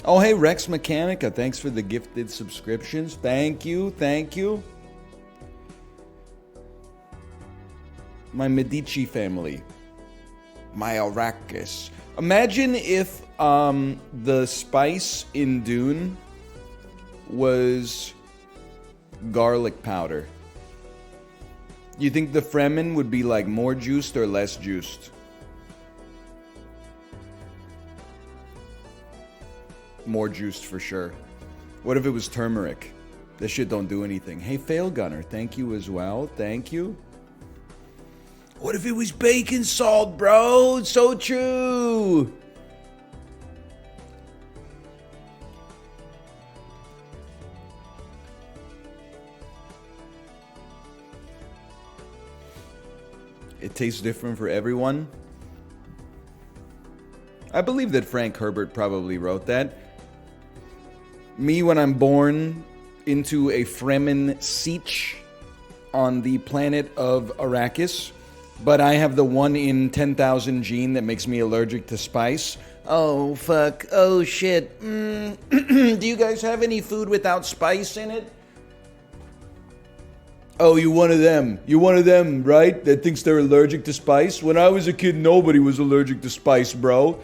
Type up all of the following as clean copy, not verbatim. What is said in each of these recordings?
Oh, hey, Rex Mechanica. Thanks for the gifted subscriptions. Thank you. Thank you. My Medici family. My Arrakis. Imagine if the spice in Dune was garlic powder. You think the Fremen would be like more juiced or less juiced? More juiced for sure. What if it was turmeric? This shit don't do anything. Hey, Fail Gunner, thank you as well. Thank you. What if it was bacon salt, bro? So true. It tastes different for everyone. I believe that Frank Herbert probably wrote that. Me, when I'm born into a Fremen sietch on the planet of Arrakis, but I have the 1 in 10,000 gene that makes me allergic to spice. Oh, fuck. Oh, shit. Do you guys have any food without spice in it? Oh, you're one of them. You're one of them, right? That thinks they're allergic to spice? When I was a kid, nobody was allergic to spice, bro.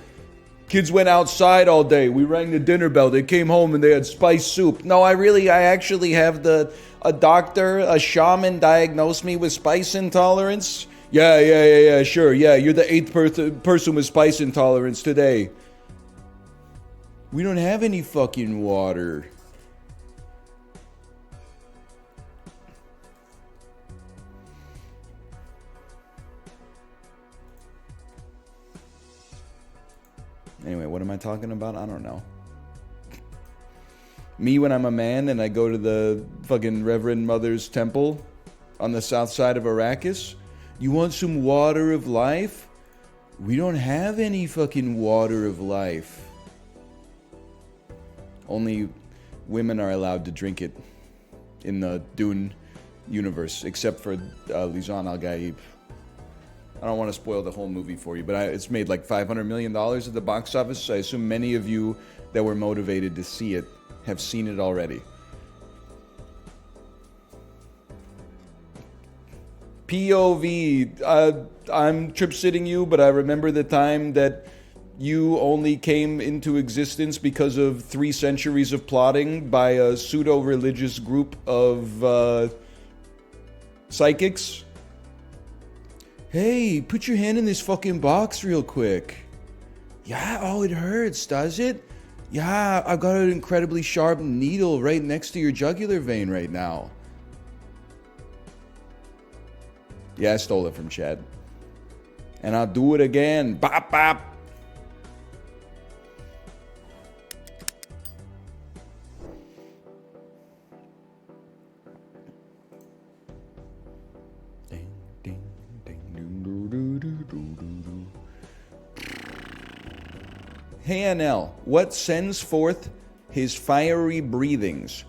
Kids went outside all day. We rang the dinner bell. They came home and they had spice soup. No, I actually have a doctor, a shaman diagnosed me with spice intolerance. Yeah, sure. Yeah, you're the 8th person with spice intolerance today. We don't have any fucking water. Anyway, what am I talking about? I don't know. Me when I'm a man and I go to the fucking Reverend Mother's temple on the south side of Arrakis. You want some water of life? We don't have any fucking water of life. Only women are allowed to drink it in the Dune universe, except for Lisan Al-Gaib. I don't want to spoil the whole movie for you, but it's made like $500 million at the box office, so I assume many of you that were motivated to see it have seen it already. POV, I'm trip-sitting you, but I remember the time that you only came into existence because of 3 centuries of plotting by a pseudo-religious group of psychics. Hey, put your hand in this fucking box real quick. Yeah, oh, it hurts, does it? Yeah, I've got an incredibly sharp needle right next to your jugular vein right now. Yeah, I stole it from Chad. And I'll do it again. Bop, bop. Hey NL, what sends forth his fiery breathings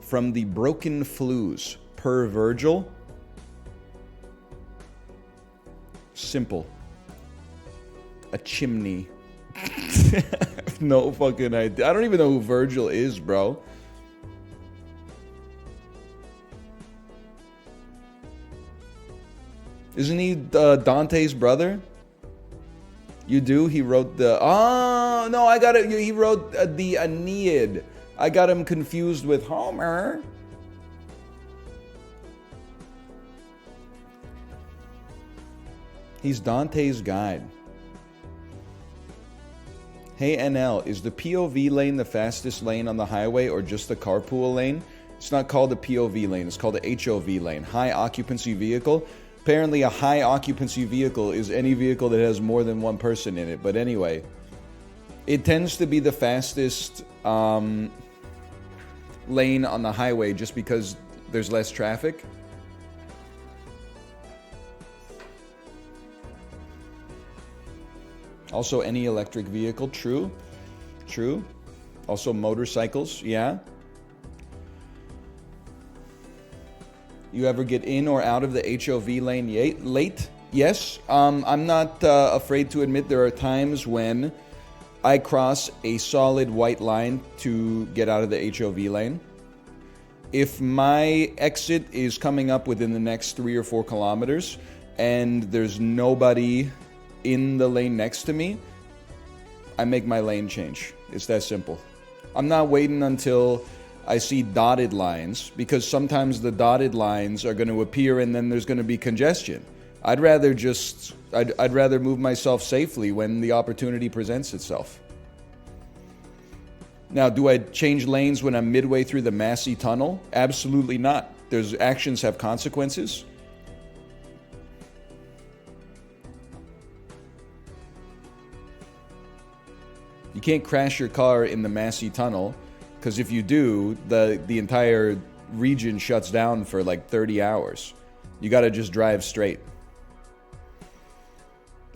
from the broken flues per Virgil? Simple. A chimney. No fucking idea. I don't even know who Virgil is, bro. Isn't he Dante's brother? You do? He wrote the... Oh, no, I got it. He wrote the Aeneid. I got him confused with Homer. He's Dante's guide. Hey NL, is the POV lane the fastest lane on the highway or just the carpool lane? It's not called the POV lane, it's called the HOV lane, high occupancy vehicle. Apparently a high occupancy vehicle is any vehicle that has more than one person in it. But anyway, it tends to be the fastest lane on the highway just because there's less traffic. Also, any electric vehicle, true. True. Also, motorcycles, yeah. You ever get in or out of the HOV lane late? Yes. I'm not afraid to admit there are times when I cross a solid white line to get out of the HOV lane. If my exit is coming up within the next 3 or 4 kilometers and there's nobody in the lane next to me, I make my lane change. It's that simple. I'm not waiting until I see dotted lines, because sometimes the dotted lines are going to appear and then there's going to be congestion. I'd rather move myself safely when the opportunity presents itself. Now, do I change lanes when I'm midway through the Massey Tunnel? Absolutely not. Actions have consequences. You can't crash your car in the Massey Tunnel, because if you do, the entire region shuts down for like 30 hours. You got to just drive straight.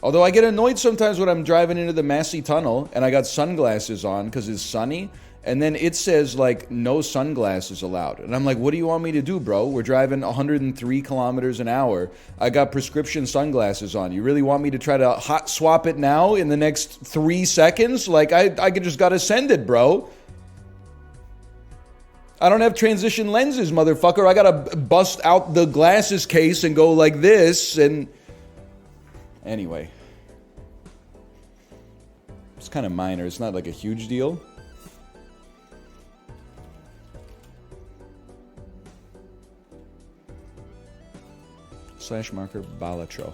Although I get annoyed sometimes when I'm driving into the Massey Tunnel and I got sunglasses on because it's sunny, and then it says like no sunglasses allowed. And I'm like, what do you want me to do, bro? We're driving 103 kilometers an hour. I got prescription sunglasses on. You really want me to try to hot swap it now in the next 3 seconds? Like I just got to send it, bro. I don't have transition lenses, motherfucker. I got to bust out the glasses case and go like this and... Anyway, it's kind of minor. It's not like a huge deal. Slash marker Balatro.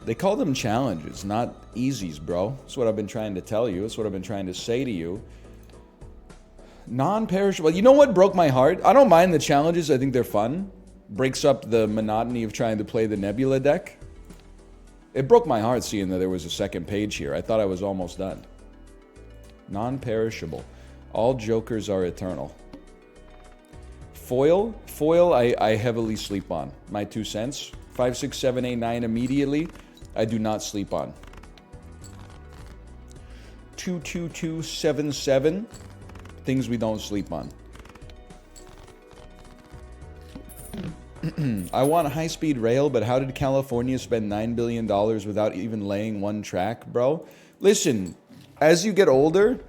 They call them challenges, not easies, bro. That's what I've been trying to tell you. That's what I've been trying to say to you. Non-perishable. You know what broke my heart? I don't mind the challenges. I think they're fun. Breaks up the monotony of trying to play the Nebula deck. It broke my heart seeing that there was a second page here. I thought I was almost done. Non-perishable. All jokers are eternal. Foil. Foil I heavily sleep on. My 2 cents. 5, 6, 7, 8, 9 immediately. I do not sleep on. 2, 2, 2, 7, 7. Things we don't sleep on. I want a high-speed rail, but how did California spend $9 billion without even laying one track, bro? Listen, as you get older,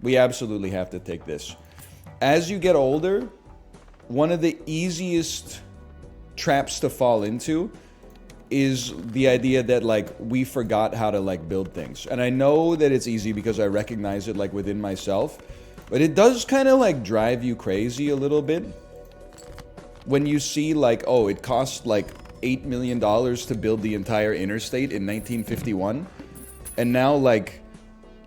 we absolutely have to take this. As you get older, one of the easiest traps to fall into is the idea that, like, we forgot how to, like, build things. And I know that it's easy because I recognize it, like, within myself. But it does kind of, like, drive you crazy a little bit. When you see, like, oh, it cost, like, $8 million to build the entire interstate in 1951. And now, like,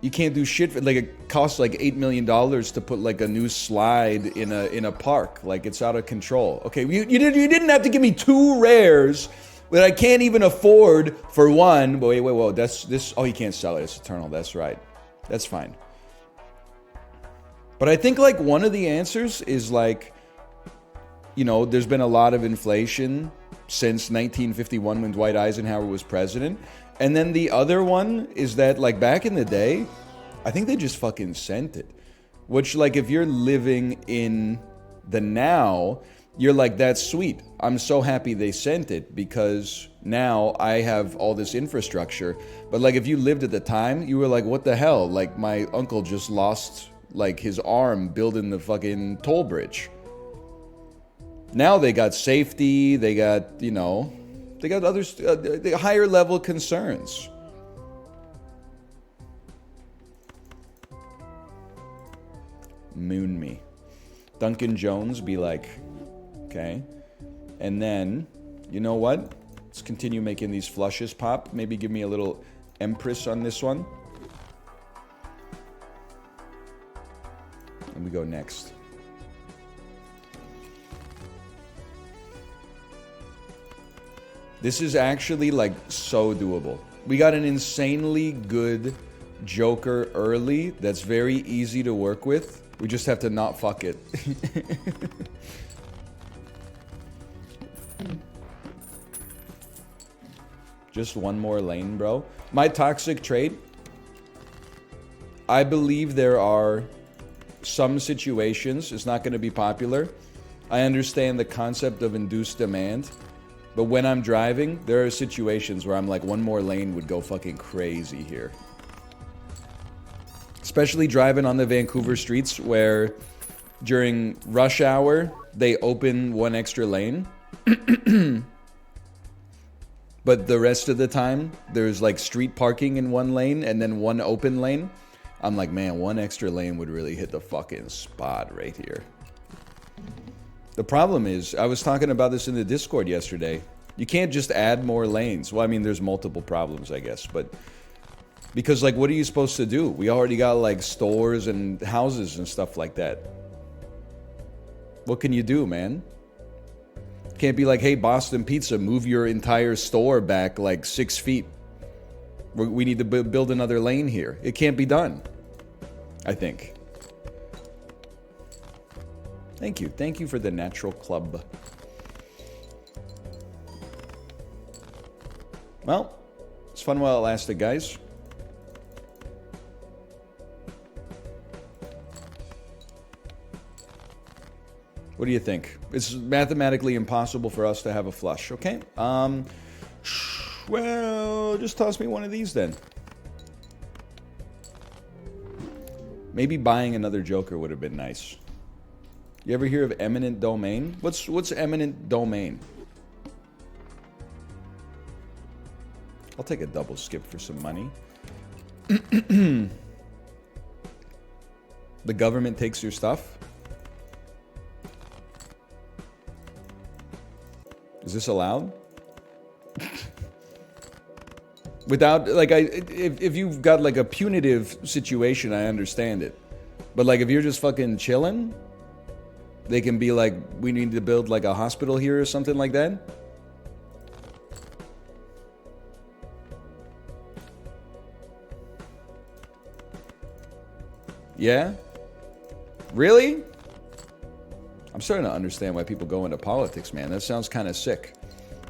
you can't do shit for, like, it costs, like, $8 million to put, like, a new slide in a park. Like, it's out of control. Okay, you didn't have to give me 2 rares that I can't even afford for one. But wait, this, oh, you can't sell it. It's eternal. That's right. That's fine. But I think, like, one of the answers is, like, you know, there's been a lot of inflation since 1951 when Dwight Eisenhower was president. And then the other one is that, like, back in the day, I think they just fucking sent it. Which, like, if you're living in the now, you're like, that's sweet. I'm so happy they sent it because now I have all this infrastructure. But, like, if you lived at the time, you were like, what the hell? Like, my uncle just lost, like, his arm building the fucking toll bridge. Now they got safety, they got, you know, they got other higher level concerns. Moon me. Duncan Jones be like, okay. And then, you know what? Let's continue making these flushes pop. Maybe give me a little Empress on this one. And we go next. This is actually, like, so doable. We got an insanely good Joker early that's very easy to work with. We just have to not fuck it. Just one more lane, bro. My toxic trait. I believe there are some situations, it's not going to be popular. I understand the concept of induced demand. But when I'm driving, there are situations where I'm like, one more lane would go fucking crazy here. Especially driving on the Vancouver streets where during rush hour, they open one extra lane. But the rest of the time, there's like street parking in one lane and then one open lane. I'm like, man, one extra lane would really hit the fucking spot right here. The problem is, I was talking about this in the Discord yesterday. You can't just add more lanes. Well, I mean, there's multiple problems, I guess, but because, like, what are you supposed to do? We already got, like, stores and houses and stuff like that. What can you do, man? Can't be like, hey, Boston Pizza, move your entire store back, like, 6 feet. We need to build another lane here. It can't be done, I think. Thank you. Thank you for the Natural Club. Well, it's fun while it lasted, guys. What do you think? It's mathematically impossible for us to have a flush, okay? Well, just toss me one of these then. Maybe buying another Joker would have been nice. You ever hear of eminent domain? What's eminent domain? I'll take a double skip for some money. The government takes your stuff? Is this allowed? Without, like, if you've got, like, a punitive situation, I understand it. But, like, if you're just fucking chilling, they can be like, we need to build, like, a hospital here or something like that? Yeah? Really? I'm starting to understand why people go into politics, man. That sounds kind of sick.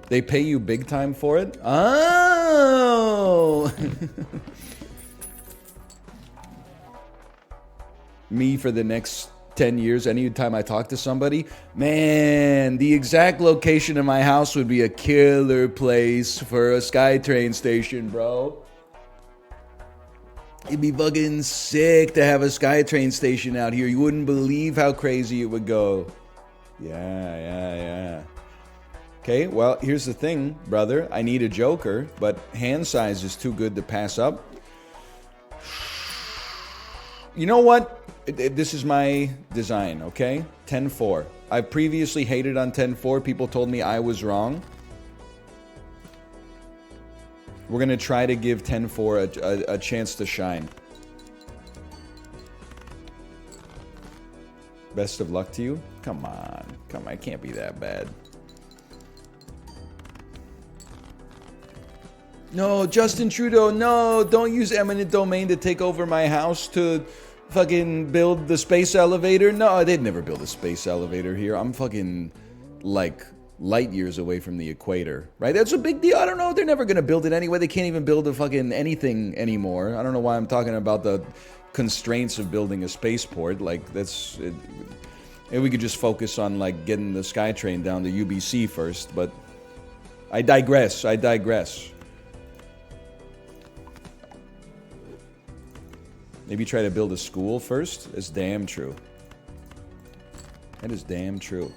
They pay you big time for it? Oh! Me for the next 10 years, anytime I talk to somebody, man, the exact location of my house would be a killer place for a SkyTrain station, bro. It'd be fucking sick to have a SkyTrain station out here. You wouldn't believe how crazy it would go. Yeah. Okay, well, here's the thing, brother. I need a Joker, but hand size is too good to pass up. You know what? This is my design, okay? 10-4. I previously hated on 10-4. People told me I was wrong. We're going to try to give 10-4 a chance to shine. Best of luck to you. Come on. It can't be that bad. No, Justin Trudeau, no. Don't use eminent domain to take over my house to fucking build the space elevator. No, they'd never build a space elevator here. I'm fucking, like, light years away from the equator, right? That's a big deal. I don't know. They're never going to build it anyway. They can't even build a fucking anything anymore. I don't know why I'm talking about the constraints of building a spaceport. Like, that's... Maybe we could just focus on, like, getting the SkyTrain down to UBC first, but... I digress. Maybe try to build a school first? That's damn true. That is damn true.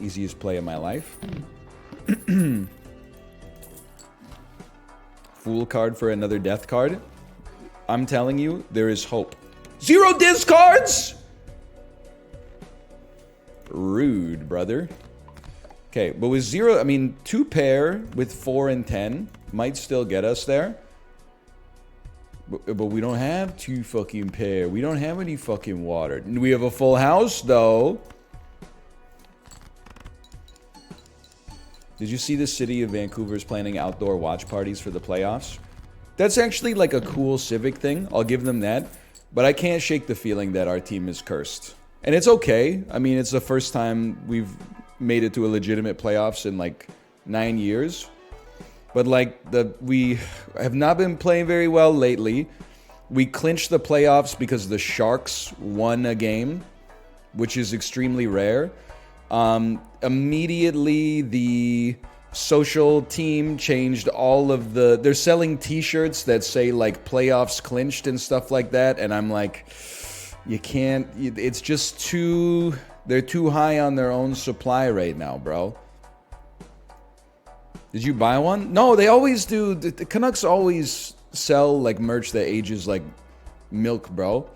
Easiest play of my life. Fool card for another death card. I'm telling you, there is hope. 0 discards? Rude, brother. Okay, but with 0, I mean, 2 pair with 4 and 10 might still get us there. But we don't have 2 fucking pair. We don't have any fucking water. We have a full house, though. Did you see the city of Vancouver's planning outdoor watch parties for the playoffs? That's actually like a cool civic thing. I'll give them that. But I can't shake the feeling that our team is cursed. And it's okay. I mean, it's the first time we've made it to a legitimate playoffs in like 9 years. But like, we have not been playing very well lately. We clinched the playoffs because the Sharks won a game, which is extremely rare. Immediately, the social team changed all of the... They're selling t-shirts that say, like, playoffs clinched and stuff like that. And I'm like, you can't... It's just too... They're too high on their own supply right now, bro. Did you buy one? No, they always do. The Canucks always sell, like, merch that ages like milk, bro.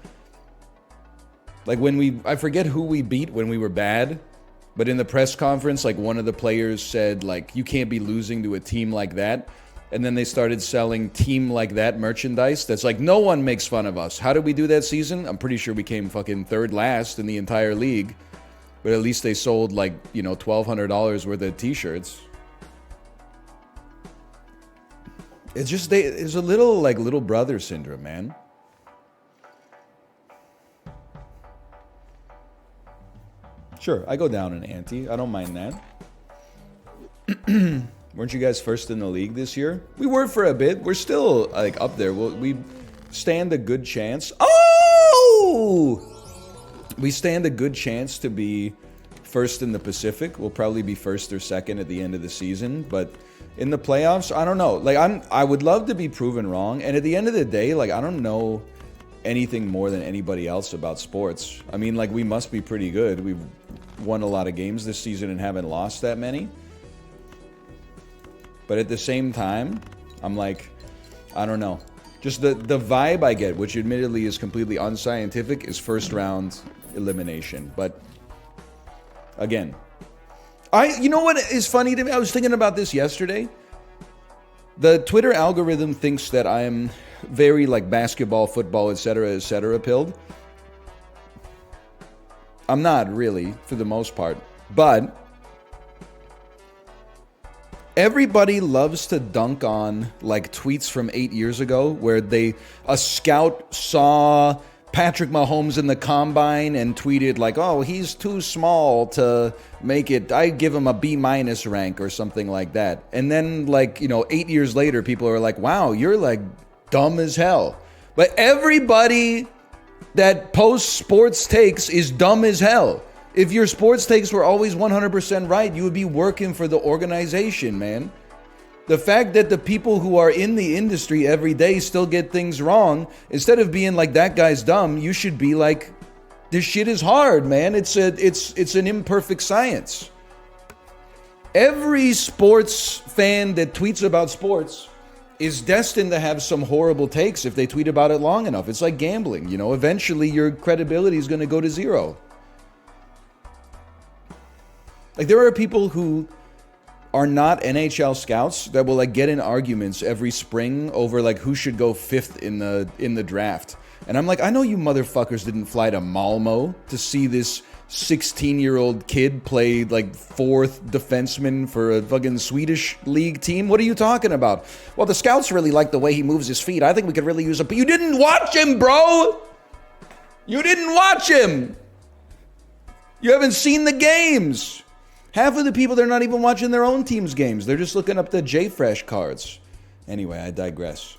Like, when we... I forget who we beat when we were bad. But in the press conference, like, one of the players said, like, you can't be losing to a team like that. And then they started selling team like that merchandise. That's like, no one makes fun of us. How did we do that season? I'm pretty sure we came fucking third last in the entire league. But at least they sold, like, you know, $1,200 worth of t-shirts. It's just, it's a little, like, little brother syndrome, man. Sure, I go down an ante. I don't mind that. Weren't you guys first in the league this year? We were for a bit. We're still, like, up there. We stand a good chance. Oh! We stand a good chance to be first in the Pacific. We'll probably be first or second at the end of the season. But in the playoffs, I don't know. Like, I would love to be proven wrong. And at the end of the day, like, I don't know anything more than anybody else about sports. I mean, like, we must be pretty good. We've won a lot of games this season and haven't lost that many. But at the same time, I'm like, I don't know. Just the vibe I get, which admittedly is completely unscientific, is first round elimination. But again, you know what is funny to me? I was thinking about this yesterday. The Twitter algorithm thinks that I'm very, like, basketball, football, etc., pilled. I'm not really, for the most part. But everybody loves to dunk on, like, tweets from 8 years ago where a scout saw Patrick Mahomes in the combine and tweeted, like, oh, he's too small to make it. I give him a B- rank or something like that. And then, like, you know, 8 years later, people are like, wow, you're, like, dumb as hell. But everybody that posts sports takes is dumb as hell. If your sports takes were always 100% right, you would be working for the organization, man. The fact that the people who are in the industry every day still get things wrong, instead of being like, that guy's dumb, you should be like, this shit is hard, man. It's an imperfect science. Every sports fan that tweets about sports is destined to have some horrible takes if they tweet about it long enough. It's like gambling, you know. Eventually, your credibility is going to go to zero. Like, there are people who are not NHL scouts that will, like, get in arguments every spring over, like, who should go fifth in the draft. And I'm like, I know you motherfuckers didn't fly to Malmo to see this 16-year-old kid play, like, fourth defenseman for a fucking Swedish league team. What are you talking about? Well, the scouts really like the way he moves his feet. I think we could really use a... But you didn't watch him, bro! You didn't watch him! You haven't seen the games! Half of the people, they're not even watching their own team's games. They're just looking up the JFresh cards. Anyway, I digress.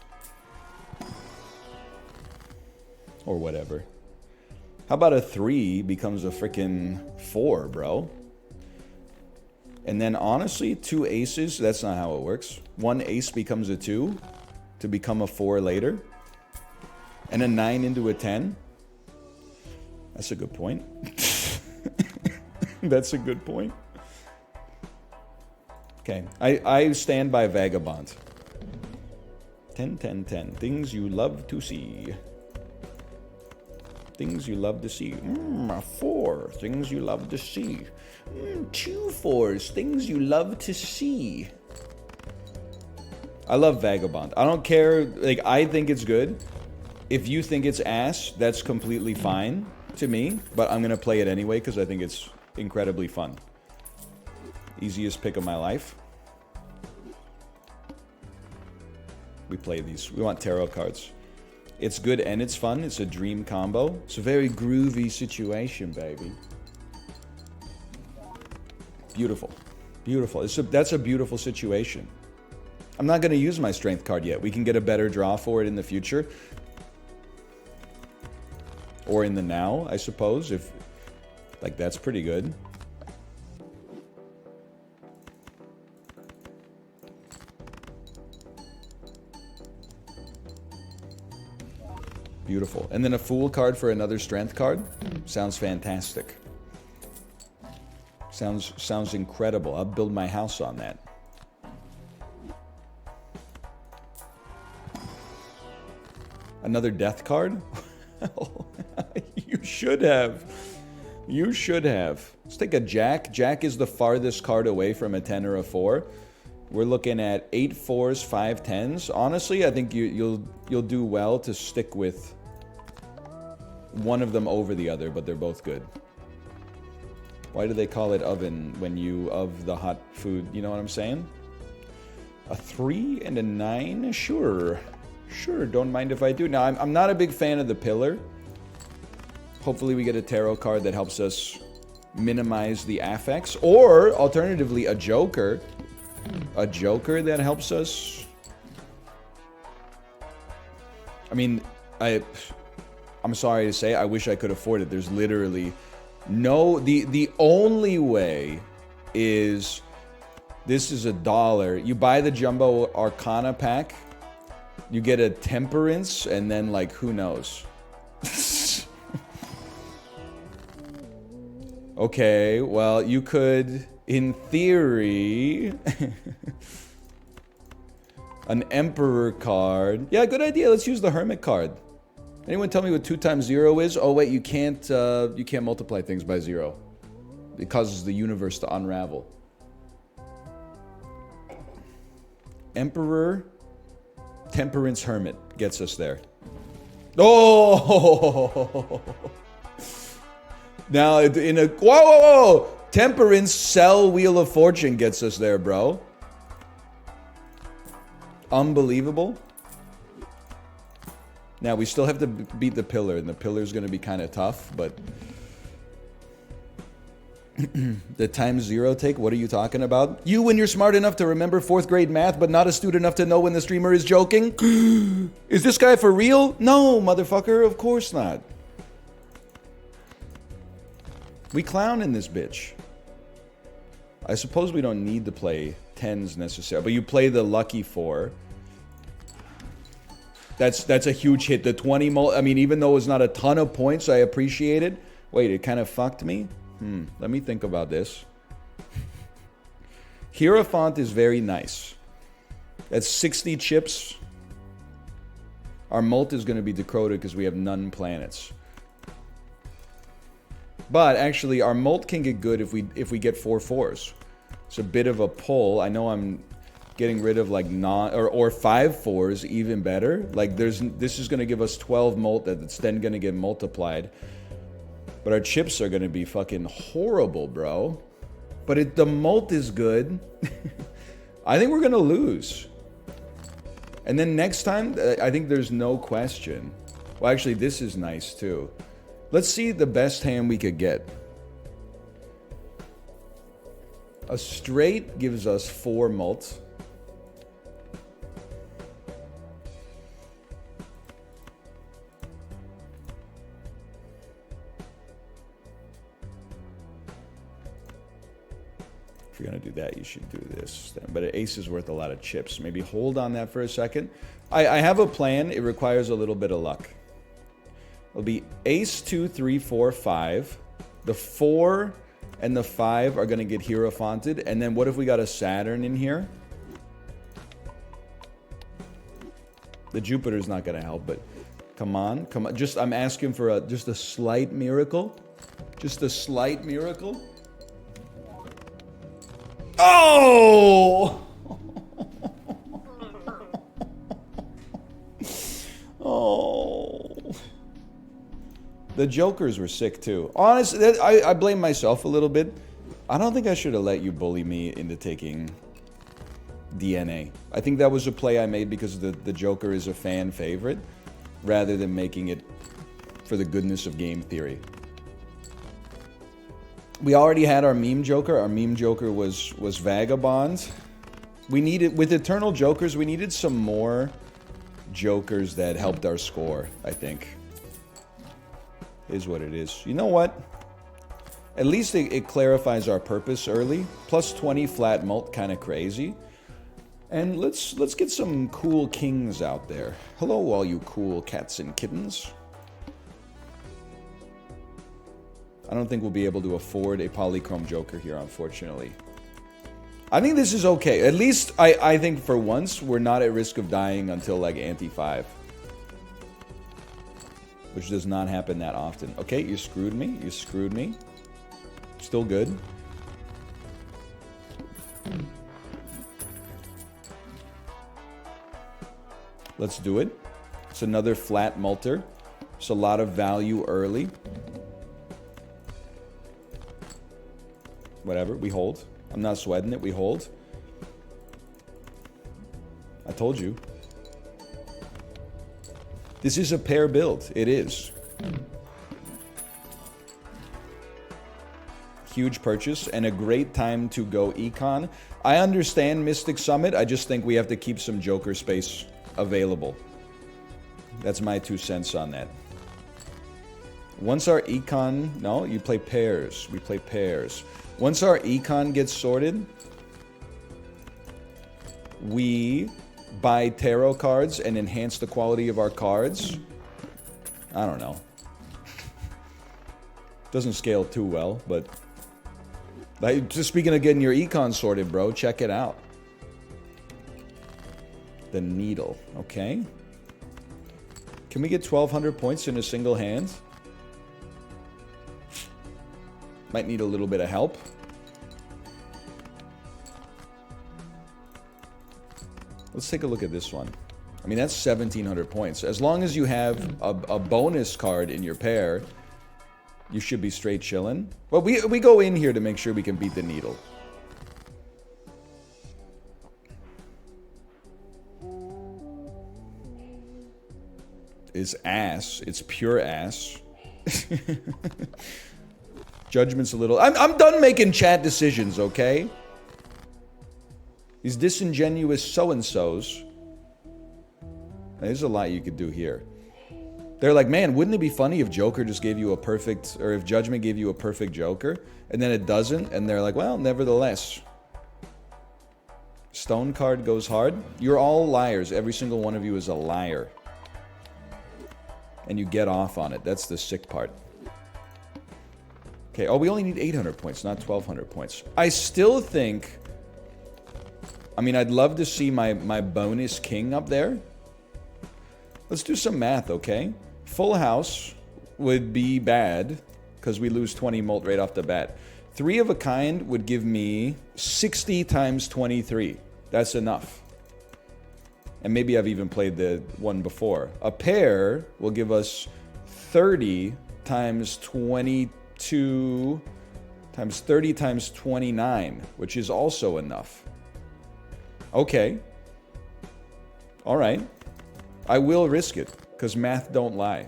Or whatever. How about a 3 becomes a freaking 4, bro? And then, honestly, 2 aces, that's not how it works. 1 ace becomes a 2 to become a 4 later. And a 9 into a 10. That's a good point. That's a good point. Okay, I stand by Vagabond. 10, 10, 10. Things you love to see. Things you love to see. A 4. Things you love to see. 2 4s. Things you love to see. I love Vagabond. I don't care. Like, I think it's good. If you think it's ass, that's completely fine to me. But I'm going to play it anyway because I think it's incredibly fun. Easiest pick of my life. We play these. We want tarot cards. It's good and it's fun. It's a dream combo. It's a very groovy situation, baby. Beautiful. Beautiful. That's a beautiful situation. I'm not going to use my strength card yet. We can get a better draw for it in the future. Or in the now, I suppose. If, like, that's pretty good. Beautiful. And then a Fool card for another Strength card. Sounds fantastic. Sounds incredible. I'll build my house on that. Another Death card? You should have. You should have. Let's take a Jack. Jack is the farthest card away from a 10 or a 4. We're looking at 8 4s, 5 10s. Honestly, I think you'll do well to stick with one of them over the other, but they're both good. Why do they call it oven when you of the hot food? You know what I'm saying? A 3 and a 9? Sure. Sure, don't mind if I do. Now, I'm not a big fan of the pillar. Hopefully we get a tarot card that helps us minimize the affects. Or, alternatively, a joker. A joker that helps us. I mean, I'm sorry to say, I wish I could afford it. There's literally no... The only way is... This is $1. You buy the Jumbo Arcana pack. You get a Temperance, and then, like, who knows? Okay, well, you could, in theory... An Emperor card. Yeah, good idea. Let's use the Hermit card. Anyone tell me what 2 times 0 is? Oh, wait, you can't multiply things by 0. It causes the universe to unravel. Emperor, Temperance, Hermit gets us there. Oh! Now, in a... Whoa! Temperance, Sell, Wheel of Fortune gets us there, bro. Unbelievable. Now, we still have to beat the pillar, and the pillar's going to be kind of tough, but... The times 0 take? What are you talking about? You, when you're smart enough to remember 4th grade math, but not astute enough to know when the streamer is joking? Is this guy for real? No, motherfucker, of course not. We clown in this bitch. I suppose we don't need to play 10s necessarily, but you play the lucky 4. That's a huge hit. The 20 I mean, even though it's not a ton of points, I appreciate it. Wait, it kind of fucked me? Let me think about this. Hierophant is very nice. That's 60 chips. Our mult is going to be decoded because we have none planets. But actually, our mult can get good if we get 4 4s. It's a bit of a pull. I know I'm getting rid of like or 5 4s, even better. Like this is going to give us 12 mult that's then going to get multiplied. But our chips are going to be fucking horrible, bro. But the mult is good. I think we're going to lose. And then next time, I think there's no question. Well, actually, this is nice, too. Let's see the best hand we could get. A straight gives us 4 mults. If you're going to do that, you should do this. But an ace is worth a lot of chips. Maybe hold on that for a second. I have a plan. It requires a little bit of luck. It'll be ace, 2, 3, 4, 5. The 4 and the 5 are going to get Hierophanted. And then what if we got a Saturn in here? The Jupiter's not going to help, but come on. Come on. I'm asking for just a slight miracle. Just a slight miracle. Oh! Oh. The Jokers were sick too. Honestly, I blame myself a little bit. I don't think I should have let you bully me into taking DNA. I think that was a play I made because the Joker is a fan favorite, rather than making it for the goodness of game theory. We already had our meme Joker. Our meme Joker was Vagabond. We needed, with Eternal Jokers, we needed some more Jokers that helped our score, I think. Is what it is. You know what? At least it clarifies our purpose early. Plus 20 flat mult, kind of crazy. And let's get some cool kings out there. Hello, all you cool cats and kittens. I don't think we'll be able to afford a polychrome Joker here, unfortunately. I think this is okay. At least, I think for once, we're not at risk of dying until, like, ante-5. Which does not happen that often. Okay, you screwed me. You screwed me. Still good. Let's do it. It's another flat multer. It's a lot of value early. Whatever, we hold. I'm not sweating it, we hold. I told you. This is a pair build. It is. Huge purchase and a great time to go econ. I understand Mystic Summit. I just think we have to keep some Joker space available. That's my 2 cents on that. Once our econ... No, you play pairs. We play pairs. Once our econ gets sorted, we buy tarot cards and enhance the quality of our cards. I don't know. Doesn't scale too well, but... Just speaking of getting your econ sorted, bro, check it out. The needle, okay. Can we get 1,200 points in a single hand? Might need a little bit of help. Let's take a look at this one. I mean, that's 1,700 points. As long as you have a bonus card in your pair, you should be straight chillin'. Well, we go in here to make sure we can beat the needle. It's ass. It's pure ass. Judgment's a little... I'm done making chat decisions, okay? These disingenuous so-and-sos. There's a lot you could do here. They're like, man, wouldn't it be funny if Joker just gave you a perfect... Or if Judgment gave you a perfect Joker, and then it doesn't, and they're like, well, nevertheless. Stone card goes hard. You're all liars. Every single one of you is a liar. And you get off on it. That's the sick part. Okay, oh, we only need 800 points, not 1,200 points. I still think... I mean, I'd love to see my bonus king up there. Let's do some math, okay? Full house would be bad, because we lose 20 molt right off the bat. 3 of a kind would give me 60 times 23. That's enough. And maybe I've even played the one before. A pair will give us 30 times 22 times 30 times 29, which is also enough. Okay. All right. I will risk it, because math don't lie.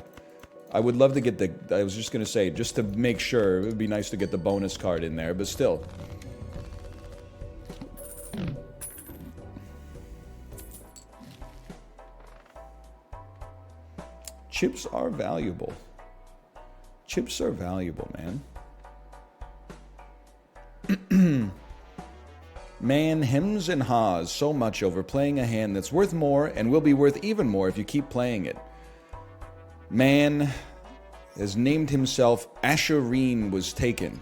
I would love to get the... I was just going to say, just to make sure, it would be nice to get the bonus card in there, but still. Chips are valuable. Chips are valuable, man. Man hems and haws so much over playing a hand that's worth more and will be worth even more if you keep playing it. Man has named himself Ashereen was taken.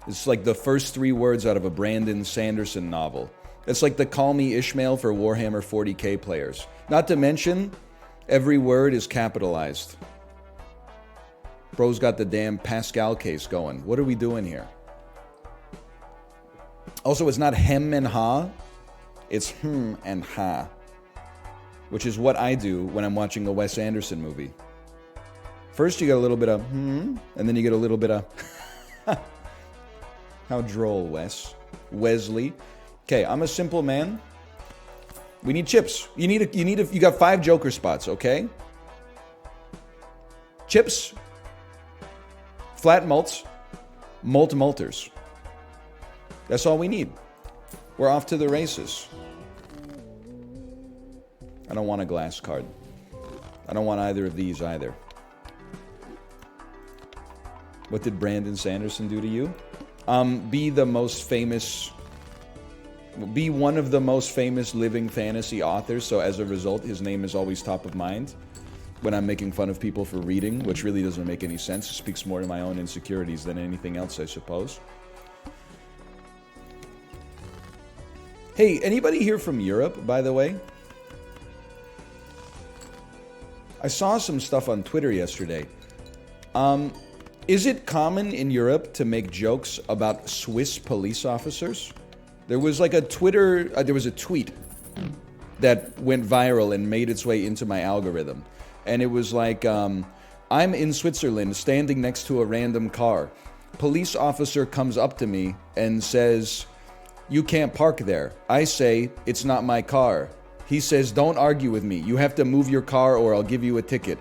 It's like the first 3 words out of a Brandon Sanderson novel. It's like the Call Me Ishmael for Warhammer 40k players. Not to mention, every word is capitalized. Bro's got the damn Pascal case going. What are we doing here? Also, it's not hem and ha. It's and ha. Which is what I do when I'm watching a Wes Anderson movie. First you get a little bit of and then you get a little bit of How droll, Wes. Wesley. Okay, I'm a simple man. We need chips. You got 5 Joker spots, okay? Chips. Flat mults. Multers. That's all we need. We're off to the races. I don't want a glass card. I don't want either of these either. What did Brandon Sanderson do to you? Be the most famous... Be one of the most famous living fantasy authors, so as a result, his name is always top of mind. when I'm making fun of people for reading, which really doesn't make any sense. It speaks more to my own insecurities than anything else, I suppose. Hey, anybody here from Europe, by the way? I saw some stuff on Twitter yesterday. Is it common in Europe to make jokes about Swiss police officers? There was like a there was a tweet that went viral and made its way into my algorithm. And it was like, I'm in Switzerland standing next to a random car. Police officer comes up to me and says, "You can't park there." I say, "It's not my car." He says, "Don't argue with me. You have to move your car or I'll give you a ticket."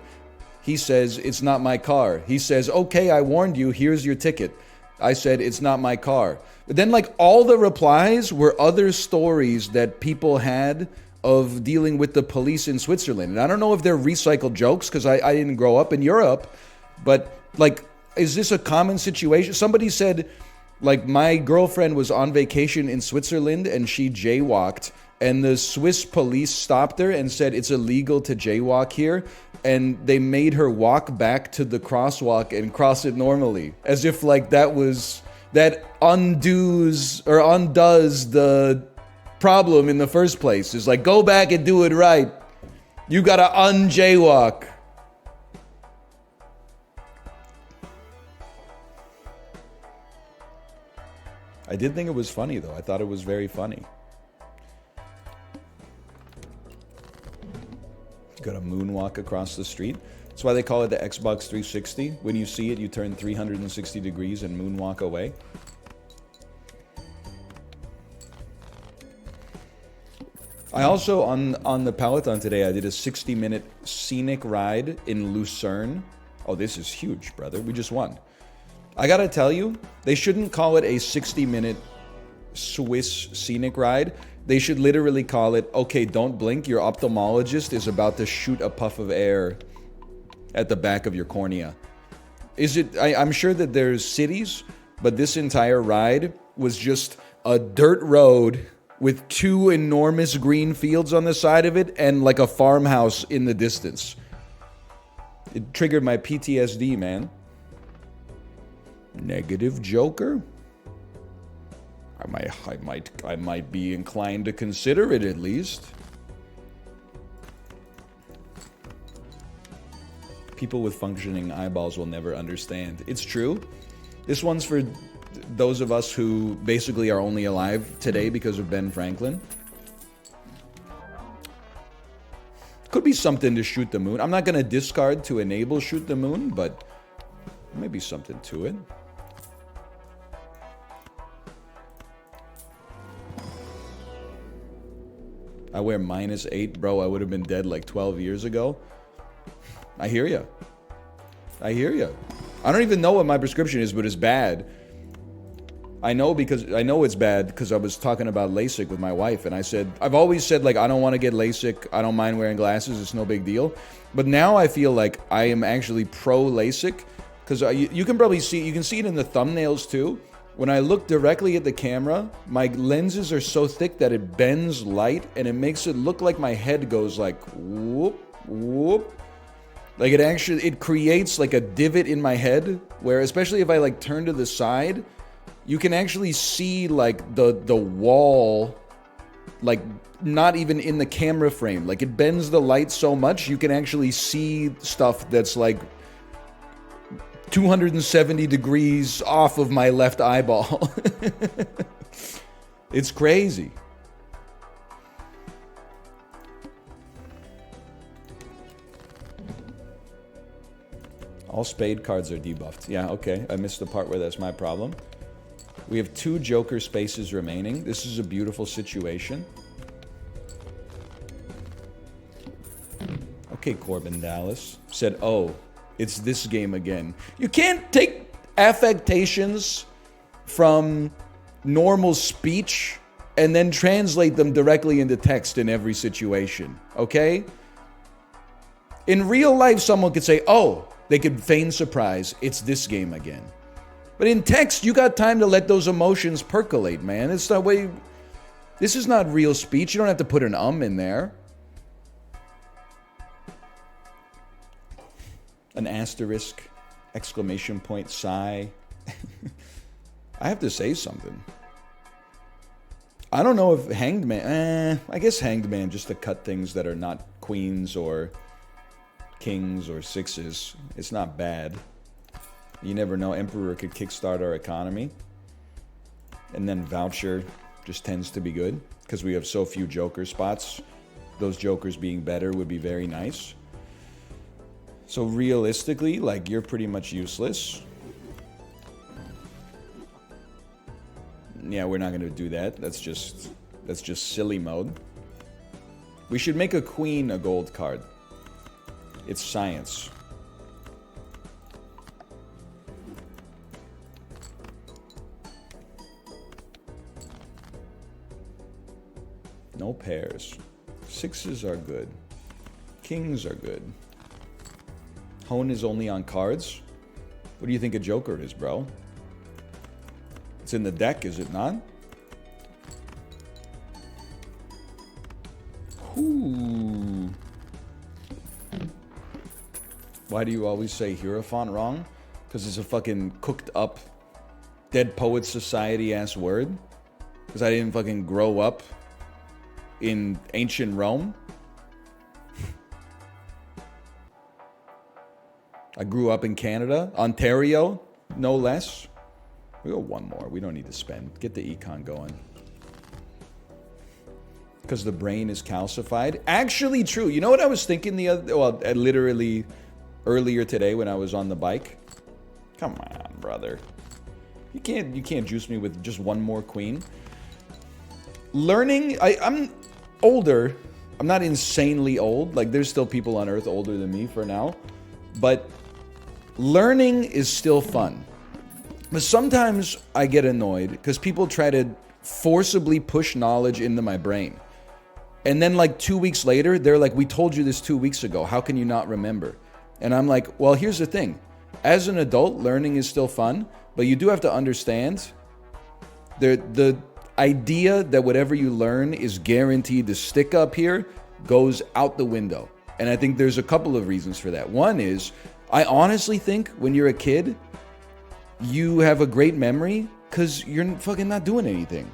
He says, "It's not my car." He says, "Okay, I warned you. Here's your ticket." I said, "It's not my car." But then like all the replies were other stories that people had of dealing with the police in Switzerland. And I don't know if they're recycled jokes because I didn't grow up in Europe, but like, is this a common situation? Somebody said, like, my girlfriend was on vacation in Switzerland and she jaywalked, and the Swiss police stopped her and said it's illegal to jaywalk here, and they made her walk back to the crosswalk and cross it normally, as if like that undoes the problem in the first place. Is like, go back and do it right. You gotta un-jaywalk. I did think it was funny though. I thought it was very funny. Gotta moonwalk across the street. That's why they call it the Xbox 360. When you see it, you turn 360 degrees and moonwalk away. I also, on the Peloton today, I did a 60-minute scenic ride in Lucerne. Oh, this is huge, brother. We just won. I gotta tell you, they shouldn't call it a 60-minute Swiss scenic ride. They should literally call it, okay, don't blink, your ophthalmologist is about to shoot a puff of air at the back of your cornea. I'm sure that there's cities, but this entire ride was just a dirt road with two enormous green fields on the side of it and like a farmhouse in the distance. It triggered my PTSD, man. Negative Joker? I might be inclined to consider it at least. People with functioning eyeballs will never understand. It's true. This one's for those of us who basically are only alive today because of Ben Franklin. Could be something to shoot the moon. I'm not going to discard to enable shoot the moon, but maybe something to it. I wear -8, bro. I would have been dead like 12 years ago. I hear you. I hear you. I don't even know what my prescription is, but it's bad. I know it's bad because I was talking about LASIK with my wife, and I've always said, like, I don't want to get LASIK. I don't mind wearing glasses. It's no big deal. But now I feel like I am actually pro LASIK because you can probably see, you can see it in the thumbnails too. When I look directly at the camera, my lenses are so thick that it bends light and it makes it look like my head goes like whoop, whoop. Like it creates like a divot in my head where, especially if I like turn to the side, you can actually see like the wall, like not even in the camera frame. Like it bends the light so much, you can actually see stuff that's like 270 degrees off of my left eyeball. It's crazy. All spade cards are debuffed. Yeah, okay. I missed the part where that's my problem. We have 2 Joker spaces remaining. This is a beautiful situation. Okay, Corbin Dallas said, oh, it's this game again. You can't take affectations from normal speech and then translate them directly into text in every situation, okay? In real life, someone could say, oh, they could feign surprise. It's this game again. But in text, you got time to let those emotions percolate, man. It's not way. This is not real speech. You don't have to put an in there. an asterisk, exclamation point, sigh. I have to say something. I don't know if Hanged Man... I guess Hanged Man just to cut things that are not queens or kings or sixes. It's not bad. You never know. Emperor could kickstart our economy. And then Voucher just tends to be good. Because we have so few Joker spots. Those Jokers being better would be very nice. So realistically, like, you're pretty much useless. Yeah, we're not going to do that. That's just silly mode. We should make a queen a gold card. It's science. No pairs. Sixes are good. Kings are good. Hone is only on cards? What do you think a Joker is, bro? It's in the deck, is it not? Ooh. Why do you always say Hierophant wrong? Because it's a fucking cooked up Dead Poets Society ass word? Because I didn't fucking grow up in ancient Rome? I grew up in Canada, Ontario, no less. We got one more. We don't need to spend. Get the econ going. Because the brain is calcified. Actually true. You know what I was thinking literally earlier today when I was on the bike? Come on, brother. You can't juice me with just one more queen. Learning, I'm older. I'm not insanely old. Like, there's still people on Earth older than me for now. But learning is still fun. But sometimes I get annoyed because people try to forcibly push knowledge into my brain. And then like 2 weeks later, they're like, we told you this 2 weeks ago. How can you not remember? And I'm like, well, here's the thing. As an adult, learning is still fun. But you do have to understand the idea that whatever you learn is guaranteed to stick up here goes out the window. And I think there's a couple of reasons for that. One is, I honestly think when you're a kid, you have a great memory because you're fucking not doing anything.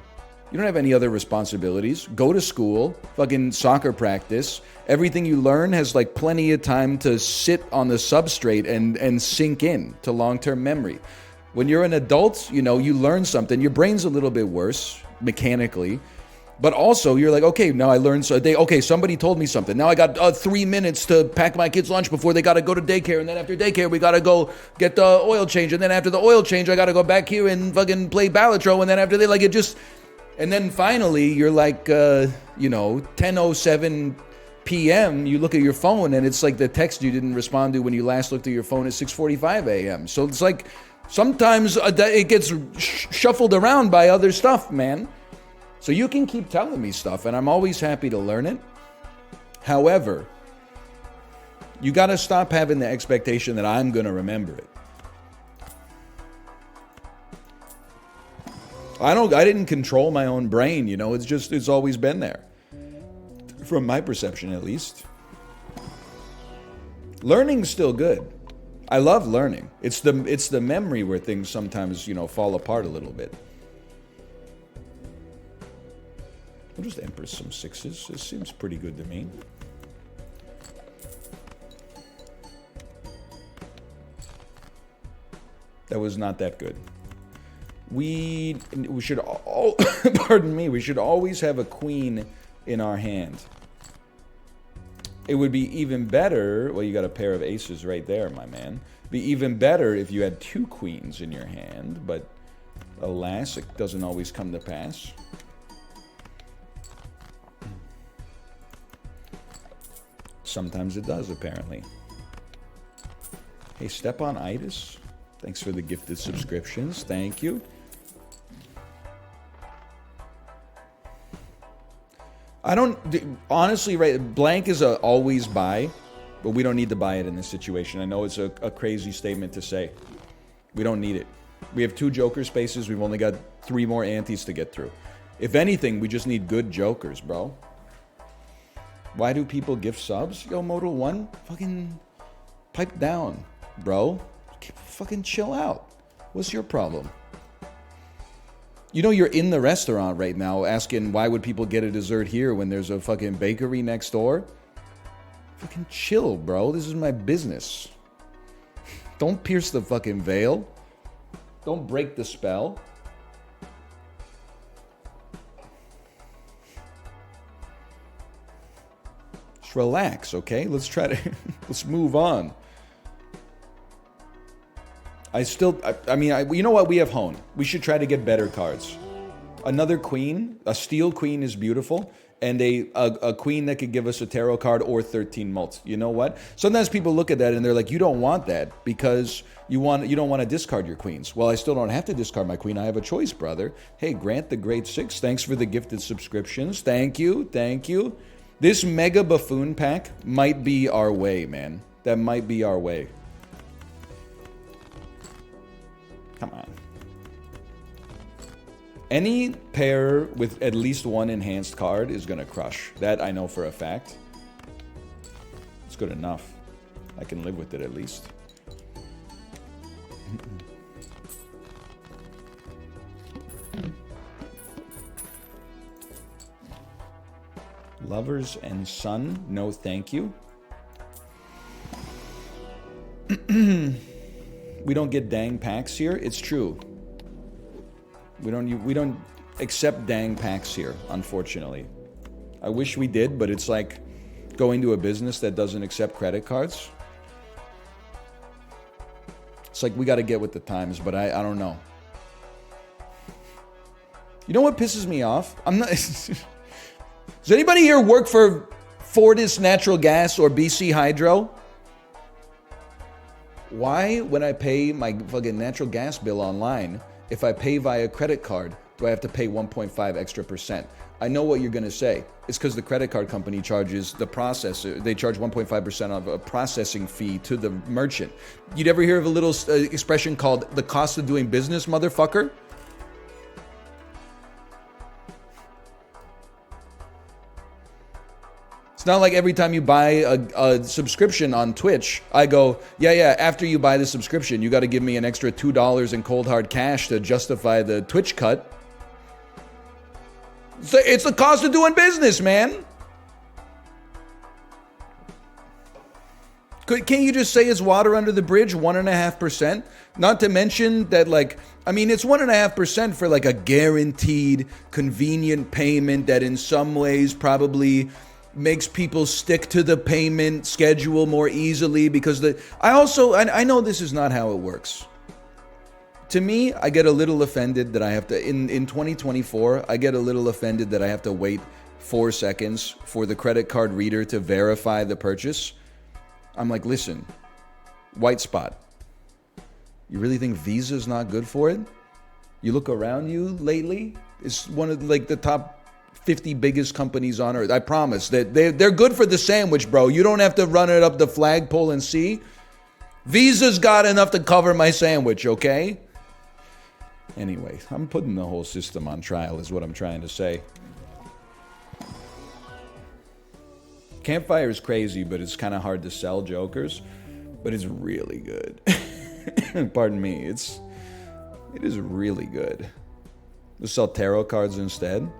You don't have any other responsibilities. Go to school, fucking soccer practice. Everything you learn has like plenty of time to sit on the substrate and sink in to long-term memory. When you're an adult, you know, you learn something. Your brain's a little bit worse mechanically. But also, you're like, okay, now I learned. Okay, somebody told me something. Now I got 3 minutes to pack my kids' lunch before they got to go to daycare. And then after daycare, we got to go get the oil change. And then after the oil change, I got to go back here and fucking play Balatro. And then after they, like, it just... And then finally, you're like, 10:07 p.m., you look at your phone, and it's like the text you didn't respond to when you last looked at your phone at 6:45 a.m. So it's like, sometimes it gets shuffled around by other stuff, man. So you can keep telling me stuff, and I'm always happy to learn it. However, you got to stop having the expectation that I'm going to remember it. I didn't control my own brain, you know. It's always been there. From my perception, at least. Learning's still good. I love learning. It's the memory where things sometimes, fall apart a little bit. We'll just Empress some sixes. This seems pretty good to me. That was not that good. We should pardon me, we should always have a queen in our hand. It would be even better, well, you got a pair of aces right there, my man. Be even better if you had 2 queens in your hand, but alas, it doesn't always come to pass. Sometimes it does, apparently. Hey, Stepanitis, thanks for the gifted subscriptions. Thank you. Honestly, right, blank is a always buy, but we don't need to buy it in this situation. I know it's a crazy statement to say. We don't need it. We have 2 joker spaces. We've only got 3 more antes to get through. If anything, we just need good jokers, bro. Why do people gift subs? Yo, Modal 1, fucking pipe down. bro. Fucking chill out. What's your problem? You know you're in the restaurant right now asking why would people get a dessert here when there's a fucking bakery next door? Fucking chill, bro. This is my business. Don't pierce the fucking veil. Don't break the spell. Just relax, okay? Let's try to... let's move on. You know what? We have Hone. We should try to get better cards. Another queen. A steel queen is beautiful. And a queen that could give us a tarot card or 13 mults. You know what? Sometimes people look at that and they're like, you don't want that because you don't want to discard your queens. Well, I still don't have to discard my queen. I have a choice, brother. Hey, Grant the Great Six, thanks for the gifted subscriptions. Thank you. Thank you. This mega buffoon pack might be our way, man. That might be our way. Come on. Any pair with at least one enhanced card is going to crush. That I know for a fact. It's good enough. I can live with it at least. Lovers and Sun, no thank you. We don't get dang packs here. It's true. We don't accept dang packs here, unfortunately. I wish we did, but it's like going to a business that doesn't accept credit cards. It's like we got to get with the times, but I don't know. You know what pisses me off? I'm not. Does anybody here work for Fortis Natural Gas or BC Hydro? Why, when I pay my fucking natural gas bill online, if I pay via credit card, do I have to pay 1.5 extra percent? I know what you're going to say. It's because the credit card company charges the processor. They charge 1.5% of a processing fee to the merchant. You'd ever hear of a little expression called the cost of doing business, motherfucker? It's not like every time you buy a subscription on Twitch, I go, yeah, after you buy the subscription, you got to give me an extra $2 in cold hard cash to justify the Twitch cut. So it's the cost of doing business, man. Can't you just say it's water under the bridge, 1.5%? Not to mention that, like, I mean, it's 1.5% for like a guaranteed, convenient payment that in some ways probably makes people stick to the payment schedule more easily because I know this is not how it works. To me, I get a little offended that I have to, in 2024, I get a little offended that I have to wait 4 seconds for the credit card reader to verify the purchase. I'm like, listen, white spot. You really think Visa's not good for it? You look around you lately, it's one of like the top 50 biggest companies on earth. I promise that they're good for the sandwich, bro. You don't have to run it up the flagpole and see. Visa's got enough to cover my sandwich, okay? Anyway, I'm putting the whole system on trial is what I'm trying to say. Campfire is crazy, but it's kind of hard to sell jokers. But it's really good. Pardon me. It is really good. Let's sell tarot cards instead.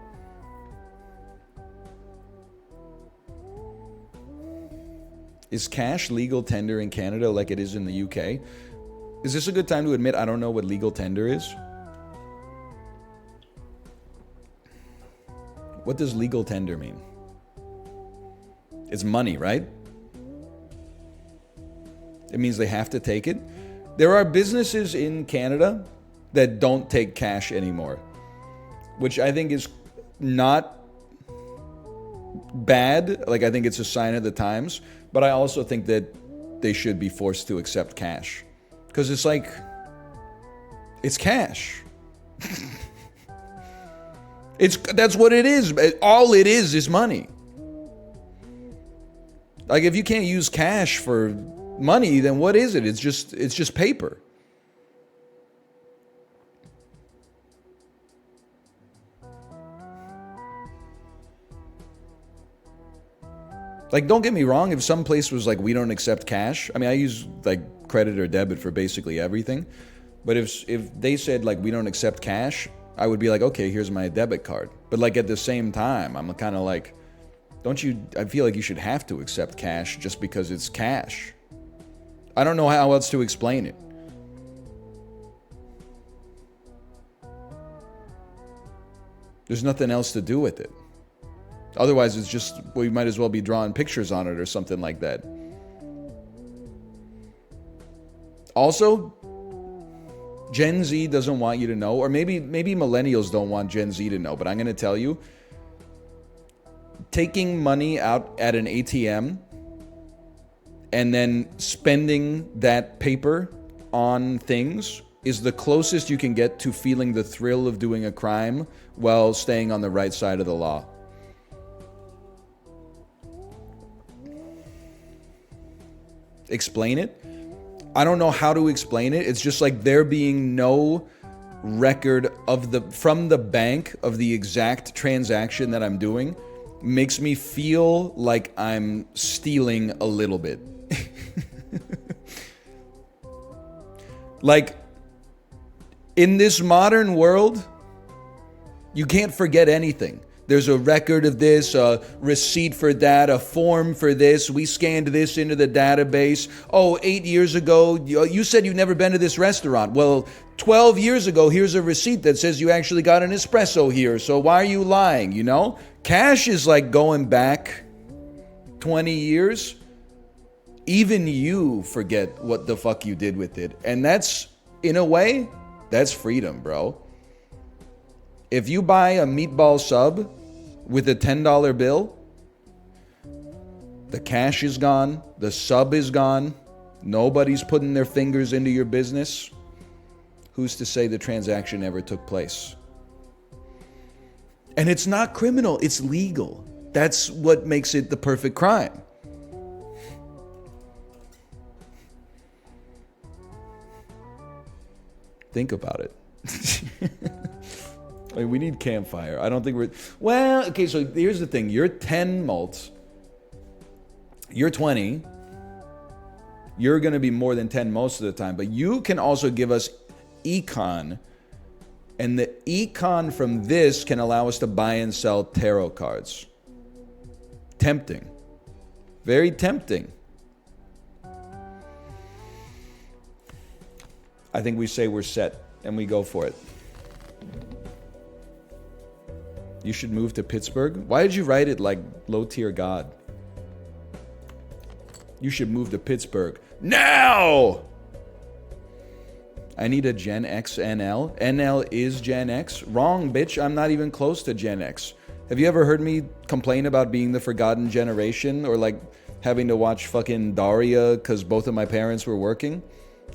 Is cash legal tender in Canada like it is in the UK? Is this a good time to admit I don't know what legal tender is? What does legal tender mean? It's money, right? It means they have to take it. There are businesses in Canada that don't take cash anymore, which I think is not bad. Like, I think it's a sign of the times, but I also think that they should be forced to accept cash because it's like, it's cash. That's what it is. All it is money. Like, if you can't use cash for money, then what is it? It's just paper. Like, don't get me wrong, if some place was like, we don't accept cash. I mean, I use like credit or debit for basically everything. But if they said, like, we don't accept cash, I would be like, okay, here's my debit card. But, like, at the same time, I'm kind of like, I feel like you should have to accept cash just because it's cash. I don't know how else to explain it. There's nothing else to do with it. Otherwise, it's just, we might as well be drawing pictures on it or something like that. Also, Gen Z doesn't want you to know, or maybe millennials don't want Gen Z to know, but I'm going to tell you, taking money out at an ATM and then spending that paper on things is the closest you can get to feeling the thrill of doing a crime while staying on the right side of the law. Explain it? I don't know how to explain it. It's just like there being no record of from the bank of the exact transaction that I'm doing makes me feel like I'm stealing a little bit. Like, in this modern world, you can't forget anything. There's a record of this, a receipt for that, a form for this. We scanned this into the database. Oh, 8 years ago, you said you've never been to this restaurant. Well, 12 years ago, here's a receipt that says you actually got an espresso here. So why are you lying, you know? Cash is like going back 20 years. Even you forget what the fuck you did with it. And that's, in a way, that's freedom, bro. If you buy a meatball sub with a $10 bill, the cash is gone, the sub is gone, nobody's putting their fingers into your business. Who's to say the transaction ever took place? And it's not criminal, it's legal. That's what makes it the perfect crime. Think about it. I mean, we need campfire. I don't think we're... Well, okay, so here's the thing. You're 10 mults. You're 20. You're going to be more than 10 most of the time. But you can also give us econ. And the econ from this can allow us to buy and sell tarot cards. Tempting. Very tempting. I think we say we're set and we go for it. You should move to Pittsburgh? Why did you write it like low tier God? You should move to Pittsburgh. Now! I need a Gen X NL. NL is Gen X. Wrong, bitch. I'm not even close to Gen X. Have you ever heard me complain about being the forgotten generation? Or like having to watch fucking Daria because both of my parents were working?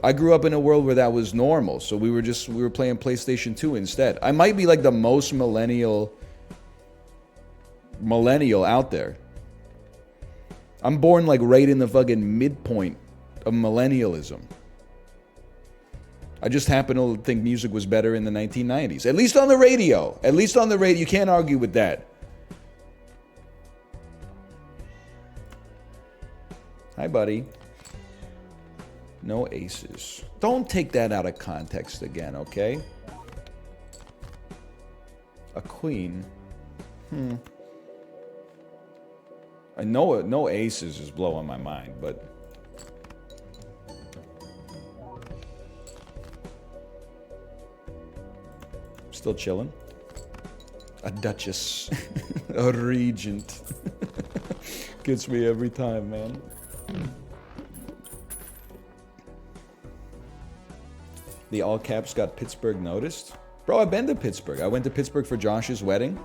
I grew up in a world where that was normal. So we were playing PlayStation 2 instead. I might be like the most millennial out there. I'm born like right in the fucking midpoint of millennialism. I just happen to think music was better in the 1990s. At least on the radio. At least on the radio. You can't argue with that. Hi, buddy. No aces. Don't take that out of context again, okay? A queen. I know no aces is blowing my mind, but... Still chilling. A duchess. A regent. Gets me every time, man. The all caps got Pittsburgh noticed. Bro, I've been to Pittsburgh. I went to Pittsburgh for Josh's wedding.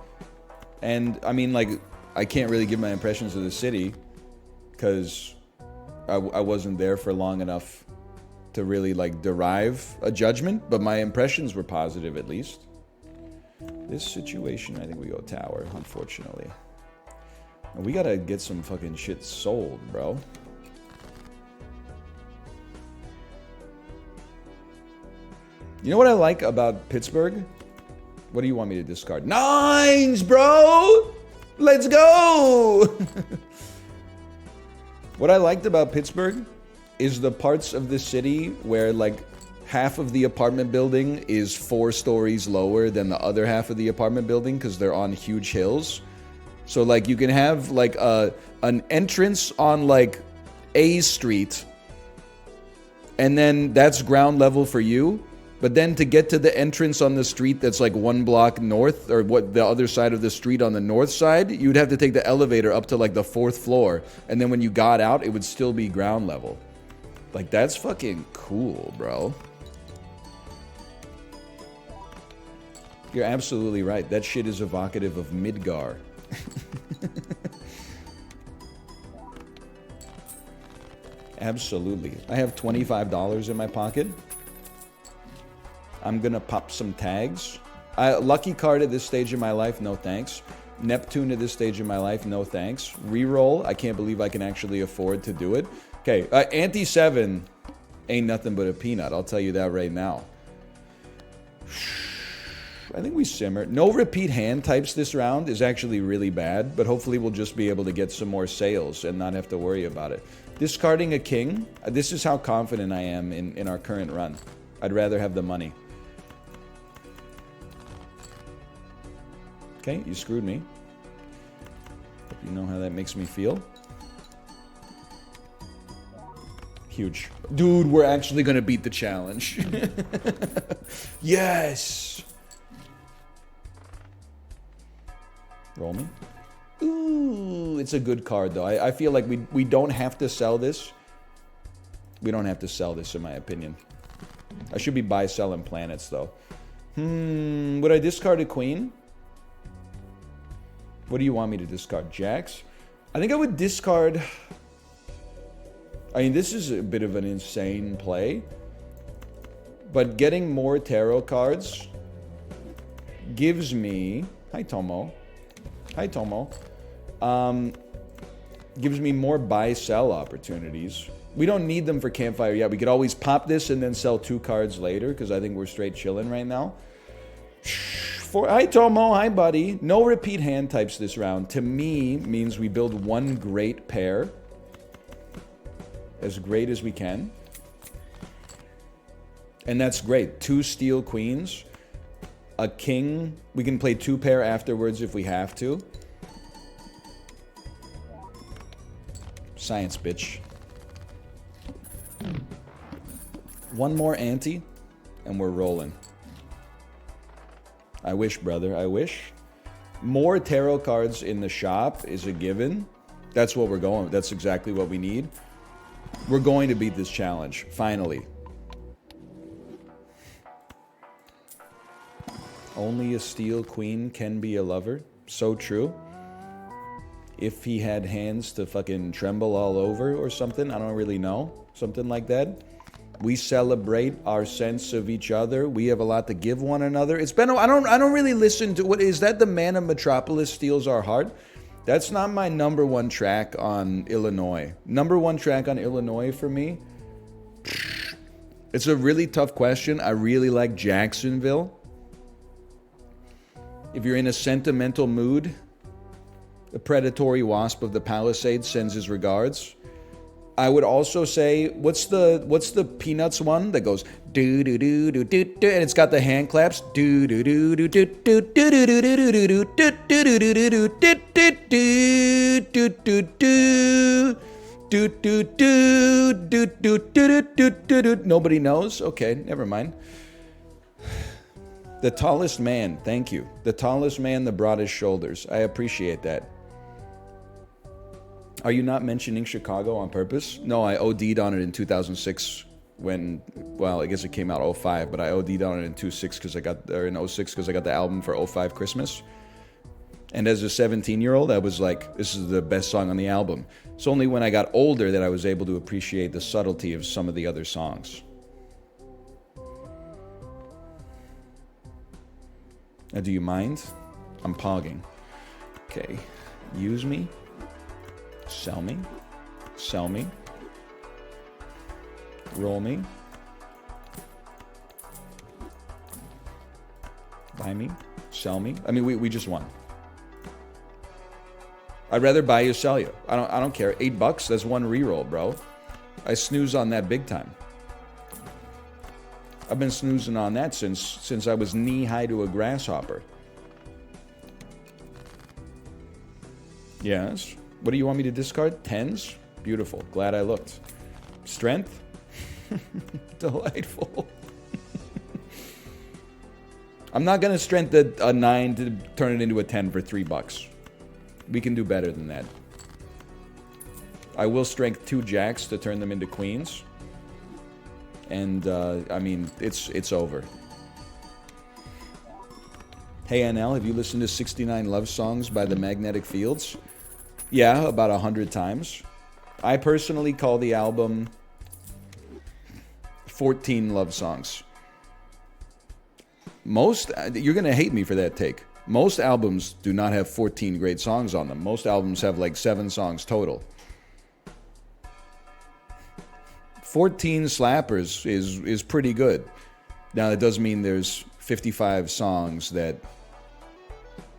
And, I mean, like, I can't really give my impressions of the city because I wasn't there for long enough to really, like, derive a judgment. But my impressions were positive, at least. This situation, I think we go tower, unfortunately. And we gotta get some fucking shit sold, bro. You know what I like about Pittsburgh? What do you want me to discard? Nines, bro! Let's go! What I liked about Pittsburgh is the parts of the city where like half of the apartment building is 4 stories lower than the other half of the apartment building because they're on huge hills. So like you can have like an entrance on like A Street, and then that's ground level for you. But then to get to the entrance on the street that's like 1 block north, or what the other side of the street on the north side, you'd have to take the elevator up to like the 4th floor. And then when you got out, it would still be ground level. Like, that's fucking cool, bro. You're absolutely right. That shit is evocative of Midgar. Absolutely. I have $25 in my pocket. I'm gonna pop some tags. Lucky card at this stage in my life, no thanks. Neptune at this stage in my life, no thanks. Reroll, I can't believe I can actually afford to do it. Okay, Ante 7 ain't nothing but a peanut, I'll tell you that right now. I think we simmer. No repeat hand types this round is actually really bad, but hopefully we'll just be able to get some more sales and not have to worry about it. Discarding a king, this is how confident I am in our current run. I'd rather have the money. Okay, you screwed me. Hope you know how that makes me feel. Huge. Dude, we're actually gonna beat the challenge. Yes! Roll me. Ooh, it's a good card, though. I feel like we don't have to sell this. We don't have to sell this, in my opinion. I should be buy-selling planets, though. Would I discard a queen? What do you want me to discard? Jacks? I think I would discard... I mean, this is a bit of an insane play. But getting more tarot cards gives me... Hi, Tomo. Hi, Tomo. Gives me more buy-sell opportunities. We don't need them for Campfire yet. We could always pop this and then sell 2 cards later, because I think we're straight chilling right now. Hi, Tomo. Hi, buddy. No repeat hand types this round. To me, means we build 1 great pair. As great as we can. And that's great. 2 steel queens. A king. We can play 2 pair afterwards if we have to. Science, bitch. 1 more ante, and we're rolling. I wish, brother. I wish. More tarot cards in the shop is a given. That's what we're going. That's exactly what we need. We're going to beat this challenge. Finally. Only a steel queen can be a lover. So true. If he had hands to fucking tremble all over or something. I don't really know. Something like that. We celebrate our sense of each other. We have a lot to give one another. It's been... I don't really listen to... What is that? The Man of Metropolis Steals Our Heart? That's not my #1 track on Illinois. #1 track on Illinois for me? It's a really tough question. I really like Jacksonville. If you're in a sentimental mood, the predatory wasp of the Palisades sends his regards. I would also say, what's the Peanuts one that goes do do do do do do, and it's got the hand claps do do do do do do do do do do do do do do do do. Nobody knows? Okay, never mind. The tallest man, thank you. The tallest man, the broadest shoulders. I appreciate that. Are you not mentioning Chicago on purpose? No, I OD'd on it in 2006 when, well, I guess it came out 05, but I OD'd on it in 06 because I got, or in 06 because I got the album for 05 Christmas. And as a 17-year-old, I was like, this is the best song on the album. It's only when I got older that I was able to appreciate the subtlety of some of the other songs. Now, do you mind? I'm pogging. Okay. Use me. Sell me. Sell me. Roll me. Buy me. Sell me. I mean, we just won. I'd rather buy you, sell you. I don't care. $8, that's 1 reroll, bro. I snooze on that big time. I've been snoozing on that since I was knee-high to a grasshopper. Yes. What do you want me to discard? 10s? Beautiful. Glad I looked. Strength? Delightful. I'm not going to strength a 9 to turn it into a 10 for $3. We can do better than that. I will strength 2 jacks to turn them into queens. And, I mean, it's over. Hey, NL, have you listened to 69 Love Songs by the Magnetic Fields? Yeah, about 100 times. I personally call the album 14 Love Songs. You're going to hate me for that take. Most albums do not have 14 great songs on them. Most albums have like 7 songs total. 14 slappers is pretty good. Now, that does mean there's 55 songs that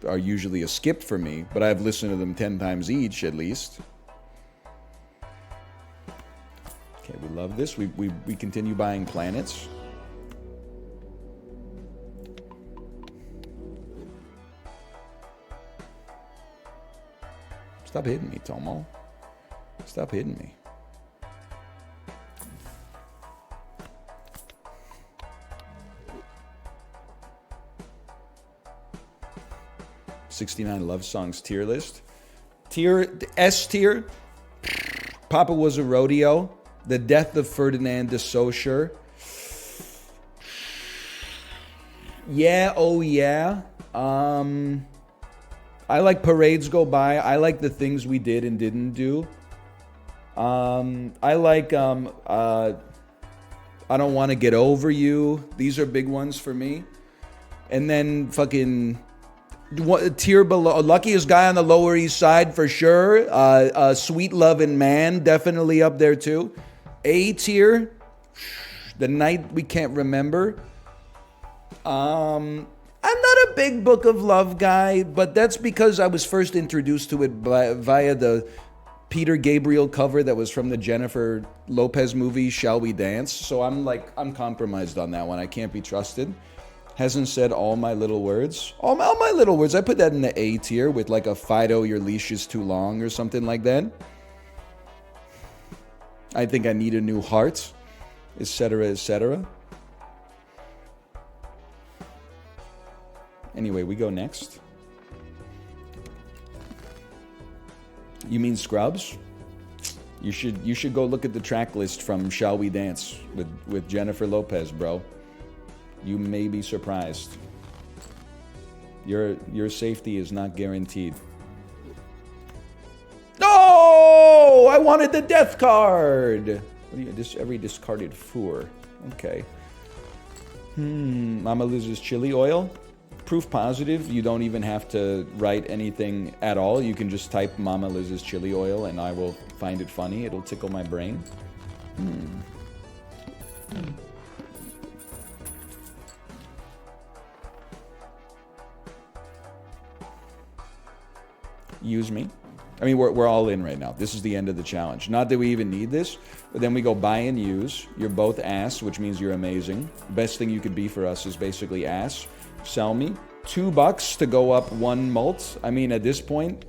are usually a skip for me, but I've listened to them 10 times each, at least. Okay, we love this. We continue buying planets. Stop hitting me, Tomo. Stop hitting me. '69 Love Songs tier list. S tier. Papa Was a Rodeo. The Death of Ferdinand de Saussure. Yeah, oh yeah. I like Parades Go By. I like The Things We Did and Didn't Do. I like I Don't Want to Get Over You. These are big ones for me. And then fucking tier below, Luckiest Guy on the Lower East Side for sure. Sweet Lovin' Man, definitely up there too. A tier, The Night We Can't Remember. I'm not a big Book of Love guy, but that's because I was first introduced to it via the Peter Gabriel cover that was from the Jennifer Lopez movie Shall We Dance. So I'm compromised on that one. I can't be trusted. Hasn't said All My Little Words. All my little words. I put that in the A tier with like a Fido, Your Leash Is Too Long or something like that. I Think I Need a New Heart, etc., etc. Anyway, we go next. You mean Scrubs? You should go look at the track list from Shall We Dance with Jennifer Lopez, bro. You may be surprised. Your safety is not guaranteed. No! I wanted the death card! Every discarded four. Okay. Mama Liz's chili oil. Proof positive. You don't even have to write anything at all. You can just type Mama Liz's chili oil and I will find it funny. It'll tickle my brain. Use me. I mean, we're all in right now. This is the end of the challenge. Not that we even need this, but then we go buy and use. You're both ass, which means you're amazing. Best thing you could be for us is basically ass. Sell me. $2 to go up 1 mult. I mean, at this point,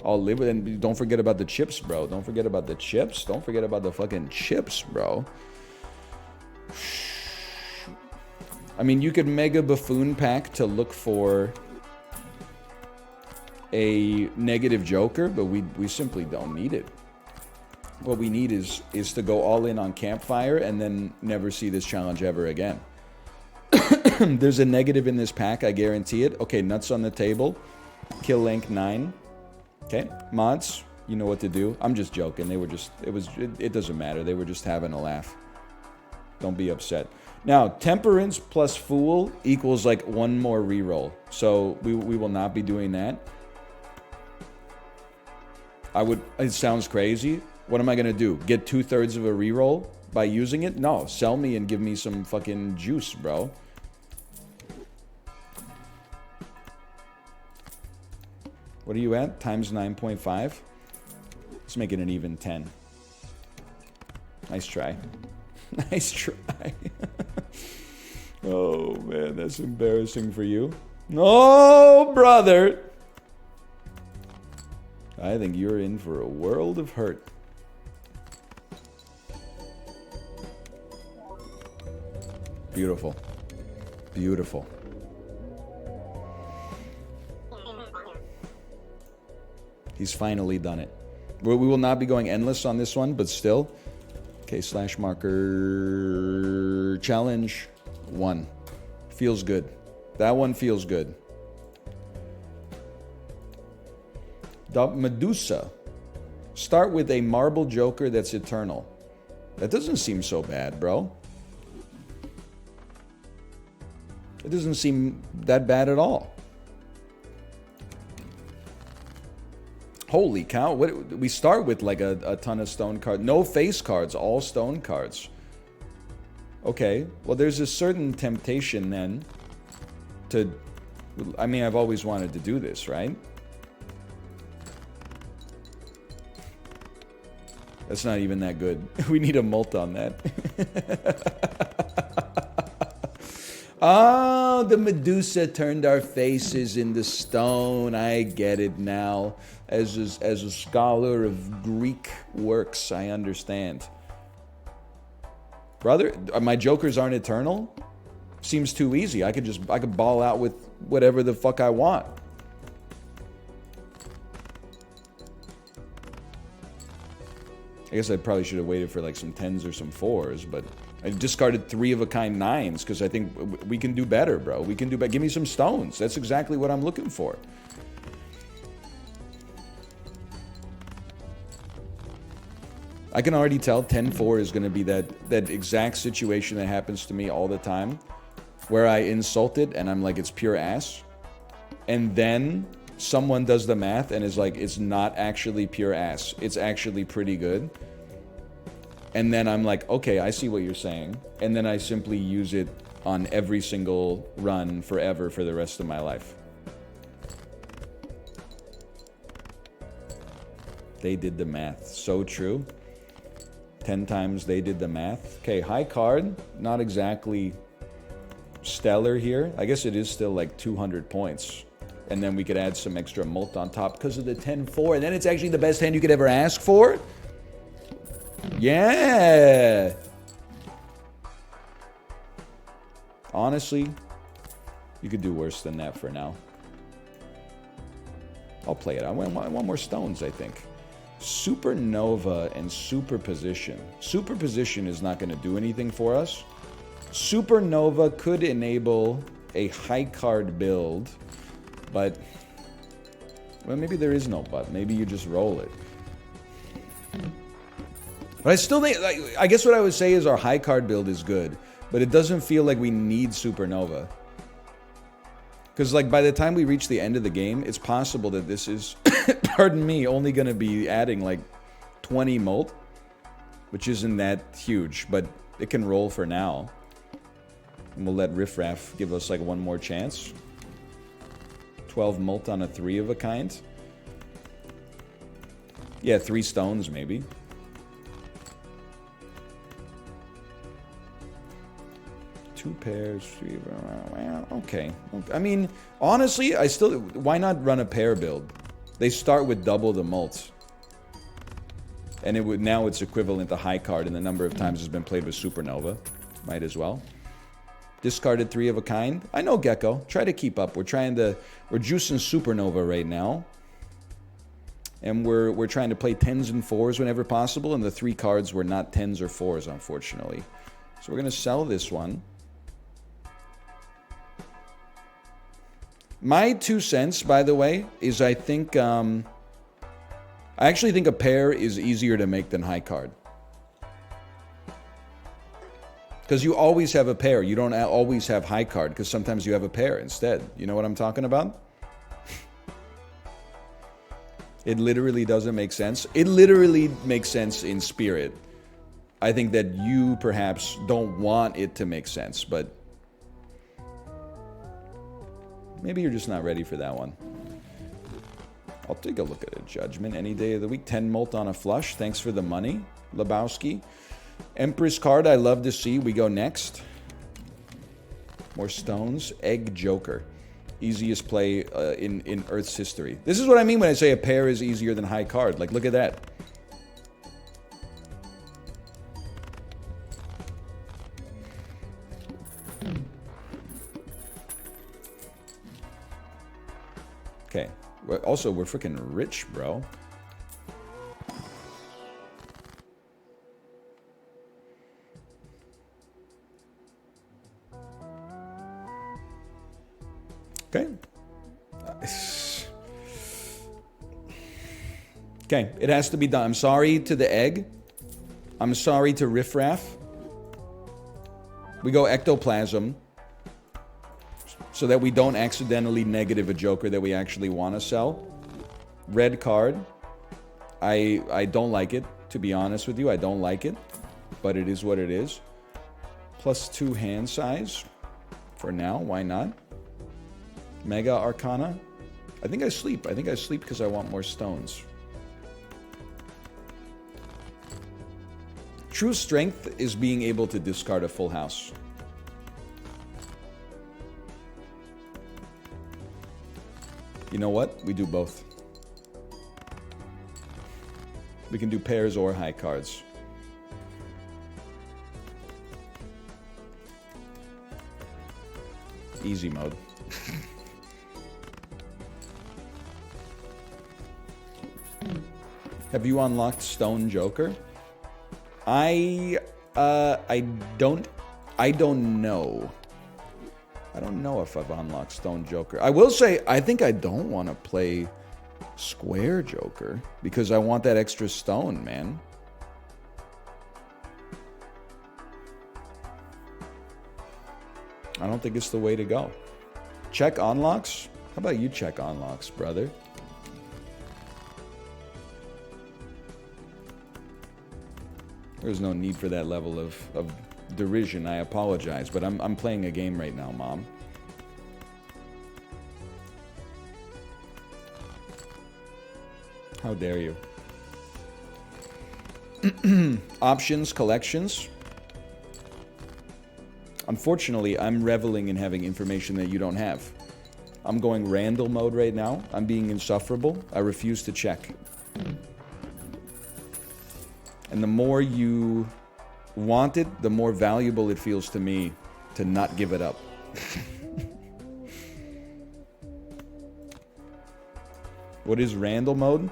I'll live with it. And don't forget about the chips, bro. Don't forget about the chips. Don't forget about the fucking chips, bro. I mean, you could mega buffoon pack to look for a negative joker, but we simply don't need it. What we need is to go all in on campfire and then never see this challenge ever again. There's a negative in this pack, I guarantee it. Okay, nuts on the table. Kill link 9. Okay, mods, you know what to do. I'm just joking. They were just, it doesn't matter. They were just having a laugh. Don't be upset. Now, temperance plus fool equals like 1 more reroll. So we will not be doing that. It sounds crazy. What am I going to do? Get 2/3 of a reroll by using it? No, sell me and give me some fucking juice, bro. What are you at? Times 9.5? Let's make it an even 10. Nice try. Nice try. Oh, man, that's embarrassing for you. No, brother. I think you're in for a world of hurt. Beautiful. Beautiful. He's finally done it. We will not be going endless on this one, but still. Okay, slash marker. Challenge 1. Feels good. That one feels good. The Medusa. Start with a marble joker that's eternal. That doesn't seem so bad, bro. It doesn't seem that bad at all. Holy cow. We start with like a ton of stone cards. No face cards, all stone cards. Okay, well there's a certain temptation then to... I mean, I've always wanted to do this, right? That's not even that good. We need a mult on that. Oh, the Medusa turned our faces into stone. I get it now. As a scholar of Greek works, I understand. Brother, my jokers aren't eternal? Seems too easy. I could ball out with whatever the fuck I want. I guess I probably should have waited for like some 10s or some 4s, but I discarded 3 of a kind 9s because I think we can do better, bro. We can do better. Give me some stones. That's exactly what I'm looking for. I can already tell 10-4 is going to be that exact situation that happens to me all the time, where I insult it and I'm like, it's pure ass. And then someone does the math and is like, it's not actually pure ass. It's actually pretty good. And then I'm like, okay, I see what you're saying. And then I simply use it on every single run forever for the rest of my life. They did the math. So true. 10 times they did the math. Okay, high card. Not exactly stellar here. I guess it is still like 200 points. And then we could add some extra mult on top because of the 10-4. And then it's actually the best hand you could ever ask for. Yeah. Honestly, you could do worse than that for now. I'll play it. I want more stones, I think. Supernova and Superposition. Superposition is not going to do anything for us. Supernova could enable a high card build, but... well, maybe there is no but. Maybe you just roll it. But I still think... I guess what I would say is our high card build is good, but it doesn't feel like we need Supernova. Because, like, by the time we reach the end of the game, it's possible that this is, pardon me, only going to be adding, like, 20 mult, which isn't that huge, but it can roll for now. And we'll let Riff Raff give us, like, one more chance. 12 mult on a 3 of a kind. Yeah, 3 stones, maybe. Two pairs, 3. Well, okay. I mean, honestly, I still... why not run a pair build? They start with double the mults. And it would now it's equivalent to high card, and the number of times it's been played with Supernova. Might as well. Discarded 3 of a kind. I know, Gecko. Try to keep up. We're juicing Supernova right now. And we're trying to play 10s and 4s whenever possible, and the 3 cards were not 10s or 4s, unfortunately. So we're going to sell this one. My 2 cents, by the way, is I think... I actually think a pair is easier to make than high card. Because you always have a pair. You don't always have high card, because sometimes you have a pair instead. You know what I'm talking about? It literally doesn't make sense. It literally makes sense in spirit. I think that you perhaps don't want it to make sense, but... maybe you're just not ready for that one. I'll take a look at a judgment any day of the week. 10 mult on a flush. Thanks for the money, Lebowski. Empress card I love to see. We go next. More stones. Egg Joker. Easiest play in Earth's history. This is what I mean when I say a pair is easier than high card. Like, look at that. Okay. Also, we're freaking rich, bro. Okay. Okay, it has to be done. I'm sorry to the egg. I'm sorry to Riffraff. We go Ectoplasm so that we don't accidentally negative a Joker that we actually want to sell. Red card. I don't like it, to be honest with you. I don't like it, but it is what it is. +2 hand size. For now, why not? Mega Arcana. I think I sleep. I think I sleep because I want more stones. True strength is being able to discard a full house. You know what? We do both. We can do pairs or high cards. Easy mode. Have you unlocked Stone Joker? I don't know. I don't know if I've unlocked Stone Joker. I will say, I think I don't want to play Square Joker because I want that extra stone, man. I don't think it's the way to go. Check unlocks? How about you check unlocks, brother? There's no need for that level of derision. I apologize, but I'm playing a game right now, Mom. How dare you? Options, collections. Unfortunately, I'm reveling in having information that you don't have. I'm going Randall mode right now. I'm being insufferable. I refuse to check. And the more you want it, the more valuable it feels to me to not give it up. What is Randall mode?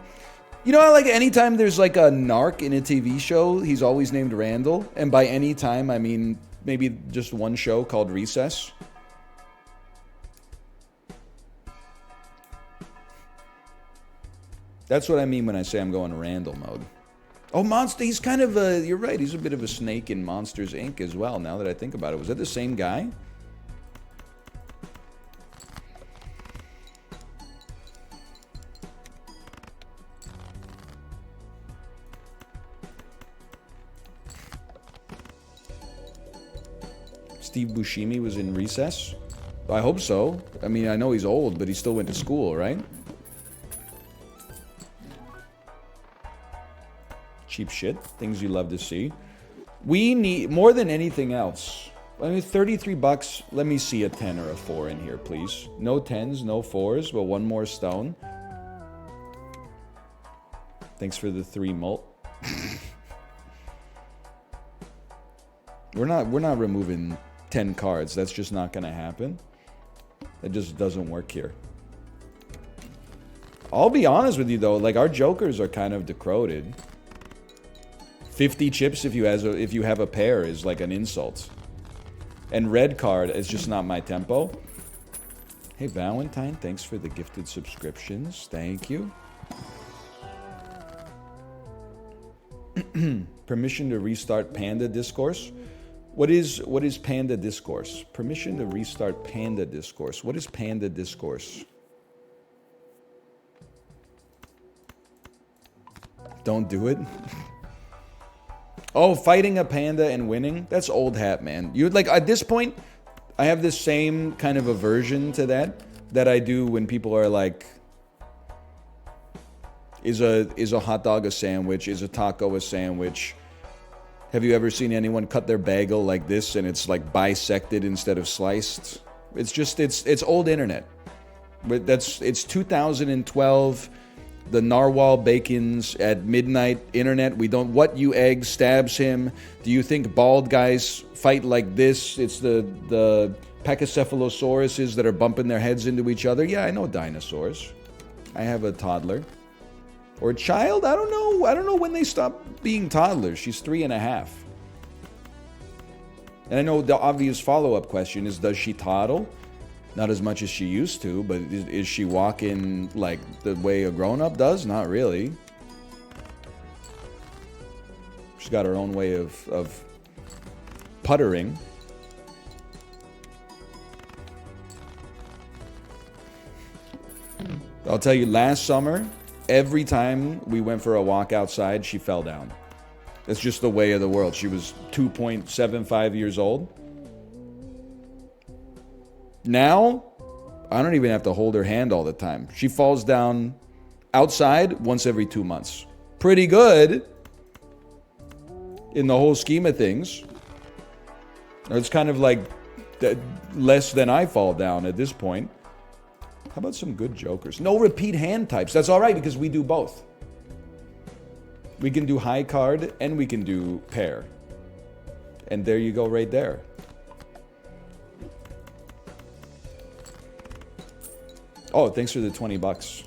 You know, like anytime there's like a narc in a TV show, he's always named Randall. And by any time, I mean maybe just one show called Recess. That's what I mean when I say I'm going Randall mode. Oh, Monster, he's kind of a, you're right, he's a bit of a snake in Monsters, Inc. as well, now that I think about it. Was that the same guy? Steve Buscemi was in Recess? I hope so. I mean, I know he's old, but he still went to school, right? Cheap shit. Things you love to see. We need, more than anything else, I mean, 33 bucks. Let me see a 10 or a 4 in here, please. No 10s, no 4s, but one more stone. Thanks for the 3 mult. We're not removing 10 cards. That's just not going to happen. That just doesn't work here. I'll be honest with you, though. Like, our jokers are kind of decroded. 50 chips if you have a pair is like an insult. And red card is just not my tempo. Hey, Valentine, thanks for the gifted subscriptions. Thank you. Permission to restart Panda Discourse. What is Panda Discourse? Permission to restart Panda Discourse. What is Panda Discourse? Don't do it. Oh, fighting a panda and winning? That's old hat, man. You like at this point, I have this same kind of aversion to that I do when people are like, is a hot dog a sandwich? Is a taco a sandwich? Have you ever seen anyone cut their bagel like this and it's like bisected instead of sliced? It's just, it's old internet. But it's 2012. The narwhal bacons at midnight internet. We don't, what you egg stabs him. Do you think bald guys fight like this? It's the pachycephalosauruses that are bumping their heads into each other. Yeah, I know dinosaurs. I have a toddler. Or a child? I don't know. I don't know when they stop being toddlers. She's 3.5. And I know the obvious follow-up question is, does she toddle? Not as much as she used to, but is she walking like the way a grown-up does? Not really. She's got her own way of puttering. I'll tell you, last summer, every time we went for a walk outside, she fell down. That's just the way of the world. She was 2.75 years old. Now, I don't even have to hold her hand all the time. She falls down outside once every 2 months. Pretty good in the whole scheme of things. It's kind of like less than I fall down at this point. How about some good jokers? No repeat hand types. That's all right because we do both. We can do high card and we can do pair. And there you go right there. Oh, thanks for the $20.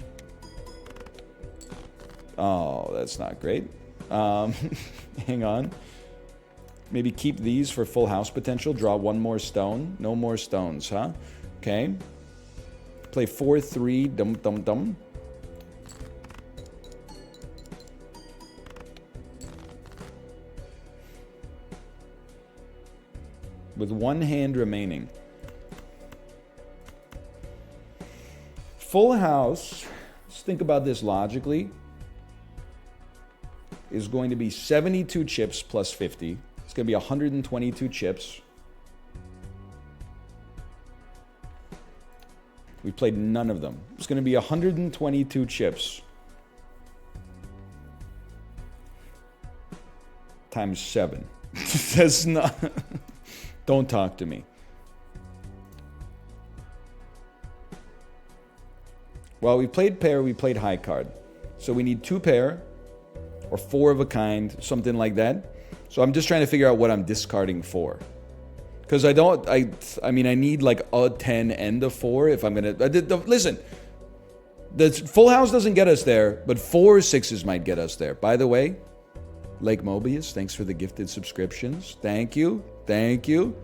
Oh, that's not great. Hang on. Maybe keep these for full house potential. Draw one more stone. No more stones, huh? Okay. Play 4-3. Dum dum dum. With one hand remaining. Full house, let's think about this logically, is going to be 72 chips plus 50. It's going to be 122 chips. We played none of them. It's going to be 122 chips. Times 7. That's not... Don't talk to me. Well, we played pair, we played high card. So we need 2 pair, or 4 of a kind, something like that. So I'm just trying to figure out what I'm discarding for. Because I mean, I need like a 10 and a 4 if I'm going to... Listen, the full house doesn't get us there, but 4 6s might get us there. By the way, Lake Mobius, thanks for the gifted subscriptions. Thank you. Thank you.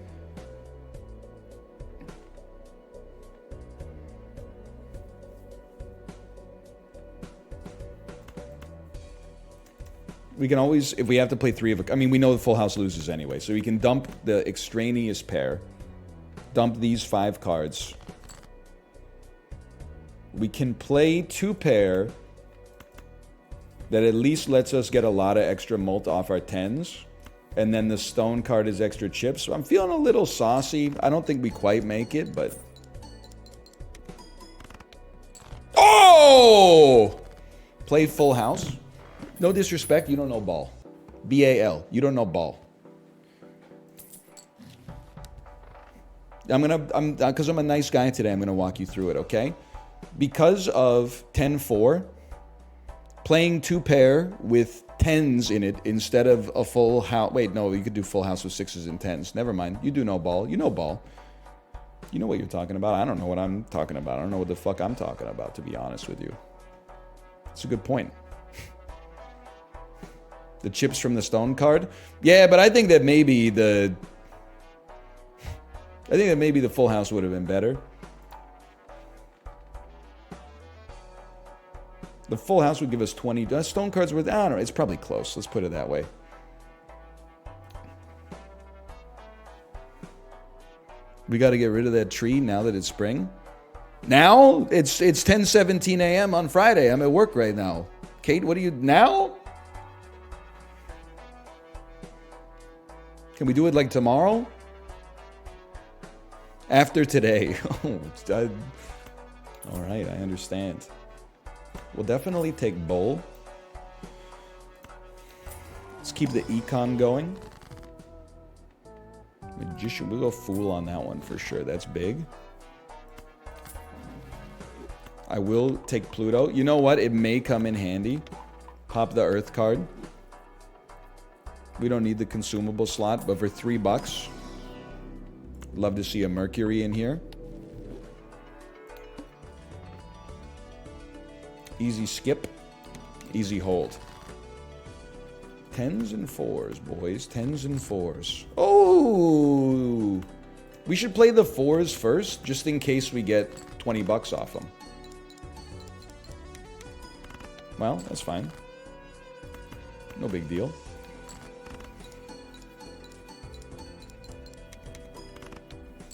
We can always, if we have to play 3 of a... I mean, we know the full house loses anyway, so we can dump the extraneous pair. Dump these 5 cards. We can play 2 pair that at least lets us get a lot of extra mult off our 10s. And then the stone card is extra chips. So I'm feeling a little saucy. I don't think we quite make it, but... Oh! Played full house. No disrespect, you don't know ball. B-A-L. You don't know ball. Because I'm a nice guy today, I'm gonna walk you through it, okay? Because of 10-4, playing 2 pair with 10s in it instead of a full house. Wait, no, you could do full house with 6s and 10s. Never mind. You do know ball. You know ball. You know what you're talking about. I don't know what I'm talking about. I don't know what the fuck I'm talking about, to be honest with you. It's a good point. The chips from the stone card? Yeah, but I think that maybe the full house would have been better. The full house would give us 20. Stone cards worth, I don't know, it's probably close. Let's put it that way. We got to get rid of that tree now that it's spring. Now? It's 10:17 a.m. on Friday. I'm at work right now. Kate, what do you... Now? Can we do it like tomorrow? After today. All right, I understand. We'll definitely take bowl. Let's keep the econ going. Magician, we'll go Fool on that one for sure. That's big. I will take Pluto. You know what? It may come in handy. Pop the Earth card. We don't need the consumable slot, but for $3, love to see a Mercury in here. Easy skip. Easy hold. 10s and 4s, boys. 10s and 4s. Oh! We should play the 4s first, just in case we get $20 off them. Well, that's fine. No big deal.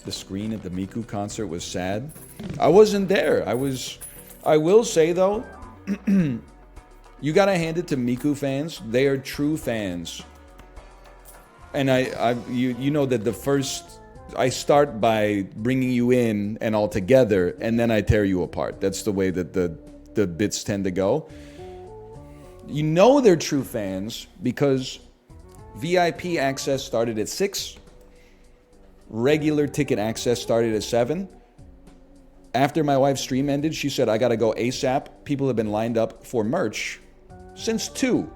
The screen at the Miku concert was sad. I wasn't there. I will say, though, you gotta hand it to Miku fans. They are true fans. And you know that the first... I start by bringing you in and all together, and then I tear you apart. That's the way that the bits tend to go. You know they're true fans because VIP access started at 6. Regular ticket access started at 7. After my wife's stream ended, she said, I gotta go ASAP. People have been lined up for merch since 2.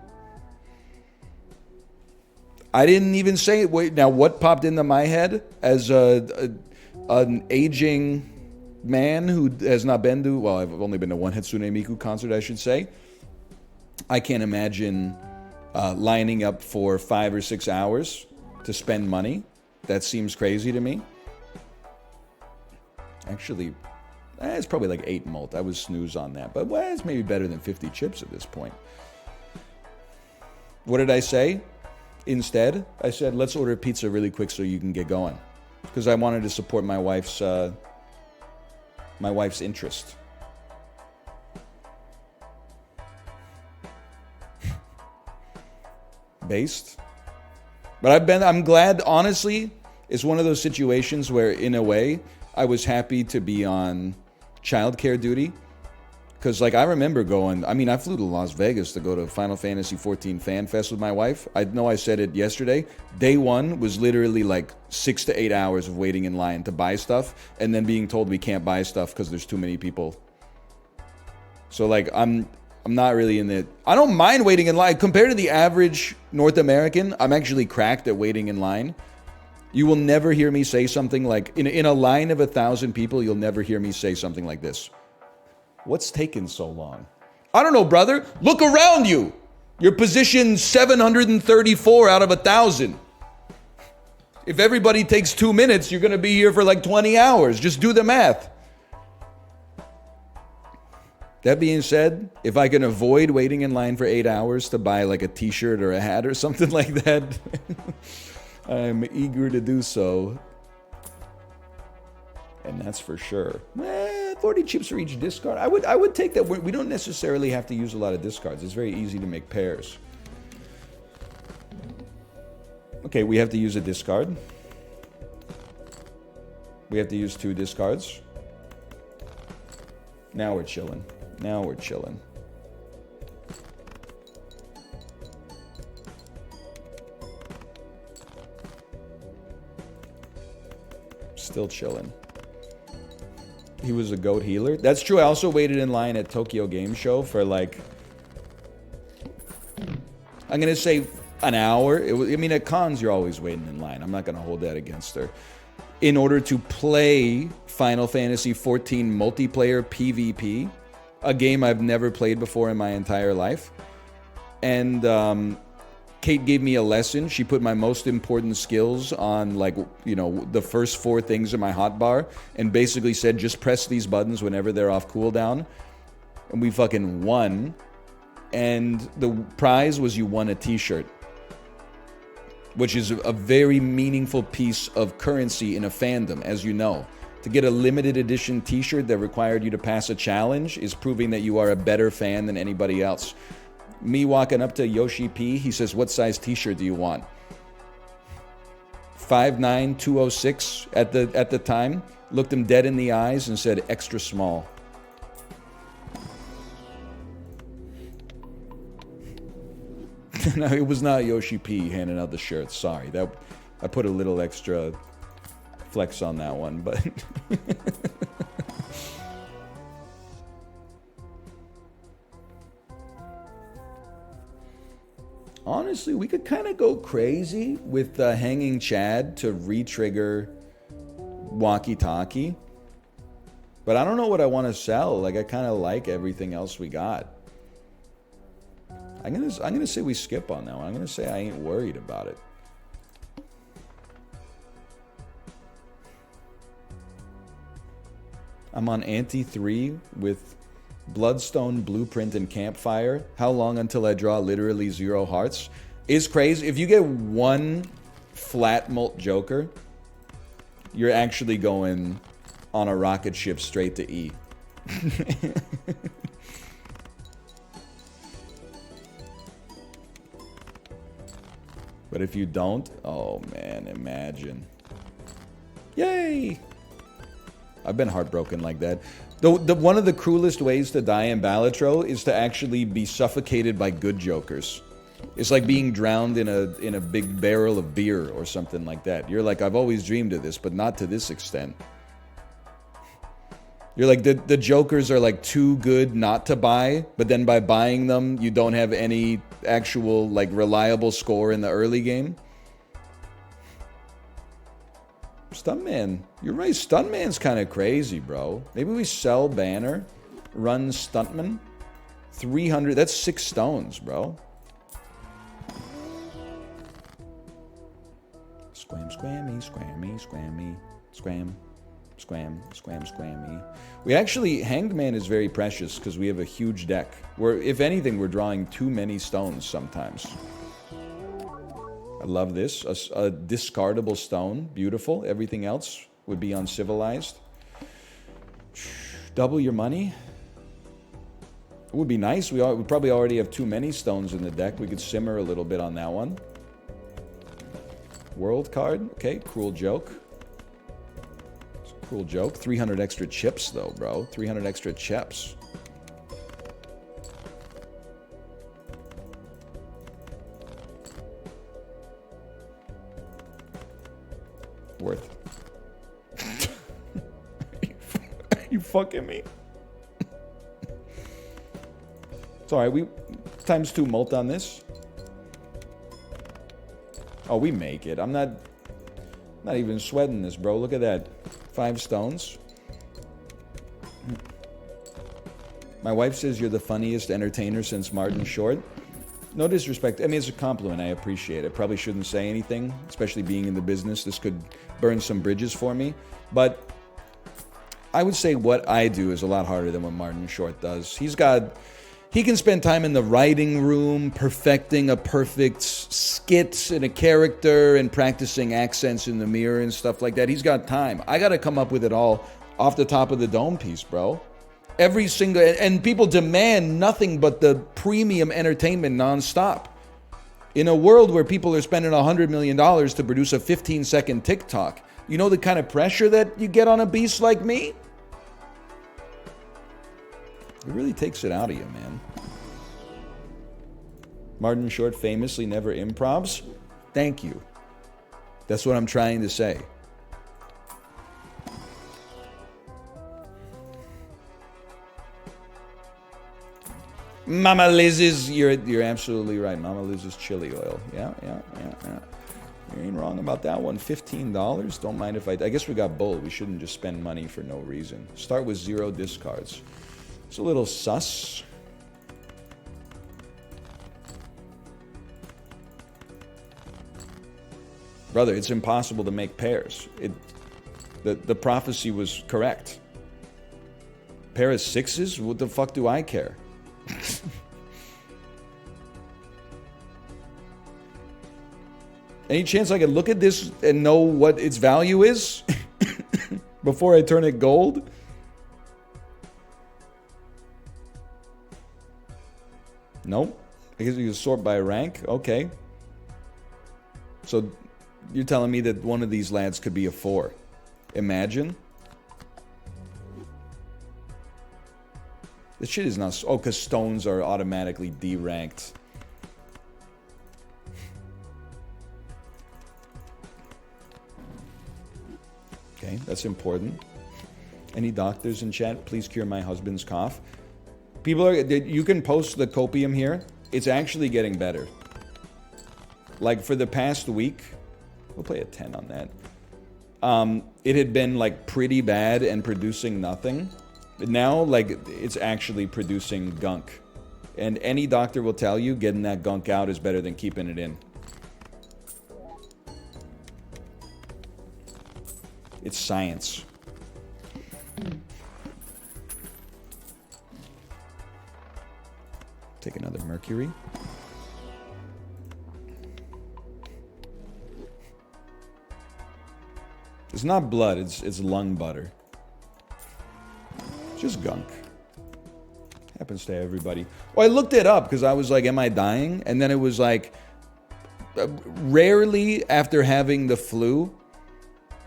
I didn't even say it. Wait, now what popped into my head as an aging man who has not been to, well, I've only been to one Hatsune Miku concert, I should say. I can't imagine lining up for 5 or 6 hours to spend money. That seems crazy to me. Actually, it's probably like 8 mult. I was snooze on that. But well, it's maybe better than 50 chips at this point. What did I say? Instead, I said, let's order pizza really quick so you can get going. Because I wanted to support my wife's interest. Based. But I'm glad, honestly, it's one of those situations where, in a way, I was happy to be on childcare duty. Because, like, I remember going, I mean, I flew to Las Vegas to go to Final Fantasy XIV Fan Fest with my wife. I know I said it yesterday. Day 1 was literally like 6 to 8 hours of waiting in line to buy stuff, and then being told we can't buy stuff because there's too many people. So, like, I'm not really in the... I don't mind waiting in line. Compared to the average North American, I'm actually cracked at waiting in line. You will never hear me say something like... In a line of 1,000 people, you'll never hear me say something like this. What's taking so long? I don't know, brother. Look around you. You're position 734 out of 1,000. If everybody takes 2 minutes, you're going to be here for like 20 hours. Just do the math. That being said, if I can avoid waiting in line for 8 hours to buy like a t-shirt or a hat or something like that, I'm eager to do so. And that's for sure. 40 chips for each discard. I would take that. We don't necessarily have to use a lot of discards. It's very easy to make pairs. Okay, we have to use a discard. We have to use 2 discards. Now we're chilling. Now we're chilling. Still chilling. He was a goat healer. That's true. I also waited in line at Tokyo Game Show for like... I'm going to say an hour. I mean, at cons, you're always waiting in line. I'm not going to hold that against her. In order to play Final Fantasy XIV multiplayer PvP, a game I've never played before in my entire life. And Kate gave me a lesson. She put my most important skills on, like, you know, the first 4 things in my hotbar and basically said, just press these buttons whenever they're off cooldown. And we fucking won. And the prize was you won a t-shirt, which is a very meaningful piece of currency in a fandom, as you know. To get a limited edition t-shirt that required you to pass a challenge is proving that you are a better fan than anybody else. Me walking up to Yoshi P, he says, what size t-shirt do you want? 5'9", 206 at the time. Looked him dead in the eyes and said, extra small. No, it was not Yoshi P handing out the shirts. Sorry. I put a little extra flex on that one, but... Honestly, we could kind of go crazy with Hanging Chad to re-trigger Walkie-Talkie. But I don't know what I want to sell. Like, I kind of like everything else we got. I'm gonna say we skip on that one. I'm gonna say I ain't worried about it. I'm on Ante 3 with Bloodstone, Blueprint, and Campfire. How long until I draw literally 0 hearts? Is crazy. If you get one flat mult Joker, you're actually going on a rocket ship straight to E. But if you don't, oh man, imagine. Yay! I've been heartbroken like that. One of the cruelest ways to die in Balatro is to actually be suffocated by good jokers. It's like being drowned in a big barrel of beer or something like that. You're like, I've always dreamed of this, but not to this extent. You're like, the jokers are like too good not to buy, but then by buying them, you don't have any actual like reliable score in the early game. Stuntman, you're right. Stuntman's kind of crazy, bro. Maybe we sell Banner, run Stuntman. 300, that's 6 stones, bro. Squam, squammy, squammy, squammy, squam, squam, squam, squammy. We actually, Hanged Man is very precious because we have a huge deck. Where, if anything, we're drawing too many stones sometimes. I love this. A discardable stone. Beautiful. Everything else would be uncivilized. Double your money. It would be nice. We probably already have too many stones in the deck. We could simmer a little bit on that one. World card. Okay, cruel joke. It's a cruel joke. 300 extra chips, though, bro. 300 extra chips. Worth. Are you fucking me? It's alright, we times 2 mult on this. Oh, we make it. I'm not even sweating this, bro. Look at that. 5 stones. My wife says you're the funniest entertainer since Martin Short. No disrespect. I mean, it's a compliment. I appreciate it. Probably shouldn't say anything, especially being in the business. This could burn some bridges for me. But I would say what I do is a lot harder than what Martin Short does. He can spend time in the writing room, perfecting a perfect skit and a character and practicing accents in the mirror and stuff like that. He's got time. I got to come up with it all off the top of the dome piece, bro. Every single, and people demand nothing but the premium entertainment nonstop. In a world where people are spending $100 million to produce a 15-second TikTok, you know the kind of pressure that you get on a beast like me? It really takes it out of you, man. Martin Short famously never improvs. Thank you. That's what I'm trying to say. Mama Liz's, you're absolutely right. Mama Liz's chili oil. Yeah. You ain't wrong about that one. $15. Don't mind if I guess we got bull. We shouldn't just spend money for no reason. Start with 0 discards. It's a little sus. Brother, it's impossible to make pairs. The prophecy was correct. Pair of 6s? What the fuck do I care? Any chance I could look at this and know what its value is before I turn it gold? Nope. I guess you can sort by rank. Okay. So you're telling me that one of these lads could be a 4. Imagine. This shit is not... Oh, because stones are automatically D-ranked. That's important. Any doctors in chat, please cure my husband's cough. People are, you can post the copium here. It's actually getting better. Like for the past week, we'll play a 10 on that. It had been like pretty bad and producing nothing. But now, like, it's actually producing gunk. And any doctor will tell you getting that gunk out is better than keeping it in. It's science. Take another mercury. It's not blood, it's lung butter. It's just gunk. Happens to everybody. Well, I looked it up because I was like, am I dying? And then it was like, rarely after having the flu,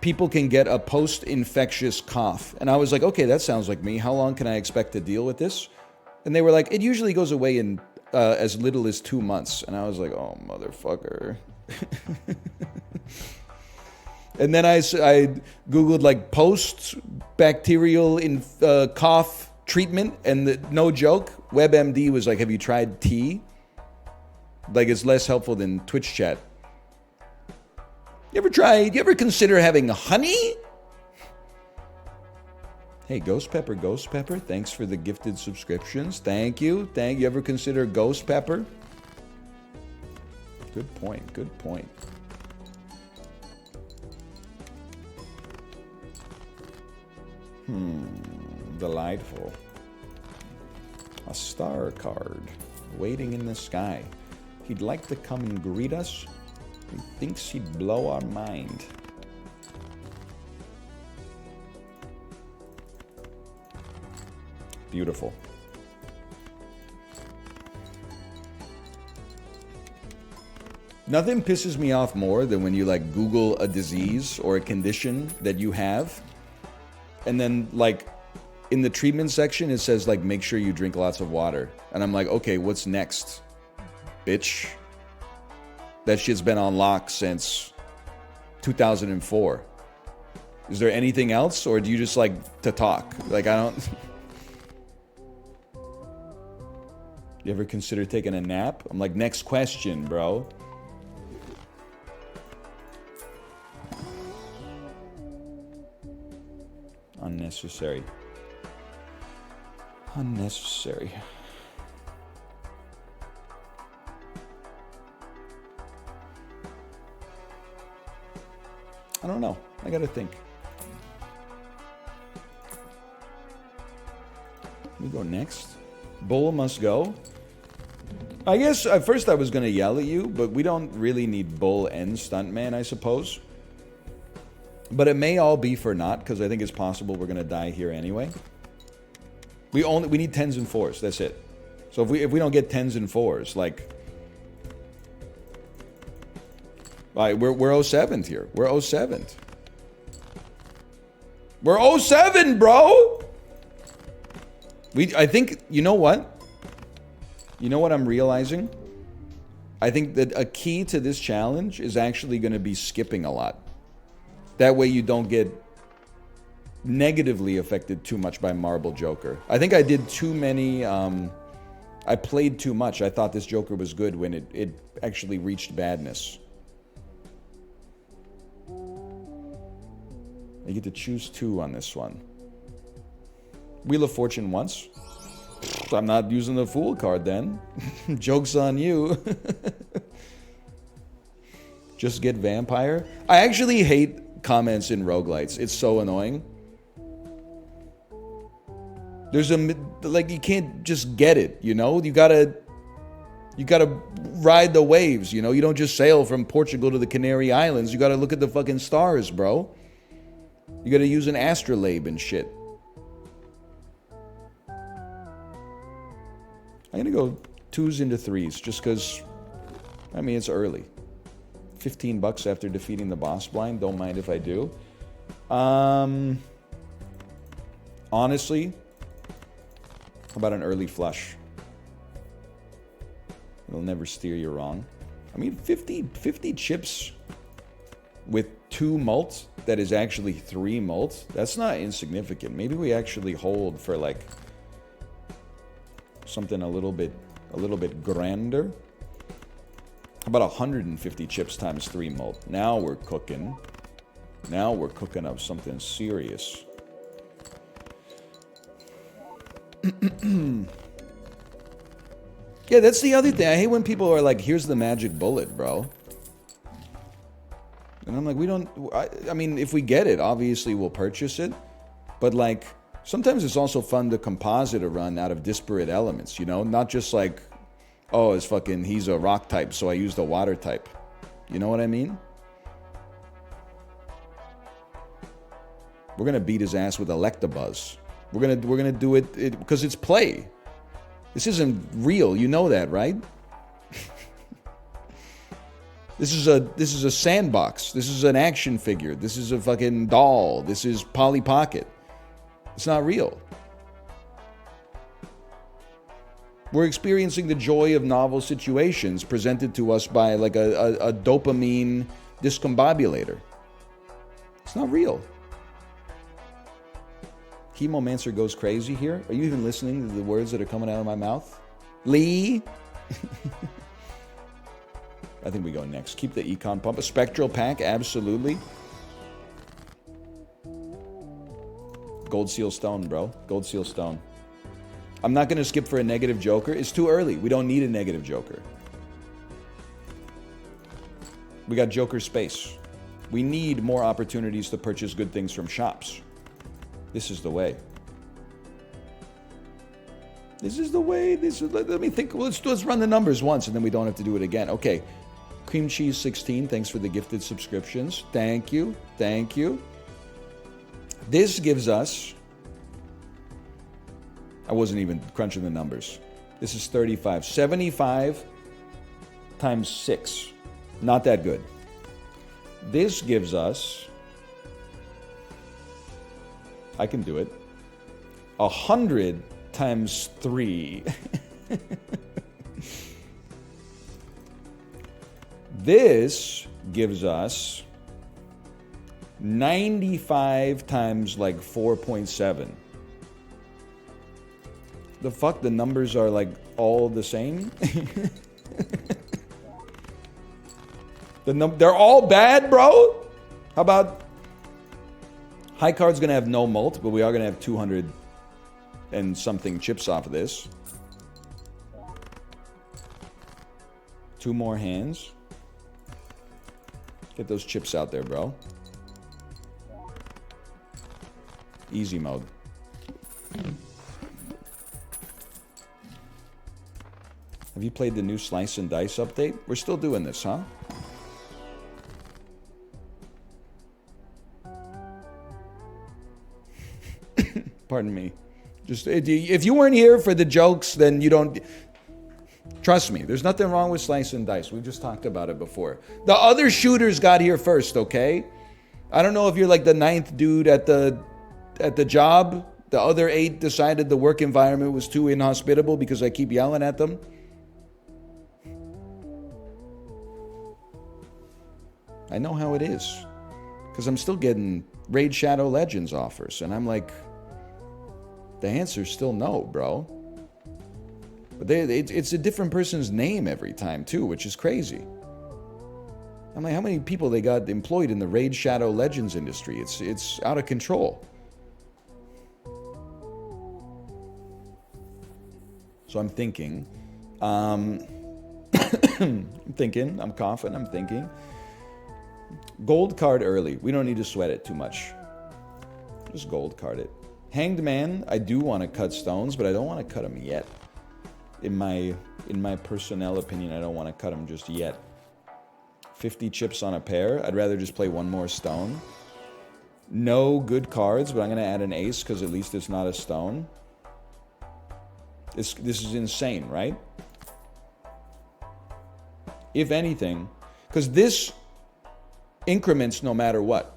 people can get a post-infectious cough. And I was like, okay, that sounds like me. How long can I expect to deal with this? And they were like, it usually goes away in as little as 2 months. And I was like, oh, motherfucker. And then I Googled like post-bacterial cough treatment. And no joke, WebMD was like, have you tried tea? Like it's less helpful than Twitch chat. You ever consider having honey? Hey, Ghost Pepper, thanks for the gifted subscriptions. Thank you. You ever consider Ghost Pepper? Good point. Delightful. A star card waiting in the sky. He'd like to come and greet us. He thinks he'd blow our mind. Beautiful. Nothing pisses me off more than when you like Google a disease or a condition that you have, and then like in the treatment section it says like make sure you drink lots of water, and I'm like, okay, what's next, bitch? That shit's been on lock since 2004. Is there anything else, or do you just like to talk? Like I don't. You ever consider taking a nap? I'm like, next question, bro. Unnecessary. Unnecessary. I don't know. I gotta think. We go next. Bull must go. I guess at first I was gonna yell at you, but we don't really need Bull and Stuntman, I suppose. But it may all be for naught, because I think it's possible we're gonna die here anyway. We need 10s and 4s. That's it. So if we don't get 10s and 4s, like, right, we're 07th here. We're 07th. We're 07, bro. I think, you know what? You know what I'm realizing? I think that a key to this challenge is actually going to be skipping a lot. That way you don't get negatively affected too much by Marble Joker. I think I did too many, I played too much. I thought this Joker was good when it actually reached badness. I get to choose 2 on this one. Wheel of Fortune once. I'm not using the Fool card then. Joke's on you. Just get Vampire. I actually hate comments in roguelites. It's so annoying. There's like, you can't just get it, you know? You gotta ride the waves, you know? You don't just sail from Portugal to the Canary Islands. You gotta look at the fucking stars, bro. You gotta use an astrolabe and shit. I'm gonna go 2s into 3s, just because, I mean, it's early. $15 after defeating the boss blind. Don't mind if I do. Honestly, how about an early flush? It'll never steer you wrong. I mean, 50 chips with 2 malts. that is actually 3 mult, that's not insignificant. Maybe we actually hold for like something a little bit grander. How about 150 chips times 3 mult? Now we're cooking. Now we're cooking up something serious. Yeah, that's the other thing. I hate when people are like, here's the magic bullet, bro. And I'm like, we don't... I mean, if we get it, obviously we'll purchase it. But like, sometimes it's also fun to composite a run out of disparate elements, you know? Not just like, oh, it's fucking, he's a rock type, so I used a water type. You know what I mean? We're gonna beat his ass with Electabuzz. We're gonna do it because it's play. This isn't real. You know that, right? This is a sandbox. This is an action figure. This is a fucking doll. This is Polly Pocket. It's not real. We're experiencing the joy of novel situations presented to us by like a dopamine discombobulator. It's not real. Chemomancer goes crazy here. Are you even listening to the words that are coming out of my mouth? Lee? I think we go next. Keep the econ pump. A spectral pack, absolutely. Gold seal stone, bro. Gold seal stone. I'm not going to skip for a negative joker. It's too early. We don't need a negative joker. We got joker space. We need more opportunities to purchase good things from shops. This is the way. This is the way. Let me think. Let's run the numbers once, and then we don't have to do it again. Okay. Cream Cheese 16, thanks for the gifted subscriptions. Thank you. Thank you. This gives us... I wasn't even crunching the numbers. This is 35. 75 times 6. Not that good. This gives us... I can do it. 100 times 3. This gives us 95 times like 4.7. The fuck? The numbers are like all the same? They're all bad, bro? How about... High card's gonna have no mult, but we are gonna have 200 and something chips off of this. 2 more hands. Get those chips out there, bro. Easy mode. Have you played the new Slice and Dice update? We're still doing this, huh? Pardon me. Just if you weren't here for the jokes, then you don't... Trust me, there's nothing wrong with Slice and Dice. We just talked about it before. The other shooters got here first, okay? I don't know if you're like the 9th dude at the job. The other 8 decided the work environment was too inhospitable because I keep yelling at them. I know how it is. Because I'm still getting Raid Shadow Legends offers. And I'm like, the answer's still no, bro. But it's a different person's name every time, too, which is crazy. I'm like, how many people they got employed in the Raid Shadow Legends industry? It's out of control. So I'm thinking. I'm confident, I'm thinking. Gold card early. We don't need to sweat it too much. Just gold card it. Hanged Man, I do want to cut stones, but I don't want to cut them yet. In my personnel opinion, I don't want to cut them just yet. 50 chips on a pair. I'd rather just play one more stone. No good cards, but I'm going to add an ace because at least it's not a stone. This is insane, right? If anything, because this increments no matter what.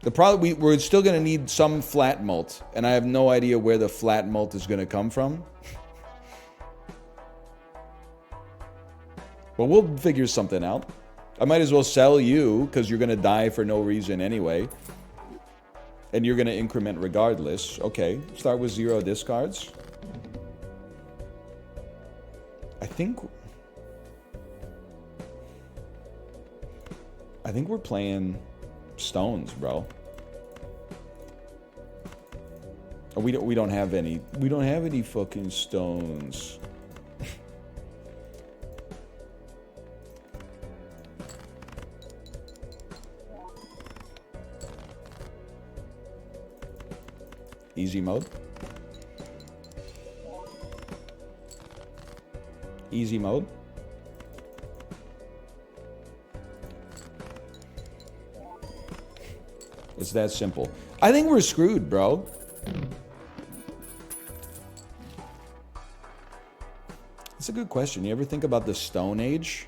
The problem, we're still going to need some flat mult, and I have no idea where the flat mult is going to come from. But we'll figure something out. I might as well sell you, because you're going to die for no reason anyway. And you're going to increment regardless. Okay, start with 0 discards. I think we're playing stones, bro. Oh, we don't have any. We don't have any fucking stones. Easy mode. Easy mode. It's that simple. I think we're screwed, bro. That's a good question. You ever think about the Stone Age?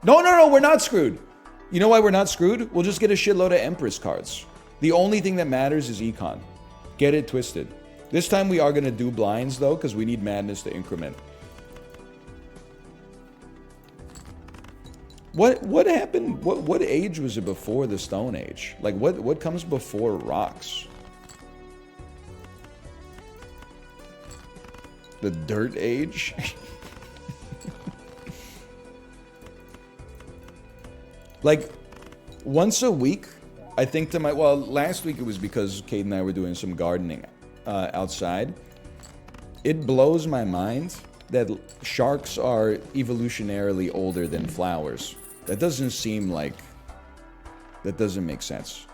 No, we're not screwed. You know why we're not screwed? We'll just get a shitload of Empress cards. The only thing that matters is econ. Get it twisted. This time we are going to do blinds, though, because we need madness to increment. What happened? What age was it before the Stone Age? Like, what comes before rocks? The Dirt Age? Like, once a week, I think to my... Well, last week it was because Kate and I were doing some gardening outside. It blows my mind that sharks are evolutionarily older than flowers. That doesn't seem like... That doesn't make sense.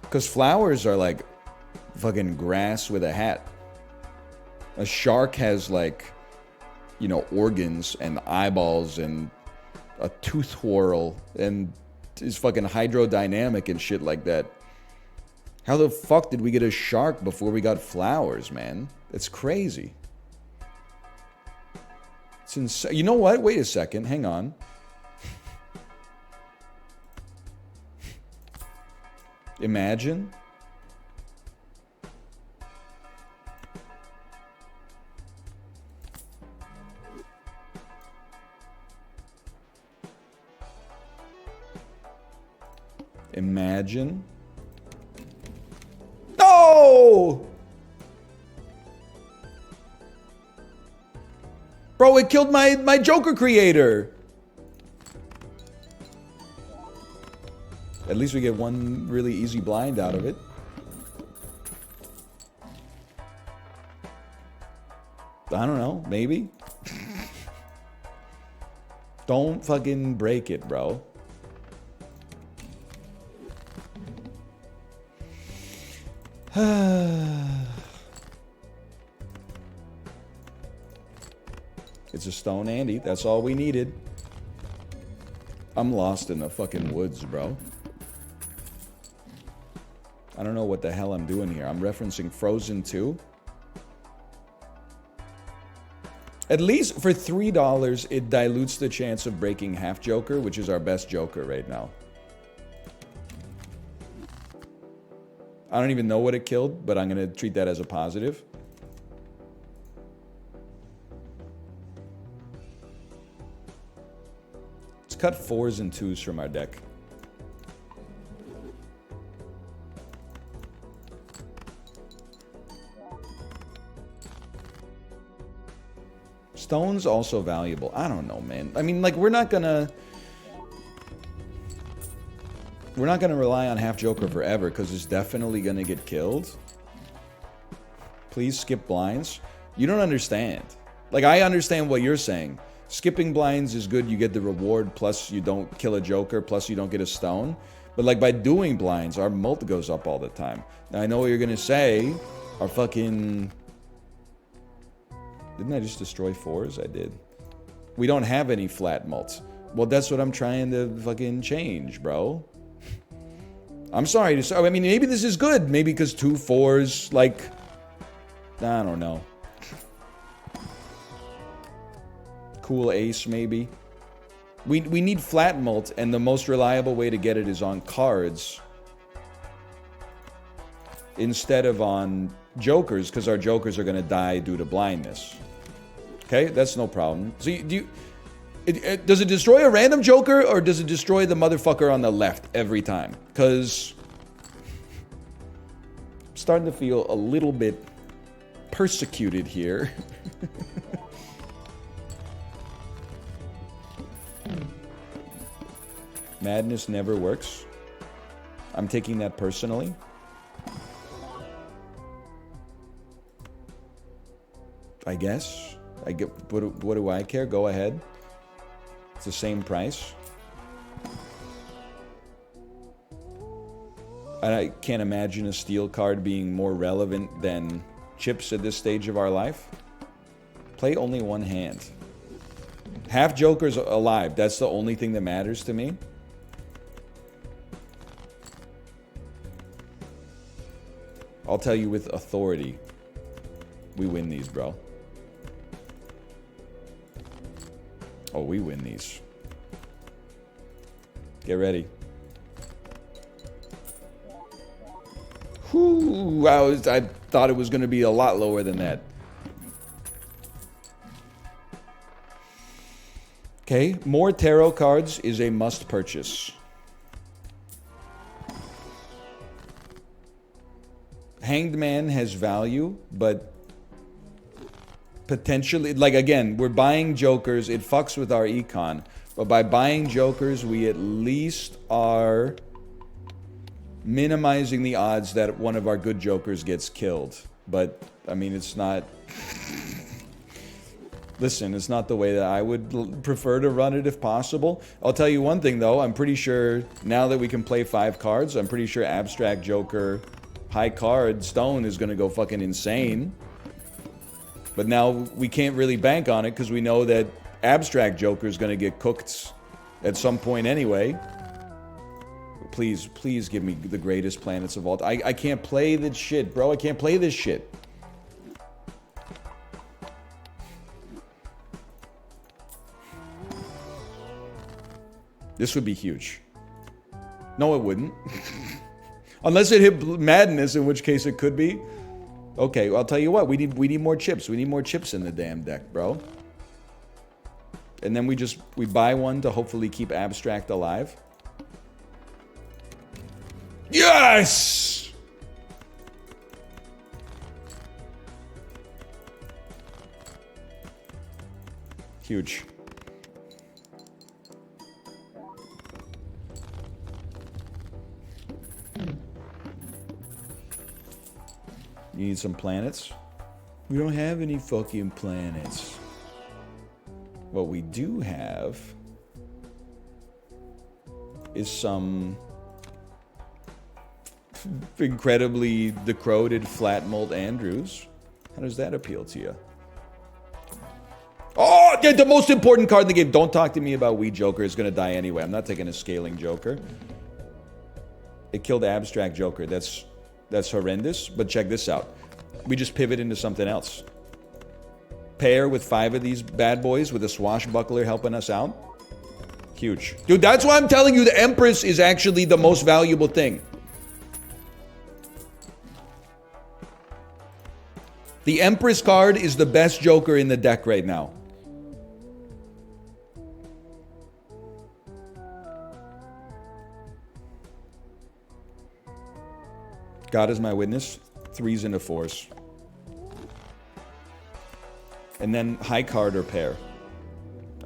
Because flowers are like fucking grass with a hat. A shark has like, you know, organs and eyeballs and a tooth whorl and is fucking hydrodynamic and shit like that. How the fuck did we get a shark before we got flowers, man? It's crazy. It's insane. You know what? Wait a second. Hang on. Imagine. Imagine. No! Bro, it killed my Joker creator. At least we get one really easy blind out of it. I don't know, maybe. Don't fucking break it, bro. It's a stone Andy. That's all we needed. I'm lost in the fucking woods, bro. I don't know what the hell I'm doing here. I'm referencing Frozen 2. At least for $3, it dilutes the chance of breaking half Joker, which is our best Joker right now. I don't even know what it killed, but I'm going to treat that as a positive. Let's cut 4s and 2s from our deck. Stone's also valuable. I don't know, man. I mean, like, we're not gonna rely on half Joker forever because it's definitely gonna get killed. Please skip blinds. You don't understand. Like, I understand what you're saying. Skipping blinds is good. You get the reward, plus you don't kill a Joker, plus you don't get a stone. But, like, by doing blinds, our mult goes up all the time. Now, I know what you're gonna say. Our fucking... Didn't I just destroy 4s? I did. We don't have any flat mults. Well, that's what I'm trying to fucking change, bro. I'm sorry to say. I mean, maybe this is good. Maybe because 2 4s, like... I don't know. Cool ace, maybe. We need flat mult, and the most reliable way to get it is on cards. Instead of on Jokers, because our Jokers are going to die due to blindness. Okay, that's no problem. So Does it destroy a random joker, or does it destroy the motherfucker on the left every time? Because I'm starting to feel a little bit persecuted here. Madness never works. I'm taking that personally. I guess. What do I care? Go ahead. It's the same price. I can't imagine a steel card being more relevant than chips at this stage of our life. Play only one hand. Half Joker's alive. That's the only thing that matters to me. I'll tell you with authority, we win these, bro. Oh, we win these. Get ready. Whew, I thought it was going to be a lot lower than that. Okay, more tarot cards is a must purchase. Hanged Man has value, but potentially, like, again, we're buying jokers. It fucks with our econ. But by buying jokers, we at least are minimizing the odds that one of our good jokers gets killed. But, I mean, it's not... Listen, it's not the way that I would prefer to run it if possible. I'll tell you one thing, though. I'm pretty sure, now that we can play 5 cards, I'm pretty sure Abstract Joker... High card, Stone is going to go fucking insane. But now we can't really bank on it because we know that Abstract Joker is going to get cooked at some point anyway. Please, please give me the greatest planets of all time. I can't play this shit, bro. I can't play this shit. This would be huge. No, it wouldn't. Unless it hit Madness, in which case it could be. Okay, well, I'll tell you what. We need more chips. We need more chips in the damn deck, bro. And then we buy one to hopefully keep Abstract alive. Yes! Huge. You need some planets? We don't have any fucking planets. What we do have is some incredibly decroded flat mold Andrews. How does that appeal to you? Oh, the most important card in the game. Don't talk to me about Wee Joker. It's going to die anyway. I'm not taking a scaling Joker. It killed Abstract Joker. That's horrendous, but check this out. We just pivot into something else. Pair with 5 of these bad boys with a swashbuckler helping us out. Huge. Dude, that's why I'm telling you the Empress is actually the most valuable thing. The Empress card is the best Joker in the deck right now. God is my witness. 3s into 4s. And then high card or pair.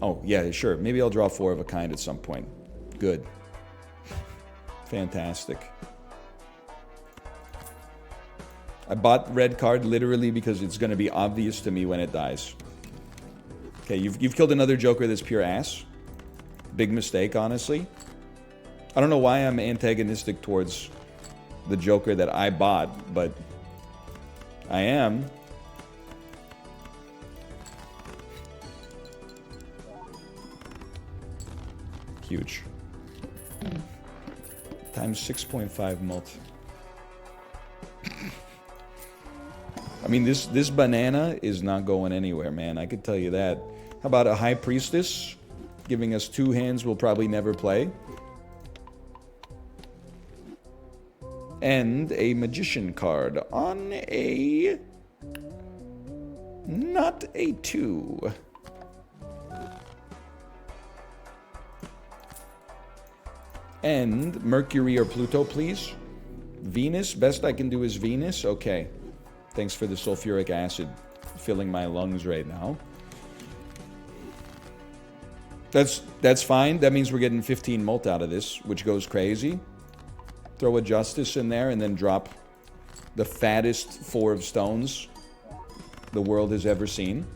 Oh, yeah, sure. Maybe I'll draw 4 of a kind at some point. Good. Fantastic. I bought red card literally because it's going to be obvious to me when it dies. Okay, you've killed another Joker that's pure ass. Big mistake, honestly. I don't know why I'm antagonistic towards the Joker that I bought, but I am. Huge. Times 6.5 mult. I mean, this banana is not going anywhere, man. I could tell you that. How about a High Priestess? Giving us 2 hands we'll probably never play. And a Magician card on a... not a 2. And Mercury or Pluto, please. Venus. Best I can do is Venus. Okay. Thanks for the sulfuric acid filling my lungs right now. That's fine. That means we're getting 15 mult out of this, which goes crazy. Throw a Justice in there and then drop the fattest 4 of stones the world has ever seen.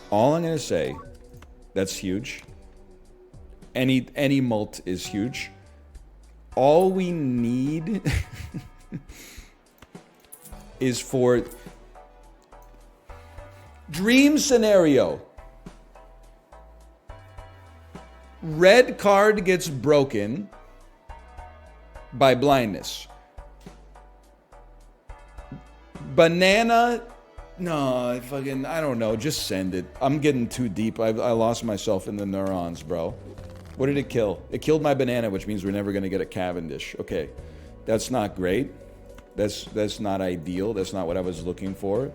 All I'm gonna say, that's huge. Any mult is huge. All we need is for dream scenario. Red card gets broken by blindness. Banana. No, I don't know. Just send it. I'm getting too deep. I lost myself in the neurons, bro. What did it kill? It killed my banana, which means we're never going to get a Cavendish. Okay. That's not great. That's not ideal. That's not what I was looking for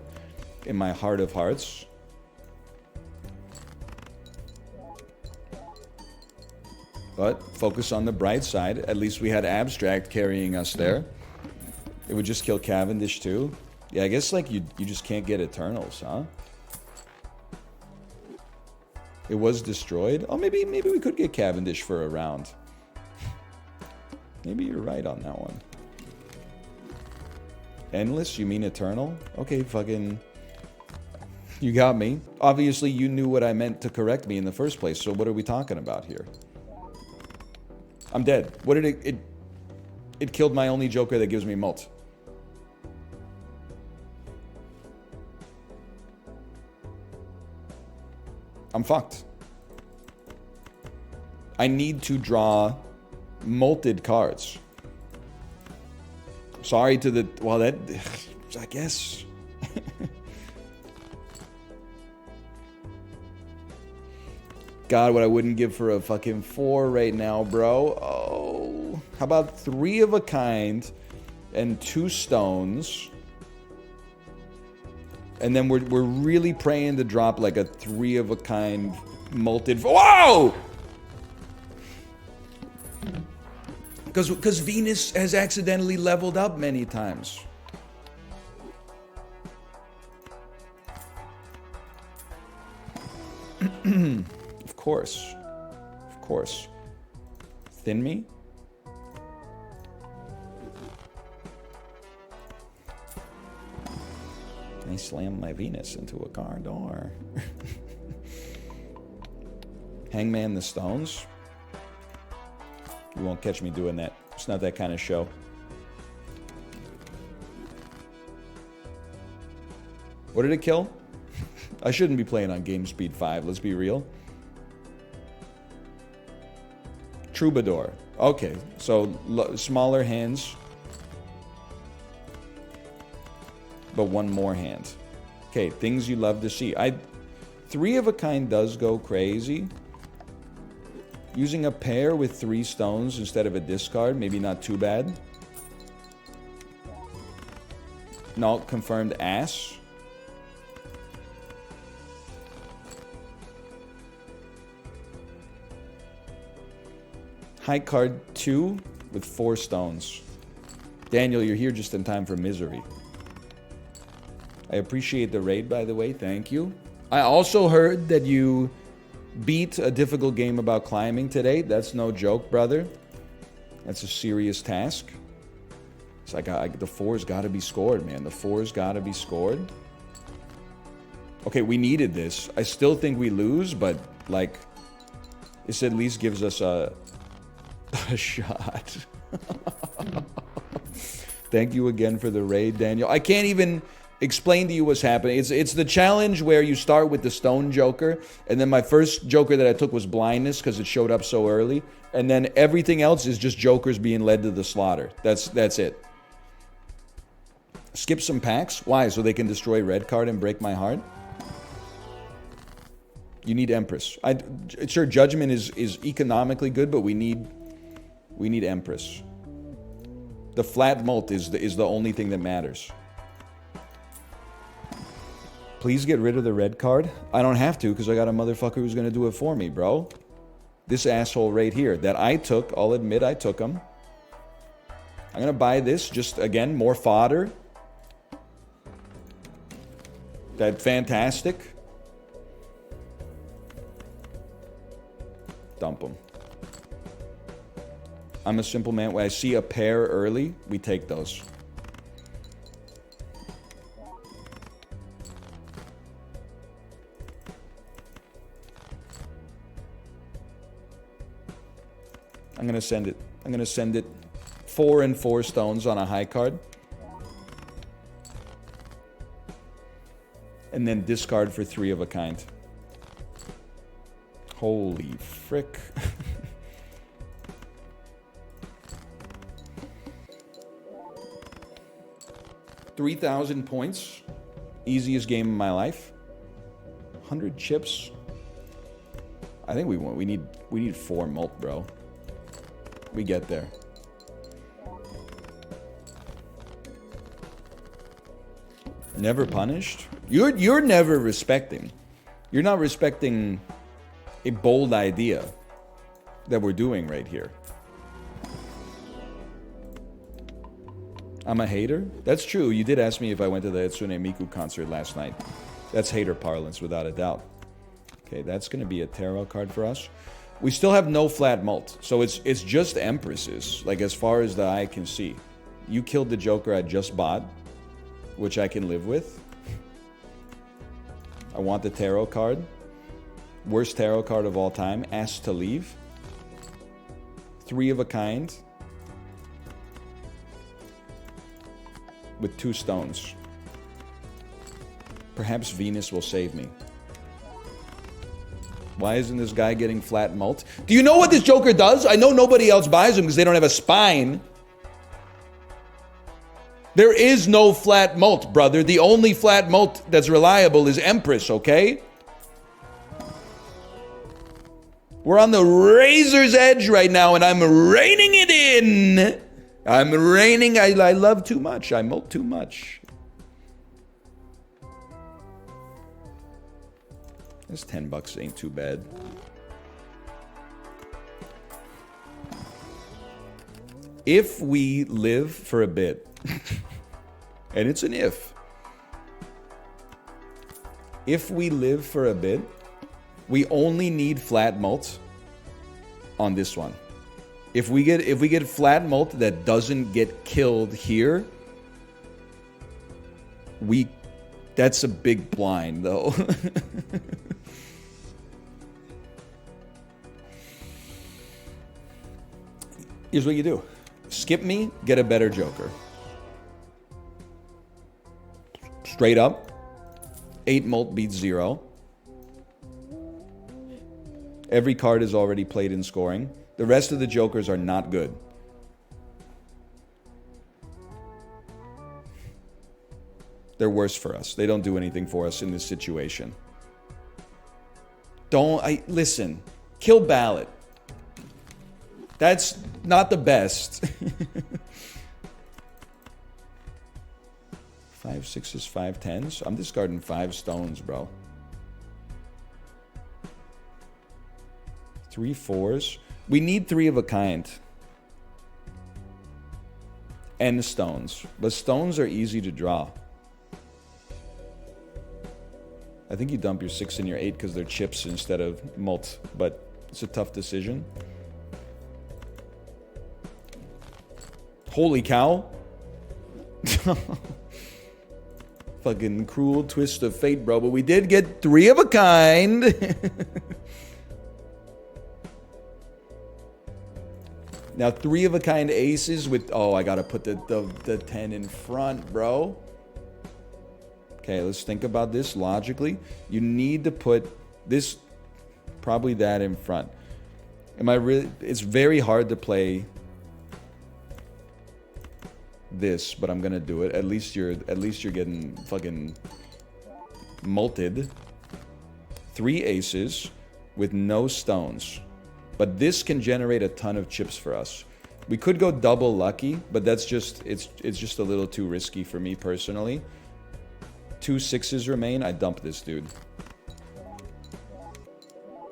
in my heart of hearts. But focus on the bright side. At least we had Abstract carrying us there. It would just kill Cavendish too. Yeah, I guess like you just can't get Eternals, huh? It was destroyed. Oh, maybe we could get Cavendish for a round. Maybe you're right on that one. Endless? You mean Eternal? Okay, fucking... You got me. Obviously, you knew what I meant to correct me in the first place, so what are we talking about here? I'm dead. What did it... It killed my only Joker that gives me mult. I'm fucked. I need to draw molted cards. Sorry to the... Well, that... I guess... God, what I wouldn't give for a fucking 4 right now, bro. Oh. How about 3 of a kind and 2 stones? And then we're really praying to drop like a 3 of a kind molted... Whoa! Because Venus has accidentally leveled up many times. Of course. Of course. Thin me? I slammed my Venus into a car door. Hangman the Stones? You won't catch me doing that. It's not that kind of show. What did it kill? I shouldn't be playing on game speed 5, let's be real. Troubadour. Okay, so smaller hands. But 1 more hand. Okay, things you love to see. 3 of a kind does go crazy. Using a pair with 3 stones instead of a discard, maybe not too bad. No, confirmed ass. High card 2 with 4 stones. Daniel, you're here just in time for misery. I appreciate the raid, by the way. Thank you. I also heard that you beat a difficult game about climbing today. That's no joke, brother. That's a serious task. It's like the 4's got to be scored, man. The 4's got to be scored. Okay, we needed this. I still think we lose, but like, this at least gives us a shot. Thank you again for the raid, Daniel. I can't even explain to you what's happening. It's the challenge where you start with the stone Joker, and then my first Joker that I took was blindness because it showed up so early, and then everything else is just Jokers being led to the slaughter. That's it. Skip some packs? Why? So they can destroy red card and break my heart? You need Empress. Sure, Judgment is economically good, but we need Empress. The flat mult is the only thing that matters. Please get rid of the red card. I don't have to because I got a motherfucker who's going to do it for me, bro. This asshole right here that I took. I'll admit I took him. I'm going to buy this. Just, again, more fodder. That fantastic. Dump him. I'm a simple man. When I see a pair early, we take those. I'm going to send it. I'm going to send it 4 and 4 stones on a high card. And then discard for 3 of a kind. Holy frick. 3,000 points. Easiest game of my life. 100 chips. I think we want. We need 4 mult, bro. We get there. Never punished? You're never respecting. You're not respecting a bold idea that we're doing right here. I'm a hater? That's true. You did ask me if I went to the Hatsune Miku concert last night. That's hater parlance, without a doubt. Okay, that's going to be a tarot card for us. We still have no flat mult, so it's just empresses, like as far as the eye can see. You killed the Joker I just bought, which I can live with. I want the tarot card. Worst tarot card of all time. Asked to leave. 3 of a kind. With 2 stones. Perhaps Venus will save me. Why isn't this guy getting flat mult? Do you know what this Joker does? I know nobody else buys him because they don't have a spine. There is no flat mult, brother. The only flat mult that's reliable is Empress, okay? We're on the razor's edge right now, and I'm reining it in. I'm reining. I love too much. I mult too much. This $10 ain't too bad. If we live for a bit, and it's an if we live for a bit, we only need flat mult on this one. If we get flat mult that doesn't get killed here, that's a big blind though. Here's what you do. Skip me, get a better Joker. Straight up. 8 mult beats 0. Every card is already played in scoring. The rest of the Jokers are not good. They're worse for us. They don't do anything for us in this situation. Listen. Kill Ballot. That's not the best. 5 6s, 5 10s. I'm discarding 5 stones, bro. 3 4s. We need 3 of a kind. And stones. But stones are easy to draw. I think you dump your 6 and your 8 because they're chips instead of mult. But it's a tough decision. Holy cow. Fucking cruel twist of fate, bro. But we did get 3 of a kind. Now, 3 of a kind aces with... Oh, I gotta put the 10 in front, bro. Okay, let's think about this logically. You need to put this... Probably that in front. Am I really... It's very hard to play... this, but I'm gonna do it. At least you're getting fucking multed. 3 aces with no stones. But this can generate a ton of chips for us. We could go double lucky, but that's just it's just a little too risky for me personally. 2 6s remain. I dump this dude.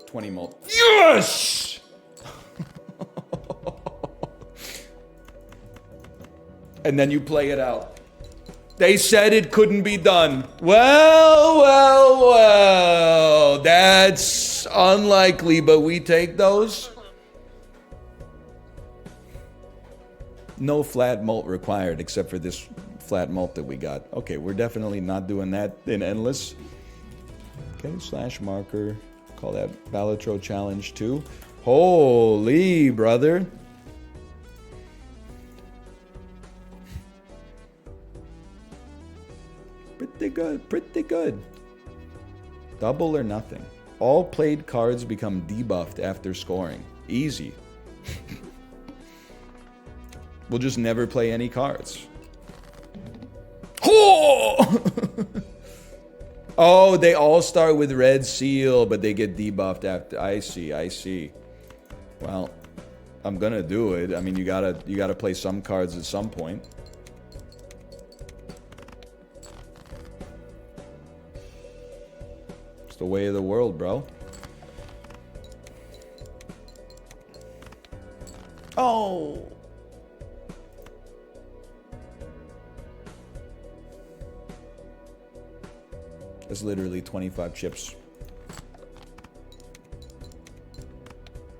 20 mult. Yes! And then you play it out. They said it couldn't be done. Well. That's unlikely, but we take those. No flat mult required except for this flat mult that we got. Okay, we're definitely not doing that in Endless. Okay, slash marker. Call that Balatro Challenge 2. Holy, brother. Pretty good. Double or nothing. All played cards become debuffed after scoring. Easy. We'll just never play any cards. Oh, they all start with red seal, but they get debuffed after. I see. Well, I'm gonna do it. I mean, you gotta play some cards at some point. It's the way of the world, bro. Oh. It's literally 25 chips.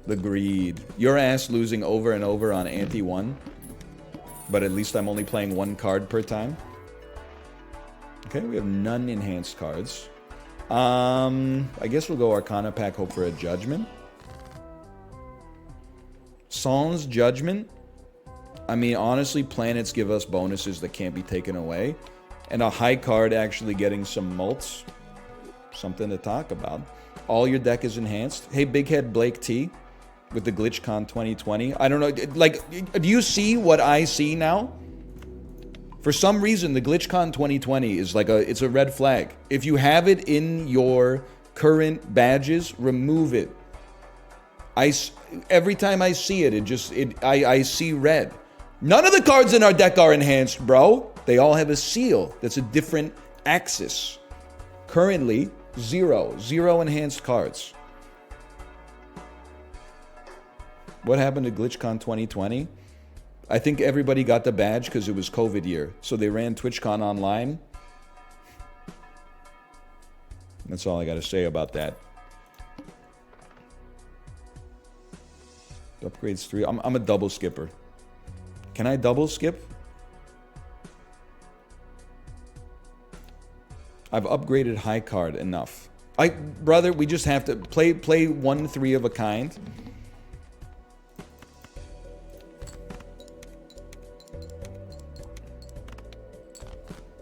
The greed. Your ass losing over and over on Ante-1. But at least I'm only playing 1 card per time. Okay, we have none enhanced cards. I guess we'll go Arcana pack, hope for a Judgment. Sans Judgment. I mean, honestly, planets give us bonuses that can't be taken away. And a high card actually getting some mults. Something to talk about. All your deck is enhanced. Hey, Big Head Blake T with the GlitchCon 2020. I don't know, like, do you see what I see now? For some reason, the GlitchCon 2020 is like it's a red flag. If you have it in your current badges, remove it. Every time I see it, I see red. None of the cards in our deck are enhanced, bro. They all have a seal that's a different axis. Currently, zero enhanced cards. What happened to GlitchCon 2020? I think everybody got the badge because it was COVID year. So they ran TwitchCon online. That's all I got to say about that. Upgrades 3. I'm a double skipper. Can I double skip? I've upgraded high card enough. Brother, we just have to play 1 3 of a kind.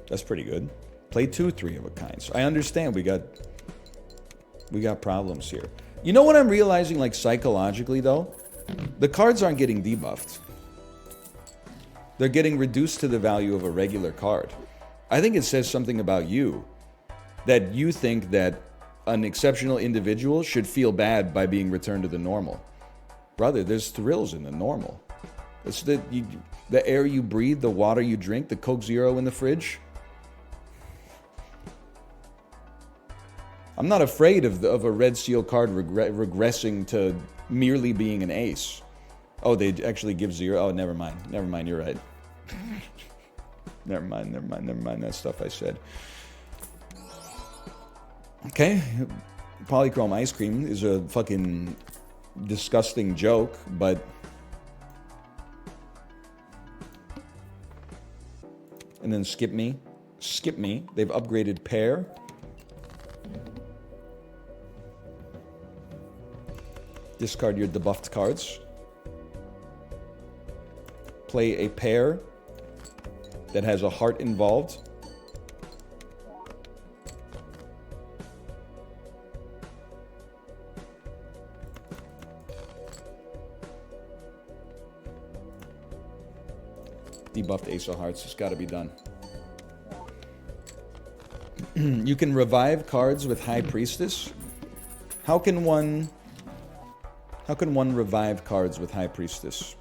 That's pretty good. Play 2 3 of a kind. So I understand we got problems here. You know what I'm realizing, like, psychologically though? The cards aren't getting debuffed. They're getting reduced to the value of a regular card. I think it says something about you. That you think that an exceptional individual should feel bad by being returned to the normal. Brother, there's thrills in the normal. It's the air you breathe, the water you drink, the Coke Zero in the fridge. I'm not afraid of a red seal card regressing to merely being an ace. Oh, they actually give 0? Oh, never mind. Never mind, you're right. Never mind that stuff I said. Okay, polychrome ice cream is a fucking disgusting joke, but... And then skip me. They've upgraded pair. Discard your debuffed cards. Play a pair that has a heart involved. Debuffed Ace of Hearts. It's got to be done. You can revive cards with High Priestess. How can one revive cards with High Priestess?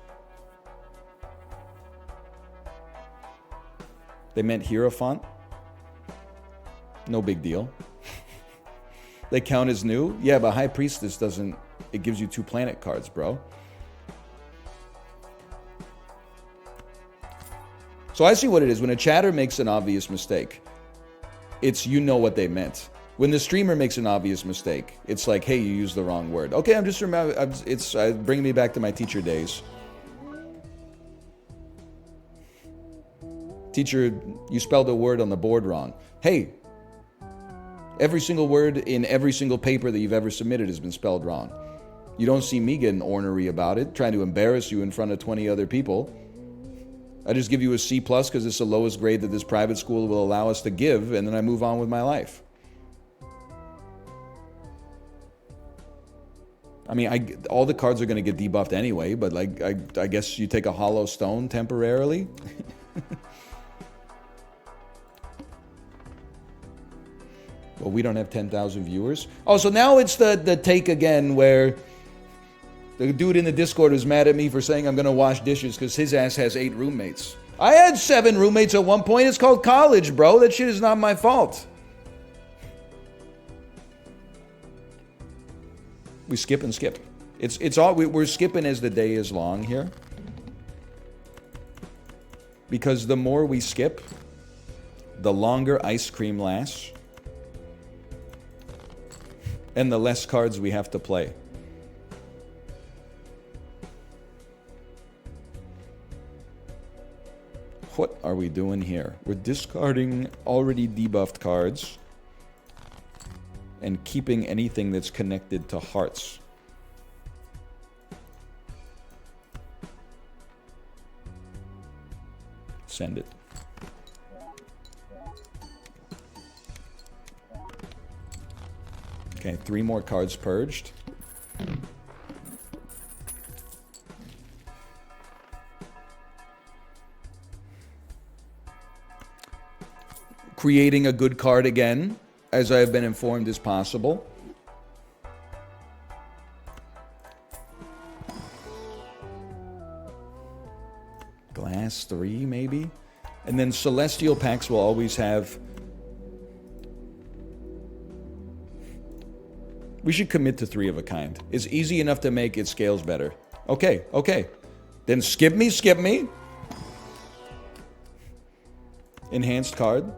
They meant Hierophant. No big deal. They count as new? Yeah, but High Priestess doesn't... It gives you 2 planet cards, bro. So I see what it is. When a chatter makes an obvious mistake, it's you know what they meant. When the streamer makes an obvious mistake, it's like, hey, you used the wrong word. Okay, I'm just remembering... It's bringing me back to my teacher days. Teacher, you spelled a word on the board wrong. Hey, every single word in every single paper that you've ever submitted has been spelled wrong. You don't see me getting ornery about it, trying to embarrass you in front of 20 other people. I just give you a C+ because it's the lowest grade that this private school will allow us to give, and then I move on with my life. I mean, all the cards are going to get debuffed anyway, but like, I guess you take a hollow stone temporarily. Well, we don't have 10,000 viewers. Oh, so now it's the take again where the dude in the Discord is mad at me for saying I'm going to wash dishes because his ass has 8 roommates. I had 7 roommates at one point. It's called college, bro. That shit is not my fault. We skip and skip. It's all we're skipping as the day is long here. Because the more we skip, the longer ice cream lasts. And the less cards we have to play. What are we doing here? We're discarding already debuffed cards and keeping anything that's connected to hearts. Send it. Okay, 3 more cards purged. Creating a good card again, as I have been informed is possible. Glass 3, maybe? And then Celestial packs will always have... We should commit to 3 of a kind. It's easy enough to make, it scales better. Okay, okay. Then skip me. Enhanced card.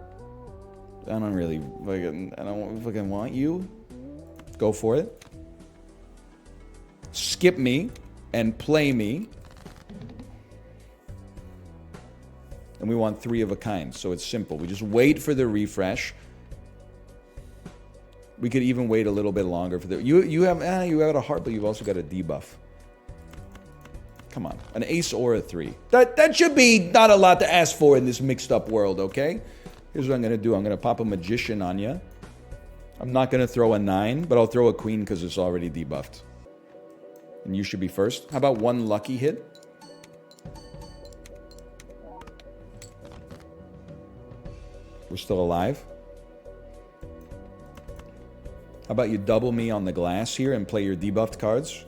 I don't really fucking want you. Go for it. Skip me and play me. And we want 3 of a kind, so it's simple. We just wait for the refresh. We could even wait a little bit longer for the... You have a heart, but you've also got a debuff. Come on. An ace or a 3. That should be not a lot to ask for in this mixed up world, okay? Here's what I'm going to do. I'm going to pop a magician on you. I'm not going to throw a 9, but I'll throw a queen because it's already debuffed. And you should be first. How about 1 lucky hit? We're still alive. How about you double me on the glass here and play your debuffed cards?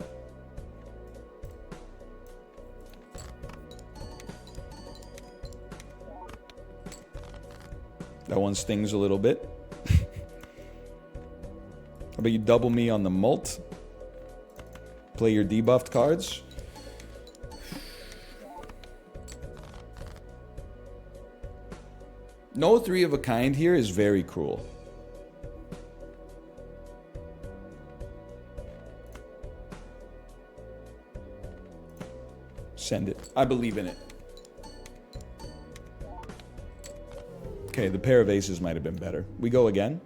That one stings a little bit. How about you double me on the mult? Play your debuffed cards. No 3 of a kind here is very cruel. Send it. I believe in it. Okay, the pair of aces might have been better. We go again.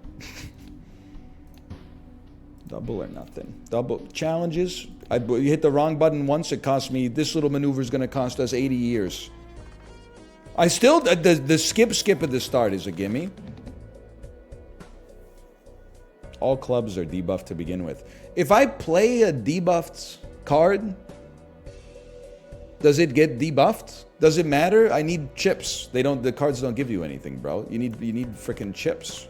Double or nothing. Double. Challenges. You hit the wrong button once, it cost me... This little maneuver is going to cost us 80 years. I still... The skip at the start is a gimme. All clubs are debuffed to begin with. If I play a debuffed card... Does it get debuffed? Does it matter? I need chips. The cards don't give you anything, bro. You need freaking chips.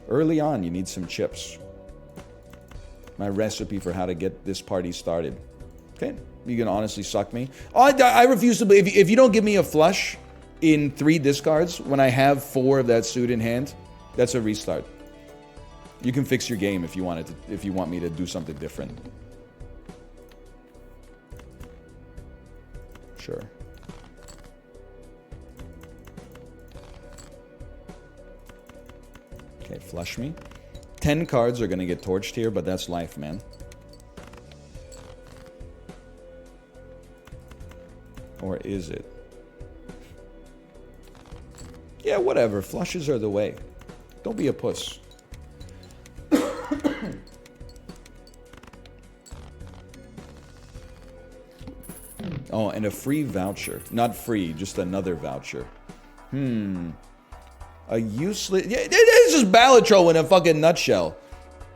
Early on, you need some chips. My recipe for how to get this party started. Okay, you can honestly suck me. Oh, I refuse to believe. If you don't give me a flush in 3 discards when I have 4 of that suit in hand, that's a restart. You can fix your game if you want it to, if you want me to do something different. Sure. Okay, flush me. 10 cards are gonna get torched here, but that's life, man. Or is it? Yeah, whatever. Flushes are the way. Don't be a puss. Oh, and a free voucher. Not free, just another voucher. A useless... Yeah, it's just ballot troll in a fucking nutshell.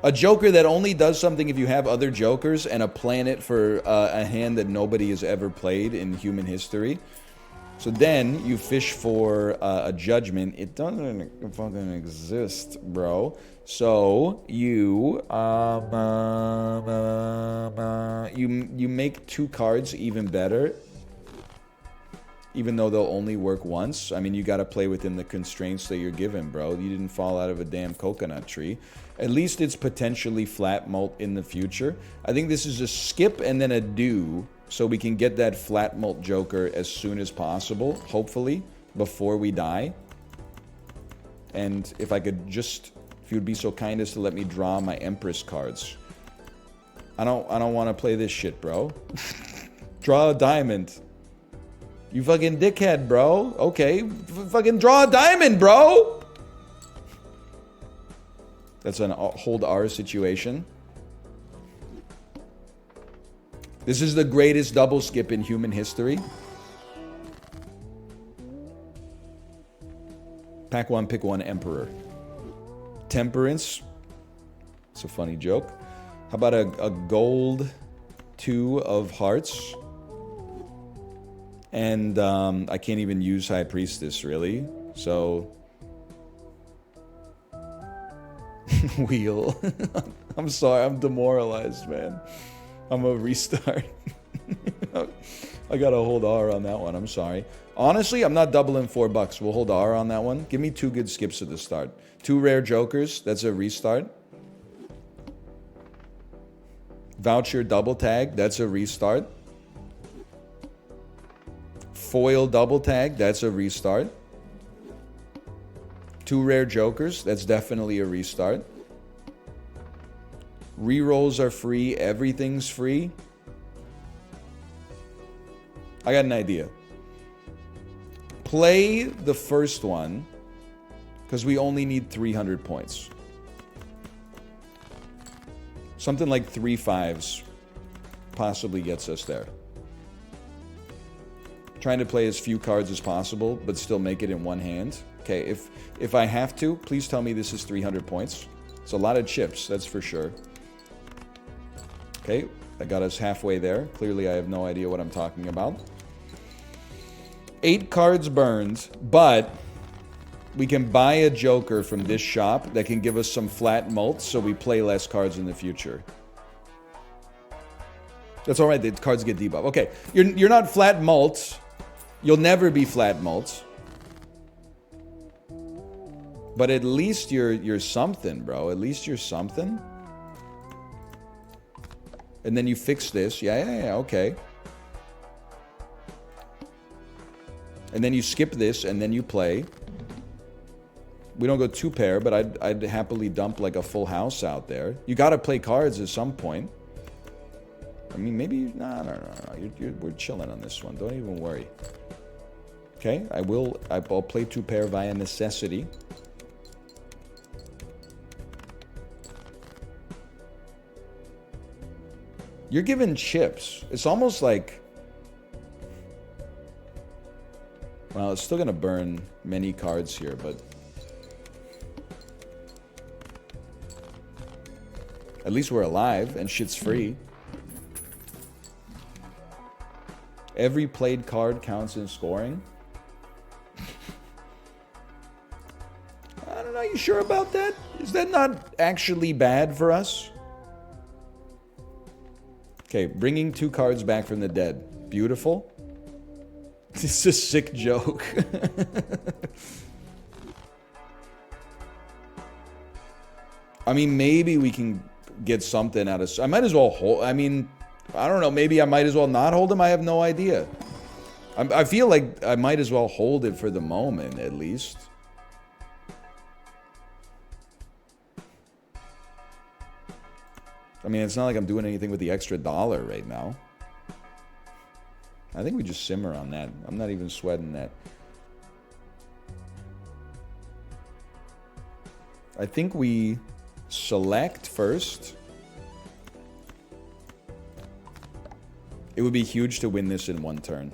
A joker that only does something if you have other jokers, and a planet for a hand that nobody has ever played in human history. So then you fish for a judgment. It doesn't fucking exist, bro. So you you make 2 cards even better, even though they'll only work once. I mean, you got to play within the constraints that you're given, bro. You didn't fall out of a damn coconut tree. At least it's potentially flat mult in the future. I think this is a skip and then a do, so we can get that flat mult joker as soon as possible, hopefully, before we die. And if I could just, if you'd be so kind as to let me draw my Empress cards. I don't want to play this shit, bro. Draw a diamond. You fucking dickhead, bro. Okay, fucking draw a diamond, bro. That's an hold R situation. This is the greatest double skip in human history. Pack 1, pick 1, Emperor. Temperance. It's a funny joke. How about a gold 2 of hearts? And I can't even use High Priestess, really. So... Wheel. I'm sorry, I'm demoralized, man. I'm a restart. I gotta hold R on that one, I'm sorry. Honestly, I'm not doubling $4. We'll hold R on that one. Give me 2 good skips at the start. 2 rare jokers, that's a restart. Voucher double tag, that's a restart. Foil double tag, that's a restart. 2 rare jokers, that's definitely a restart. Rerolls are free, everything's free. I got an idea. Play the first one, because we only need 300 points. Something like 3 5s possibly gets us there. Trying to play as few cards as possible, but still make it in one hand. Okay, if I have to, please tell me this is 300 points. It's a lot of chips, that's for sure. Okay, that got us halfway there. Clearly I have no idea what I'm talking about. 8 cards burned, but we can buy a joker from this shop that can give us some flat mults so we play less cards in the future. That's alright, the cards get debuff. Okay, you're not flat mults. You'll never be flat mults. But at least you're something, bro. At least you're something. And then you fix this. Yeah, okay. And then you skip this, and then you play. We don't go 2 pair, but I'd happily dump like a full house out there. You gotta play cards at some point. I mean, maybe... No. We're chilling on this one. Don't even worry. Okay, I'll play 2 pair via necessity. You're given chips. It's almost like... Well, it's still gonna burn many cards here, but... At least we're alive, and shit's free. Every played card counts in scoring. I don't know, you sure about that? Is that not actually bad for us? Okay, bringing 2 cards back from the dead. Beautiful. This is a sick joke. I mean, maybe we can get something out of... I might as well hold... I mean, I don't know. Maybe I might as well not hold him. I have no idea. I feel like I might as well hold it for the moment, at least. I mean, it's not like I'm doing anything with the extra dollar right now. I think we just simmer on that. I'm not even sweating that. I think we select first. It would be huge to win this in 1 turn.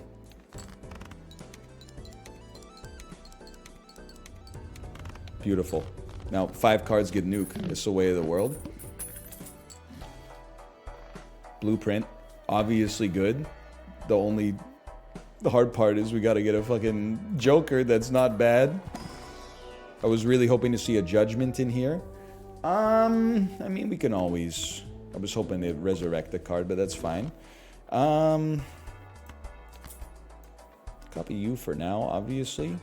Beautiful. Now, 5 cards get nuked. It's the way of the world. Blueprint. Obviously good. The hard part is we gotta get a fucking Joker that's not bad. I was really hoping to see a Judgment in here. I mean, we can always... I was hoping to resurrect the card, but that's fine. Copy you for now, obviously.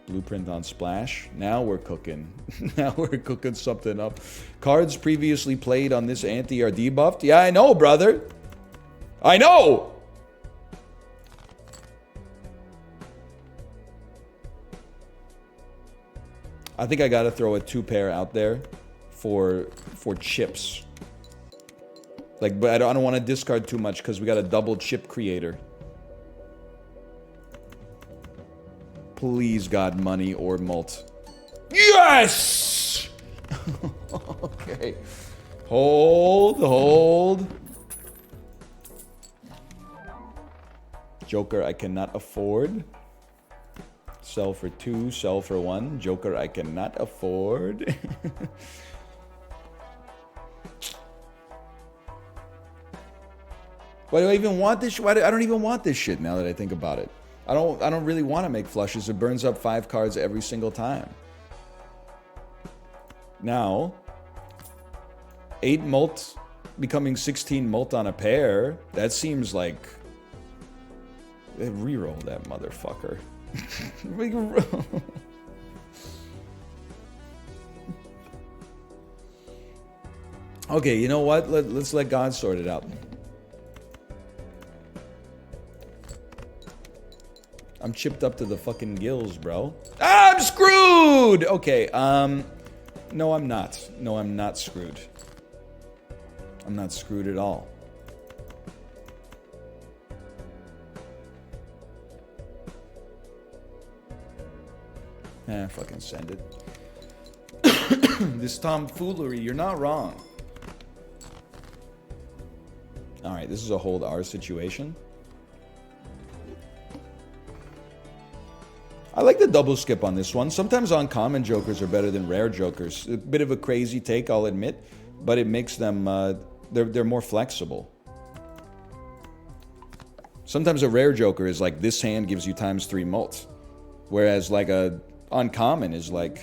Blueprint on splash. Now we're cooking. Now we're cooking something up. Cards previously played on this ante are debuffed. Yeah, I know, brother. I know! I think I gotta throw a 2-pair out there for chips. Like, but I don't want to discard too much because we got a double chip creator. Please, God, money or mult. Yes! Okay. Hold. Joker, I cannot afford. Sell for 2, sell for 1. Joker, I cannot afford. Why do I even want this? I don't even want this shit now that I think about it. I don't really want to make flushes. It burns up 5 cards every single time. Now, 8 mult becoming 16 mult on a pair. That seems like... Reroll that motherfucker. Okay, you know what? Let's let God sort it out. I'm chipped up to the fucking gills, bro. Ah, I'm screwed! Okay, no, I'm not. No, I'm not screwed. I'm not screwed at all. Fucking send it. This tomfoolery, you're not wrong. Alright, this is a hold R situation. I like the double skip on this one. Sometimes uncommon jokers are better than rare jokers. A bit of a crazy take, I'll admit, but it makes them, they're more flexible. Sometimes a rare joker is like, this hand gives you ×3 mult. Whereas like a uncommon is like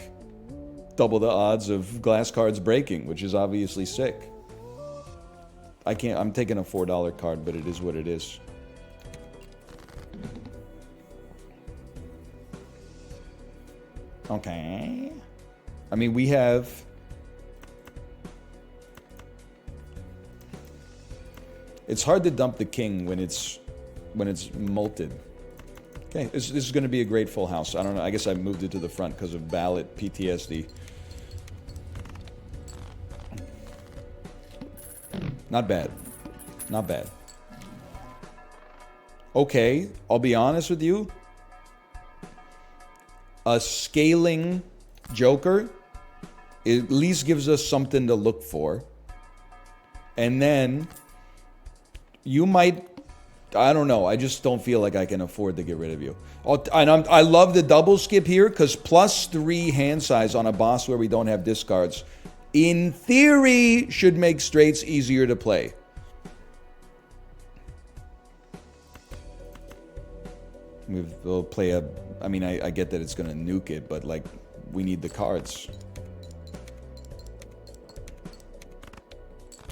double the odds of glass cards breaking, which is obviously sick. I'm taking a $4 card, but it is what it is. Okay. I mean, we have... It's hard to dump the king when it's multed. Okay, this is going to be a great full house. I don't know. I guess I moved it to the front because of ballot PTSD. Not bad. Not bad. Okay, I'll be honest with you. A scaling joker at least gives us something to look for. And then you might... I don't know. I just don't feel like I can afford to get rid of you. I love the double skip here because +3 hand size on a boss where we don't have discards, in theory, should make straights easier to play. We'll play a... I mean, I get that it's going to nuke it, but, like, we need the cards.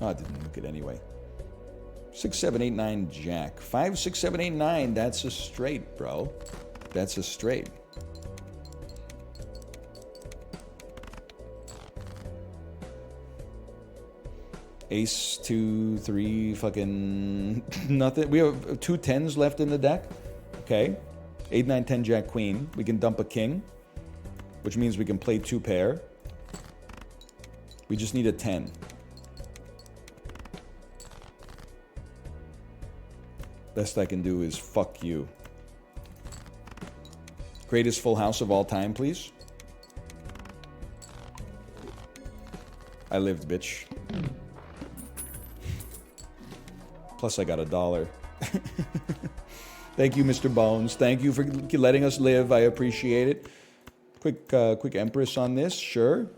Oh, I didn't look it anyway. 6, 7, 8, 9, jack. 5, 6, 7, 8, 9. That's a straight, bro. That's a straight. Ace, 2, 3, fucking nothing. We have 2 10s left in the deck. Okay. 8, 9, 10, jack, queen. We can dump a king, which means we can play 2 pair. We just need a 10. Best I can do is fuck you. Greatest full house of all time, please. I lived, bitch. Plus I got $1. Thank you, Mr. Bones. Thank you for letting us live. I appreciate it. Quick Empress on this, sure.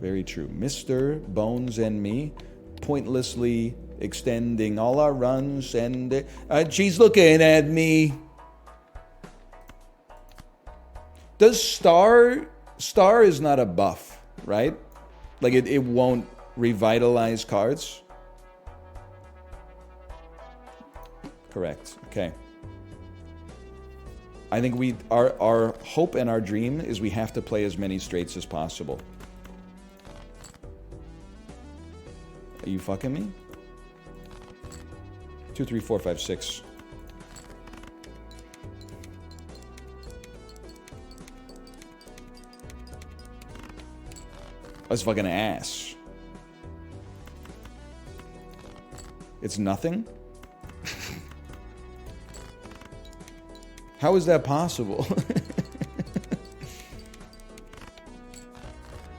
Very true. Mr. Bones and me, pointlessly extending all our runs, and she's looking at me. Does Star is not a buff, right? Like it won't revitalize cards? Correct. Okay. I think our hope and our dream is we have to play as many straights as possible. Are you fucking me? 2, 3, 4, 5, 6. That's fucking ass. It's nothing? How is that possible?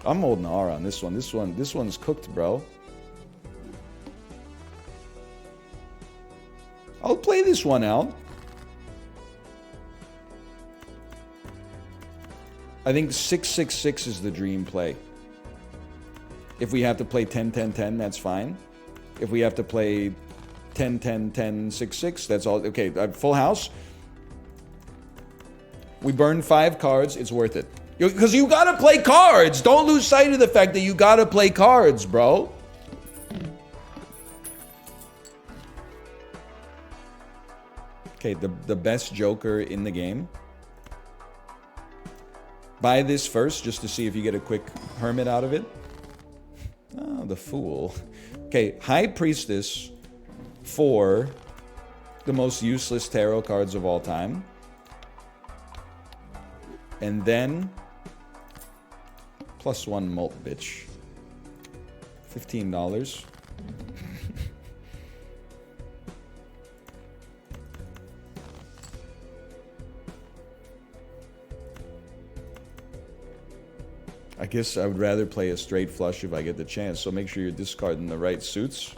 I'm holding R on this one. This one's cooked, bro. I'll play this one out. I think 6, 6, 6 is the dream play. If we have to play 10, 10, 10, that's fine. If we have to play 10, 10, 10, 6, 6, that's all. Okay, full house. We burn 5 cards. It's worth it. Because you gotta play cards. Don't lose sight of the fact that you gotta play cards, bro. Okay, the best joker in the game. Buy this first just to see if you get a quick hermit out of it. Oh, the fool. Okay, High Priestess for the most useless tarot cards of all time. And then +1 mult, bitch. $15. I guess I would rather play a straight flush if I get the chance, so make sure you're discarding the right suits.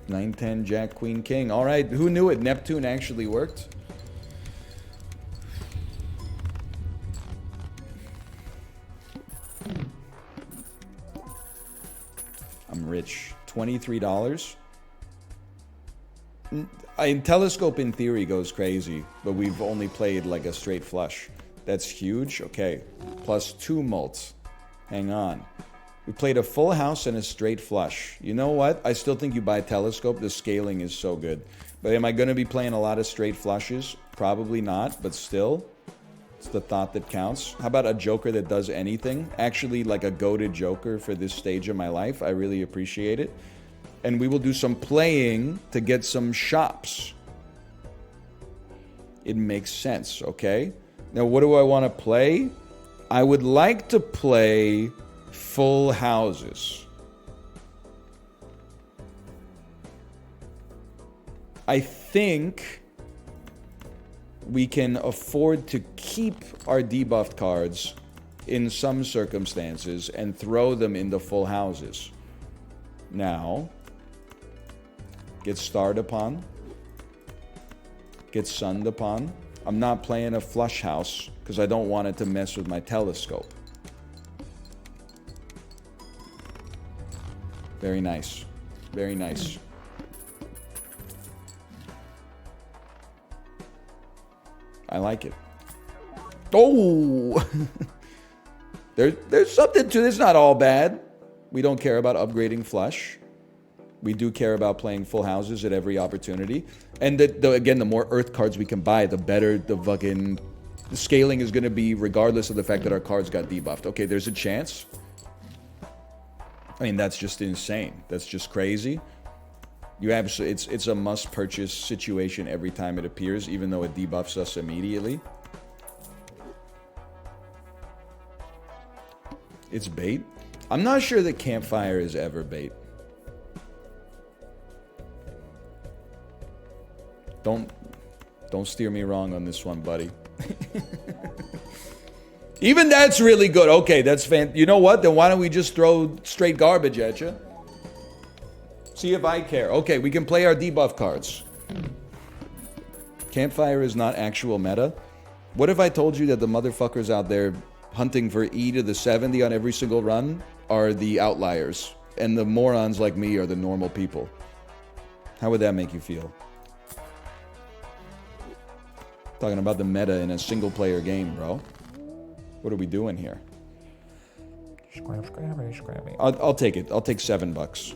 9, 10, Jack, Queen, King. All right, who knew it? Neptune actually worked. I'm rich. $23. Telescope in theory goes crazy, but we've only played like a straight flush. That's huge. Okay. +2 mults. Hang on. We played a full house and a straight flush. You know what? I still think you buy Telescope. The scaling is so good. But am I going to be playing a lot of straight flushes? Probably not, but still. It's the thought that counts. How about a joker that does anything? Actually, like a goated joker for this stage of my life. I really appreciate it. And we will do some playing to get some shops. It makes sense, okay? Now, what do I want to play? I would like to play full houses. I think we can afford to keep our debuffed cards in some circumstances and throw them into full houses. Now, get starred upon. Get sunned upon. I'm not playing a flush house because I don't want it to mess with my Telescope. Very nice. Very nice. I like it. Oh! There's something to this. Not all bad. We don't care about upgrading flush. We do care about playing full houses at every opportunity. And again, the more earth cards we can buy, the better the scaling is going to be, regardless of the fact that our cards got debuffed. Okay, there's a chance. I mean, that's just insane. That's just crazy. You absolutely, it's a must-purchase situation every time it appears, even though it debuffs us immediately. It's bait. I'm not sure that Campfire is ever bait. Don't steer me wrong on this one, buddy. Even that's really good. Okay, that's you know what? Then why don't we just throw straight garbage at you? See if I care. Okay, we can play our debuff cards. Campfire is not actual meta. What if I told you that the motherfuckers out there hunting for E to the 70 on every single run are the outliers, and the morons like me are the normal people? How would that make you feel? Talking about the meta in a single player game, bro. What are we doing here? Scrammy. I'll take it. I'll take $7.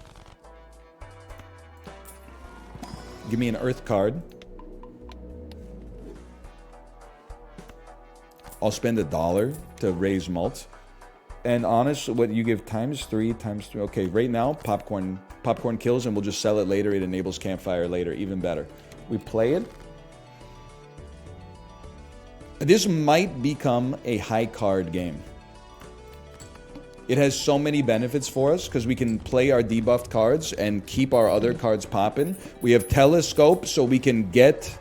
Give me an earth card. I'll spend $1 to raise mult. And honest, what you give times 3. Okay, right now, popcorn kills, and we'll just sell it later. It enables Campfire later. Even better. We play it. This might become a high card game. It has so many benefits for us because we can play our debuffed cards and keep our other cards popping. We have Telescope, so we can get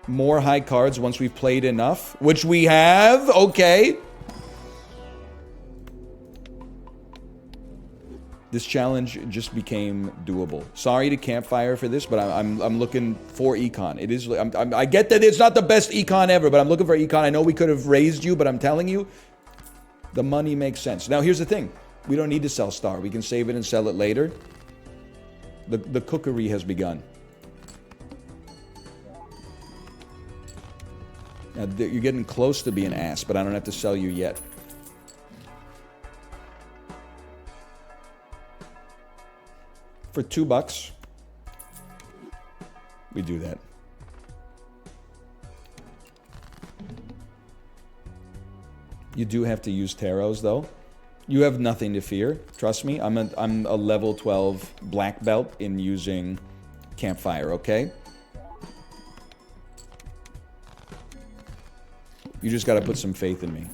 more high cards once we've played enough, which we have. Okay. This challenge just became doable. Sorry to Campfire for this, but I'm looking for econ. It is. I get that it's not the best econ ever, but I'm looking for econ. I know we could have raised you, but I'm telling you, the money makes sense. Now, here's the thing. We don't need to sell Star. We can save it and sell it later. The cookery has begun. Now, you're getting close to being ass, but I don't have to sell you yet. For $2, we do that. You do have to use tarots, though. You have nothing to fear. Trust me. I'm a level 12 black belt in using Campfire, okay? You just got to put some faith in me.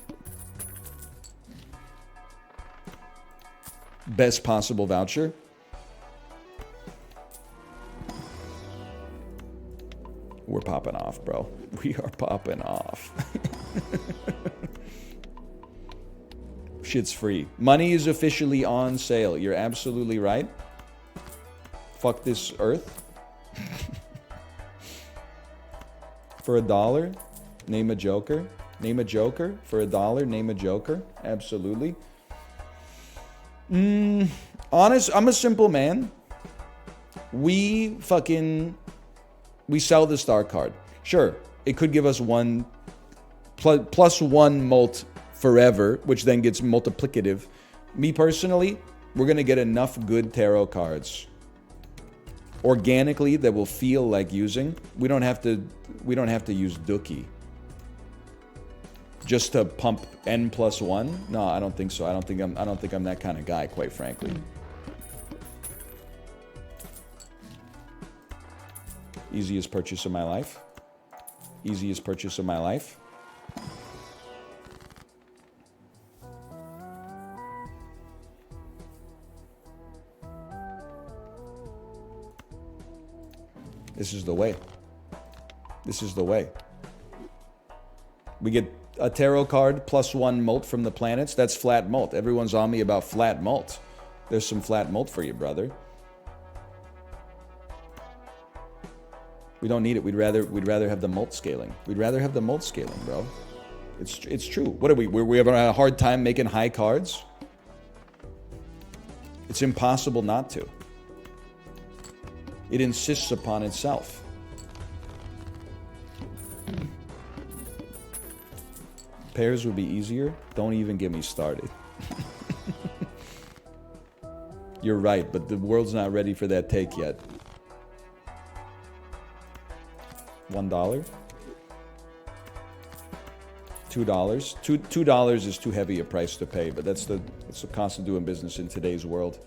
Best possible voucher. We're popping off, bro. We are popping off. Shit's free. Money is officially on sale. You're absolutely right. Fuck this earth. For $1, name a joker. Name a joker. For $1, name a joker. Absolutely. Honest, I'm a simple man. We sell the star card. Sure, it could give us plus one mult forever, which then gets multiplicative. Me personally, we're gonna get enough good tarot cards organically that will feel like using. We don't have to use Dookie just to pump N+1. No, I don't think so. I don't think I'm that kind of guy, quite frankly. Easiest purchase of my life. Easiest purchase of my life. This is the way. This is the way. We get a tarot card +1 mult from the planets. That's flat mult. Everyone's on me about flat mult. There's some flat mult for you, brother. We don't need it. We'd rather have the mult scaling. We'd rather have the mult scaling, bro. It's true. What are we? We have a hard time making high cards. It's impossible not to. It insists upon itself. Pairs would be easier. Don't even get me started. You're right, but the world's not ready for that take yet. $1? $2? $2 is too heavy a price to pay, but that's the cost of doing business in today's world.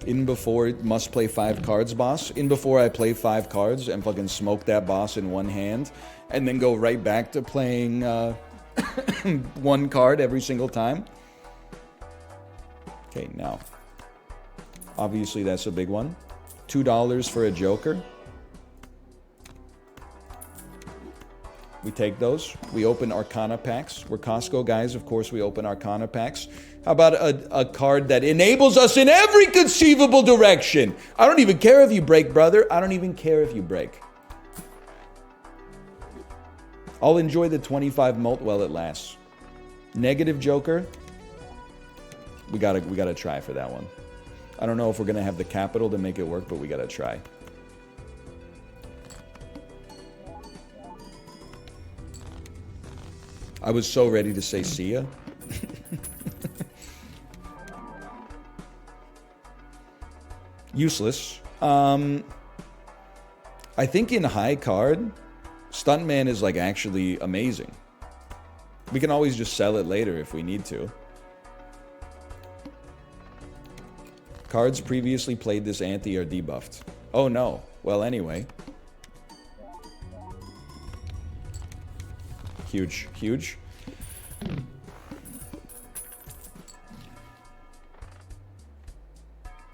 In before must play 5 cards, boss. In before I play 5 cards and fucking smoke that boss in one hand, and then go right back to playing 1 card every single time. Okay, now. Obviously, that's a big one. $2 for a Joker. We take those. We open Arcana packs. We're Costco guys, of course we open Arcana packs. How about a card that enables us in every conceivable direction? I don't even care if you break, brother. I don't even care if you break. I'll enjoy the 25 mult while it lasts. Negative Joker. We gotta try for that one. I don't know if we're gonna have the capital to make it work, but we gotta try. I was so ready to say see ya. Useless. I think in high card, Stuntman is like actually amazing. We can always just sell it later if we need to. Cards previously played this ante are debuffed. Oh no. Well, anyway. Huge, huge.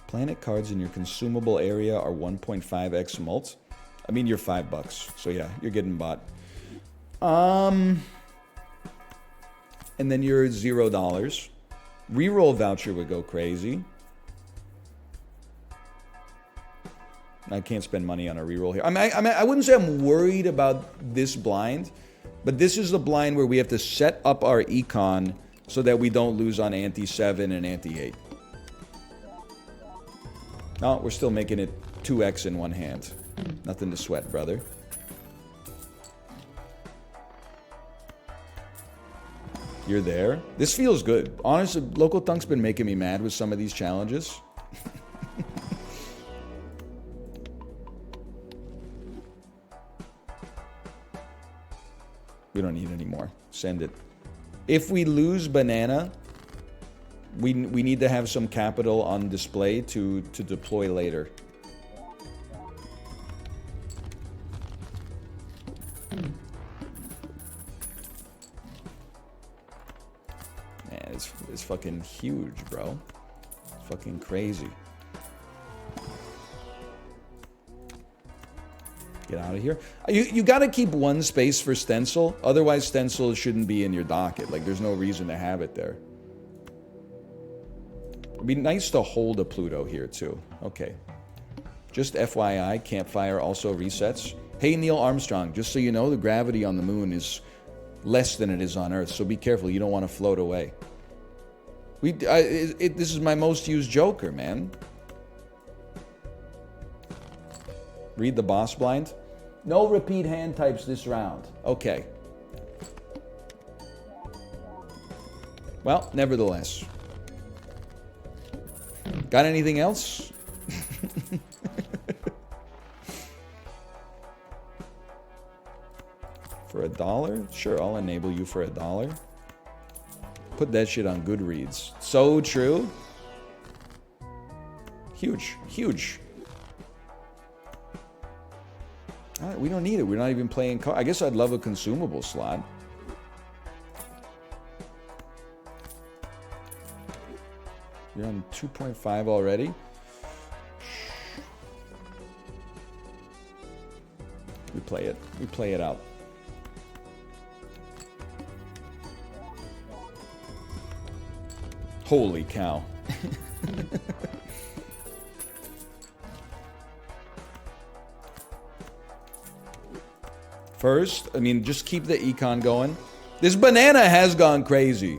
Planet cards in your consumable area are 1.5x mult. I mean, you're $5. So yeah, you're getting bought. And then you're $0. Reroll voucher would go crazy. I can't spend money on a reroll here. I wouldn't say I'm worried about this blind, but this is the blind where we have to set up our econ so that we don't lose on ante 7 and ante 8. No, we're still making it 2x in one hand. Nothing to sweat, brother. You're there. This feels good. Honestly, Local Thunk's been making me mad with some of these challenges. We don't need any more. Send it. If we lose banana, we need to have some capital on display to deploy later. Man, it's fucking huge, bro. It's fucking crazy. Get out of here. You got to keep one space for stencil. Otherwise, stencil shouldn't be in your docket. Like, there's no reason to have it there. It'd be nice to hold a Pluto here, too. Okay. Just FYI, Campfire also resets. Hey, Neil Armstrong, just so you know, the gravity on the moon is less than it is on Earth, so be careful. You don't want to float away. This is my most used Joker, man. Read the boss blind. No repeat hand types this round. Okay. Well, nevertheless. Got anything else? For $1? Sure, I'll enable you for $1. Put that shit on Goodreads. So true. Huge, huge. We don't need it. We're not even playing cards. I guess I'd love a consumable slot. You're on 2.5 already. We play it. We play it out. Holy cow. First, I mean, just keep the econ going. This banana has gone crazy.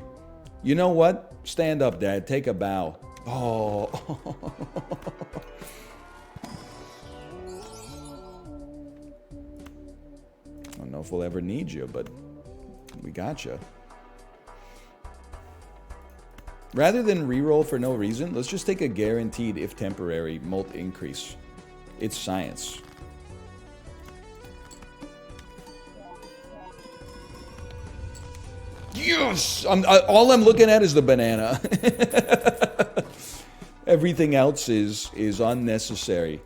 You know what? Stand up, Dad. Take a bow. Oh. if we'll ever need you, but we gotcha. Rather than reroll for no reason, let's just take a guaranteed, if temporary, molt increase. It's science. Yes! All I'm looking at is the banana. Everything else is unnecessary.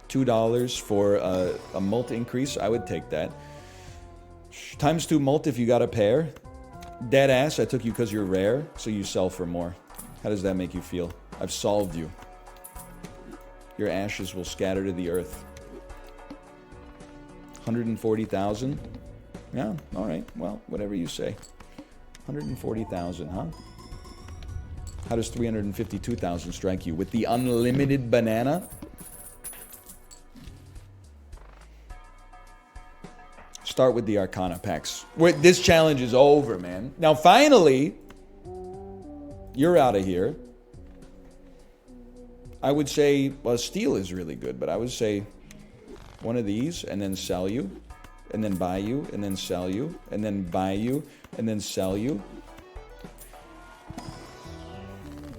$2 for a molt increase. I would take that. Times 2 molt if you got a pair. Dead ass, I took you because you're rare, so you sell for more. How does that make you feel? I've solved you. Your ashes will scatter to the earth. 140,000? Yeah, alright. Well, whatever you say. 140,000, huh? How does 352,000 strike you? With the unlimited banana? Start with the Arcana packs. This challenge is over, man. Now, finally, you're out of here. I would say, well, steel is really good, but I would say one of these, and then sell you, and then buy you, and then sell you, and then buy you, and then sell you.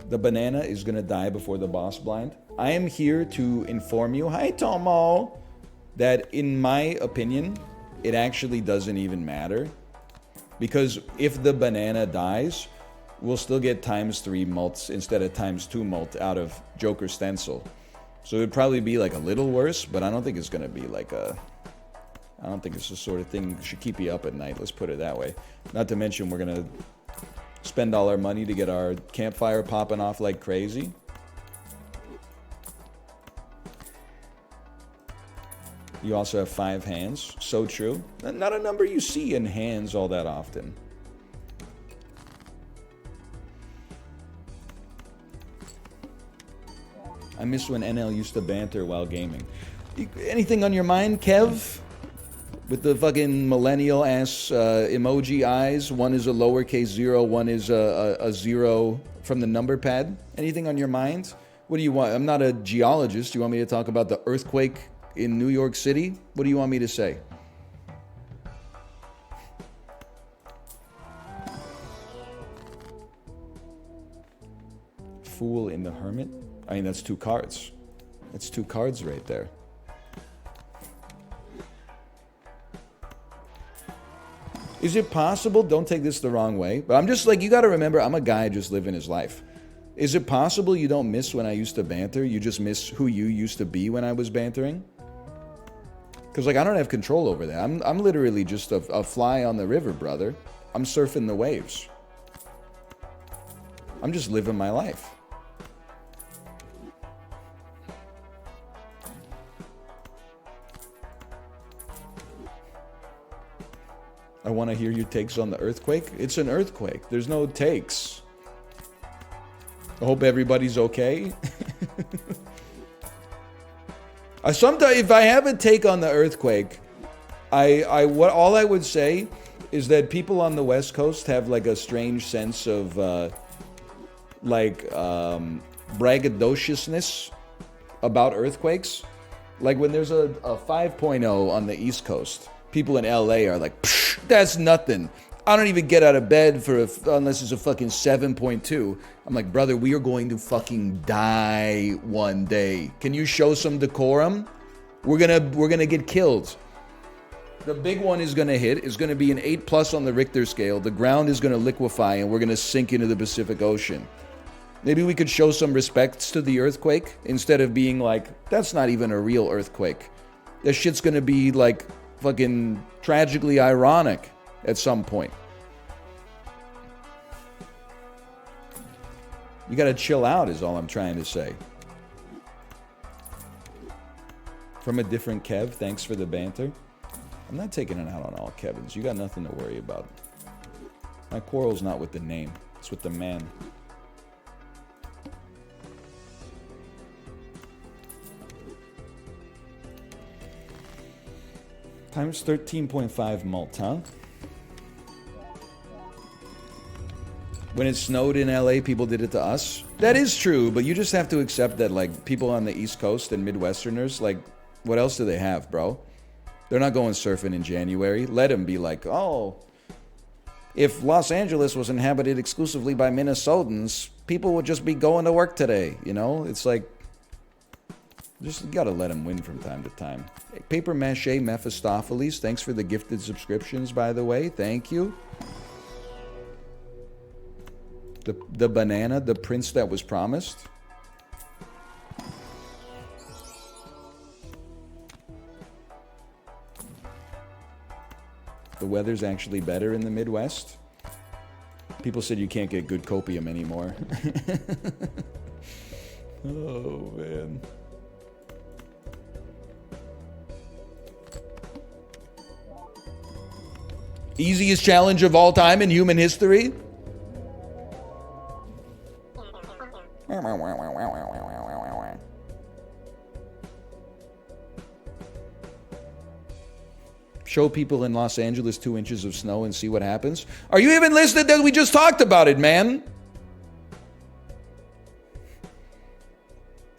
The banana is going to die before the boss blind. I am here to inform you, hi Tomo, that in my opinion, it actually doesn't even matter. Because if the banana dies, we'll still get times 3 mults instead of times 2 mult out of Joker Stencil. So it would probably be like a little worse, but I don't think it's going to be like a... I don't think it's the sort of thing that should keep you up at night, let's put it that way. Not to mention we're going to spend all our money to get our campfire popping off like crazy. You also have 5 hands. So true. Not a number you see in hands all that often. I miss when NL used to banter while gaming. Anything on your mind, Kev? With the fucking millennial ass emoji eyes. One is a lowercase 0, one is a 0 from the number pad. Anything on your mind? What do you want? I'm not a geologist. Do you want me to talk about the earthquake in New York City? What do you want me to say? Fool in the Hermit? I mean, that's 2 cards. That's 2 cards right there. Is it possible? Don't take this the wrong way, but I'm just like, you gotta remember, I'm a guy just living his life. Is it possible you don't miss when I used to banter? You just miss who you used to be when I was bantering? Because, like, I don't have control over that. I'm literally just a fly on the river, brother. I'm surfing the waves. I'm just living my life. I want to hear your takes on the earthquake. It's an earthquake. There's no takes. I hope everybody's okay. Sometimes, if I have a take on the earthquake, all I would say is that people on the West Coast have like a strange sense of braggadociousness about earthquakes. Like when there's a 5.0 on the East Coast, people in LA are like, psh, that's nothing. I don't even get out of bed unless it's a fucking 7.2. I'm like, brother, we are going to fucking die one day. Can you show some decorum? We're gonna get killed. The big one is gonna hit. It's gonna be an 8+ on the Richter scale. The ground is gonna liquefy and we're gonna sink into the Pacific Ocean. Maybe we could show some respects to the earthquake instead of being like, that's not even a real earthquake. That shit's gonna be like fucking tragically ironic at some point. You gotta chill out is all I'm trying to say. From a different Kev, thanks for the banter. I'm not taking it out on all Kevins. You got nothing to worry about. My quarrel's not with the name, it's with the man. Times 13.5 mult, huh? When it snowed in LA, people did it to us. That is true, but you just have to accept that, like, people on the East Coast and Midwesterners, like, What else do they have, bro? They're not going surfing in January. Let them be like, oh, if Los Angeles was inhabited exclusively by Minnesotans, people would just be going to work today, you know? It's like, just gotta let them win from time to time. Hey, Paper Mache Mephistopheles, thanks for the gifted subscriptions, by the way. Thank you. The banana, the prince that was promised. The weather's actually better in the Midwest. People said you can't get good copium anymore. Oh, man. Easiest challenge of all time in human history? Show people in Los Angeles 2 inches of snow and see what happens. Are you even listening? That we just talked about it, man.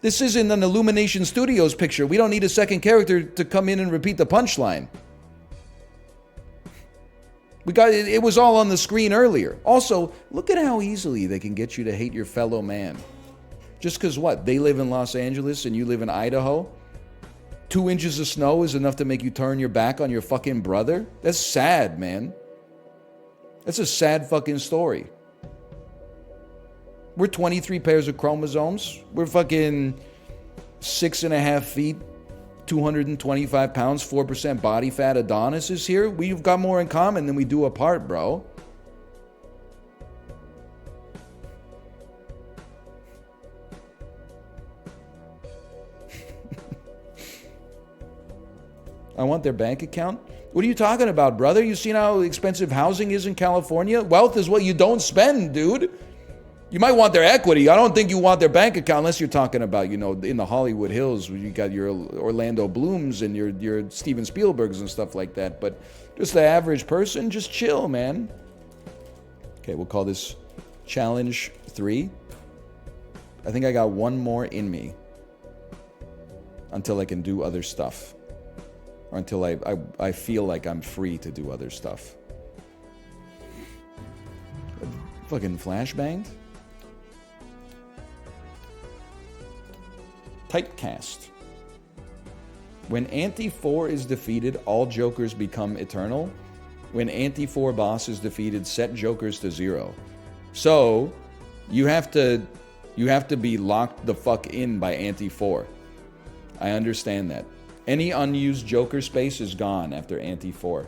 This isn't an Illumination Studios picture. We don't need a second character to come in and repeat the punchline. It was all on the screen earlier. Also, look at how easily they can get you to hate your fellow man. Just because what? They live in Los Angeles and you live in Idaho? 2 inches of snow is enough to make you turn your back on your fucking brother? That's sad, man. That's a sad fucking story. We're 23 pairs of chromosomes. We're fucking 6.5 feet, 225 pounds, 4% body fat Adonis is here. We've got more in common than we do apart, bro. I want their bank account. What are you talking about, brother? You seen how expensive housing is in California? Wealth is what you don't spend, dude. You might want their equity. I don't think you want their bank account unless you're talking about, you know, in the Hollywood Hills where you got your Orlando Blooms and your Steven Spielbergs and stuff like that. But just the average person, just chill, man. Okay, we'll call this Challenge 3. I think I got one more in me until I can do other stuff. Or until I feel like I'm free to do other stuff. Fucking flashbanged? Typecast. When Anti-4 is defeated, all Jokers become eternal. When Anti-4 boss is defeated, set Jokers to 0. So, you have to be locked the fuck in by Anti-4. I understand that. Any unused Joker space is gone after Anti-4.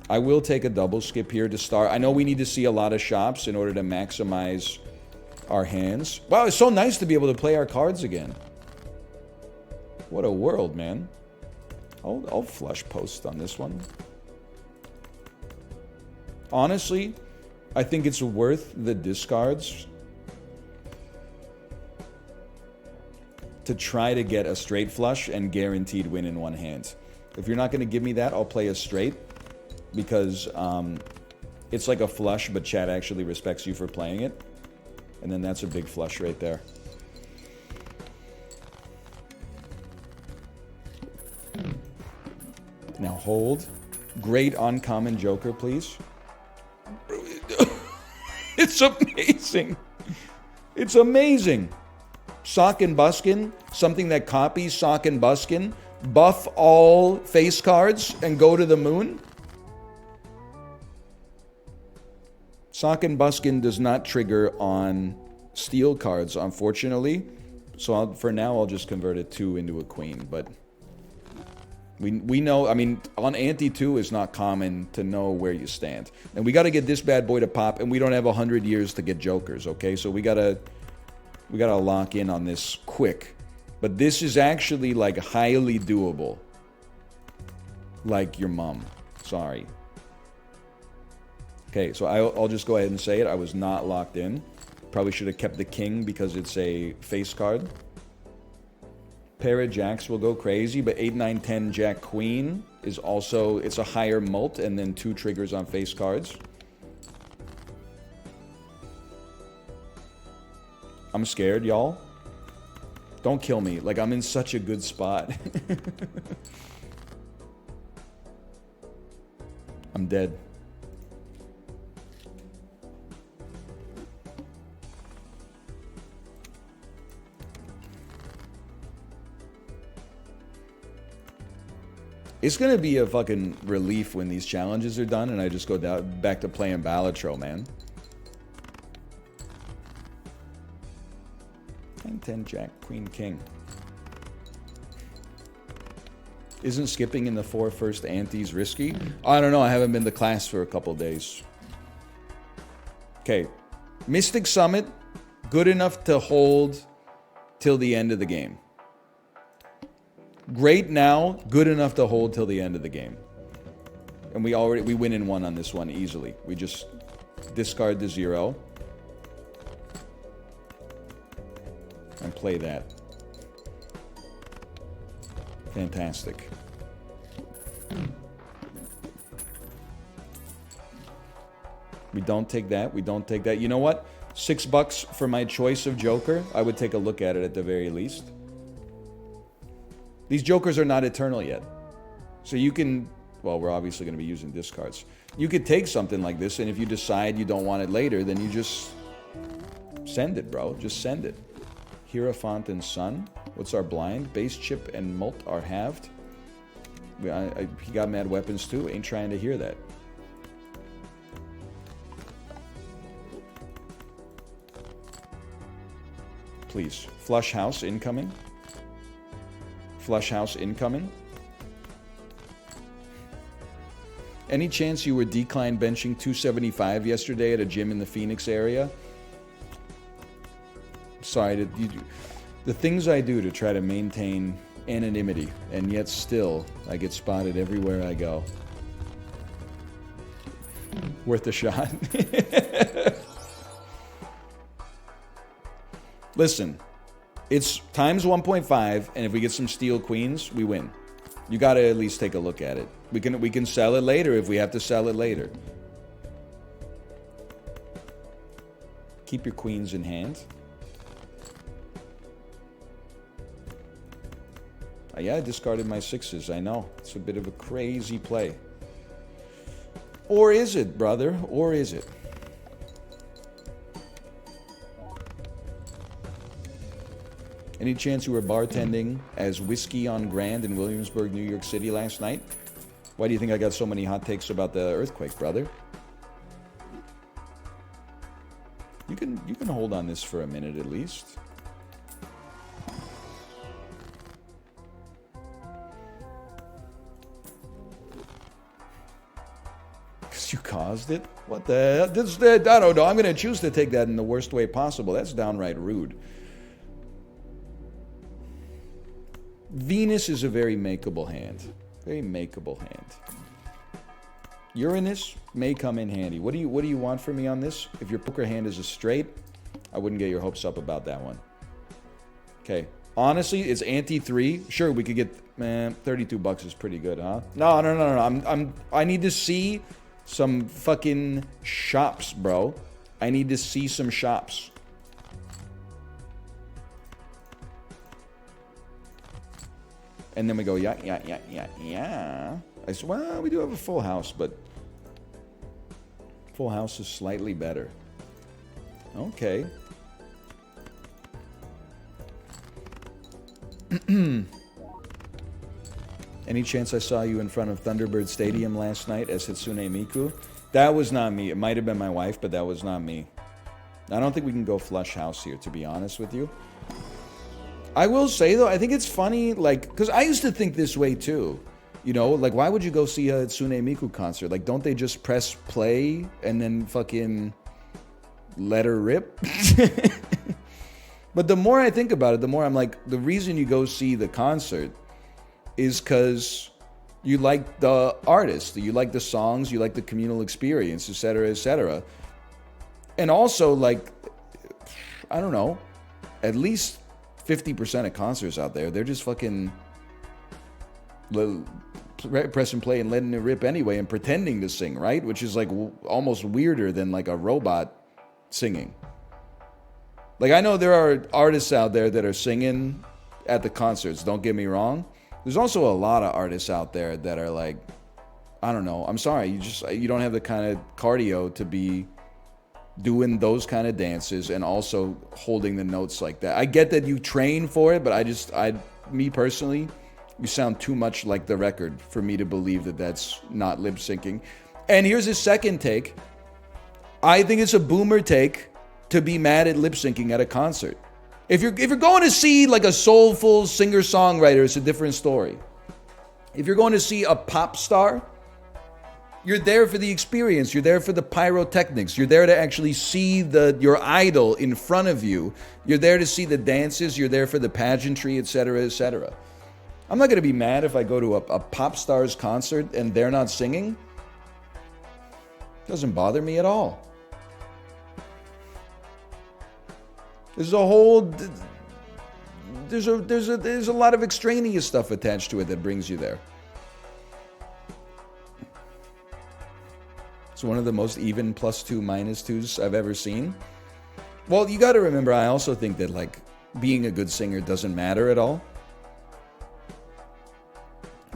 I will take a double skip here to start. I know we need to see a lot of shops in order to maximize our hands. Wow, it's so nice to be able to play our cards again. What a world, man. I'll flush post on this one. Honestly, I think it's worth the discards to try to get a straight flush and guaranteed win in one hand. If you're not going to give me that, I'll play a straight because it's like a flush, but chat actually respects you for playing it. And then that's a big flush right there. Now hold. Great uncommon Joker, please. It's amazing. It's amazing. Sock and Buskin, something that copies Sock and Buskin, buff all face cards and go to the moon. Sock and Buskin does not trigger on steel cards, unfortunately. So for now, I'll just convert a 2 into a queen. But we know, I mean, on Anti-2 is not common to know where you stand. And we got to get this bad boy to pop, and we don't have 100 years to get Jokers, okay? So we got to lock in on this quick. But this is actually, like, highly doable. Like your mom. Sorry. Okay, so I'll just go ahead and say it. I was not locked in. Probably should have kept the king because it's a face card. Pair of jacks will go crazy, but 8, 9, 10 jack queen is also, it's a higher mult and then 2 triggers on face cards. I'm scared, y'all. Don't kill me. Like, I'm in such a good spot. I'm dead. It's gonna be a fucking relief when these challenges are done and I just go down back to playing Balatro, man. 10, Jack, Queen, King. Isn't skipping in the 4 first antes risky? I don't know. I haven't been to class for a couple days. Okay. Mystic Summit, good enough to hold till the end of the game. Great now, good enough to hold till the end of the game. And we win in 1 on this one easily. We just discard the 0. And play that. Fantastic. We don't take that. We don't take that. You know what? $6 for my choice of Joker. I would take a look at it at the very least. These Jokers are not eternal yet. So you can... Well, we're obviously going to be using discards. You could take something like this, and if you decide you don't want it later, then you just... Send it, bro. Just send it. Hierophant and Sun. What's our blind? Base chip and mult are halved. He got mad weapons too. Ain't trying to hear that. Please. Flush house incoming. Flush house incoming. Any chance you were decline benching 275 yesterday at a gym in the Phoenix area? Sorry, the things I do to try to maintain anonymity, and yet still I get spotted everywhere I go. Worth a shot. Listen, it's times 1.5, and if we get some steel queens, we win. You got to at least take a look at it. We can sell it later if we have to sell it later. Keep your queens in hand. Yeah, I discarded my 6s. I know. It's a bit of a crazy play. Or is it, brother? Or is it? Any chance you were bartending as Whiskey on Grand in Williamsburg, New York City last night? Why do you think I got so many hot takes about the earthquake, brother? You can hold on this for a minute at least. You caused it? What the hell? I don't know. I'm going to choose to take that in the worst way possible. That's downright rude. Venus is a very makeable hand. Very makeable hand. Uranus may come in handy. What do you want from me on this? If your poker hand is a straight, I wouldn't get your hopes up about that one. Okay. Honestly, it's ante 3. Sure, we could get... Man, $32 is pretty good, huh? No. I need to see... some fucking shops, bro. I need to see some shops. And then we go, yeah. I said, well, we do have a full house, but full house is slightly better. Okay. Any chance I saw you in front of Thunderbird Stadium last night as Hitsune Miku? That was not me. It might have been my wife, but that was not me. I don't think we can go flush house here, to be honest with you. I will say, though, I think it's funny, like, because I used to think this way, too. You know, like, why would you go see a Hitsune Miku concert? Like, don't they just press play and then fucking let her rip? But the more I think about it, the more I'm like, the reason you go see the concert is because you like the artist, you like the songs, you like the communal experience, etc., etc. And also, like, I don't know, at least 50% of concerts out there, they're just fucking press and play and letting it rip anyway and pretending to sing, right? Which is like almost weirder than like a robot singing. Like, I know there are artists out there that are singing at the concerts, don't get me wrong. There's also a lot of artists out there that are like, I don't know, I'm sorry, you don't have the kind of cardio to be doing those kind of dances and also holding the notes like that. I get that you train for it, but me personally, you sound too much like the record for me to believe that that's not lip syncing. And here's his second take. I think it's a boomer take to be mad at lip syncing at a concert. If you're going to see like a soulful singer-songwriter, it's a different story. If you're going to see a pop star, you're there for the experience. You're there for the pyrotechnics. You're there to actually see your idol in front of you. You're there to see the dances. You're there for the pageantry, etc., etc. I'm not going to be mad if I go to a pop star's concert and they're not singing. Doesn't bother me at all. There's a lot of extraneous stuff attached to it that brings you there. It's one of the most even +2, -2s I've ever seen. Well, you got to remember, I also think that like being a good singer doesn't matter at all.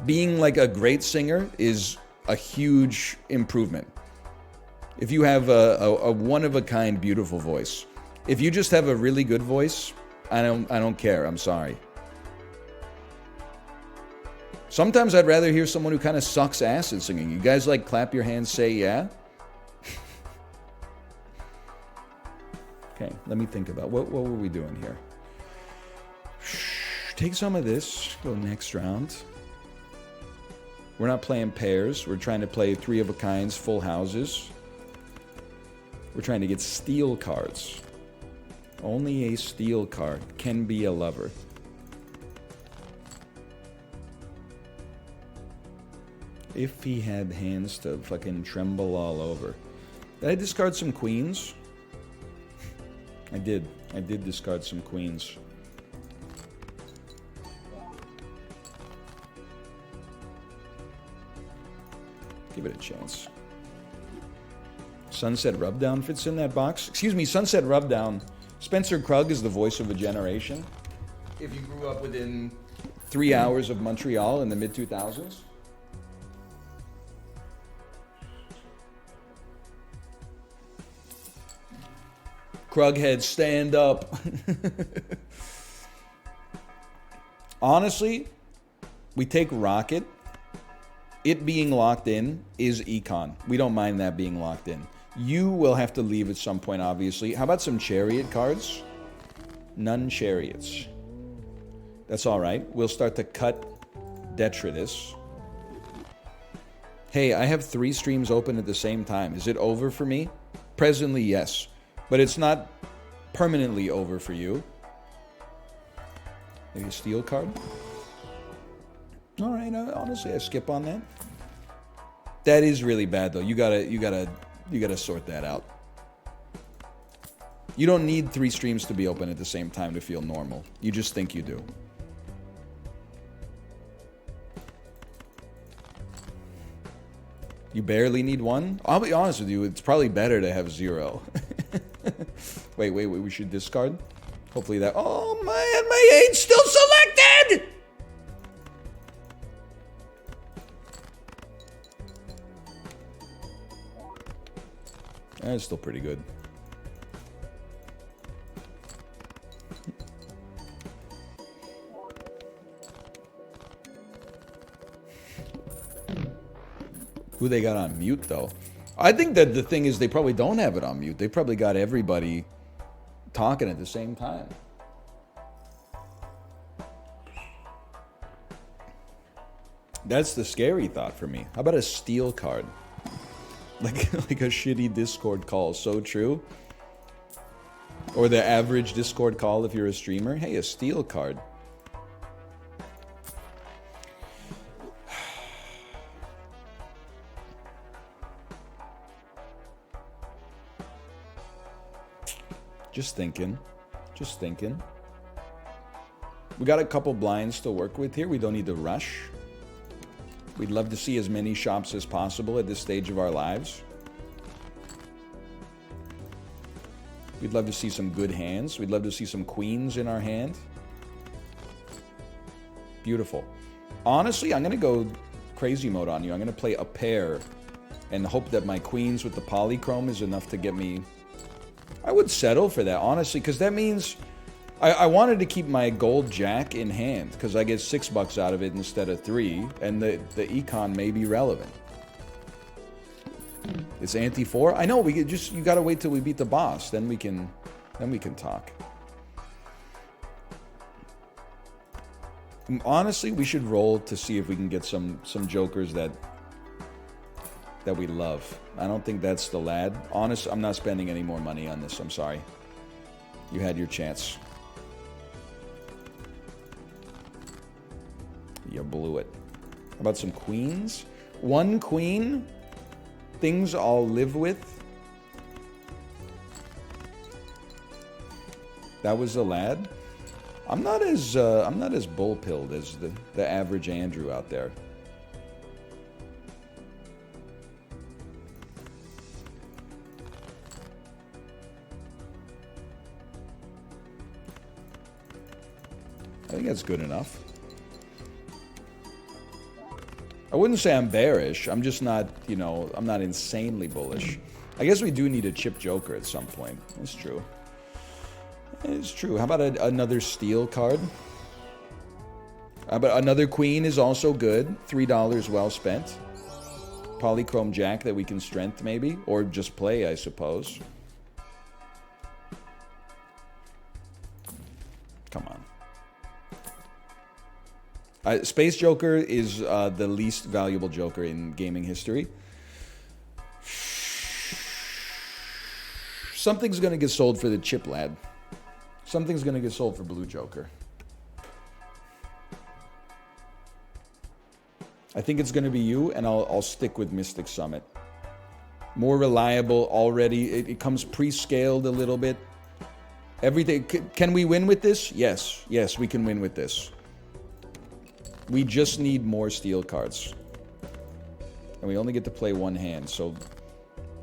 Being like a great singer is a huge improvement. If you have a one-of-a-kind beautiful voice, if you just have a really good voice, I don't care. I'm sorry. Sometimes I'd rather hear someone who kind of sucks ass at singing. You guys like clap your hands, say yeah? Okay, let me think about what were we doing here? Take some of this, go next round. We're not playing pairs. We're trying to play 3-of-a-kinds, full houses. We're trying to get steel cards. Only a steel card can be a lover. If he had hands to fucking tremble all over. Did I discard some queens? I did. I did discard some queens. Give it a chance. Sunset Rubdown fits in that box. Excuse me, Sunset Rubdown. Spencer Krug is the voice of a generation. If you grew up within 3 hours of Montreal in the mid-2000s. Krughead, stand up. Honestly, we take Rocket. It being locked in is Econ. We don't mind that being locked in. You will have to leave at some point, obviously. How about some Chariot cards? None Chariots. That's all right. We'll start to cut Detritus. Hey, I have 3 streams open at the same time. Is it over for me? Presently, yes. But it's not permanently over for you. Maybe a steel card? All right, honestly, I skip on that. That is really bad, though. You gotta sort that out. You don't need 3 streams to be open at the same time to feel normal. You just think you do. You barely need 1? I'll be honest with you, it's probably better to have 0. Wait, we should discard? Hopefully that... Oh, man, my 8's still selected! That's still pretty good. Who they got on mute, though? I think that the thing is they probably don't have it on mute. They probably got everybody talking at the same time. That's the scary thought for me. How about a steel card? Like a shitty Discord call. So true. Or the average Discord call if you're a streamer. Hey, a steel card. Just thinking. Just thinking. We got a couple blinds to work with here. We don't need to rush. We'd love to see as many shops as possible at this stage of our lives. We'd love to see some good hands. We'd love to see some queens in our hand. Beautiful. Honestly, I'm going to go crazy mode on you. I'm going to play a pair and hope that my queens with the polychrome is enough to get me... I would settle for that, honestly, because that means... I wanted to keep my gold jack in hand, because I get $6 out of it instead of 3, and the econ may be relevant. It's ante 4? I know, you gotta wait till we beat the boss, then we can talk. Honestly, we should roll to see if we can get some jokers that we love. I don't think that's the lad. Honestly, I'm not spending any more money on this. I'm sorry. You had your chance. You blew it. How about some queens? 1 queen. Things I'll live with. That was the lad. I'm not as bull-pilled as the average Andrew out there. I think that's good enough. I wouldn't say I'm bearish. I'm just not, you know, I'm not insanely bullish. I guess we do need a chip joker at some point. It's true. It's true. How about another steel card? How about another queen is also good. $3 well spent. Polychrome jack that we can strength maybe. Or just play, I suppose. Come on. Space Joker is the least valuable Joker in gaming history. Something's going to get sold for the chip lad. Something's going to get sold for Blue Joker. I think it's going to be you, and I'll stick with Mystic Summit. More reliable already. It comes pre-scaled a little bit. Everything. Can we win with this? Yes. Yes, we can win with this. We just need more steel cards. And we only get to play 1 hand, so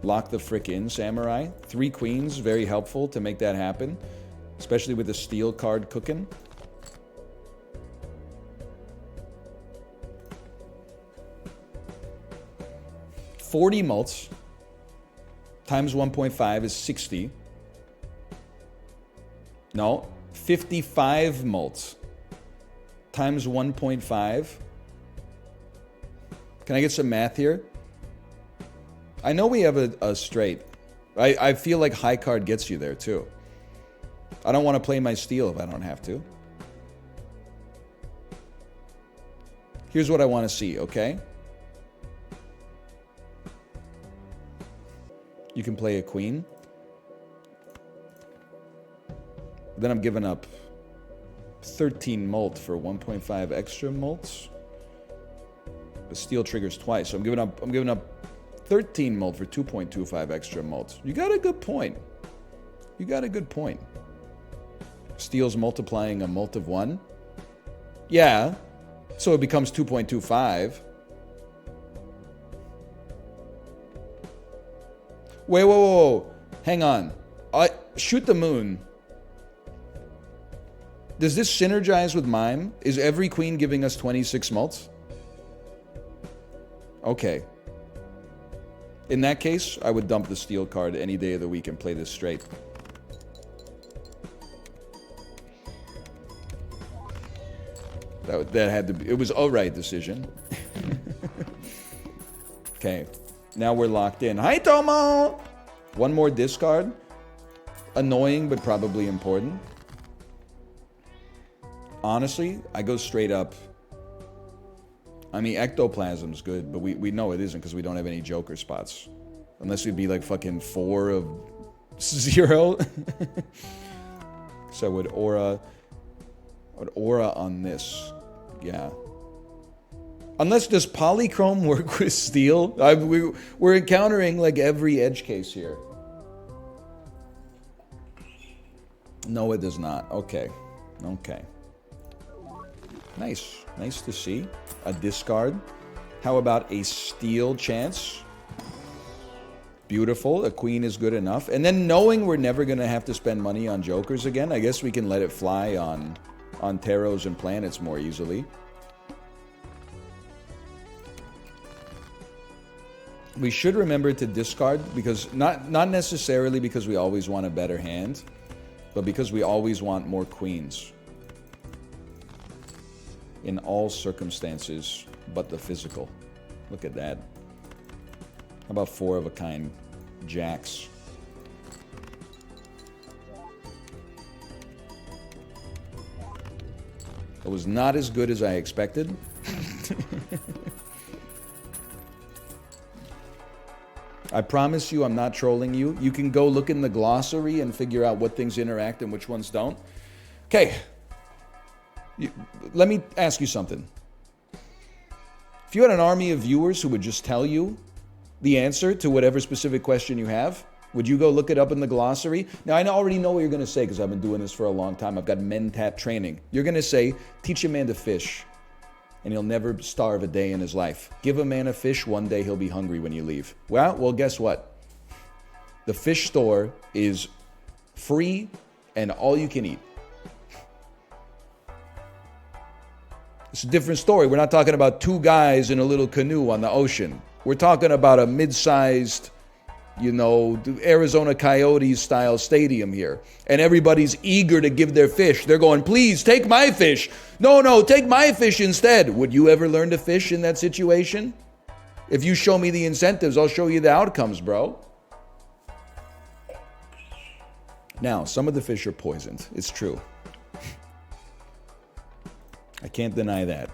lock the frick in, Samurai. 3 queens, very helpful to make that happen. Especially with the steel card cooking. $40 mults times 1.5 is 60. No, 55 mults times 1.5. Can I get some math here? I know we have a straight. I feel like high card gets you there too. I don't want to play my steel if I don't have to. Here's what I want to see, okay? You can play a queen. Then I'm giving up 13 mult for 1.5 extra mults. The steel triggers twice, so I'm giving up 13 mult for 2.25 extra mults. You got a good point. You got a good point. Steel's multiplying a mult of 1. Yeah. So it becomes 2.25. Wait, whoa. Hang on. Shoot the moon. Does this synergize with Mime? Is every queen giving us 26 mults? Okay. In that case, I would dump the steel card any day of the week and play this straight. That had to be... It was a right decision. Okay. Now we're locked in. Hi, Tomo! 1 more discard. Annoying, but probably important. Honestly, I go straight up. I mean, Ectoplasm's good, but we know it isn't because we don't have any Joker spots. Unless we'd be like fucking 4 of 0. So would Aura on this. Yeah. Unless does Polychrome work with Steel? We're encountering like every edge case here. No, it does not. Okay. Okay. Nice. Nice to see. A discard. How about a Steel chance? Beautiful. A queen is good enough. And then knowing we're never going to have to spend money on Jokers again, I guess we can let it fly on Taros and Planets more easily. We should remember to discard, because not necessarily because we always want a better hand, but because we always want more queens. In all circumstances but the physical. Look at that. How about 4 of a kind jacks? It was not as good as I expected. I promise you I'm not trolling you. You can go look in the glossary and figure out what things interact and which ones don't. Okay. Let me ask you something. If you had an army of viewers who would just tell you the answer to whatever specific question you have, would you go look it up in the glossary? Now, I already know what you're going to say because I've been doing this for a long time. I've got mentat training. You're going to say, teach a man to fish, and he'll never starve a day in his life. Give a man a fish, one day he'll be hungry when you leave. Well, guess what? The fish store is free and all you can eat. It's a different story. We're not talking about 2 guys in a little canoe on the ocean. We're talking about a mid-sized, Arizona Coyotes style stadium here. And everybody's eager to give their fish. They're going, please take my fish. No, take my fish instead. Would you ever learn to fish in that situation? If you show me the incentives, I'll show you the outcomes, bro. Now, some of the fish are poisoned. It's true. I can't deny that.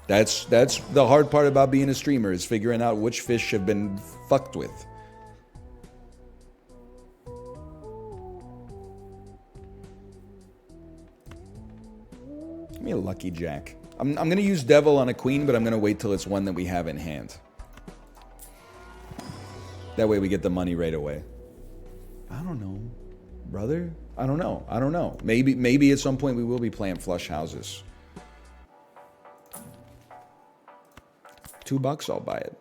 That's the hard part about being a streamer, is figuring out which fish have been fucked with. Give me a lucky jack. I'm going to use devil on a queen, but I'm going to wait till it's one that we have in hand. That way we get the money right away. I don't know, brother. I don't know. Maybe at some point we will be playing flush houses. $2, I'll buy it.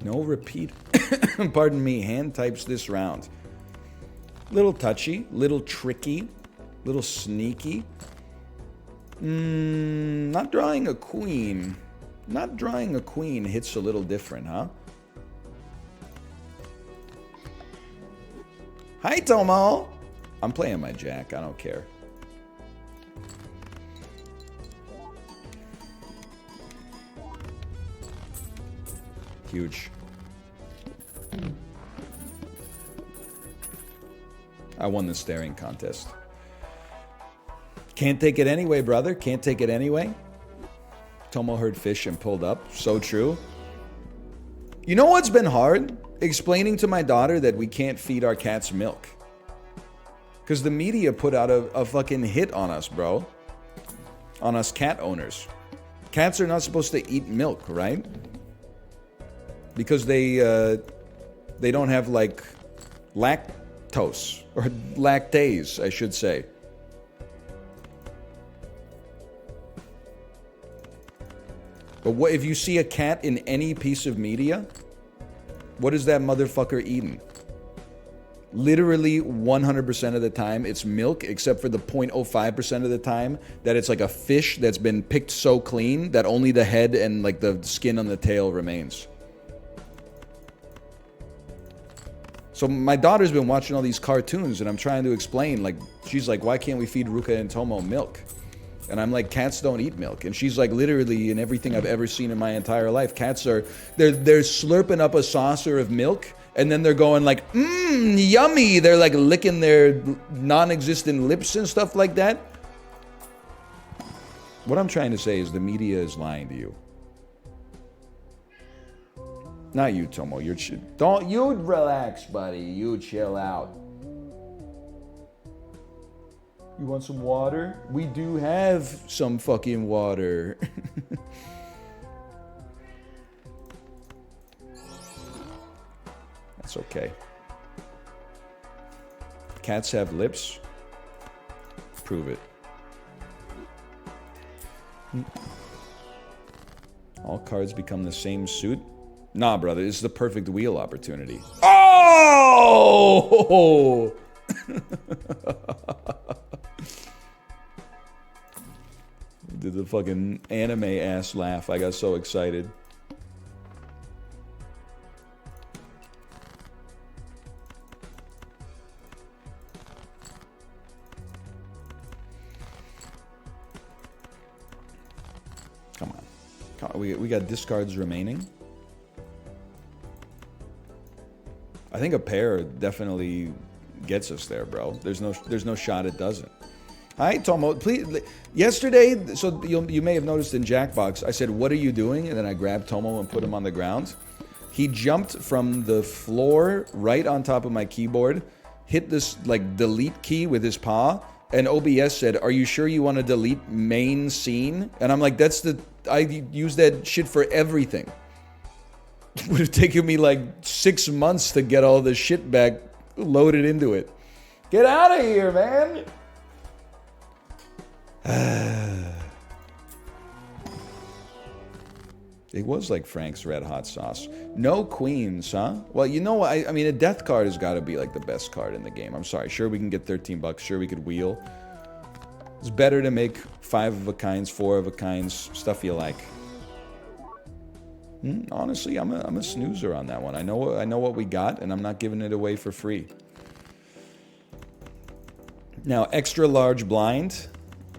No repeat. Pardon me, hand types this round. Little touchy, little tricky, little sneaky. Not drawing a queen. Not drawing a queen hits a little different, huh? Hi, Tomo. I'm playing my jack. I don't care. Huge. I won the staring contest. Can't take it anyway, brother. Can't take it anyway. Tomo heard fish and pulled up. So true. You know what's been hard? Explaining to my daughter that we can't feed our cats milk. Because the media put out a fucking hit on us, bro. On us cat owners. Cats are not supposed to eat milk, right? Because they don't have, like, lactose, or lactase, I should say. But what if you see a cat in any piece of media? What is that motherfucker eating? Literally 100% of the time, it's milk, except for the 0.05% of the time that it's like a fish that's been picked so clean that only the head and, like, the skin on the tail remains. So my daughter's been watching all these cartoons, and I'm trying to explain, like, she's like, why can't we feed Ruka and Tomo milk? And I'm like, cats don't eat milk. And she's like, literally, in everything I've ever seen in my entire life, cats are, they're slurping up a saucer of milk, and then they're going like, yummy. They're like licking their non-existent lips and stuff like that. What I'm trying to say is the media is lying to you. Not you, Tomo. Don't you relax, buddy. You chill out. You want some water? We do have some fucking water. That's okay. Cats have lips. Prove it. All cards become the same suit. Nah, brother, this is the perfect wheel opportunity. Oh! Did the fucking anime ass laugh. I got so excited. We got discards remaining. I think a pair definitely gets us there, bro. There's no shot it doesn't. Hi, Tomo. Please. Yesterday, so you may have noticed in Jackbox, I said, "What are you doing?" And then I grabbed Tomo and put him on the ground. He jumped from the floor right on top of my keyboard, hit this like delete key with his paw, and OBS said, "Are you sure you want to delete main scene?" And I'm like, I use that shit for everything. It would have taken me like 6 months to get all the shit back loaded into it. Get out of here, man! It was like Frank's Red Hot Sauce. No queens, huh? Well, you know what? I mean, a death card has got to be like the best card in the game. I'm sorry. Sure, we can get 13 bucks. Sure, we could wheel. It's better to make 5 of a kinds, 4 of a kinds, stuff you like. Honestly, I'm a snoozer on that one. I know what we got, and I'm not giving it away for free. Now, extra large blind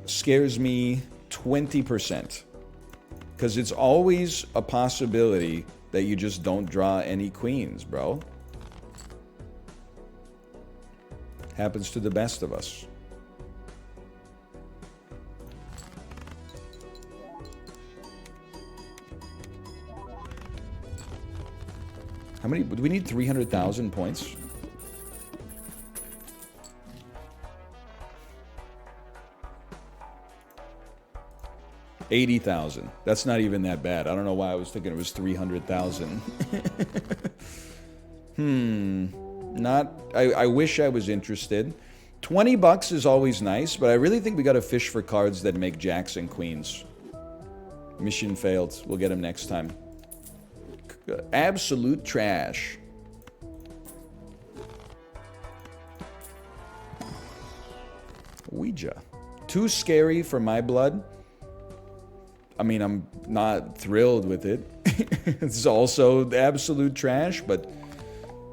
scares me 20%. Because it's always a possibility that you just don't draw any queens, bro. Happens to the best of us. How many? Do we need 300,000 points? $80,000. That's not even that bad. I don't know why I was thinking it was 300,000. I wish I was interested. 20 bucks is always nice, but I really think we gotta fish for cards that make jacks and queens. Mission failed. We'll get him next time. Absolute trash. Ouija. Too scary for my blood. I mean, I'm not thrilled with it. It's also absolute trash, but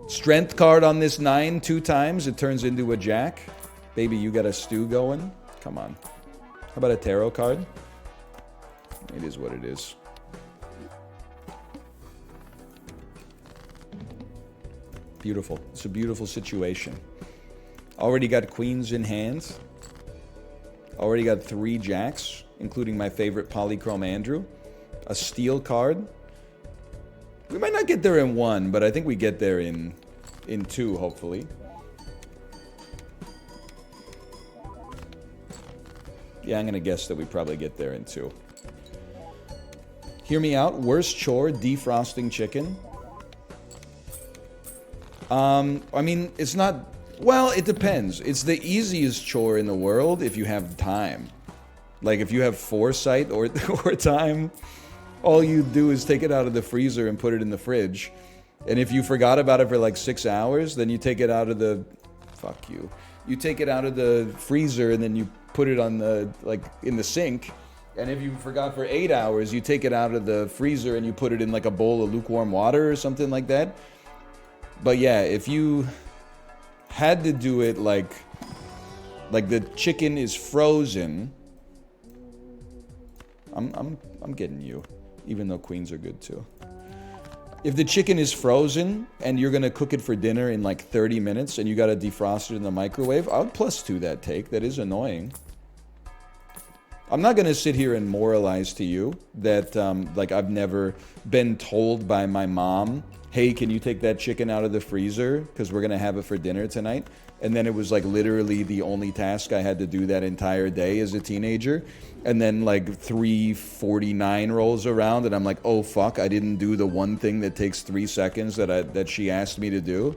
strength card on this 9 2 times, it turns into a jack. Baby, you got a stew going? Come on. How about a tarot card? It is what it is. Beautiful. It's a beautiful situation. Already got queens in hand. Already got 3 jacks, including my favorite Polychrome Andrew. A steel card. We might not get there in 1, but I think we get there in 2, hopefully. Yeah, I'm going to guess that we probably get there in 2. Hear me out. Worst chore, defrosting chicken. I mean, it's not... Well, it depends. It's the easiest chore in the world if you have time. Like, if you have foresight or time, all you do is take it out of the freezer and put it in the fridge. And if you forgot about it for like 6 hours, then you take it out of the... Fuck you. You take it out of the freezer and then you put it on the... like, in the sink. And if you forgot for 8 hours, you take it out of the freezer and you put it in like a bowl of lukewarm water or something like that. But yeah, if you had to do it like the chicken is frozen, I'm getting you, even though queens are good too. If the chicken is frozen and you're gonna cook it for dinner in like 30 minutes and you gotta defrost it in the microwave, I would +2 that take. That is annoying. I'm not gonna sit here and moralize to you that like I've never been told by my mom, hey, can you take that chicken out of the freezer? Because we're going to have it for dinner tonight. And then it was like literally the only task I had to do that entire day as a teenager. And then like 3:49 rolls around and I'm like, oh fuck, I didn't do the one thing that takes 3 seconds that she asked me to do.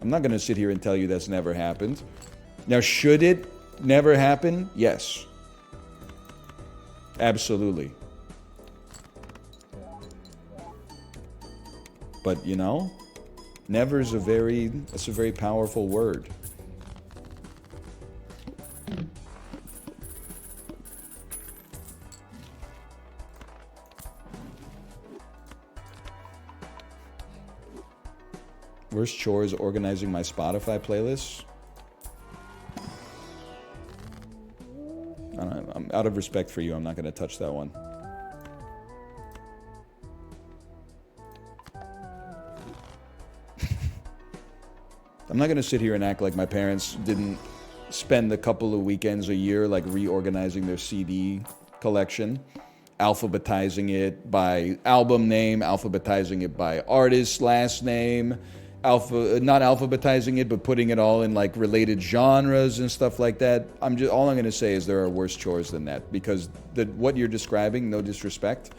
I'm not going to sit here and tell you that's never happened. Now, should it never happen? Yes. Absolutely. But, you know, never is that's a very powerful word. Worst chore is organizing my Spotify playlists. I don't know, out of respect for you, I'm not going to touch that one. I'm not going to sit here and act like my parents didn't spend a couple of weekends a year like reorganizing their CD collection, alphabetizing it by album name, alphabetizing it by artist last name, not alphabetizing it, but putting it all in like related genres and stuff like that. All I'm going to say is there are worse chores than that, because what you're describing, no disrespect,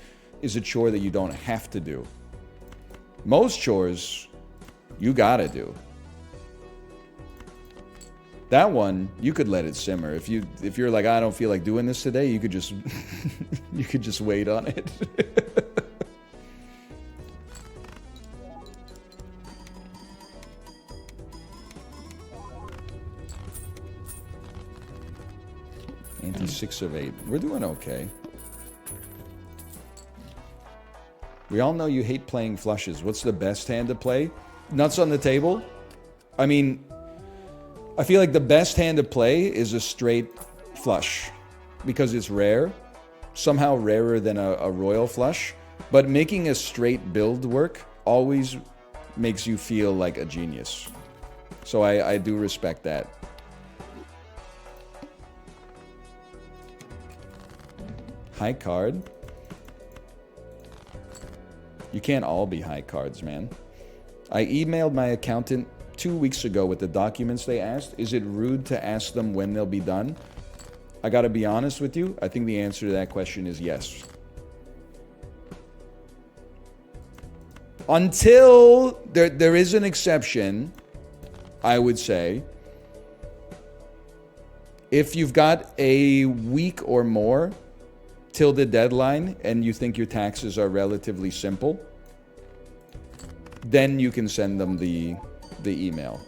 is a chore that you don't have to do. Most chores you gotta do. That one you could let it simmer. If you're like, I don't feel like doing this today, you could just you could just wait on it. Anti 6 of 8. We're doing okay. We all know you hate playing flushes. What's the best hand to play? Nuts on the table? I mean, I feel like the best hand to play is a straight flush, because it's rare. Somehow rarer than a royal flush. But making a straight build work always makes you feel like a genius. So I do respect that. High card? You can't all be high cards, man. I emailed my accountant 2 weeks ago with the documents they asked. Is it rude to ask them when they'll be done? I gotta be honest with you. I think the answer to that question is yes. Until there is an exception, I would say. If you've got a week or more till the deadline and you think your taxes are relatively simple, then you can send them the email.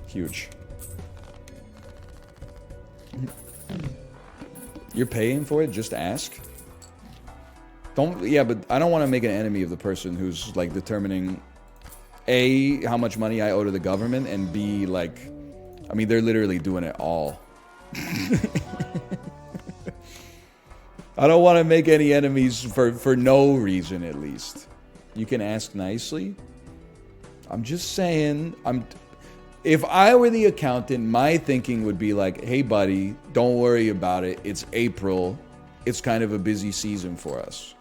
Huge. You're paying for it? Just ask. Yeah, but I don't want to make an enemy of the person who's like determining A, how much money I owe to the government, and B, like, I mean, they're literally doing it all. I don't want to make any enemies for no reason, at least. You can ask nicely. I'm just saying, if I were the accountant, my thinking would be like, hey, buddy, don't worry about it. It's April. It's kind of a busy season for us.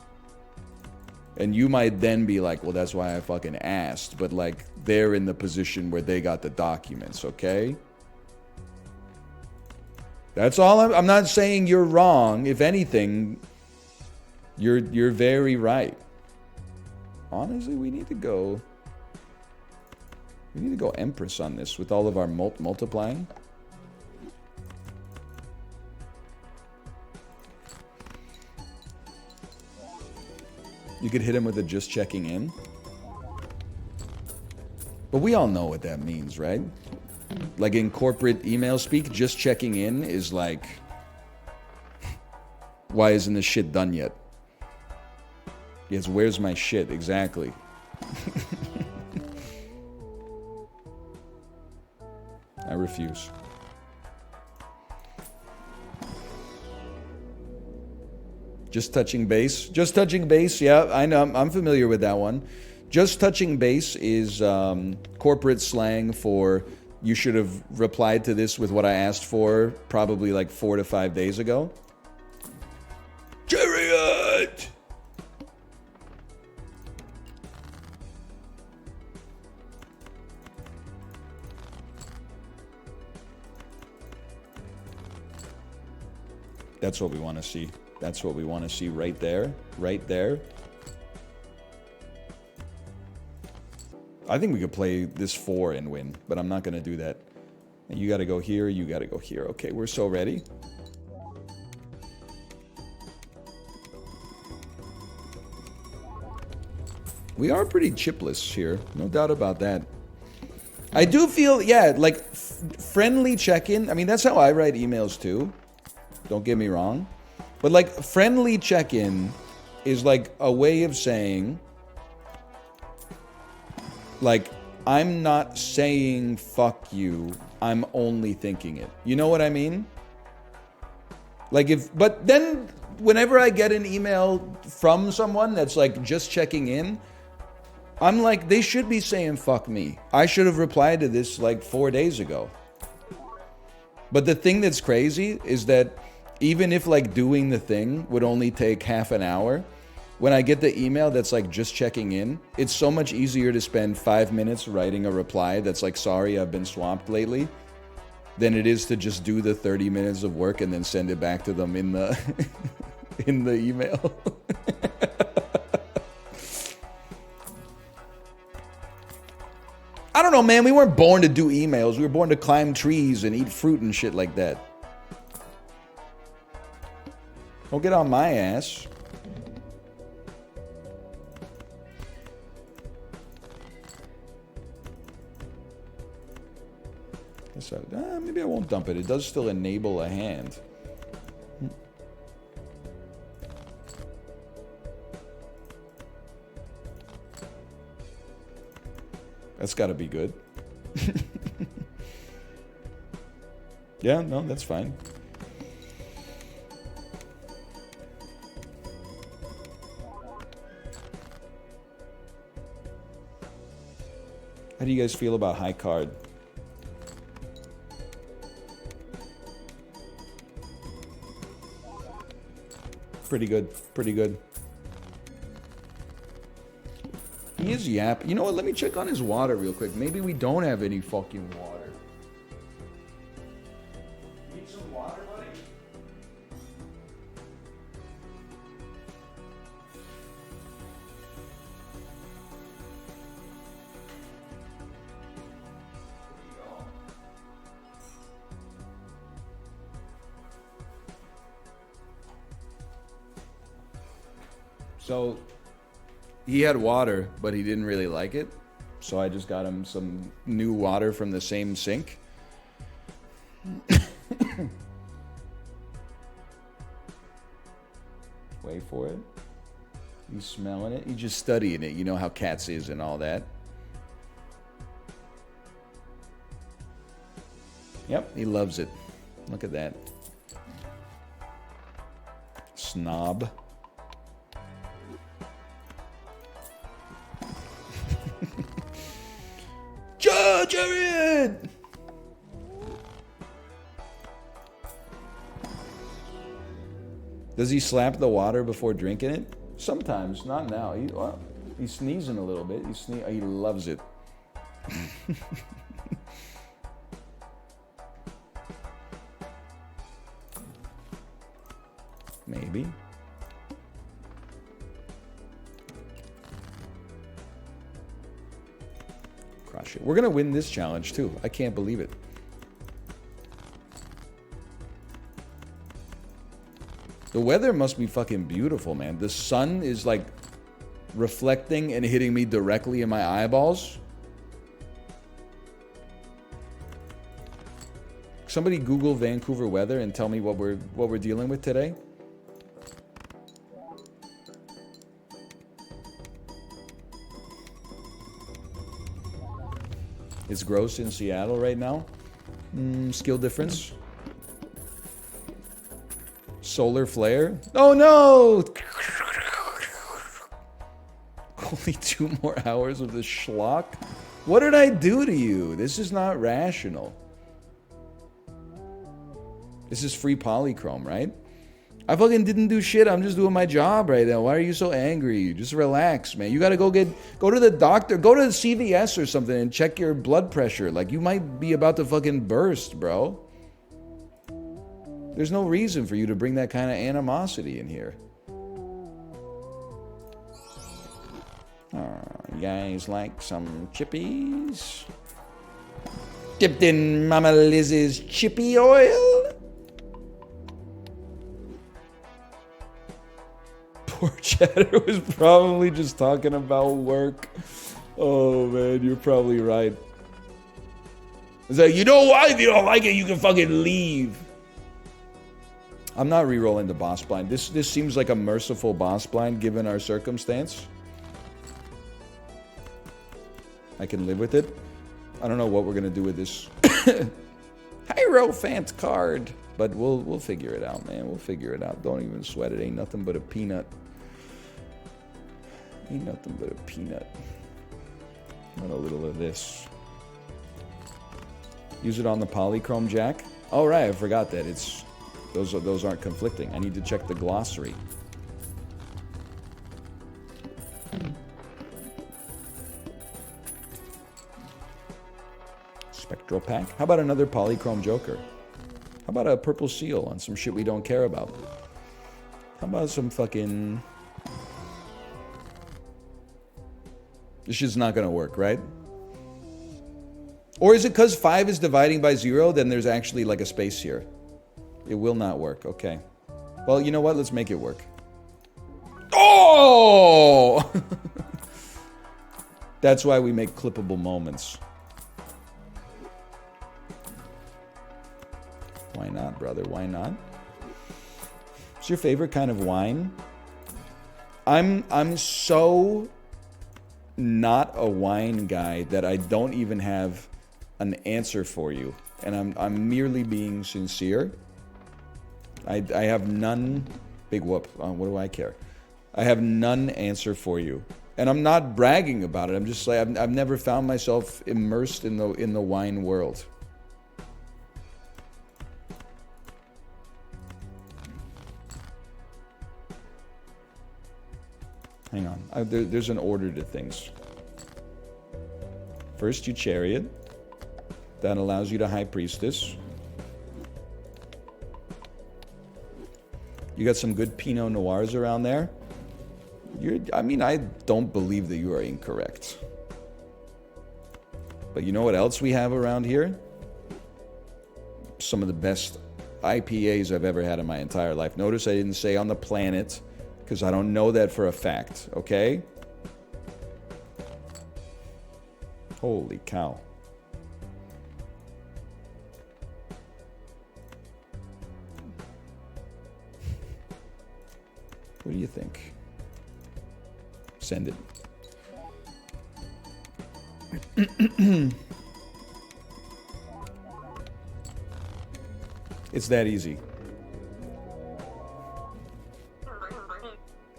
And you might then be like, well, that's why I fucking asked. But, like, they're in the position where they got the documents, okay? That's all. I'm not saying you're wrong. If anything, you're very right. Honestly, we need to go Empress on this with all of our multiplying. You could hit him with a just checking in. But we all know what that means, right? Like in corporate email speak, just checking in is like, why isn't this shit done yet? Yes, where's my shit? Exactly. I refuse. Just touching base. Just touching base, yeah, I know. I'm familiar with that one. Just touching base is corporate slang for you should have replied to this with what I asked for probably like 4 to 5 days ago. Chariot! That's what we want to see. That's what we want to see right there. Right there. I think we could play this 4 and win, but I'm not going to do that. And you got to go here. You got to go here. Okay, we're so ready. We are pretty chipless here. No doubt about that. I do feel, yeah, like friendly check-in. I mean, that's how I write emails too. Don't get me wrong. But like friendly check-in is like a way of saying, like, I'm not saying fuck you. I'm only thinking it. You know what I mean? Like but then whenever I get an email from someone that's like just checking in, I'm like, they should be saying fuck me. I should have replied to this like 4 days ago. But the thing that's crazy is that even if like doing the thing would only take half an hour, when I get the email that's like just checking in, it's so much easier to spend 5 minutes writing a reply that's like, sorry, I've been swamped lately, than it is to just do the 30 minutes of work and then send it back to them in the in the email. I don't know, man. We weren't born to do emails. We were born to climb trees and eat fruit and shit like that. Don't get on my ass. Maybe I won't dump it. It does still enable a hand. That's got to be good. Yeah, no, that's fine. How do you guys feel about high card? Pretty good. Pretty good. He is yap. You know what? Let me check on his water real quick. Maybe we don't have any fucking water. Need some water, buddy? So he had water, but he didn't really like it. So I just got him some new water from the same sink. Wait for it. He's smelling it. He's just studying it. You know how cats is and all that. Yep, he loves it. Look at that. Snob. Jared! Does he slap the water before drinking it? Sometimes, not now. He's sneezing a little bit. He loves it. Maybe. Crush it. We're gonna win this challenge too. I can't believe it. The weather must be fucking beautiful, man. The sun is like reflecting and hitting me directly in my eyeballs. Somebody Google Vancouver weather and tell me what we're dealing with today. It's gross in Seattle right now. Skill difference. Solar flare. Oh no! Only 2 more hours of this schlock? What did I do to you? This is not rational. This is free polychrome, right? I fucking didn't do shit. I'm just doing my job right now. Why are you so angry? Just relax, man. You gotta go to the doctor. Go to the CVS or something and check your blood pressure. Like, you might be about to fucking burst, bro. There's no reason for you to bring that kind of animosity in here. You guys like some chippies? Dipped in Mama Liz's chippy oil? Poor Chatter was probably just talking about work. Oh man, you're probably right. It's like, you know what? If you don't like it, you can fucking leave. I'm not re-rolling the boss blind. This seems like a merciful boss blind given our circumstance. I can live with it. I don't know what we're gonna do with this Hierophant card, but we'll figure it out, man. We'll figure it out. Don't even sweat it. Ain't nothing but a peanut. Ain't nothing but a peanut. And a little of this. Use it on the polychrome jack. Oh right, I forgot that it's those aren't conflicting. I need to check the glossary. Spectral pack. How about another polychrome joker? How about a purple seal on some shit we don't care about? How about some fucking... This shit's not gonna work, right? Or is it because 5 is dividing by 0, then there's actually like a space here? It will not work, okay. Well, you know what? Let's make it work. Oh! That's why we make clippable moments. Why not, brother? Why not? What's your favorite kind of wine? I'm so not a wine guy that I don't even have an answer for you, and I'm merely being sincere. I have none. Big whoop. What do I care? I have none answer for you, and I'm not bragging about it. I'm just like I've never found myself immersed in the wine world. Hang on. There's an order to things. First, you chariot. That allows you to high priestess. You got some good Pinot Noirs around there. I mean, I don't believe that you are incorrect. But you know what else we have around here? Some of the best IPAs I've ever had in my entire life. Notice I didn't say on the planet, because I don't know that for a fact, okay? Holy cow. What do you think? Send it. It's that easy.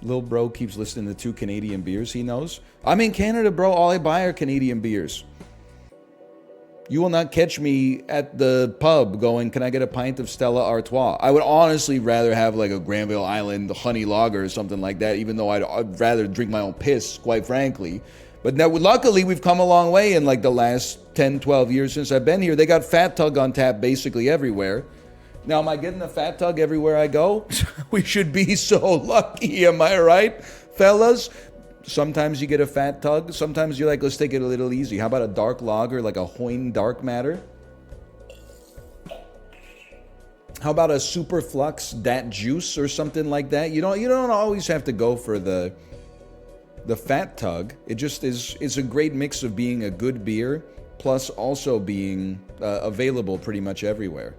Lil bro keeps listening to 2 Canadian beers he knows. I'm in Canada, bro. All I buy are Canadian beers. You will not catch me at the pub going, can I get a pint of Stella Artois? I would honestly rather have like a Granville Island honey lager or something like that, even though I'd rather drink my own piss, quite frankly. But now, luckily, we've come a long way in like the last 10, 12 years since I've been here. They got Fat Tug on tap basically everywhere. Now, am I getting a Fat Tug everywhere I go? We should be so lucky, am I right, fellas? Sometimes you get a Fat Tug. Sometimes you're like, let's take it a little easy. How about a dark lager, like a Hoyne Dark Matter? How about a Super Flux Dat Juice or something like that? You don't always have to go for the Fat Tug. It just is. It's a great mix of being a good beer plus also being available pretty much everywhere.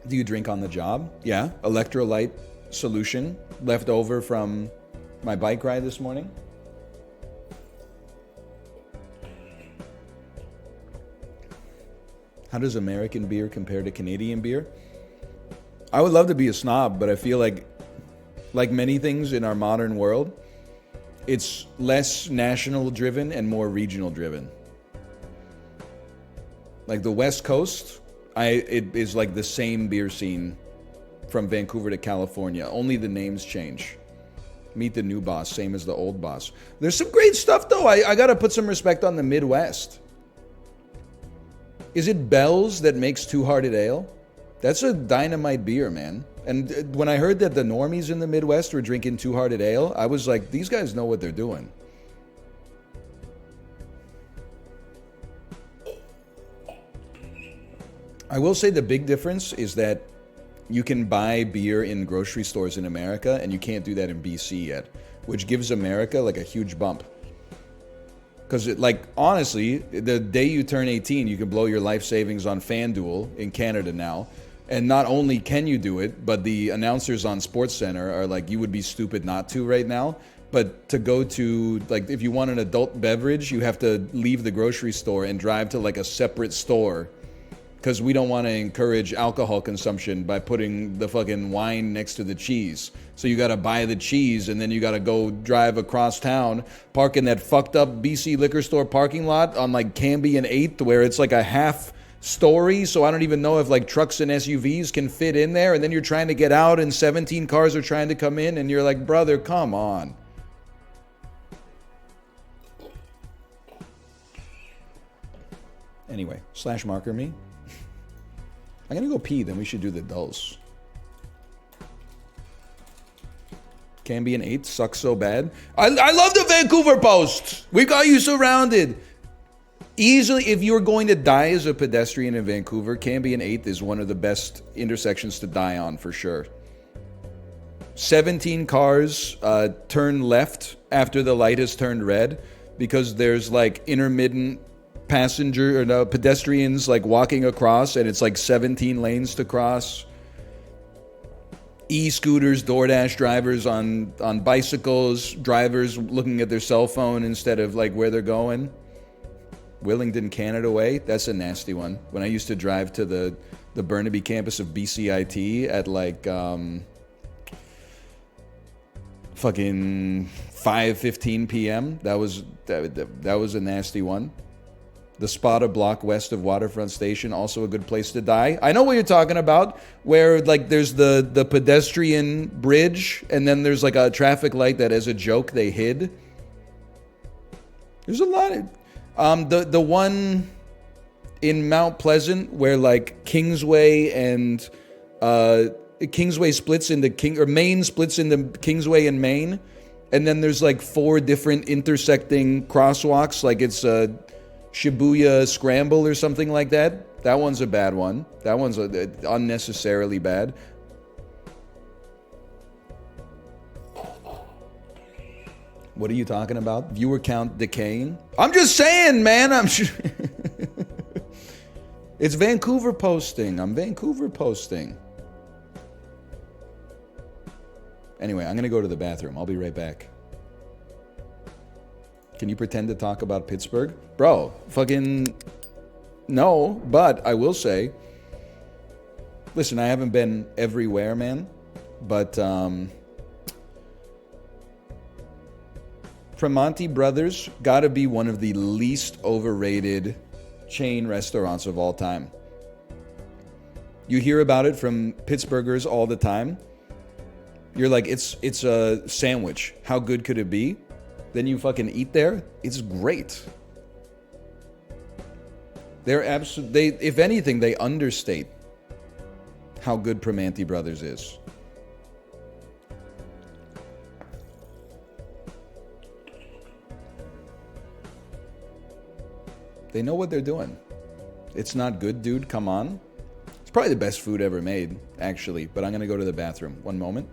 Do you drink on the job? Yeah. Electrolyte solution left over from my bike ride this morning. How does American beer compare to Canadian beer? I would love to be a snob, but I feel like many things in our modern world, it's less national driven and more regional driven. Like the West Coast, it is like the same beer scene from Vancouver to California. Only the names change. Meet the new boss, same as the old boss. There's some great stuff though. I gotta put some respect on the Midwest. Is it Bell's that makes Two Hearted Ale? That's a dynamite beer, man. And when I heard that the normies in the Midwest were drinking Two Hearted Ale, I was like, these guys know what they're doing. I will say the big difference is that you can buy beer in grocery stores in America, and you can't do that in BC yet, which gives America like a huge bump. Because, honestly, the day you turn 18, you can blow your life savings on FanDuel in Canada now. And not only can you do it, but the announcers on SportsCenter are like, you would be stupid not to right now. But to go to, if you want an adult beverage, you have to leave the grocery store and drive to, a separate store because we don't want to encourage alcohol consumption by putting the fucking wine next to the cheese. So you got to buy the cheese, and then you got to go drive across town, park in that fucked up BC liquor store parking lot on like Canby and 8th, where it's like a half story, so I don't even know if like trucks and SUVs can fit in there, and then you're trying to get out and 17 cars are trying to come in, and you're like, brother, come on. Anyway, slash marker me. I'm gonna go pee, then we should do the dulls. Canby and 8 sucks so bad. I love the Vancouver Post. We got you surrounded. Easily, if you're going to die as a pedestrian in Vancouver, Canby and 8th is one of the best intersections to die on for sure. 17 cars turn left after the light has turned red because there's like intermittent pedestrians like walking across, and it's like 17 lanes to cross. E-scooters, DoorDash drivers on bicycles, drivers looking at their cell phone instead of like where they're going. Willingdon, Canada way, that's a nasty one. When I used to drive to the Burnaby campus of BCIT at like fucking 5:15 p.m. That was a nasty one. The Spada block west of Waterfront Station, also a good place to die. I know what you're talking about, where like there's the pedestrian bridge, and then there's like a traffic light that as a joke they hid. There's a lot of the one in Mount Pleasant where like Kingsway and Kingsway splits into Main splits into Kingsway and Main, and then there's like 4 different intersecting crosswalks, like it's a Shibuya Scramble or something like that. That one's a bad one. That one's unnecessarily bad. What are you talking about? Viewer count decaying? I'm just saying, man. It's Vancouver posting. I'm Vancouver posting. Anyway, I'm going to go to the bathroom. I'll be right back. Can you pretend to talk about Pittsburgh? Bro, fucking no, but I will say, listen, I haven't been everywhere, man, but Primanti Brothers gotta be one of the least overrated chain restaurants of all time. You hear about it from Pittsburghers all the time. You're like, it's a sandwich. How good could it be? Then you fucking eat there. It's great. They're if anything, they understate how good Primanti Brothers is. They know what they're doing. It's not good, dude. Come on. It's probably the best food ever made, actually. But I'm going to go to the bathroom. One moment.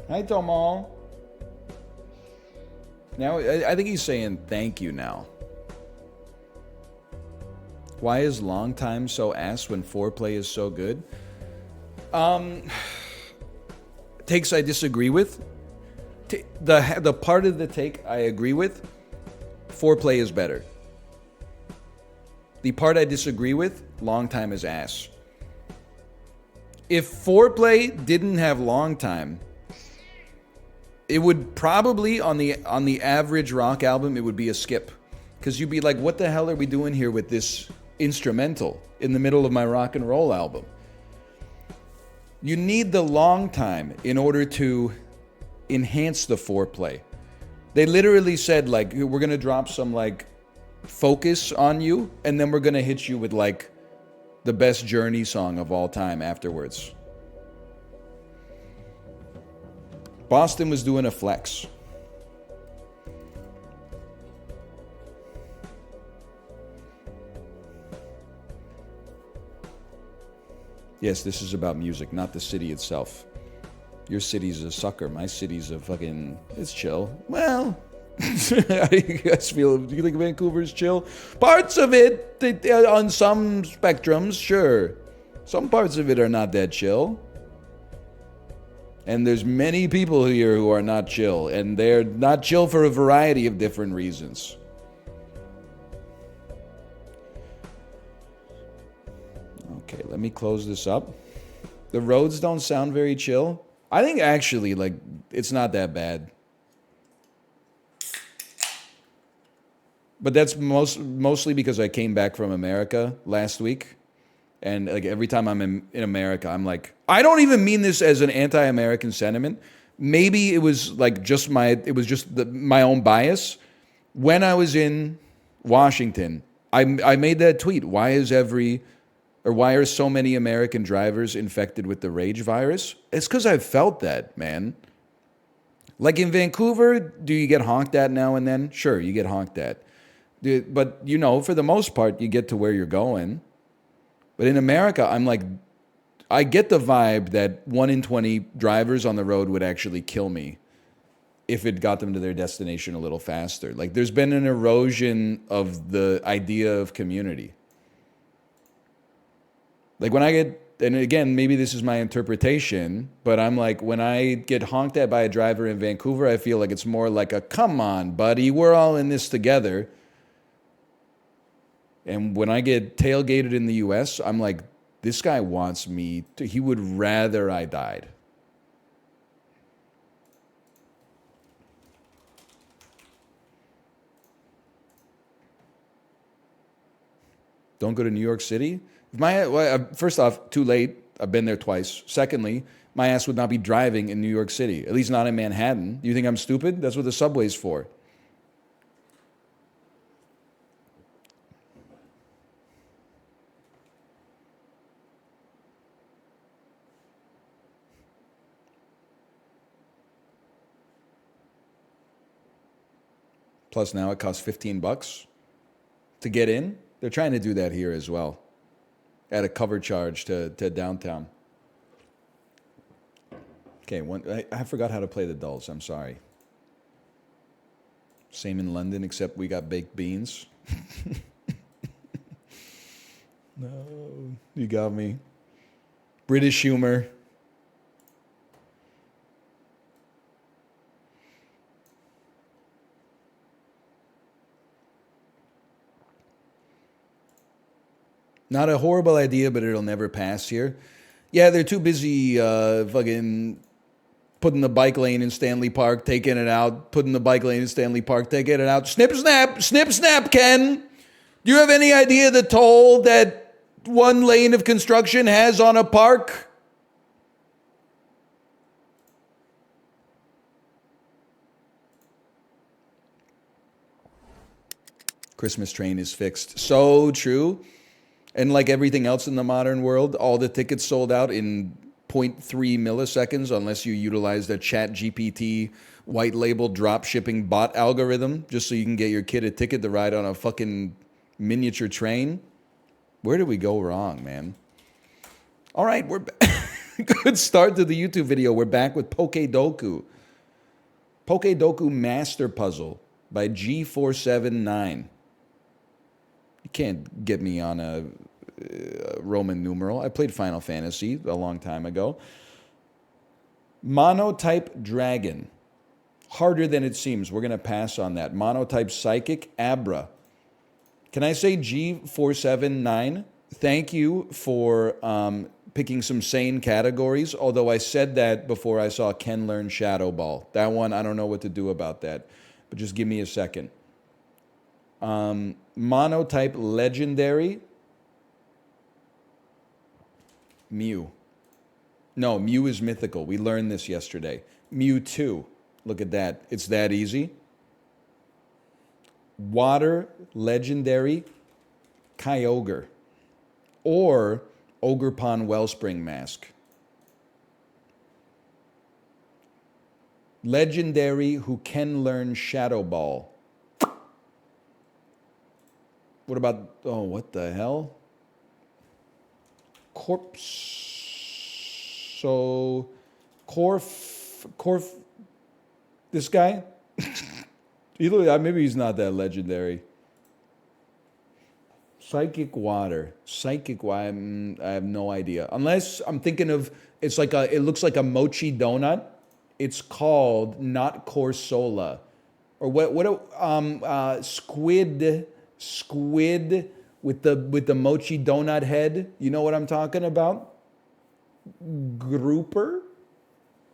Hi, Tomo. Now, I think he's saying thank you now. Why is long time so ass when foreplay is so good? Takes I disagree with. The part of the take I agree with, foreplay is better. The part I disagree with, long time is ass. If foreplay didn't have long time, it would probably on the average rock album it would be a skip, because you'd be like, what the hell are we doing here with this instrumental in the middle of my rock and roll album? You need the long time in order to enhance the foreplay. They literally said, like, we're gonna drop some like focus on you, and then we're gonna hit you with like the best Journey song of all time afterwards. Boston was doing a flex. Yes, this is about music, not the city itself. Your city's a sucker. My city's a fucking... It's chill. Well, how do you guys feel? Do you think Vancouver's chill? Parts of it, on some spectrums, sure. Some parts of it are not that chill. And there's many people here who are not chill. And they're not chill for a variety of different reasons. Okay, let me close this up. The roads don't sound very chill. I think actually, like, it's not that bad. But that's mostly because I came back from America last week. And like every time I'm in America, I'm like, I don't even mean this as an anti-American sentiment. Maybe it was like just my own bias. When I was in Washington, I made that tweet. Why are so many American drivers infected with the rage virus? It's because I've felt that, man. Like in Vancouver, do you get honked at now and then? Sure, you get honked at. But, you know, for the most part, you get to where you're going. But in America, I'm like, I get the vibe that 1 in 20 drivers on the road would actually kill me if it got them to their destination a little faster. Like, there's been an erosion of the idea of community. Like when I get, and again, maybe this is my interpretation, but I'm like, when I get honked at by a driver in Vancouver, I feel like it's more like a, come on, buddy, we're all in this together. And when I get tailgated in the US, I'm like, this guy wants me to, he would rather I died. Don't go to New York City? First off, too late. I've been there twice. Secondly, my ass would not be driving in New York City, at least not in Manhattan. Do you think I'm stupid? That's what the subway's for. Plus now it costs $15 to get in. They're trying to do that here as well. Add a cover charge to downtown. Okay, I forgot how to play the dulls. I'm sorry. Same in London, except we got baked beans. No, you got me. British humor. Not a horrible idea, but it'll never pass here. Yeah, they're too busy fucking putting the bike lane in Stanley Park, taking it out, putting the bike lane in Stanley Park, taking it out. Snip, snap, Ken. Do you have any idea the toll that one lane of construction has on a park? Christmas train is fixed. So true. And like everything else in the modern world, all the tickets sold out in 0.3 milliseconds unless you utilize the ChatGPT white label drop shipping bot algorithm just so you can get your kid a ticket to ride on a fucking miniature train. Where did we go wrong, man? All right, we're back. Good start to the YouTube video. We're back with Pokedoku. Pokedoku Master Puzzle by G479. You can't get me on a Roman numeral. I played Final Fantasy a long time ago. Monotype Dragon. Harder than it seems. We're going to pass on that. Monotype Psychic Abra. Can I say G479? Thank you for picking some sane categories, although I said that before I saw Ken learn Shadow Ball. That one, I don't know what to do about that, but just give me a second. Monotype Legendary. Mew. No, Mew is mythical. We learned this yesterday. Mewtwo. Look at that. It's that easy. Water Legendary Kyogre. Or Ogre Pond Wellspring Mask. Legendary who can learn Shadow Ball. What about, oh, what the hell? Corf, this guy? Maybe he's not that legendary. Psychic Water. I have no idea. Unless I'm thinking of, it looks like a mochi donut. It's called not Corsola. Or squid with the mochi donut head. You know what I'm talking about? Grouper?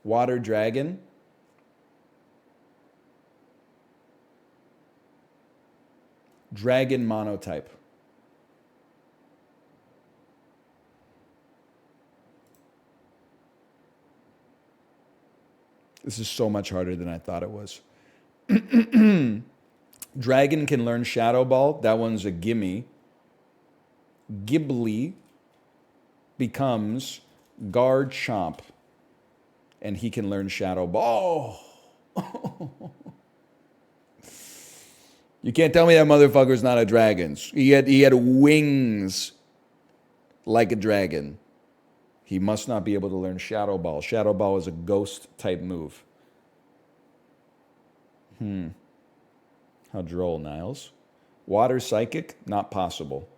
Water Dragon. Dragon Monotype. This is so much harder than I thought it was. Dragon can learn Shadow Ball. That one's a gimme. Ghibli becomes Garchomp. And he can learn Shadow Ball. Oh. You can't tell me that motherfucker's not a dragon. He had wings like a dragon. He must not be able to learn Shadow Ball. Shadow Ball is a ghost type move. How droll, Niles. Water Psychic, not possible.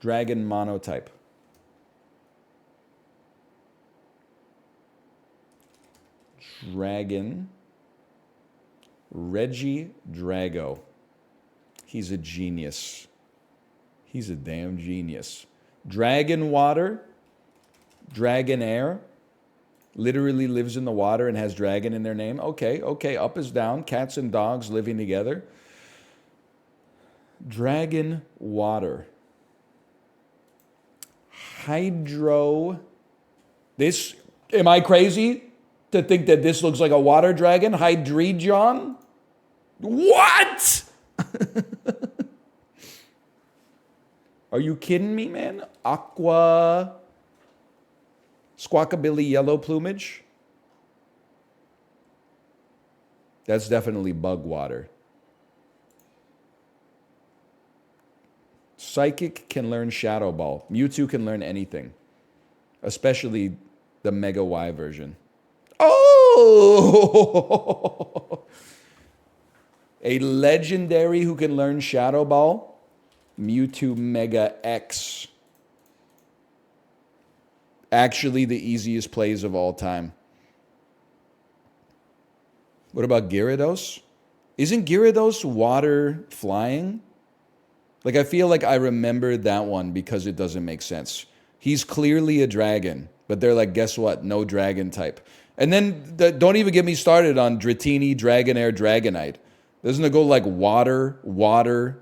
Dragon Monotype. Dragon. Reggie Drago. He's a genius. He's a damn genius. Dragon Water. Dragon Air. Literally lives in the water and has dragon in their name. Okay. Up is down. Cats and dogs living together. Dragon Water. Hydro. This, am I crazy to think that this looks like a water dragon? Hydreigon? What? Are you kidding me, man? Aqua. Squawkabilly Yellow Plumage. That's definitely bug water. Psychic can learn Shadow Ball. Mewtwo can learn anything. Especially the Mega Y version. Oh! A legendary who can learn Shadow Ball. Mewtwo Mega X. Actually the easiest plays of all time. What about Gyarados? Isn't Gyarados water flying? Like, I feel like I remember that one because it doesn't make sense. He's clearly a dragon, but they're like, guess what? No dragon type. And then, don't even get me started on Dratini, Dragonair, Dragonite. Doesn't it go like water,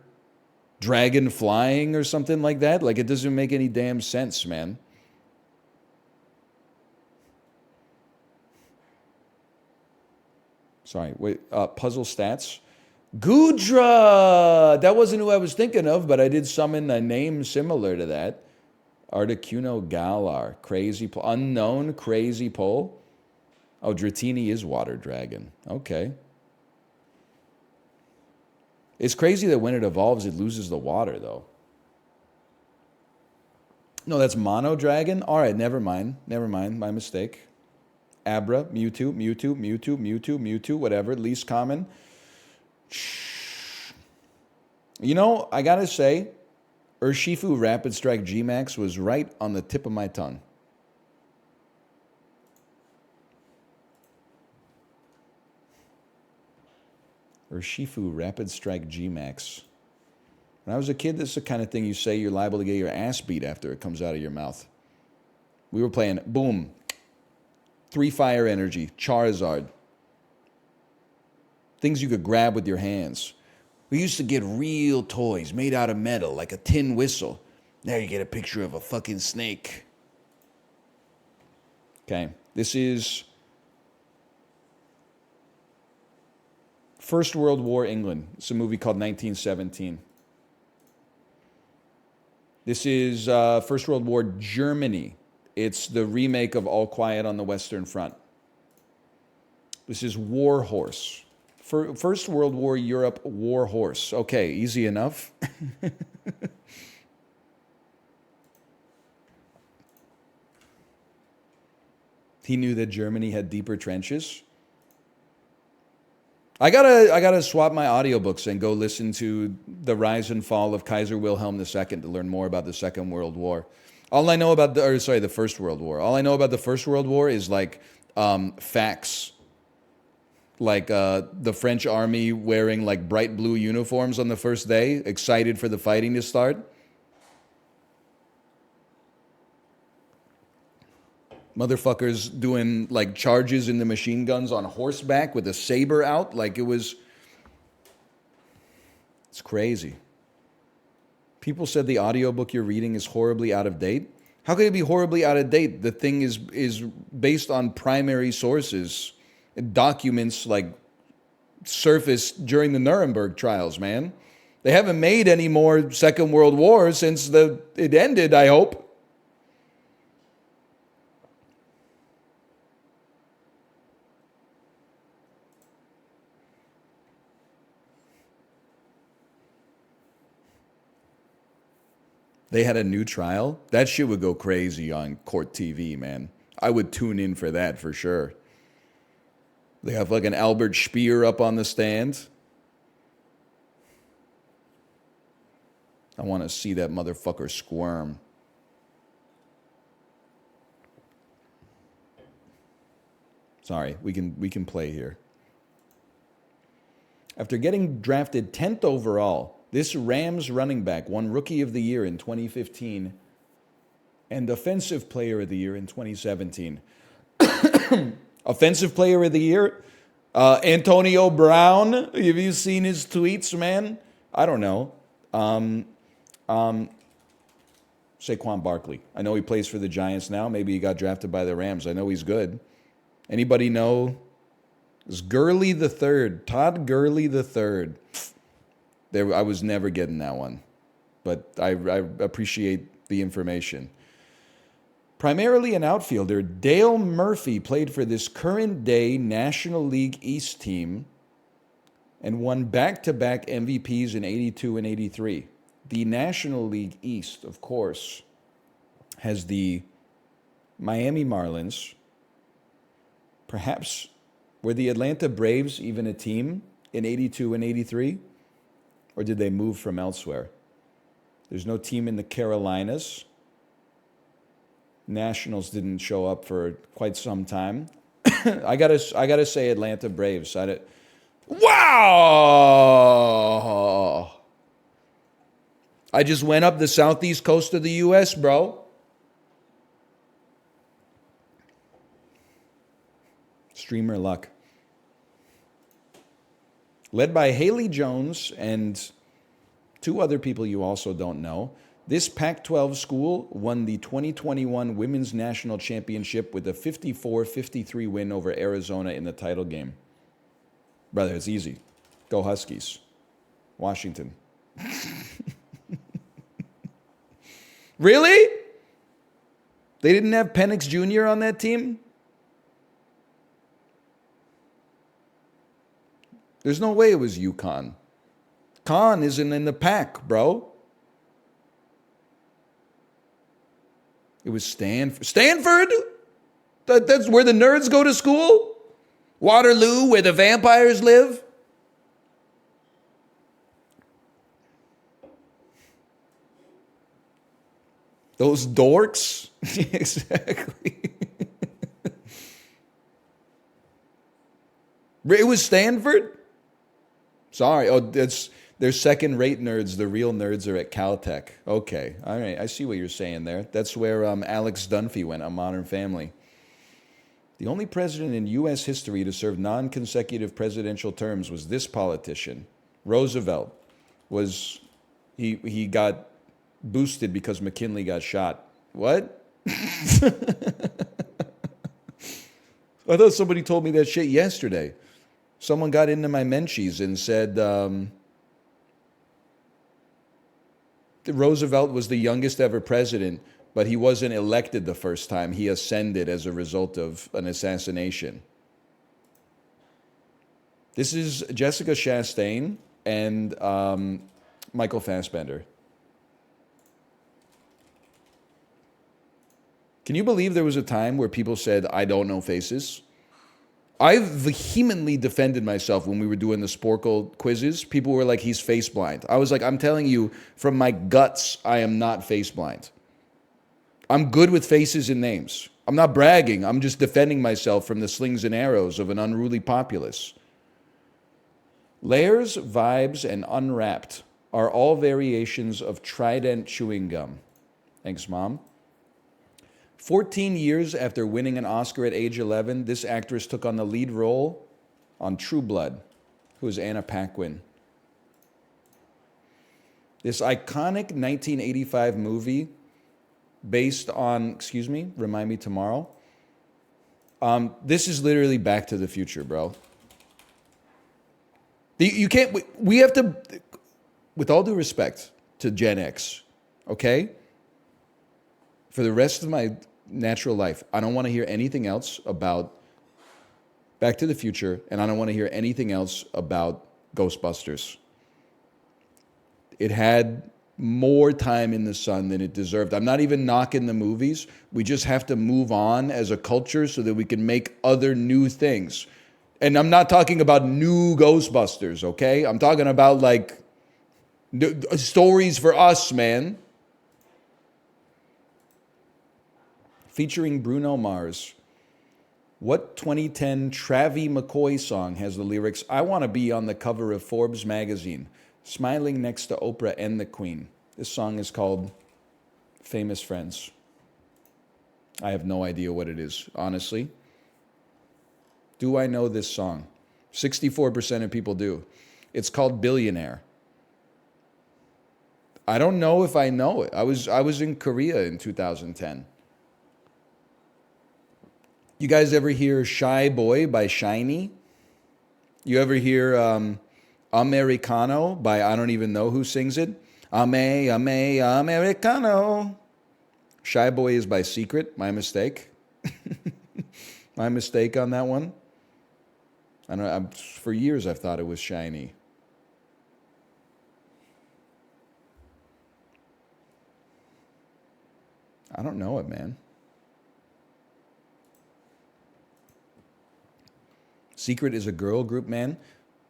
dragon flying or something like that? Like, it doesn't make any damn sense, man. Sorry, wait, puzzle stats. Goodra! That wasn't who I was thinking of, but I did summon a name similar to that. Articuno Galar. Crazy Pole. Unknown Crazy Pole. Oh, Dratini is Water Dragon. Okay. It's crazy that when it evolves, it loses the water, though. No, that's Mono Dragon. All right, never mind. Never mind. My mistake. Abra, Mewtwo, Mewtwo, Mewtwo, Mewtwo, Mewtwo, whatever. Least common. You know, I gotta say, Urshifu Rapid Strike G-Max was right on the tip of my tongue. Urshifu Rapid Strike G-Max. When I was a kid, this is the kind of thing you say you're liable to get your ass beat after it comes out of your mouth. We were playing, boom, 3 fire energy, Charizard. Things you could grab with your hands. We used to get real toys made out of metal, like a tin whistle. Now you get a picture of a fucking snake. Okay, this is First World War England. It's a movie called 1917. This is First World War Germany. It's the remake of All Quiet on the Western Front. This is War Horse. First World War Europe, War Horse. Okay, easy enough. He knew that Germany had deeper trenches. I gotta swap my audiobooks and go listen to The Rise and Fall of Kaiser Wilhelm II to learn more about the Second World War. All I know about the First World War. All I know about the First World War is like facts. Like the French army wearing like bright blue uniforms on the first day, excited for the fighting to start. Motherfuckers doing like charges in the machine guns on horseback with a saber out. Like it's crazy. People said the audiobook you're reading is horribly out of date. How could it be horribly out of date? The thing is based on primary sources. Documents like surfaced during the Nuremberg trials, man. They haven't made any more Second World War since it ended, I hope. They had a new trial. That shit would go crazy on court TV, man. I would tune in for that for sure. They have like an Albert Speer up on the stand. I want to see that motherfucker squirm. Sorry, we can play here. After getting drafted 10th overall, this Rams running back won Rookie of the Year in 2015 and Offensive Player of the Year in 2017. Offensive Player of the Year, Antonio Brown. Have you seen his tweets, man? I don't know. Saquon Barkley. I know he plays for the Giants now. Maybe he got drafted by the Rams. I know he's good. Anybody know? It's Gurley the Third. Todd Gurley the Third. I was never getting that one, but I appreciate the information. Primarily an outfielder, Dale Murphy played for this current-day National League East team and won back-to-back MVPs in 82 and 83. The National League East, of course, has the Miami Marlins. Perhaps were the Atlanta Braves even a team in 82 and 83? Or did they move from elsewhere? There's no team in the Carolinas. Nationals didn't show up for quite some time. I gotta say Atlanta Braves. Wow! I just went up the southeast coast of the U.S., bro. Streamer luck. Led by Haley Jones and two other people you also don't know, this Pac-12 school won the 2021 Women's National Championship with a 54-53 win over Arizona in the title game. Brother, it's easy. Go Huskies. Washington. Really? They didn't have Penix Jr. on that team? There's no way it was UConn. Con isn't in the pack, bro. It was Stanford. Stanford? That's where the nerds go to school? Waterloo, where the vampires live? Those dorks? Exactly. It was Stanford? Sorry. Oh, they're second-rate nerds. The real nerds are at Caltech. Okay. All right. I see what you're saying there. That's where Alex Dunphy went on Modern Family. The only president in U.S. history to serve non-consecutive presidential terms was this politician. Roosevelt he got boosted because McKinley got shot. What? I thought somebody told me that shit yesterday. Someone got into my menchies and said that Roosevelt was the youngest ever president, but he wasn't elected the first time. He ascended as a result of an assassination. This is Jessica Chastain and Michael Fassbender. Can you believe there was a time where people said, I don't know faces? I vehemently defended myself when we were doing the Sporkle quizzes. People were like, he's face blind. I was like, I'm telling you, from my guts, I am not face blind. I'm good with faces and names. I'm not bragging. I'm just defending myself from the slings and arrows of an unruly populace. Layers, vibes, and unwrapped are all variations of Trident chewing gum. Thanks, Mom. 14 years after winning an Oscar at age 11, this actress took on the lead role on True Blood, who is Anna Paquin. This iconic 1985 movie based on, remind me tomorrow. This is literally Back to the Future, bro. You can't, we have to, with all due respect to Gen X, okay? For the rest of my natural life, I don't want to hear anything else about Back to the Future, and I don't want to hear anything else about Ghostbusters. It had more time in the sun than it deserved. I'm not even knocking the movies. We just have to move on as a culture so that we can make other new things. And I'm not talking about new Ghostbusters, okay? I'm talking about like stories for us, man. Featuring Bruno Mars. What 2010 Travie McCoy song has the lyrics, I want to be on the cover of Forbes magazine, smiling next to Oprah and the Queen? This song is called Famous Friends. I have no idea what it is, honestly. Do I know this song? 64% of people do. It's called Billionaire. I don't know if I know it. I was in Korea in 2010. You guys ever hear Shy Boy by Shiny? You ever hear Americano by I don't even know who sings it? Americano. Shy Boy is by Secret. My mistake. My mistake on that one. I don't know. For years I've thought it was Shiny. I don't know it, man. Secret is a girl group, man.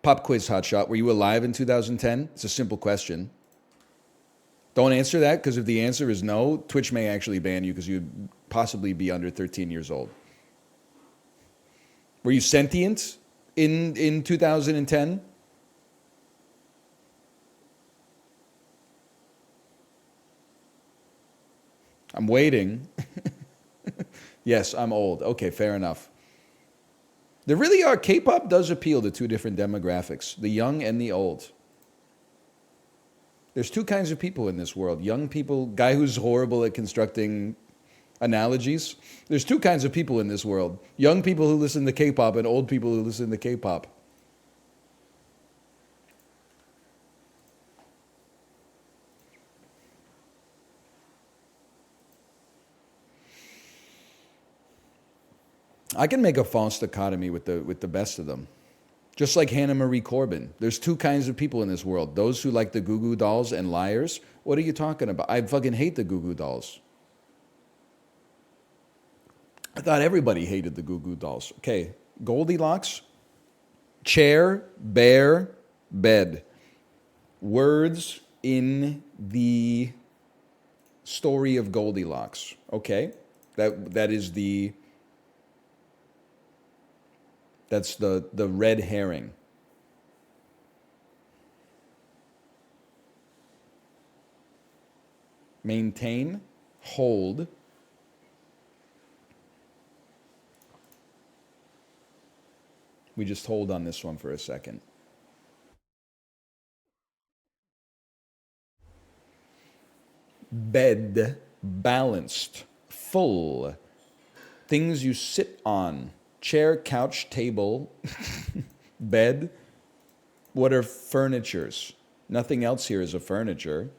Pop quiz hotshot. Were you alive in 2010? It's a simple question. Don't answer that, because if the answer is no, Twitch may actually ban you because you'd possibly be under 13 years old. Were you sentient in 2010? I'm waiting. Yes, I'm old. Okay, fair enough. There really are, K-pop does appeal to two different demographics, the young and the old. There's two kinds of people in this world. Young people, guy who's horrible at constructing analogies. There's two kinds of people in this world. Young people who listen to K-pop and old people who listen to K-pop. I can make a false dichotomy with the best of them. Just like Hannah Marie Corbin. There's two kinds of people in this world. Those who like the Goo Goo Dolls and liars. What are you talking about? I fucking hate the Goo Goo Dolls. I thought everybody hated the Goo Goo Dolls. Okay, Goldilocks, chair, bear, bed. Words in the story of Goldilocks. Okay, that's the red herring. Maintain, hold. We just hold on this one for a second. Bed, balanced, full. Things you sit on. Chair, couch, table, bed. What are furnitures? Nothing else here is a furniture.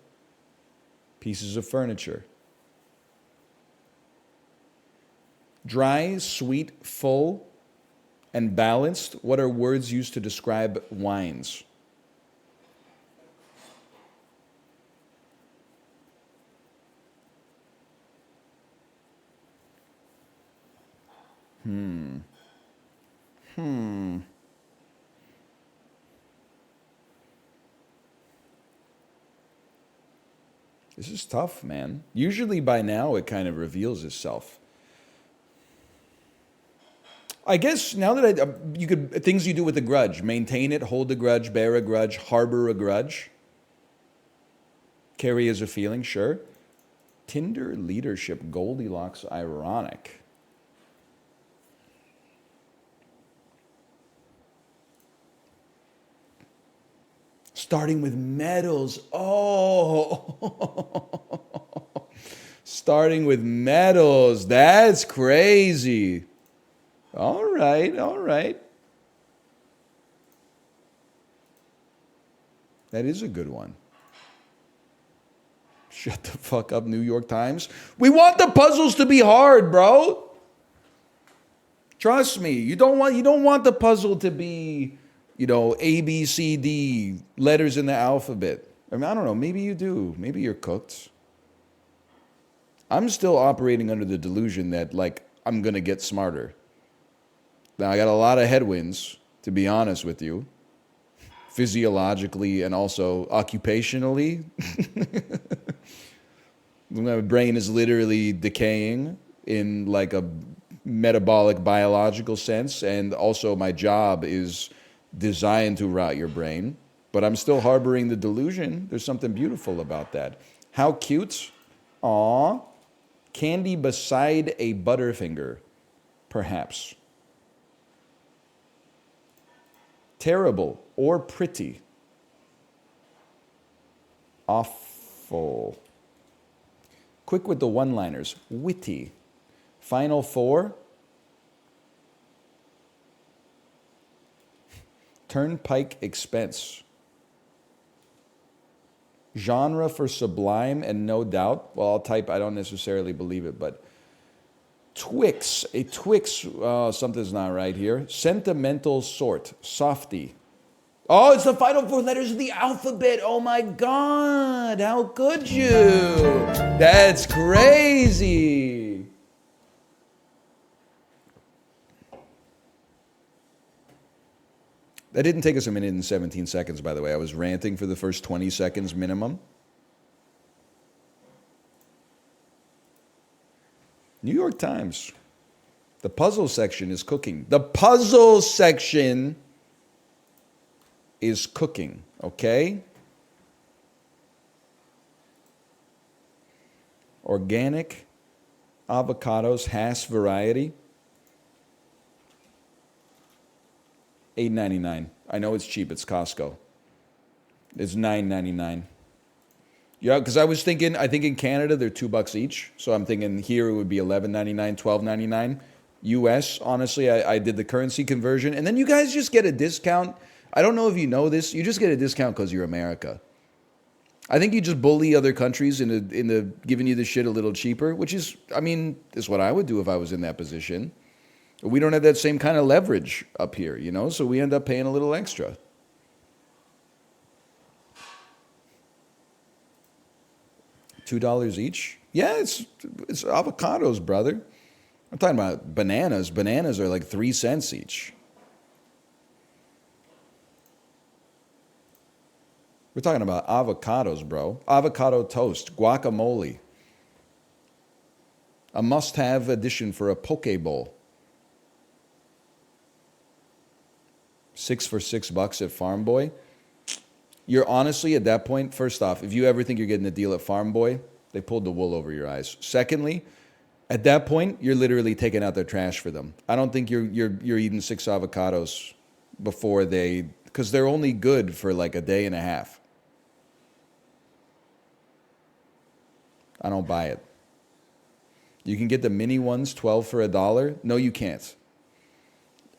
Pieces of furniture. Dry, sweet, full, and balanced. What are words used to describe wines? This is tough, man. Usually by now it kind of reveals itself. I guess now that you could, things you do with a grudge: maintain it, hold a grudge, bear a grudge, harbor a grudge, carry as a feeling, sure. Tinder leadership, Goldilocks, ironic. Starting with metals. Oh, starting with metals. That's crazy. All right, all right. That is a good one. Shut the fuck up, New York Times. We want the puzzles to be hard, bro. Trust me. You don't want the puzzle to be, A, B, C, D, letters in the alphabet. I mean, I don't know. Maybe you do. Maybe you're cooked. I'm still operating under the delusion that, I'm going to get smarter. Now, I got a lot of headwinds, to be honest with you, physiologically and also occupationally. My brain is literally decaying in a metabolic biological sense, and also my job is designed to rot your brain, but I'm still harboring the delusion. There's something beautiful about that. How cute. Aw. Candy beside a Butterfinger, perhaps. Terrible or pretty. Awful. Quick with the one-liners. Witty. Final four. Turnpike expense. Genre for sublime and no doubt. Well, I'll type, I don't necessarily believe it, but Twix. A Twix, something's not right here. Sentimental sort. Softy. Oh, it's the final four letters of the alphabet. Oh my God. How could you? That's crazy. That didn't take us a minute and 17 seconds, by the way. I was ranting for the first 20 seconds minimum. New York Times. The puzzle section is cooking. The puzzle section is cooking, okay? Organic avocados, Hass variety. $8.99. I know it's cheap. It's Costco. It's $9.99. Yeah, because I think in Canada they're $2 each. So I'm thinking here it would be $11.99, $12.99. US, honestly, I did the currency conversion. And then you guys just get a discount. I don't know if you know this. You just get a discount because you're America. I think you just bully other countries into giving you the shit a little cheaper, which is what I would do if I was in that position. We don't have that same kind of leverage up here, so we end up paying a little extra. $2 each? Yeah, it's avocados, brother. I'm talking about bananas. Bananas are like 3 cents each. We're talking about avocados, bro. Avocado toast, guacamole. A must-have addition for a poke bowl. 6 for $6 at Farm Boy. You're honestly, at that point, first off, if you ever think you're getting a deal at Farm Boy, they pulled the wool over your eyes. Secondly, at that point, you're literally taking out their trash for them. I don't think you're eating 6 avocados before because they're only good for like a day and a half. I don't buy it. You can get the mini ones, 12 for $1. No, you can't.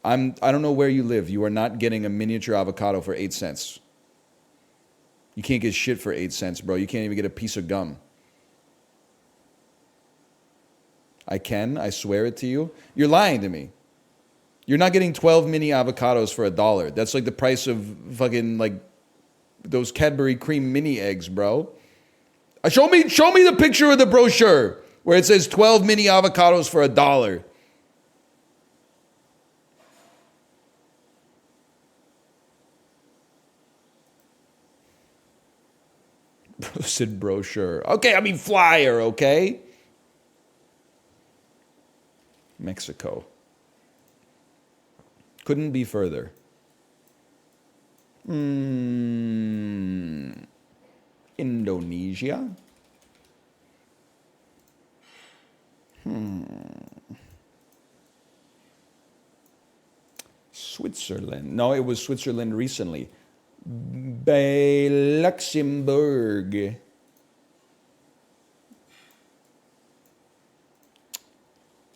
I don't know where you live. You are not getting a miniature avocado for 8 cents. You can't get shit for 8 cents, bro. You can't even get a piece of gum. I swear it to you. You're lying to me. You're not getting 12 mini avocados for $1. That's like the price of fucking like those Cadbury cream mini eggs, bro. Show me the picture of the brochure where it says 12 mini avocados for $1. Said brochure. Okay, I mean flyer, okay? Mexico. Couldn't be further. Indonesia. Switzerland. No, it was Switzerland recently. Luxembourg.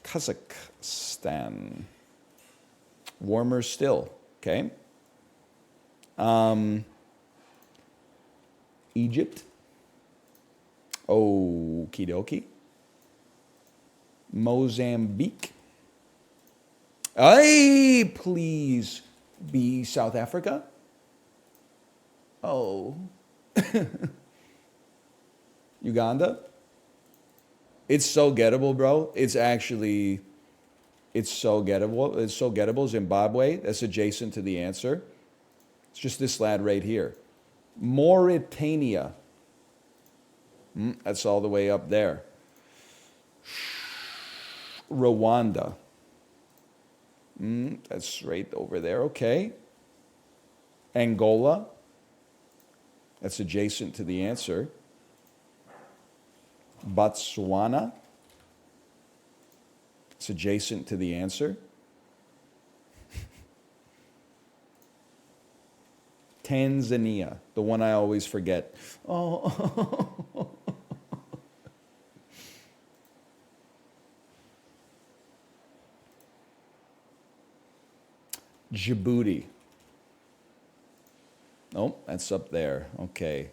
Kazakhstan. Warmer still. Okay. Egypt. Okie dokie. Mozambique. Hey, please be South Africa. Oh. Uganda. It's so gettable, bro. It's so gettable. It's so gettable. Zimbabwe. That's adjacent to the answer. It's just this lad right here. Mauritania. That's all the way up there. Rwanda. That's right over there. Okay. Angola. That's adjacent to the answer. Botswana. It's adjacent to the answer. Tanzania, the one I always forget. Oh. Djibouti. Oh, that's up there. Okay.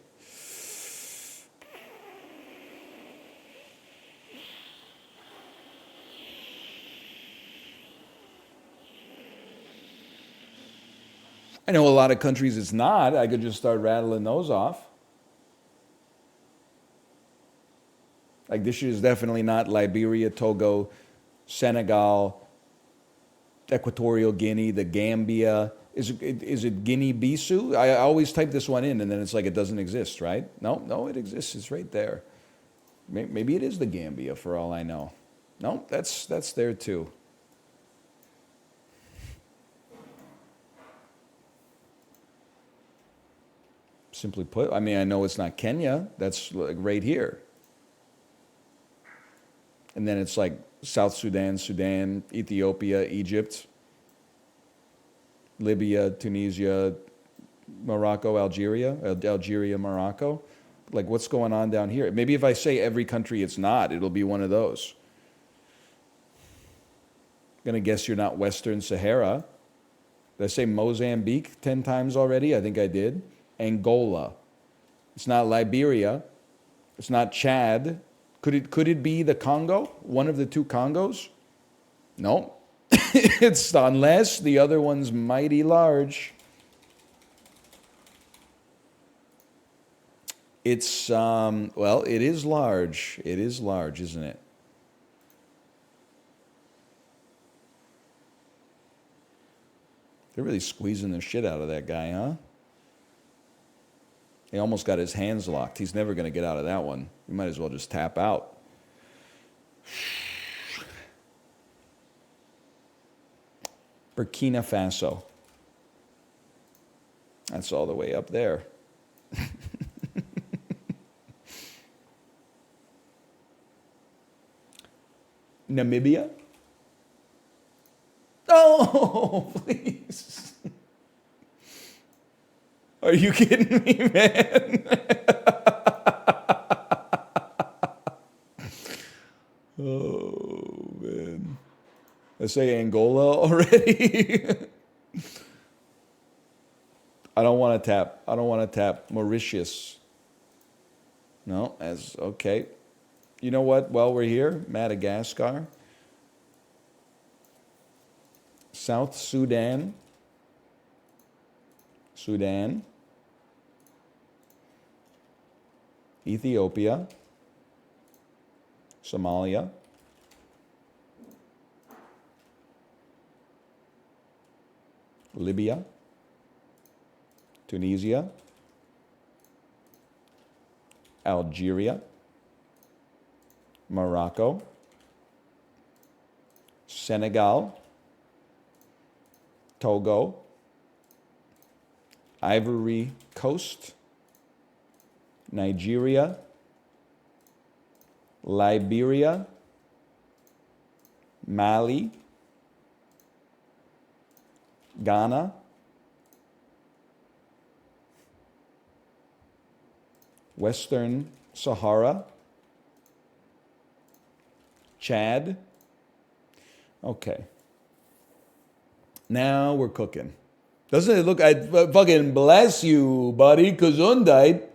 I know a lot of countries it's not. I could just start rattling those off. Like this shit is definitely not Liberia, Togo, Senegal, Equatorial Guinea, the Gambia. Is it Guinea-Bissau? I always type this one in and then it's like it doesn't exist, right? No, it exists. It's right there. Maybe it is the Gambia for all I know. No, that's there too. Simply put, I mean, I know it's not Kenya. That's like right here. And then it's like South Sudan, Sudan, Ethiopia, Egypt, Libya, Tunisia, Morocco, Algeria, Morocco. Like what's going on down here? Maybe if I say every country it's not, it'll be one of those. I'm gonna guess you're not Western Sahara. Did I say Mozambique 10 times already? I think I did. Angola. It's not Liberia. It's not Chad. Could it be the Congo? One of the two Congos? No. It's unless the other one's mighty large. It's well, it is large. It is large, isn't it? They're really squeezing the shit out of that guy, huh? He almost got his hands locked. He's never going to get out of that one. You might as well just tap out. Burkina Faso. That's all the way up there. Namibia? Oh, please. Are you kidding me, man? Oh, man. I say Angola already. I don't want to tap Mauritius. No, as okay. You know what? While we're here, Madagascar, South Sudan, Ethiopia, Somalia, Libya, Tunisia, Algeria, Morocco, Senegal, Togo, Ivory Coast, Nigeria, Liberia, Mali, Ghana, Western Sahara, Chad. Okay. Now we're cooking. Doesn't it look, I fucking bless you, buddy, Gesundheit.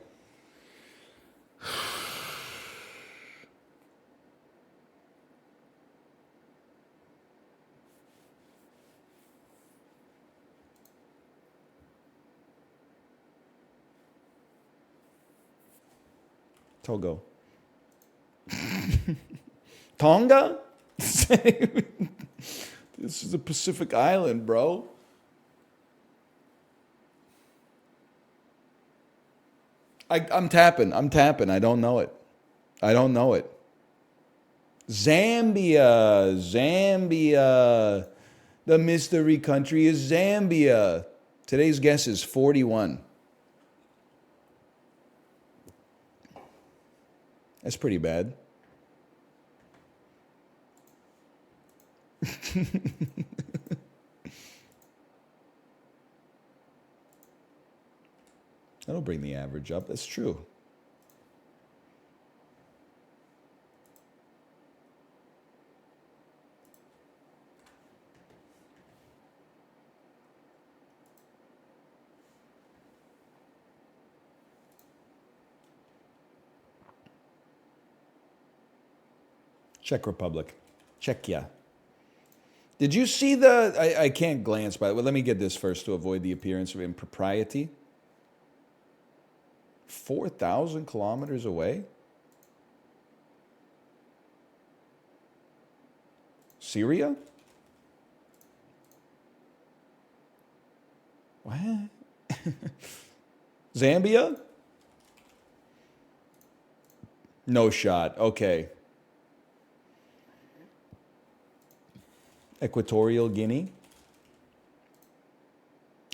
Togo. Tonga? This is a Pacific island, bro. I'm tapping. I don't know it. Zambia. The mystery country is Zambia. Today's guess is 41. That's pretty bad. That'll bring the average up. That's true. Czech Republic. Czechia. Did you see the... I can't glance by it. Well, let me get this first to avoid the appearance of impropriety. 4,000 kilometers away? Syria? What? Zambia? No shot. Okay. Equatorial Guinea?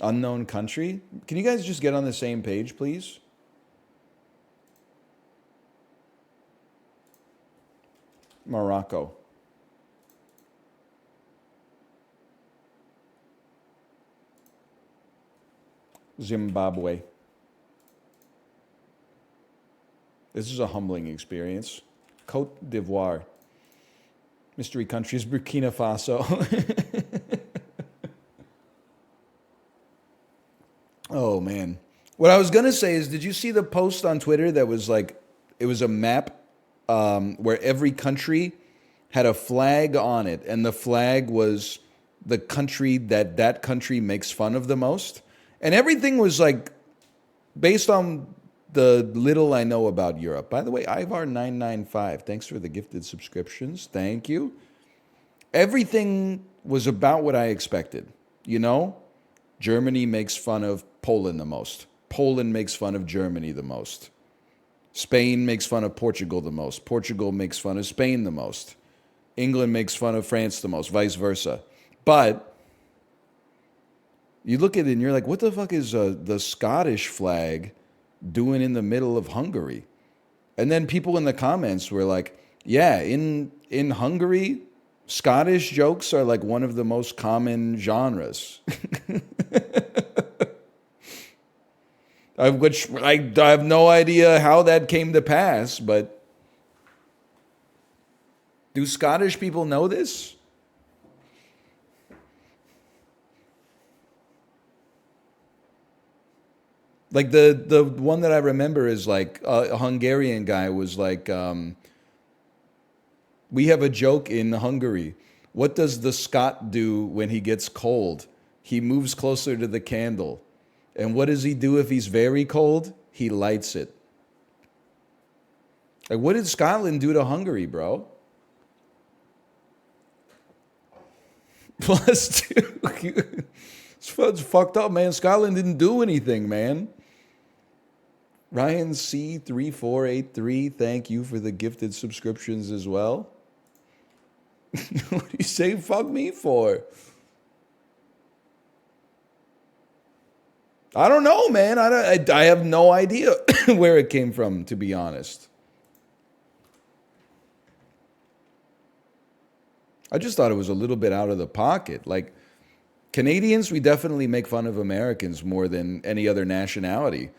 Unknown country? Can you guys just get on the same page, please? Morocco. Zimbabwe. This is a humbling experience. Cote d'Ivoire. Mystery countries, Burkina Faso. Oh, man. What I was going to say is, did you see the post on Twitter that was like, it was a map where every country had a flag on it, and the flag was the country that country makes fun of the most? And everything was like based on the little I know about Europe. By the way, Ivar995, thanks for the gifted subscriptions. Thank you. Everything was about what I expected, you know? Germany makes fun of Poland the most. Poland makes fun of Germany the most. Spain makes fun of Portugal the most. Portugal makes fun of Spain the most. England makes fun of France the most, vice versa. But you look at it and you're like, what the fuck is the Scottish flag doing in the middle of Hungary? And then people in the comments were like, yeah, in Hungary, Scottish jokes are like one of the most common genres. Which I have no idea how that came to pass, but do Scottish people know this? Like the one that I remember is like a Hungarian guy was like, we have a joke in Hungary. What does the Scot do when he gets cold? He moves closer to the candle. And what does he do if he's very cold? He lights it. Like, what did Scotland do to Hungary, bro? Plus two. It's fucked up, man. Scotland didn't do anything, man. Ryan C3483, thank you for the gifted subscriptions as well. What do you say fuck me for? I don't know, man. I have no idea where it came from, to be honest. I just thought it was a little bit out of the pocket. Like, Canadians, we definitely make fun of Americans more than any other nationality.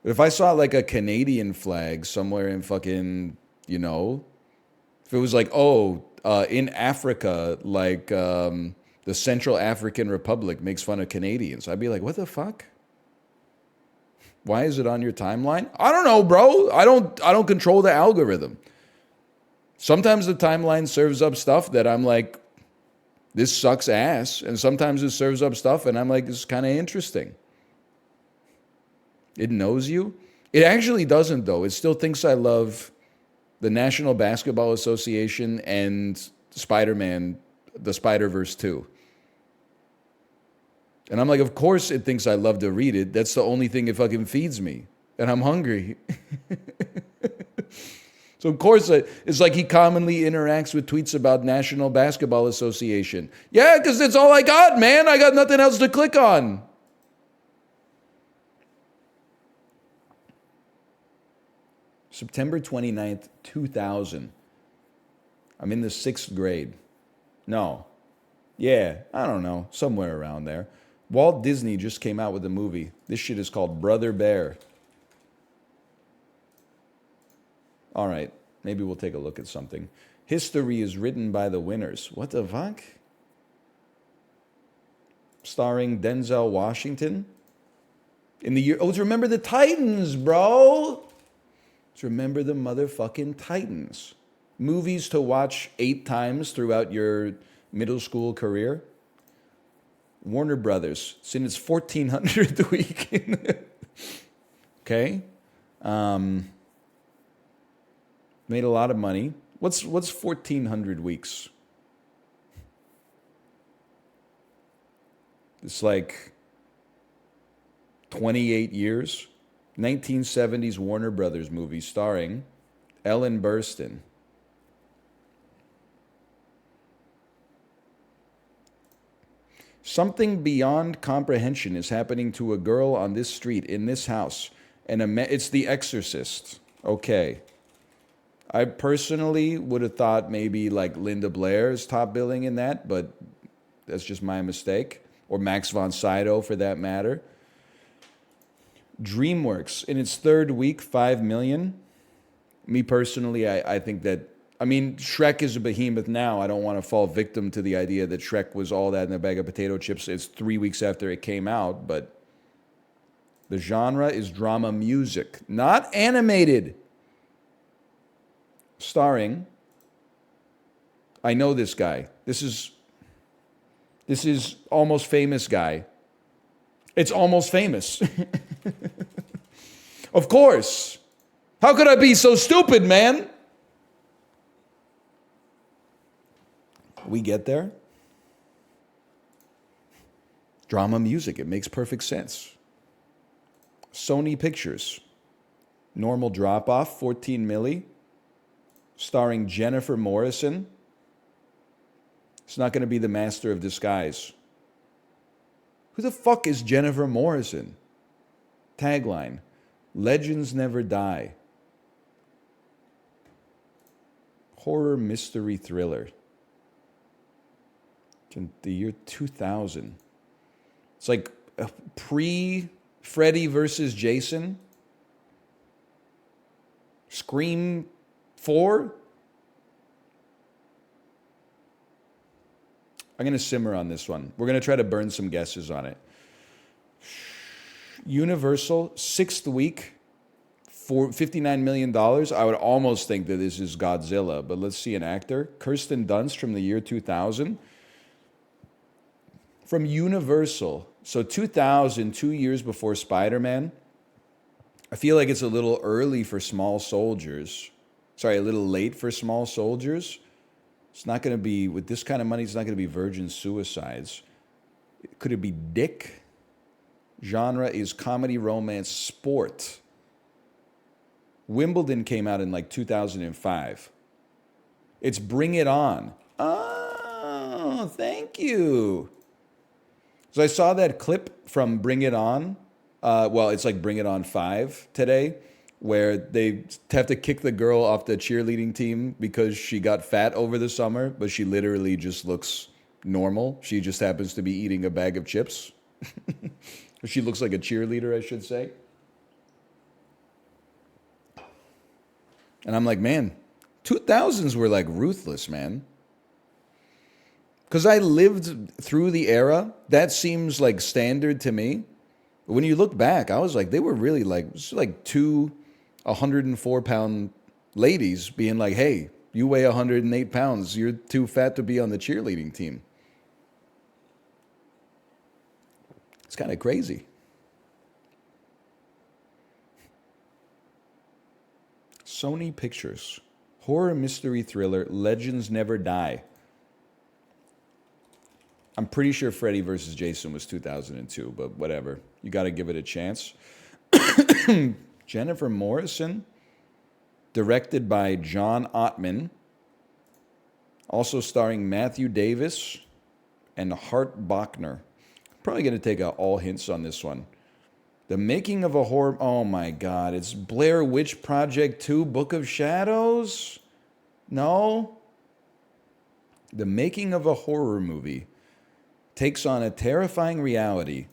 But if I saw like a Canadian flag somewhere in fucking, you know, if it was like, oh, in Africa, like the Central African Republic makes fun of Canadians, I'd be like, what the fuck? Why is it on your timeline? I don't know, bro. I don't control the algorithm. Sometimes the timeline serves up stuff that I'm like, this sucks ass. And sometimes it serves up stuff and I'm like, this is kind of interesting. It knows you. It actually doesn't, though. It still thinks I love the National Basketball Association and Spider-Man, the Spider-Verse 2. And I'm like, of course it thinks I love to read it. That's the only thing it fucking feeds me. And I'm hungry. So of course, it's like he commonly interacts with tweets about National Basketball Association. Yeah, because that's all I got, man. I got nothing else to click on. September 29th, 2000. I'm in the 6th grade. No. Yeah, I don't know. Somewhere around there. Walt Disney just came out with a movie. This shit is called Brother Bear. All right, maybe we'll take a look at something. History is written by the winners. What the fuck? Starring Denzel Washington. In the year... Oh, remember the Titans, bro! Remember the motherfucking Titans. Movies to watch 8 times throughout your middle school career. Warner Brothers. It's in its 1400th week. Okay. Made a lot of money. What's 1400 weeks? It's like 28 years. 1970s Warner Brothers movie starring Ellen Burstyn. Something beyond comprehension is happening to a girl on this street in this house. And it's The Exorcist. Okay. I personally would have thought maybe like Linda Blair is top billing in that, but that's just my mistake. Or Max von Sydow for that matter. DreamWorks, in its 3rd week, 5 million. Me personally, I think that, I mean, Shrek is a behemoth now. I don't want to fall victim to the idea that Shrek was all that in a bag of potato chips. It's 3 weeks after it came out, but the genre is drama music, not animated. Starring, I know this guy. This is Almost Famous guy. It's Almost Famous. Of course. How could I be so stupid, man? We get there. Drama music, it makes perfect sense. Sony Pictures. Normal Drop-Off, 14 milli. Starring Jennifer Morrison. It's not going to be The Master of Disguise. Who the fuck is Jennifer Morrison? Tagline. Legends never die. Horror mystery thriller. In the year 2000. It's like pre-Freddy versus Jason. Scream 4. I'm going to simmer on this one. We're going to try to burn some guesses on it. Universal, 6th week, for $59 million. I would almost think that this is Godzilla, but let's see an actor. Kirsten Dunst from the year 2000. From Universal, so 2000, 2 years before Spider-Man. I feel like it's a little early for Small Soldiers. Sorry, a little late for Small Soldiers. It's not going to be, with this kind of money, it's not going to be Virgin Suicides. Could it be Dick? Genre is comedy, romance, sport. Wimbledon came out in like 2005. It's Bring It On. Oh, thank you. So I saw that clip from Bring It On. Well, it's like Bring It On 5 today, where they have to kick the girl off the cheerleading team because she got fat over the summer, but she literally just looks normal. She just happens to be eating a bag of chips. She looks like a cheerleader, I should say. And I'm like, man, 2000s were like ruthless, man. Because I lived through the era. That seems like standard to me. But when you look back, I was like, they were really like two 104-pound ladies being like, hey, you weigh 108 pounds. You're too fat to be on the cheerleading team. It's kind of crazy. Sony Pictures. Horror mystery thriller, Legends Never Die. I'm pretty sure Freddy vs. Jason was 2002, but whatever. You got to give it a chance. Jennifer Morrison, directed by John Ottman, also starring Matthew Davis and Hart Bachner. Probably going to take all hints on this one. The Making of a Horror... Oh my God, it's Blair Witch Project 2, Book of Shadows? No? The Making of a Horror Movie takes on a terrifying reality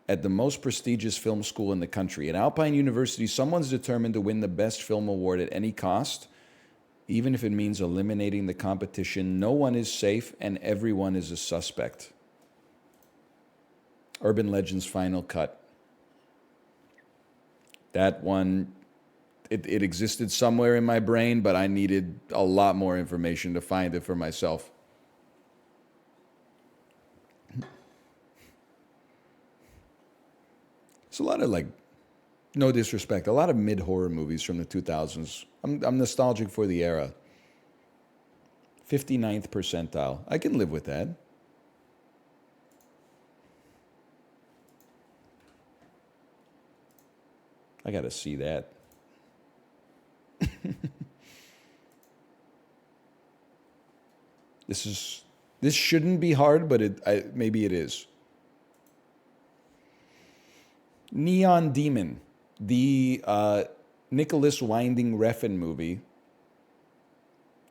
at the most prestigious film school in the country. At Alpine University, someone's determined to win the best film award at any cost, even if it means eliminating the competition. No one is safe, and everyone is a suspect. Urban Legends Final Cut. That one, it existed somewhere in my brain, but I needed a lot more information to find it for myself. It's a lot of, like, no disrespect, a lot of mid-horror movies from the 2000s. I'm nostalgic for the era. 59th percentile. I can live with that. I got to see that. This shouldn't be hard, but maybe it is. Neon Demon, the Nicholas Winding Refn movie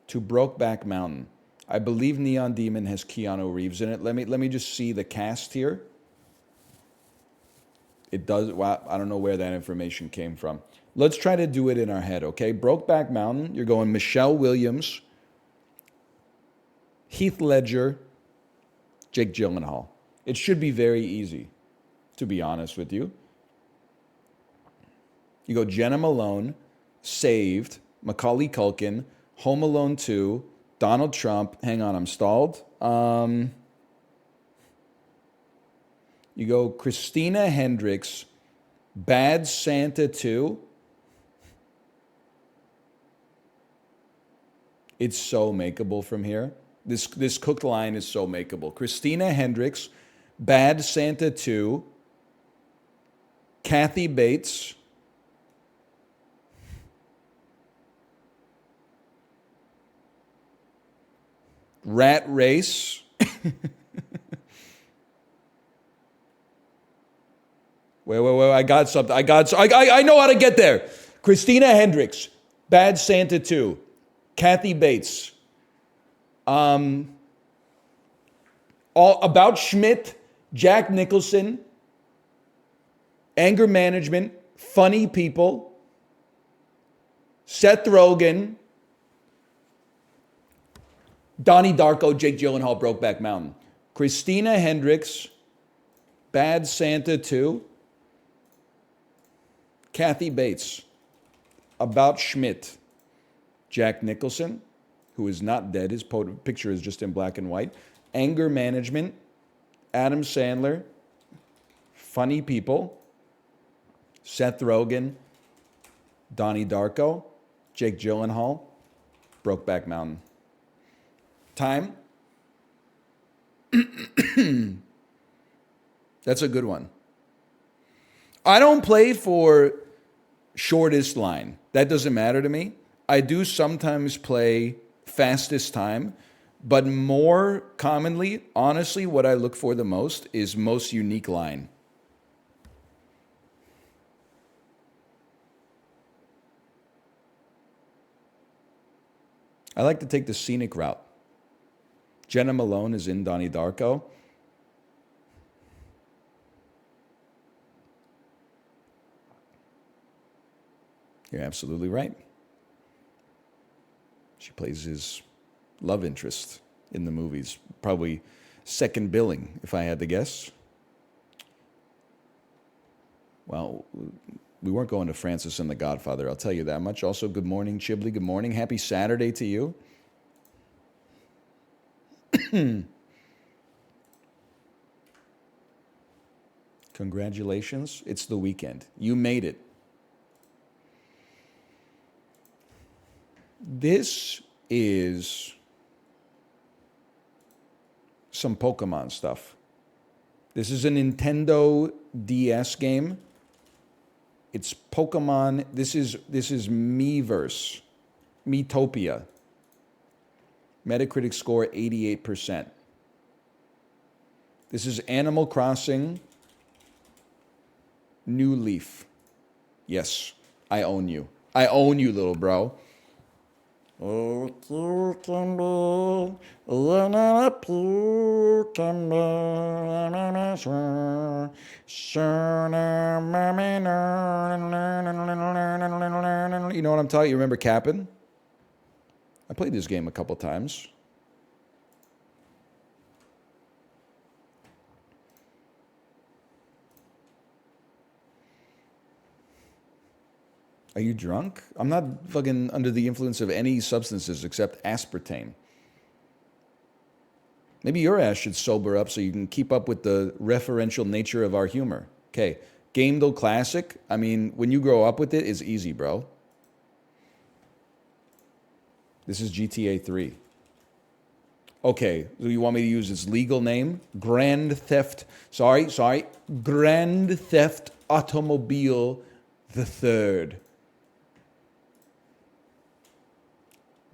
to Brokeback Mountain. I believe Neon Demon has Keanu Reeves in it. Let me just see the cast here. It does. Wow, I don't know where that information came from. Let's try to do it in our head, okay? Brokeback Mountain, you're going Michelle Williams, Heath Ledger, Jake Gyllenhaal. It should be very easy, to be honest with you. You go Jenna Malone, Saved, Macaulay Culkin, Home Alone 2, Donald Trump. Hang on, I'm stalled. You go Christina Hendricks, Bad Santa 2. It's so makeable from here. This cooked line is so makeable. Christina Hendricks, Bad Santa 2, Kathy Bates, Rat Race, wait, I got something. I know how to get there. Christina Hendricks, Bad Santa 2, Kathy Bates, all About Schmidt, Jack Nicholson, Anger Management, Funny People, Seth Rogen, Donnie Darko, Jake Gyllenhaal, Brokeback Mountain. Christina Hendricks, Bad Santa 2, Kathy Bates, About Schmidt, Jack Nicholson, who is not dead, his picture is just in black and white, Anger Management, Adam Sandler, Funny People, Seth Rogen, Donnie Darko, Jake Gyllenhaal, Brokeback Mountain. Time? That's a good one. I don't play for shortest line. That doesn't matter to me. I do sometimes play fastest time, but more commonly, honestly, what I look for the most is most unique line. I like to take the scenic route. Jenna Malone is in Donnie Darko. You're absolutely right. She plays his love interest in the movies. Probably second billing, if I had to guess. Well, we weren't going to Francis and the Godfather, I'll tell you that much. Also, good morning, Chibley. Good morning. Happy Saturday to you. Congratulations. It's the weekend. You made it. This is some Pokemon stuff. This is a Nintendo DS game. It's Pokemon. This is Miiverse. Miitopia. Metacritic score 88%. This is Animal Crossing New Leaf. Yes, I own you. I own you, little bro. You can be You know what I'm talking? You remember Cap'n? I played this game a couple times. Are you drunk? I'm not fucking under the influence of any substances except aspartame. Maybe your ass should sober up so you can keep up with the referential nature of our humor. Okay, Gamedle Classic. I mean, when you grow up with it, it's easy, bro. This is GTA 3. Okay, so you want me to use its legal name? Grand Theft Automobile the Third.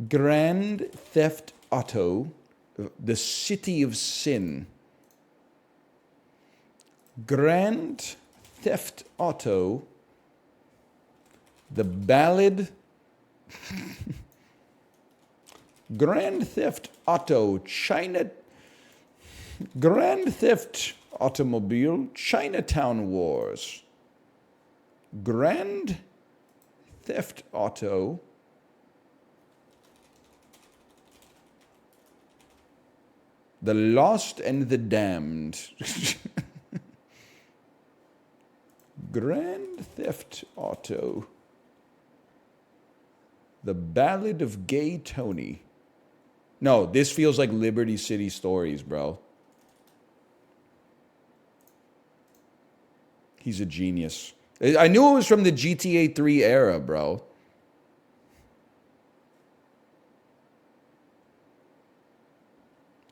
Grand Theft Auto, the City of Sin. Grand Theft Auto, the Ballad. Grand Theft Auto, Grand Theft Automobile, Chinatown Wars. Grand Theft Auto, The Lost and the Damned. Grand Theft Auto, The Ballad of Gay Tony. No, this feels like Liberty City Stories, bro. He's a genius. I knew it was from the GTA 3 era, bro.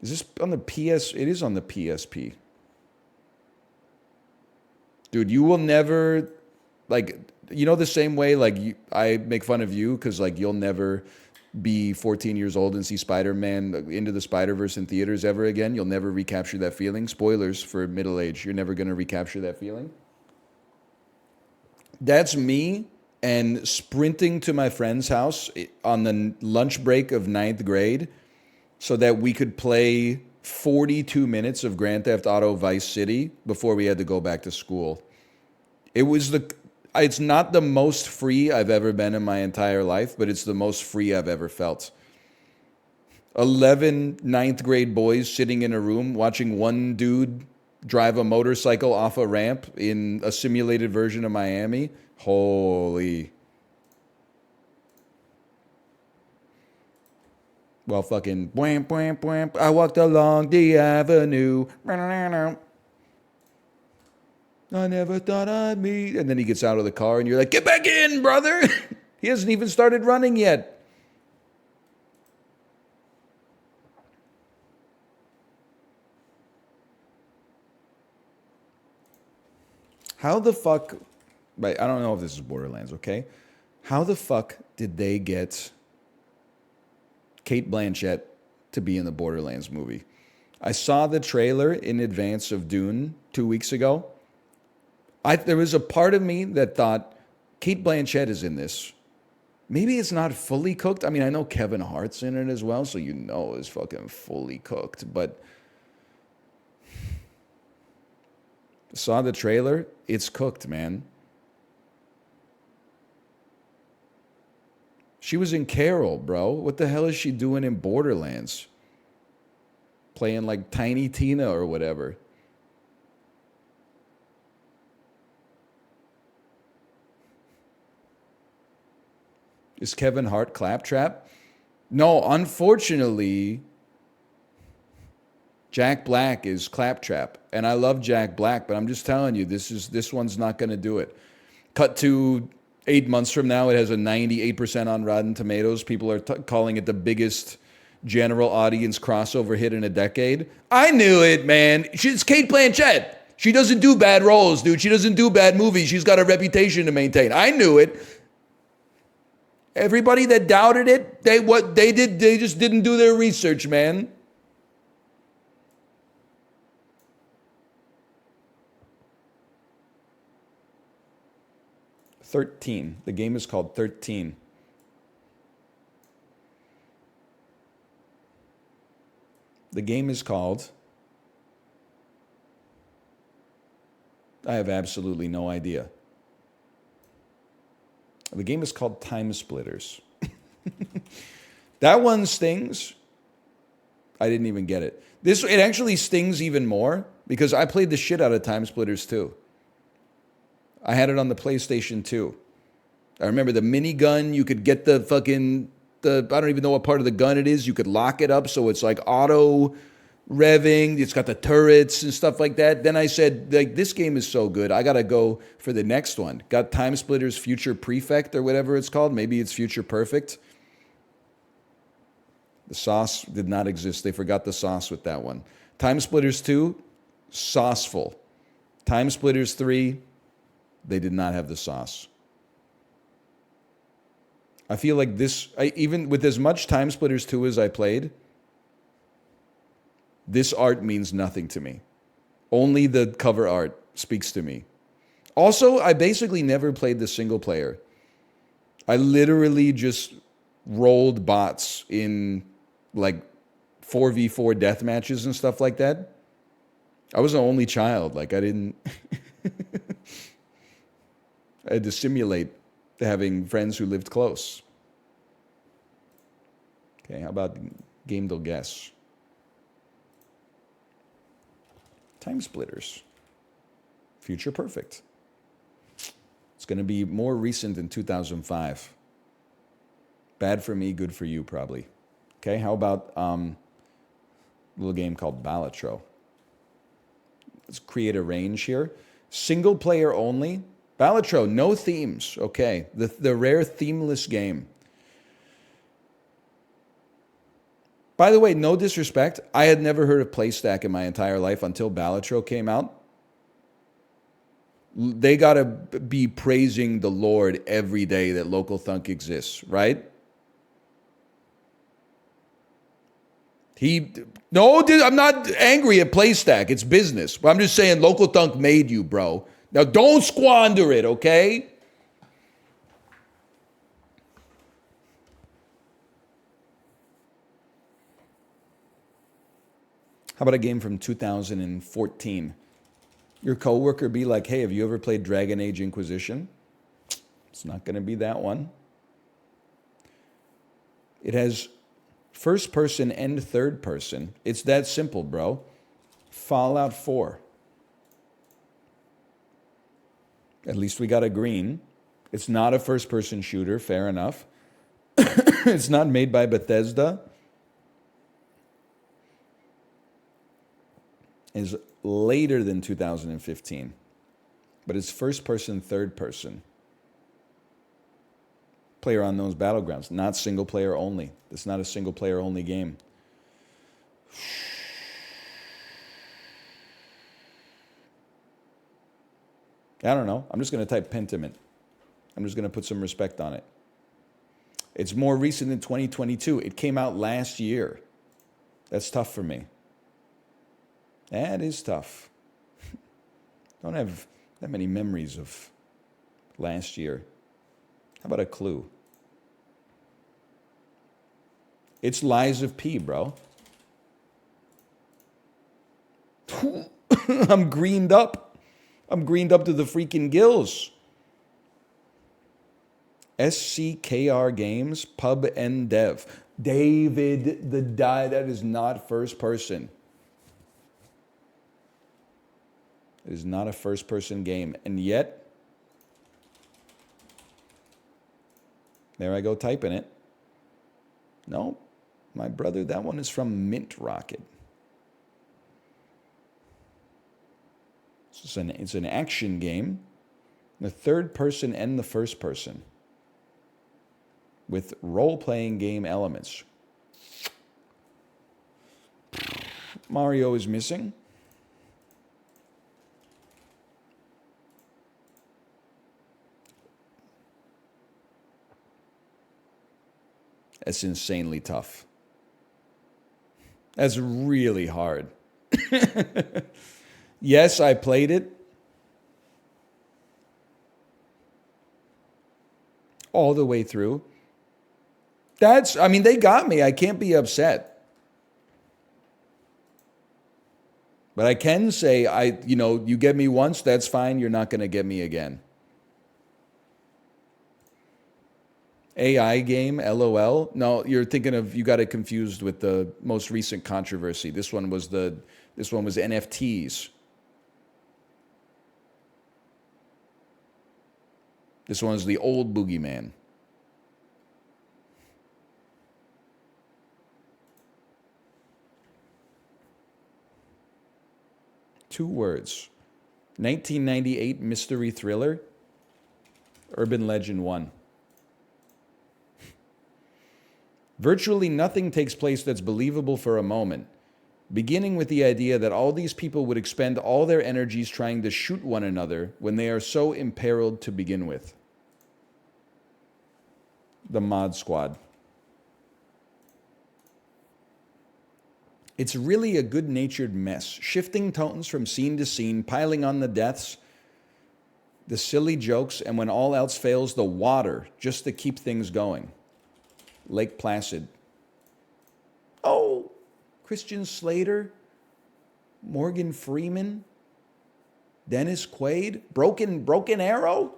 Is this on the PS? It is on the PSP. Dude, you will never, like, the same way, like, I make fun of you because, like, you'll never be 14 years old and see Spider-Man Into the Spider-Verse in theaters ever again. You'll never recapture that feeling. Spoilers for middle age. You're never going to recapture that feeling. That's me and sprinting to my friend's house on the lunch break of ninth grade so that we could play 42 minutes of Grand Theft Auto Vice City before we had to go back to school. It's not the most free I've ever been in my entire life, but it's the most free I've ever felt. 11 ninth grade boys sitting in a room watching one dude drive a motorcycle off a ramp in a simulated version of Miami. Holy. Well, fucking bwam, bwam, bwam. I walked along the avenue. I never thought I'd meet. And then he gets out of the car and you're like, get back in, brother. He hasn't even started running yet. How the fuck, right, I don't know if this is Borderlands, okay? How the fuck did they get Kate Blanchett to be in the Borderlands movie? I saw the trailer in advance of Dune 2 weeks ago. There was a part of me that thought, Kate Blanchett is in this. Maybe it's not fully cooked. I mean, I know Kevin Hart's in it as well, so it's fucking fully cooked. But saw the trailer, it's cooked, man. She was in Carol, bro. What the hell is she doing in Borderlands? Playing like Tiny Tina or whatever. Is Kevin Hart Claptrap? No, unfortunately, Jack Black is Claptrap. And I love Jack Black, but I'm just telling you, this one's not going to do it. Cut to 8 months from now, it has a 98% on Rotten Tomatoes. People are calling it the biggest general audience crossover hit in a decade. I knew it, man. She's Kate Blanchett. She doesn't do bad roles, dude. She doesn't do bad movies. She's got a reputation to maintain. I knew it. Everybody that doubted it, they just didn't do their research, man. "13." The game is called 13. The game is called... I have absolutely no idea. The game is called Time Splitters. That one stings. I didn't even get it. It actually stings even more because I played the shit out of Time Splitters 2. I had it on the PlayStation 2. I remember the minigun. You could get I don't even know what part of the gun it is. You could lock it up so it's like auto revving. It's got the turrets and stuff like that. Then I said, like, this game is so good, I got to go for the next one. Got Time Splitters Future Prefect or whatever it's called. Maybe it's Future Perfect. The sauce did not exist. They forgot the sauce with that one. Time Splitters 2, sauceful. Time Splitters 3, they did not have the sauce. I feel like even with as much Time Splitters 2 as I played, this art means nothing to me. Only the cover art speaks to me. Also, I basically never played the single player. I literally just rolled bots in like 4v4 death matches and stuff like that. I was the only child. Like, I didn't... I had to simulate having friends who lived close. Okay, how about Game They'll Guess? Time Splitters. Future Perfect. It's going to be more recent than 2005. Bad for me, good for you, probably. Okay, how about a little game called Balatro? Let's create a range here. Single player only. Balatro, no themes. Okay, the rare themeless game. By the way, no disrespect, I had never heard of PlayStack in my entire life until Balatro came out. They got to be praising the Lord every day that Local Thunk exists, right? No, dude, I'm not angry at PlayStack. It's business. But I'm just saying Local Thunk made you, bro. Now don't squander it, okay? How about a game from 2014? Your coworker be like, hey, have you ever played Dragon Age Inquisition? It's not going to be that one. It has first person and third person. It's that simple, bro. Fallout 4. At least we got a green. It's not a first person shooter, fair enough. It's not made by Bethesda. It's later than 2015. But it's first person, third person. Player on those battlegrounds, not single player only. It's not a single player only game. I don't know. I'm just going to type Pentiment. I'm just going to put some respect on it. It's more recent than 2022. It came out last year. That's tough for me. That is tough. Don't have that many memories of last year. How about a clue? It's Lies of P, bro. I'm greened up. I'm greened up to the freaking gills. SCKR Games, Pub and Dev. David the Die. That is not first person. It is not a first person game. And yet, there I go typing it. No, my brother, that one is from Mint Rocket. It's an action game, the third person and the first person, with role-playing game elements. Mario is missing. That's insanely tough. That's really hard. Yes, I played it. All the way through. They got me. I can't be upset. But I can say, you get me once, that's fine. You're not going to get me again. AI game, LOL. No, you're thinking of, you got it confused with the most recent controversy. This one was NFTs. This one's the old boogeyman. Two words. 1998 mystery thriller. Urban Legend 1. Virtually nothing takes place that's believable for a moment, beginning with the idea that all these people would expend all their energies trying to shoot one another when they are so imperiled to begin with. The Mod Squad. It's really a good-natured mess, shifting tones from scene to scene, piling on the deaths, the silly jokes, and when all else fails, the water, just to keep things going. Lake Placid. Oh, Christian Slater, Morgan Freeman, Dennis Quaid, Broken Arrow.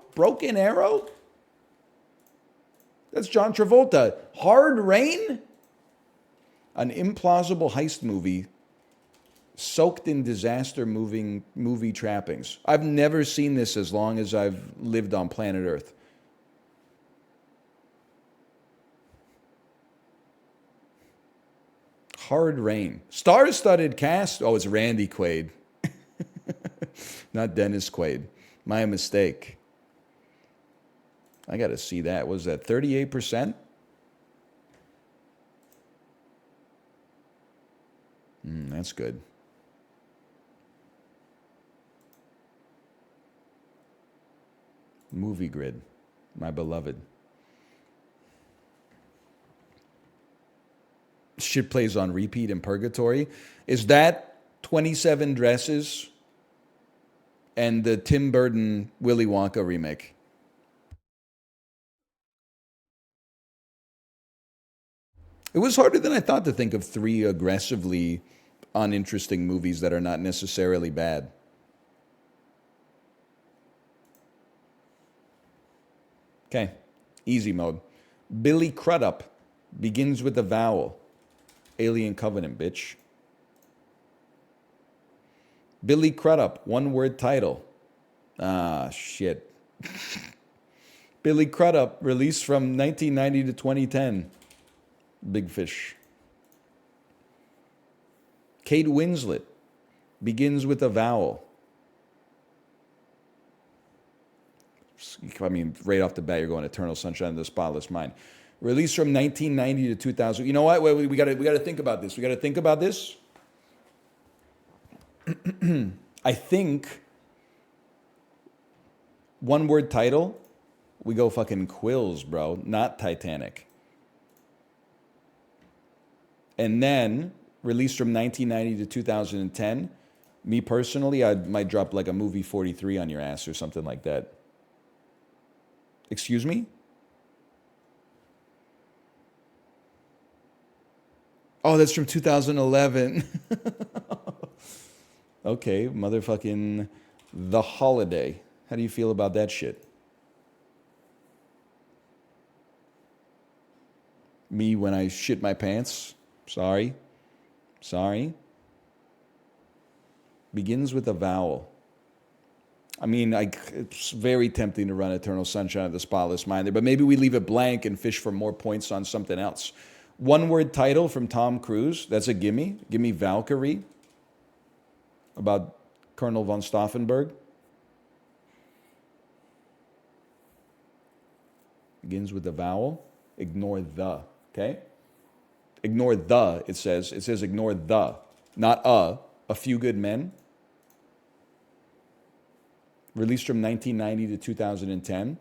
That's John Travolta. Hard Rain, an implausible heist movie soaked in disaster movie trappings. I've never seen this as long as I've lived on planet Earth. Hard Rain. Star-studded cast. Oh, it's Randy Quaid. Not Dennis Quaid. My mistake. I got to see that. Was that 38%? That's good. Movie Grid, my beloved. Shit plays on repeat in Purgatory. Is that 27 Dresses and the Tim Burton Willy Wonka remake? It was harder than I thought to think of 3 aggressively uninteresting movies that are not necessarily bad. Okay, easy mode. Billy Crudup begins with a vowel. Alien Covenant, bitch. Billy Crudup, one-word title. Ah, shit. Billy Crudup, released from 1990 to 2010. Big Fish. Kate Winslet, begins with a vowel. I mean, right off the bat, you're going Eternal Sunshine of the Spotless Mind. Released from 1990 to 2000. You know what? We got to think about this. We got to think about this. I think one-word title, we go fucking Quills, bro, not Titanic. And then, released from 1990 to 2010, me personally, I might drop like a movie 43 on your ass or something like that. Excuse me? Oh, that's from 2011. Okay, motherfucking The Holiday. How do you feel about that shit? Me when I shit my pants? Sorry. Begins with a vowel. I mean, it's very tempting to run Eternal Sunshine of the Spotless Mind there, but maybe we leave it blank and fish for more points on something else. One-word title from Tom Cruise. That's a gimme. Give me Valkyrie. About Colonel von Stauffenberg. Begins with a vowel. Ignore the. Okay? Ignore the, it says. It says ignore the. Not A Few Good Men. Released from 1990 to 2010.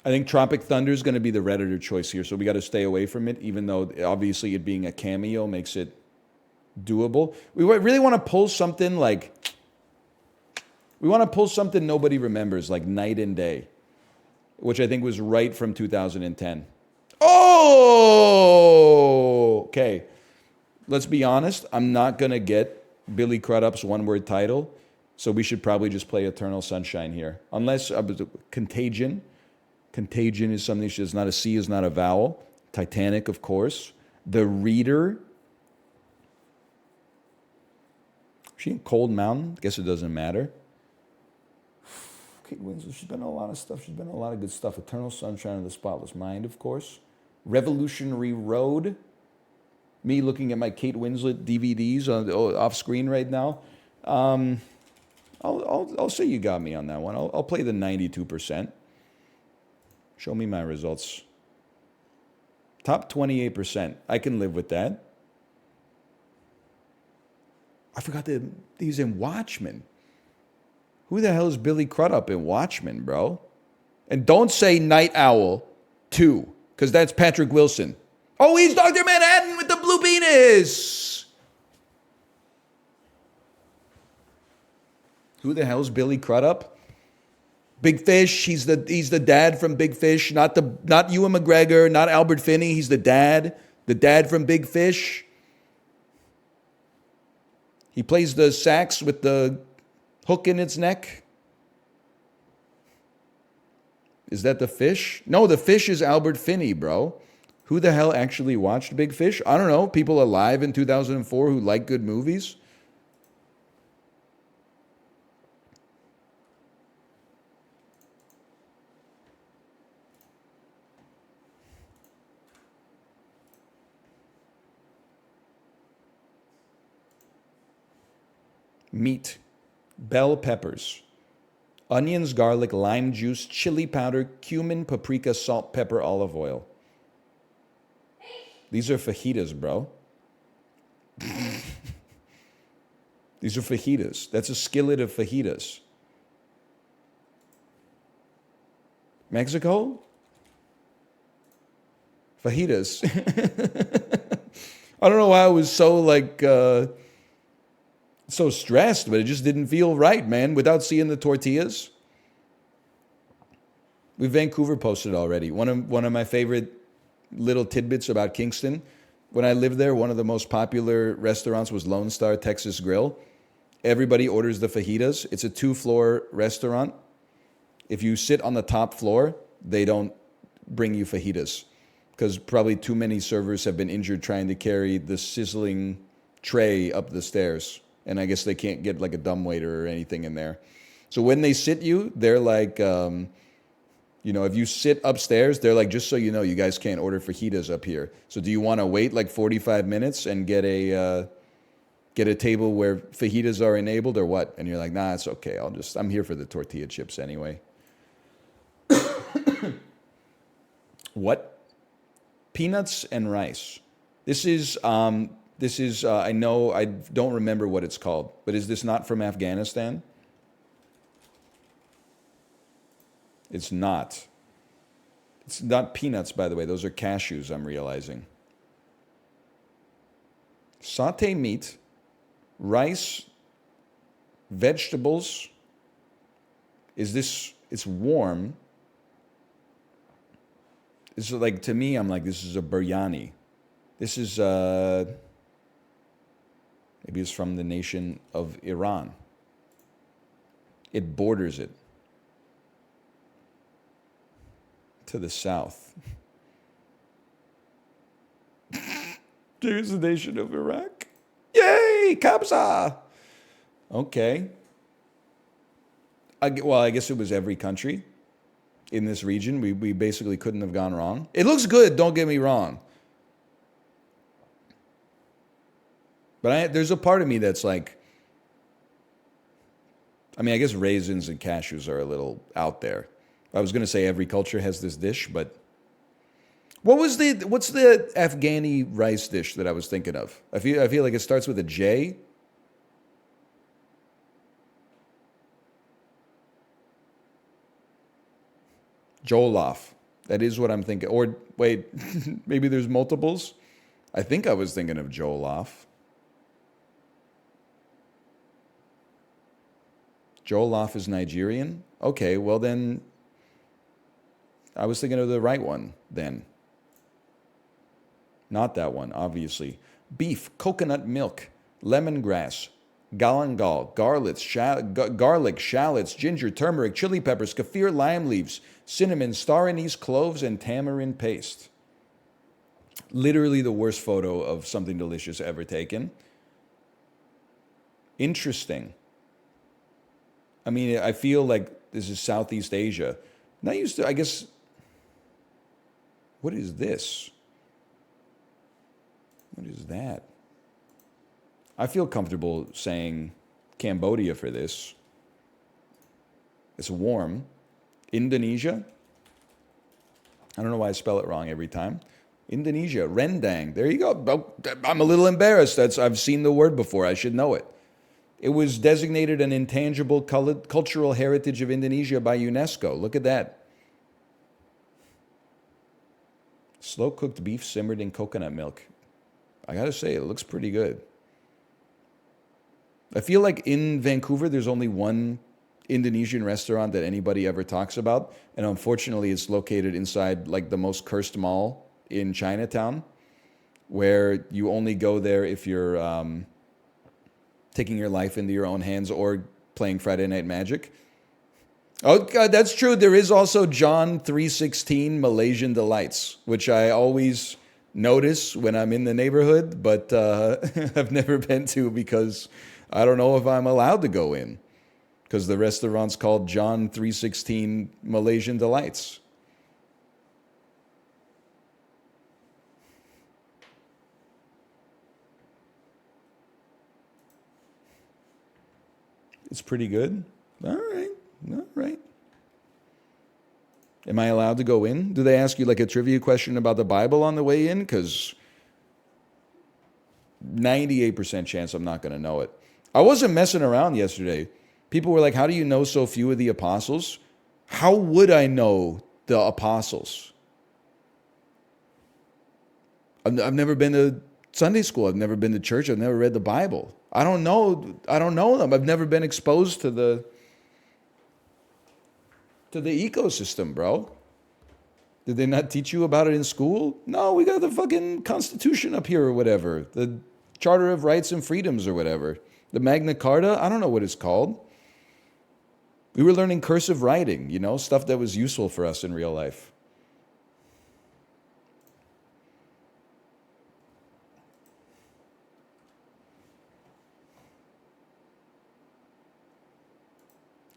I think Tropic Thunder is going to be the Redditor choice here, so we got to stay away from it, even though obviously it being a cameo makes it doable. We really want to pull something like... We want to pull something nobody remembers, like Night and Day, which I think was right from 2010. Oh! Okay. Let's be honest. I'm not going to get Billy Crudup's one-word title, so we should probably just play Eternal Sunshine here. Unless Contagion. Contagion is something that's not a C, is not a vowel. Titanic, of course. The Reader. Is she in Cold Mountain? I guess it doesn't matter. Kate Winslet, she's been in a lot of stuff. She's been in a lot of good stuff. Eternal Sunshine of the Spotless Mind, of course. Revolutionary Road. Me looking at my Kate Winslet DVDs off screen right now. I'll say you got me on that one. I'll play the 92%. Show me my results. Top 28%. I can live with that. I forgot that he's in Watchmen. Who the hell is Billy Crudup in Watchmen, bro? And don't say Night Owl 2, because that's Patrick Wilson. Oh, he's Dr. Manhattan with the blue penis. Who the hell's Billy Crudup? Big Fish. He's the dad from Big Fish. Not Ewan McGregor. Not Albert Finney. He's the dad. The dad from Big Fish. He plays the sax with the hook in its neck. Is that the fish? No, the fish is Albert Finney, bro. Who the hell actually watched Big Fish? I don't know. People alive in 2004 who like good movies. Meat, bell peppers, onions, garlic, lime juice, chili powder, cumin, paprika, salt, pepper, olive oil. These are fajitas, bro. These are fajitas. That's a skillet of fajitas. Mexico? Fajitas. I don't know why I was so so stressed, but it just didn't feel right, man, without seeing the tortillas. Vancouver posted already. One of my favorite little tidbits about Kingston. When I lived there, one of the most popular restaurants was Lone Star Texas Grill. Everybody orders the fajitas. It's a 2-floor restaurant. If you sit on the top floor, they don't bring you fajitas because probably too many servers have been injured trying to carry the sizzling tray up the stairs. And I guess they can't get like a dumbwaiter or anything in there. So when they sit you, they're like, if you sit upstairs, they're like, just so you know, you guys can't order fajitas up here. So do you want to wait like 45 minutes and get a table where fajitas are enabled or what? And you're like, nah, it's okay. I'm here for the tortilla chips anyway. What? Peanuts and rice. This is, I know, I don't remember what it's called, but is this not from Afghanistan? It's not. It's not peanuts, by the way. Those are cashews, I'm realizing. Sauté meat, rice, vegetables. It's warm. It's like, to me, I'm like, this is a biryani. This is, maybe it's from the nation of Iran. It borders it. To the south. There's the nation of Iraq. Yay, Kabza! Okay. I guess it was every country in this region. We basically couldn't have gone wrong. It looks good, don't get me wrong. But there's a part of me that's like, I guess raisins and cashews are a little out there. I was going to say every culture has this dish, but what's the Afghani rice dish that I was thinking of? I feel like it starts with a J. Jollof. That is what I'm thinking. Or wait, maybe there's multiples. I think I was thinking of jollof. Jollof is Nigerian? Okay, well then I was thinking of the right one then. Not that one, obviously. Beef, coconut milk, lemongrass, galangal, garlic, shallots, ginger, turmeric, chili peppers, kaffir, lime leaves, cinnamon, star anise, cloves, and tamarind paste. Literally the worst photo of something delicious ever taken. Interesting. I feel like this is Southeast Asia. Not used to, I guess. What is this? What is that? I feel comfortable saying Cambodia for this. It's warm. Indonesia. I don't know why I spell it wrong every time. Indonesia, rendang. There you go. I'm a little embarrassed. I've seen the word before. I should know it. It was designated an intangible cultural heritage of Indonesia by UNESCO. Look at that. Slow-cooked beef simmered in coconut milk. I gotta say, it looks pretty good. I feel like in Vancouver, there's only one Indonesian restaurant that anybody ever talks about, and unfortunately, it's located inside like the most cursed mall in Chinatown, where you only go there if you're taking your life into your own hands or playing Friday Night Magic. Oh, God, that's true. There is also John 3:16 Malaysian Delights, which I always notice when I'm in the neighborhood, but I've never been to because I don't know if I'm allowed to go in because the restaurant's called John 3:16 Malaysian Delights. It's pretty good. All right. All right. Am I allowed to go in? Do they ask you like a trivia question about the Bible on the way in? Because 98% chance I'm not going to know it. I wasn't messing around yesterday. People were like, how do you know so few of the apostles? How would I know the apostles. I've never been to Sunday school. I've never been to church. I've never read the Bible. I don't know them. I've never been exposed to the ecosystem, bro. Did they not teach you about it in school? No, we got the fucking Constitution up here or whatever. The Charter of Rights and Freedoms or whatever. The Magna Carta, I don't know what it's called. We were learning cursive writing, stuff that was useful for us in real life.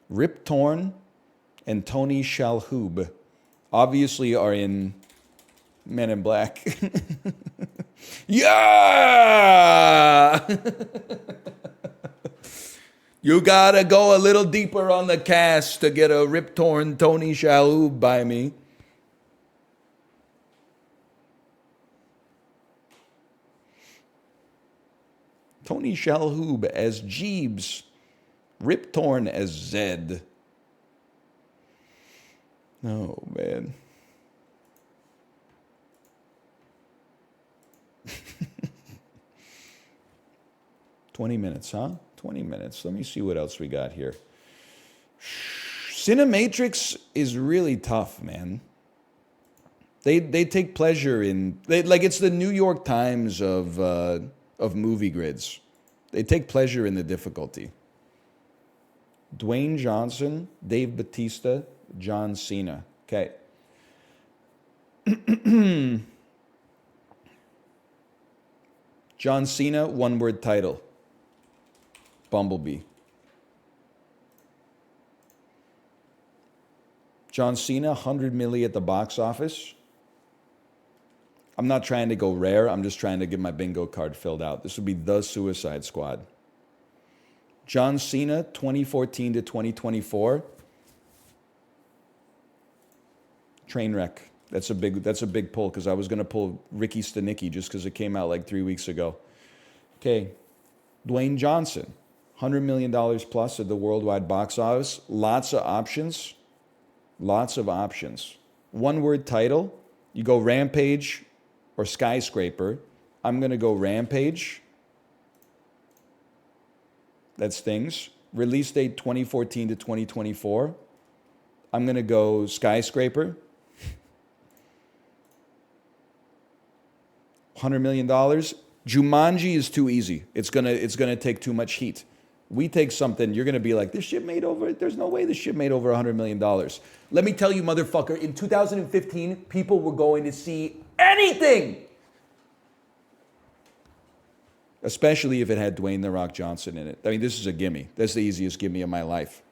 Rip Torn and Tony Shalhoub obviously are in Men in Black. Yeah! You gotta go a little deeper on the cast to get a Rip Torn Tony Shalhoub by me. Tony Shalhoub as Jeeves. Rip Torn as Zed. Oh, man. $20 minutes, huh? 20 minutes. Let me see what else we got here. Cinematrix is really tough, man. They take pleasure in... it's the New York Times of movie grids. They take pleasure in the difficulty. Dwayne Johnson, Dave Bautista, John Cena. Okay. John Cena, one-word title. Bumblebee. John Cena, 100 million at the box office. I'm not trying to go rare. I'm just trying to get my bingo card filled out. This would be The Suicide Squad. John Cena, 2014 to 2024. Trainwreck. That's a big pull because I was going to pull Ricky Stenicki just because it came out like 3 weeks ago. Okay. Dwayne Johnson, $100 million plus at the worldwide box office. Lots of options. Lots of options. One-word title. You go Rampage or Skyscraper. I'm going to go Rampage. That's things. Release date 2014 to 2024. I'm going to go Skyscraper. $100 million. Jumanji is too easy. It's gonna take too much heat. We take something, you're gonna be like, there's no way this shit made over $100 million. Let me tell you, motherfucker, in 2015, people were going to see anything. Especially if it had Dwayne "The Rock" Johnson in it. I mean, this is a gimme. That's the easiest gimme of my life.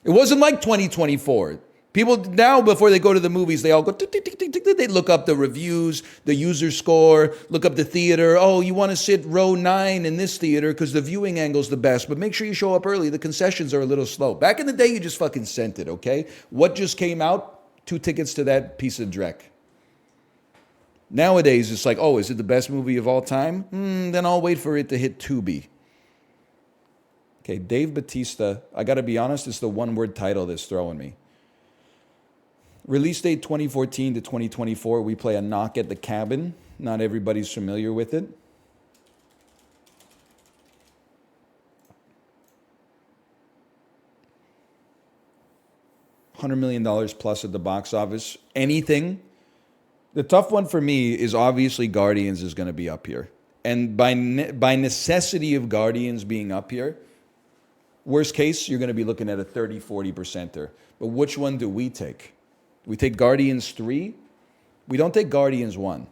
It wasn't like 2024. People now, before they go to the movies, they all go, tick, tick, tick, tick, tick. They look up the reviews, the user score, look up the theater. Oh, you want to sit row 9 in this theater because the viewing angle's the best, but make sure you show up early. The concessions are a little slow. Back in the day, you just fucking sent it, okay? What just came out? 2 tickets to that piece of dreck. Nowadays, it's like, oh, is it the best movie of all time? Then I'll wait for it to hit Tubi. Okay, Dave Bautista, I got to be honest, it's the one-word title that's throwing me. Release date 2014 to 2024. We play A Knock at the Cabin. Not everybody's familiar with it. $100 million plus at the box office. Anything. The tough one for me is obviously Guardians is going to be up here. And by necessity of Guardians being up here, worst case, you're going to be looking at a 30, 40%er. But which one do we take? We take Guardians 3. We don't take Guardians 1.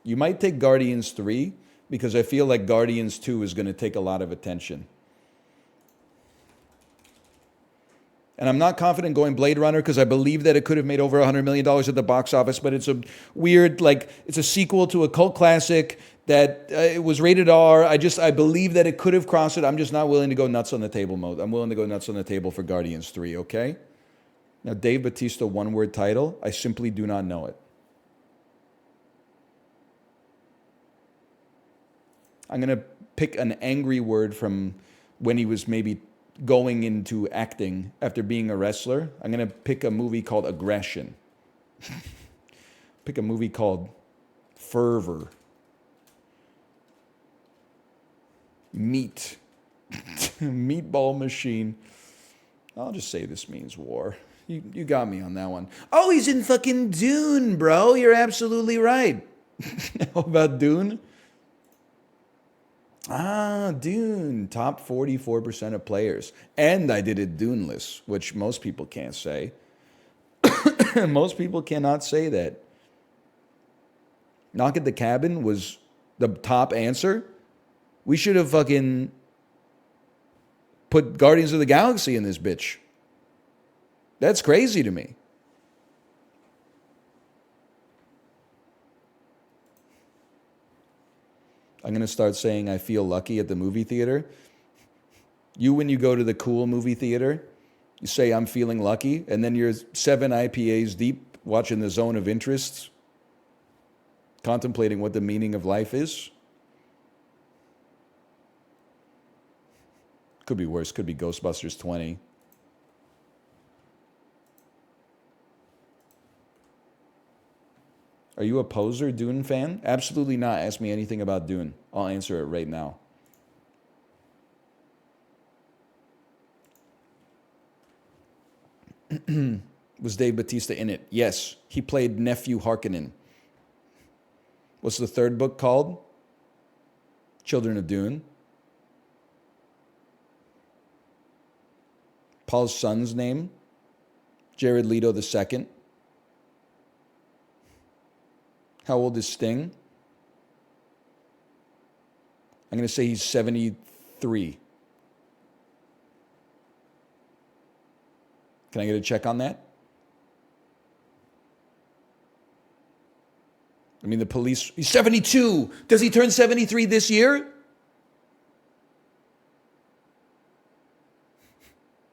You might take Guardians 3 because I feel like Guardians 2 is going to take a lot of attention. And I'm not confident going Blade Runner because I believe that it could have made over $100 million at the box office, but it's a weird, it's a sequel to a cult classic that it was rated R. I believe that it could have crossed it. I'm just not willing to go nuts on the table mode. I'm willing to go nuts on the table for Guardians 3, okay? Now, Dave Bautista, one-word title, I simply do not know it. I'm going to pick an angry word from when he was maybe going into acting after being a wrestler, I'm going to pick a movie called Aggression. Pick a movie called Fervor. Meat. Meatball Machine. I'll just say this means war. You got me on that one. Oh, he's in fucking Dune, bro. You're absolutely right. How about Dune? Ah, Dune. Top 44% of players. And I did it Duneless, which most people can't say. Most people cannot say that. Knock at the Cabin was the top answer. We should have fucking put Guardians of the Galaxy in this bitch. That's crazy to me. I'm going to start saying I feel lucky at the movie theater. When you go to the cool movie theater, you say I'm feeling lucky, and then you're 7 IPAs deep watching The Zone of Interest, contemplating what the meaning of life is. Could be worse. Could be Ghostbusters 20. Are you a poser Dune fan? Absolutely not. Ask me anything about Dune. I'll answer it right now. Was Dave Bautista in it? Yes. He played Nephew Harkonnen. What's the third book called? Children of Dune. Paul's son's name? Jared Leto II. How old is Sting? I'm going to say he's 73. Can I get a check on that? I mean, the police... He's 72! Does he turn 73 this year?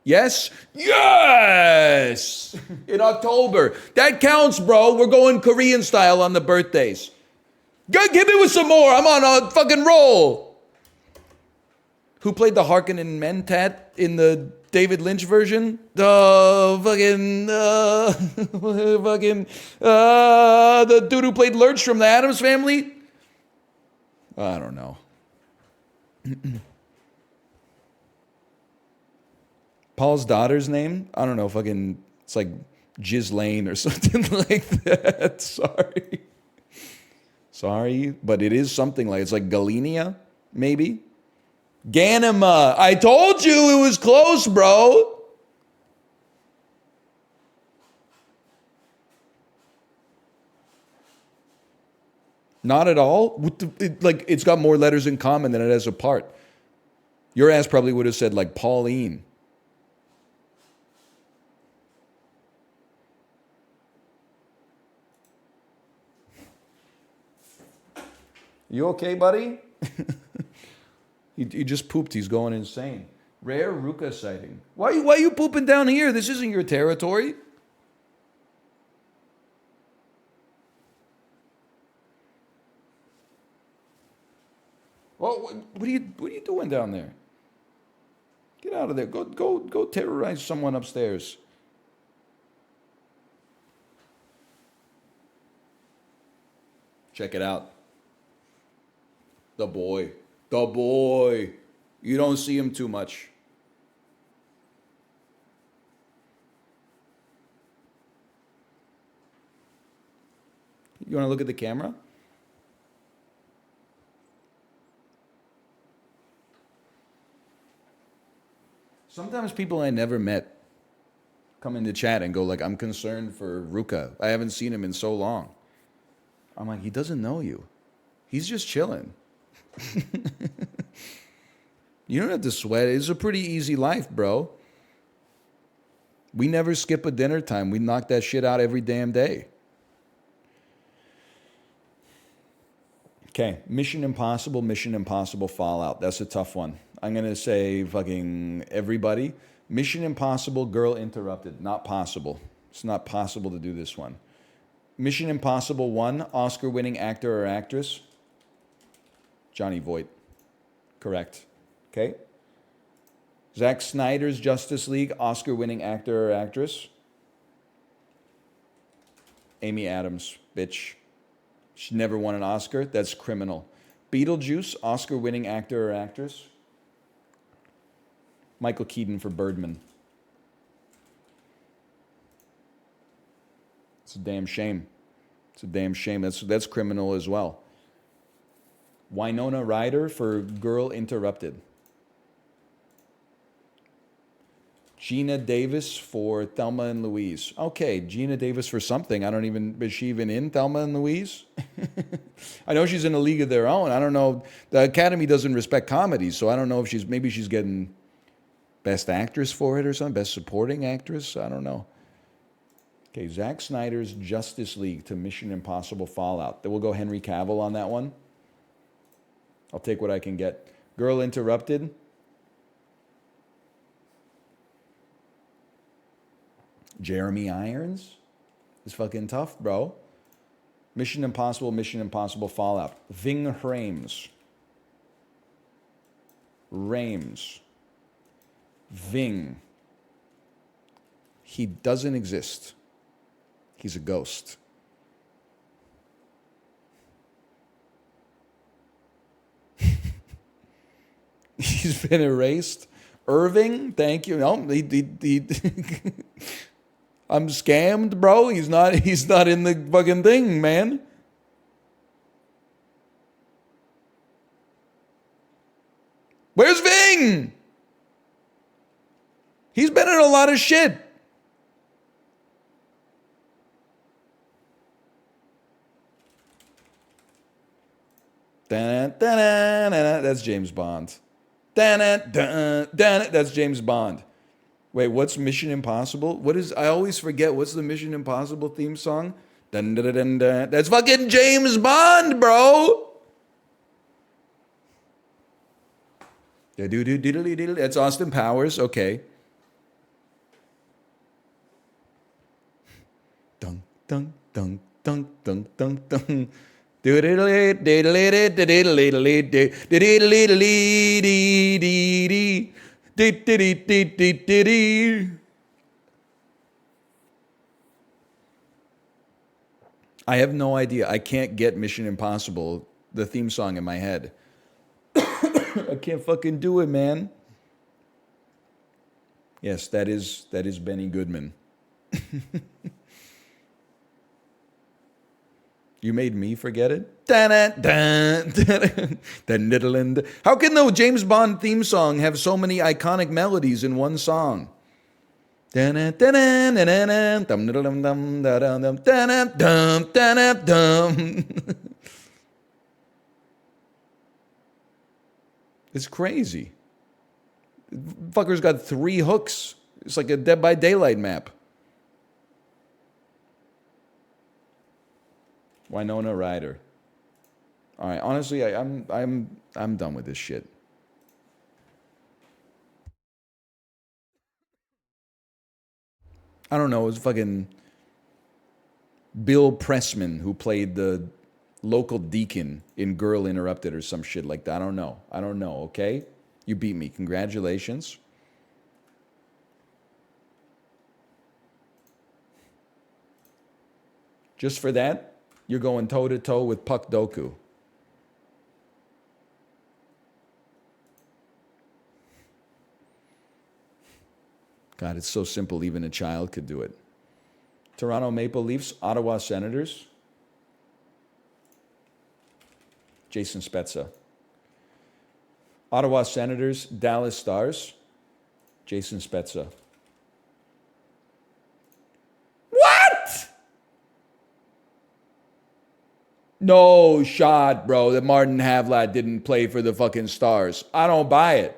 Yes? Yes! In October. That counts, bro. We're going Korean style on the birthdays. Give me with some more. I'm on a fucking roll. Who played the Harkonnen Mentat in the David Lynch version? The dude who played Lurch from the Addams Family? I don't know. Paul's daughter's name? I don't know, it's like Ghislaine or something like that. Sorry, but it is something like, it's like Galenia, maybe? Ganima. I told you it was close, bro. Not at all? It's got more letters in common than it has apart. Your ass probably would have said like Pauline. You okay, buddy? he just pooped. He's going insane. Rare Ruka sighting. Why are you pooping down here? This isn't your territory. Well, what are you doing down there? Get out of there. Go terrorize someone upstairs. Check it out. The boy. You don't see him too much. You want to look at the camera? Sometimes people I never met come into chat and go like, I'm concerned for Ruka. I haven't seen him in so long. I'm like, he doesn't know you. He's just chilling. You don't have to sweat. It's a pretty easy life, bro. We never skip a dinner time. We knock that shit out every damn day. Okay, Mission Impossible Fallout. That's a tough one. I'm going to say fucking everybody. Mission Impossible Girl Interrupted. Not possible. It's not possible to do this one. Mission Impossible 1, Oscar-winning actor or actress. Johnny Voight. Correct. Okay. Zack Snyder's Justice League, Oscar-winning actor or actress. Amy Adams, bitch. She never won an Oscar. That's criminal. Beetlejuice, Oscar-winning actor or actress. Michael Keaton for Birdman. It's a damn shame. It's a damn shame. That's criminal as well. Winona Ryder for Girl Interrupted. Gina Davis for Thelma and Louise. Okay, Gina Davis for something. I don't even, is she even in Thelma and Louise? I know she's in a league of their own. I don't know. The Academy doesn't respect comedies, so I don't know if maybe she's getting Best Actress for it or something. Best Supporting Actress. I don't know. Okay, Zack Snyder's Justice League to Mission Impossible Fallout. Then we'll go Henry Cavill on that one. I'll take what I can get. Girl Interrupted. Jeremy Irons is fucking tough, bro. Mission Impossible Fallout. Ving Rhames. Ving. He doesn't exist. He's a ghost. He's been erased. Irving, thank you. No, I'm scammed, bro. He's not in the fucking thing, man. Where's Ving? He's been in a lot of shit. That's James Bond. That's James Bond. Wait, what's Mission Impossible? I always forget, what's the Mission Impossible theme song? That's fucking James Bond, bro! That's Austin Powers, okay. Dun, dun, dun, dun, dun, dun, dun. I have no idea. I can't get Mission Impossible, the theme song in my head. I can't fucking do it, man. Yes, that is Benny Goodman. You made me forget it? How can the James Bond theme song have so many iconic melodies in one song? It's crazy. Fucker's got 3 hooks. It's like a Dead by Daylight map. Winona Ryder. All right, honestly, I'm done with this shit. I don't know. It was fucking Bill Pressman who played the local deacon in Girl Interrupted or some shit like that. I don't know. Okay, you beat me. Congratulations. Just for that, you're going toe-to-toe with Puck Doku. God, it's so simple, even a child could do it. Toronto Maple Leafs, Ottawa Senators. Jason Spezza. Ottawa Senators, Dallas Stars. Jason Spezza. What? No shot, bro, that Martin Havlat didn't play for the fucking Stars. I don't buy it.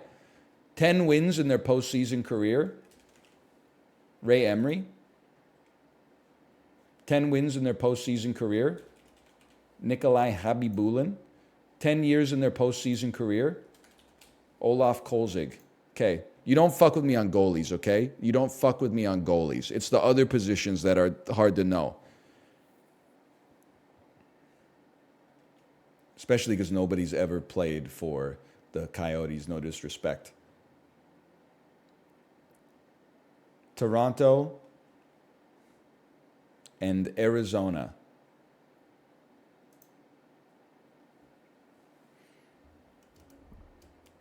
10 wins in their postseason career. Ray Emery. 10 wins in their postseason career. Nikolai Habibulin. 10 years in their postseason career. Olaf Kolzig. Okay, you don't fuck with me on goalies, okay? You don't fuck with me on goalies. It's the other positions that are hard to know. Especially because nobody's ever played for the Coyotes, no disrespect. Toronto, and Arizona.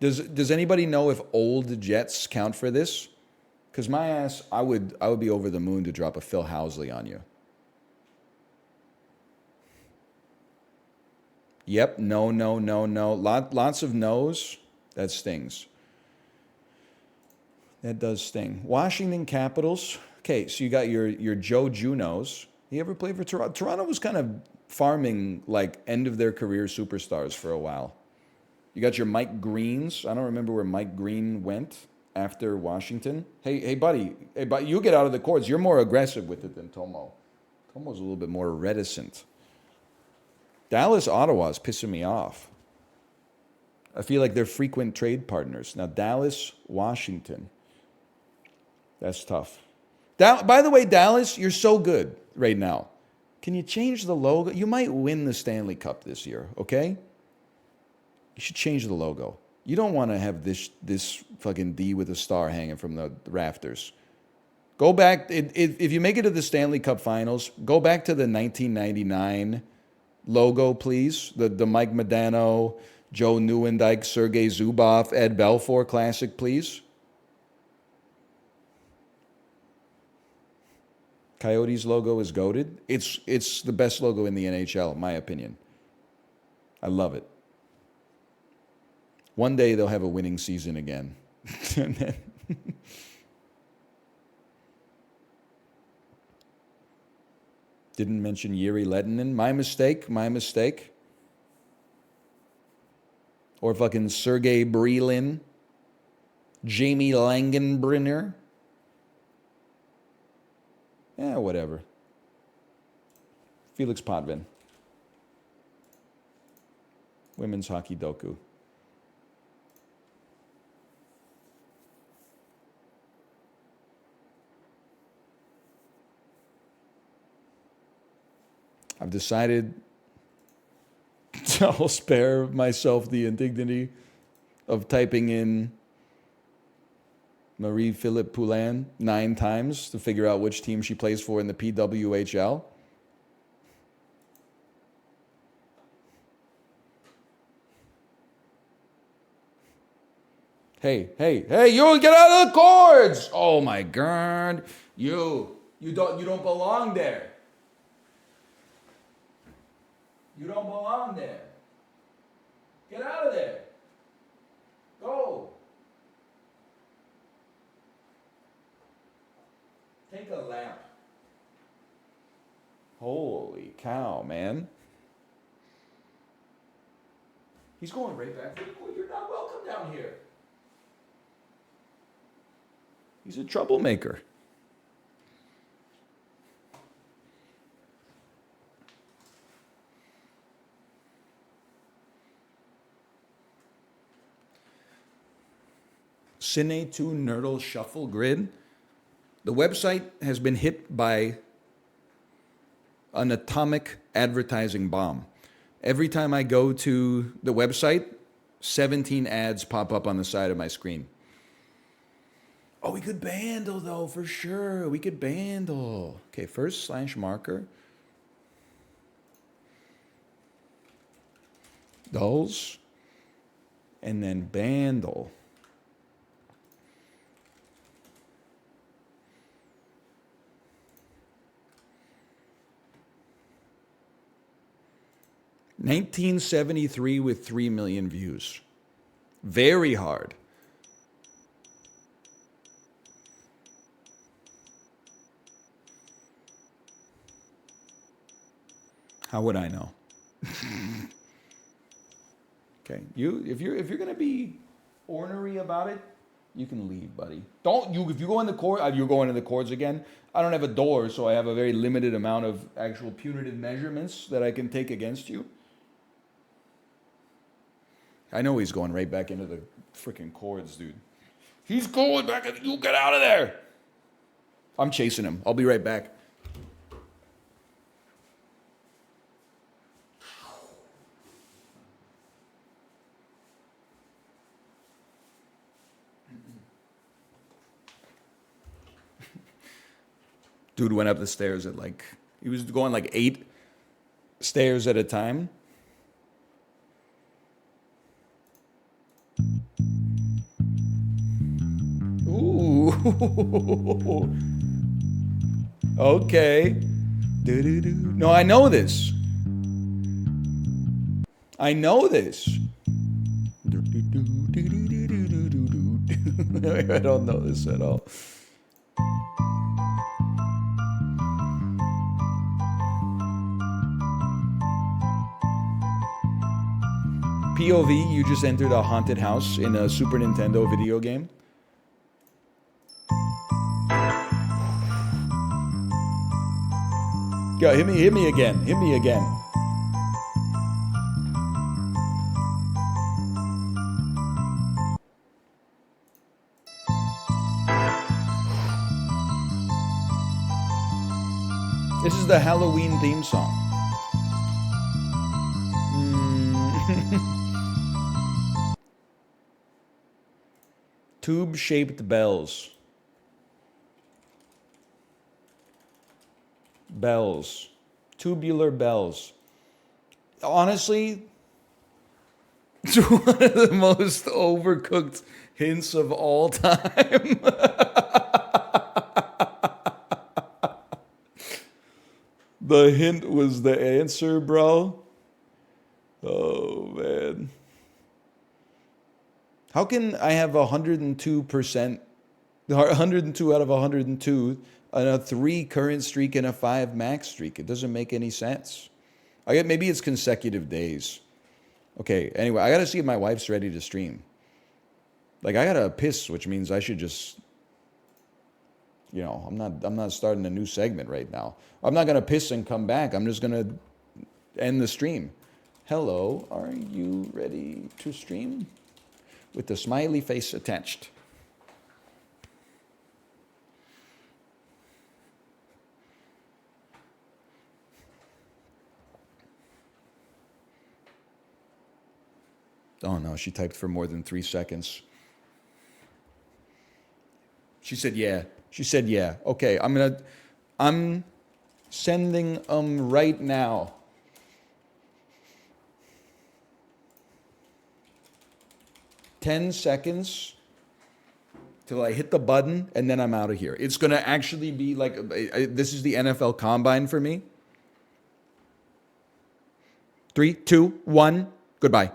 Does anybody know if old Jets count for this? Because my ass, I would be over the moon to drop a Phil Housley on you. Yep, no. Lots of no's. That stings. That does sting. Washington Capitals. Okay, so you got your Joe Junos. He ever played for Toronto? Toronto was kind of farming like end of their career superstars for a while. You got your Mike Greens. I don't remember where Mike Green went after Washington. Hey, buddy. Hey, buddy, you get out of the courts. You're more aggressive with it than Tomo. Tomo's a little bit more reticent. Dallas, Ottawa is pissing me off. I feel like they're frequent trade partners. Now, Dallas, Washington. That's tough. By the way, Dallas, you're so good right now. Can you change the logo? You might win the Stanley Cup this year, okay? You should change the logo. You don't want to have this fucking D with a star hanging from the rafters. Go back. If you make it to the Stanley Cup Finals, go back to the 1999 logo, please. The Mike Modano, Joe Nieuwendyk, Sergei Zubov, Ed Belfour classic, please. Coyotes logo is goated. It's the best logo in the NHL, in my opinion. I love it. One day they'll have a winning season again. Didn't mention Yuri Ledinen. My mistake. Or fucking Sergei Brelin. Jamie Langenbrunner. Yeah, whatever. Felix Potvin. Women's hockey doku. I've decided I'll spare myself the indignity of typing in Marie-Philippe Poulin 9 times to figure out which team she plays for in the PWHL. Hey, you get out of the cords! Oh my God. You don't belong there. You don't belong there. Get out of there. Go. Take a lap. Holy cow, man. He's going right back to the court. You're not welcome down here. He's a troublemaker. Cine 2 Nerdle Shuffle Grid. The website has been hit by an atomic advertising bomb. Every time I go to the website, 17 ads pop up on the side of my screen. Oh, we could bandle though, for sure. We could bandle. Okay, first /marker. Those. And then bandle. $1973 with 3 million views. Very hard. How would I know? Okay, if you're gonna be ornery about it, you can leave, buddy. If you go in the court, you're going in the courts again. I don't have a door, so I have a very limited amount of actual punitive measurements that I can take against you. I know he's going right back into the freaking cords, dude. He's going back. You get out of there. I'm chasing him. I'll be right back. Dude went up the stairs at like, he was going like 8 stairs at a time. Ooh. Okay. No, I know this. I know this. I don't know this at all. POV, you just entered a haunted house in a Super Nintendo video game. Go, hit me again. Hit me again. This is the Halloween theme song. Tube-shaped bells. Bells. Tubular bells. Honestly, it's one of the most overcooked hints of all time. The hint was the answer, bro. Oh, man. How can I have 102%, 102 out of 102, and a 3 current streak and a 5 max streak? It doesn't make any sense. I get, maybe it's consecutive days. Okay, anyway, I gotta see if my wife's ready to stream. Like, I gotta piss, which means I should just, you know, I'm not starting a new segment right now. I'm not gonna piss and come back. I'm just gonna end the stream. Hello, are you ready to stream? With the smiley face attached. Oh no, she typed for more than 3 seconds. She said yeah. She said yeah. Okay, I'm sending right now. Ten seconds till I hit the button, and then I'm out of here. It's gonna actually be like, this is the NFL Combine for me. 3, 2, 1, goodbye.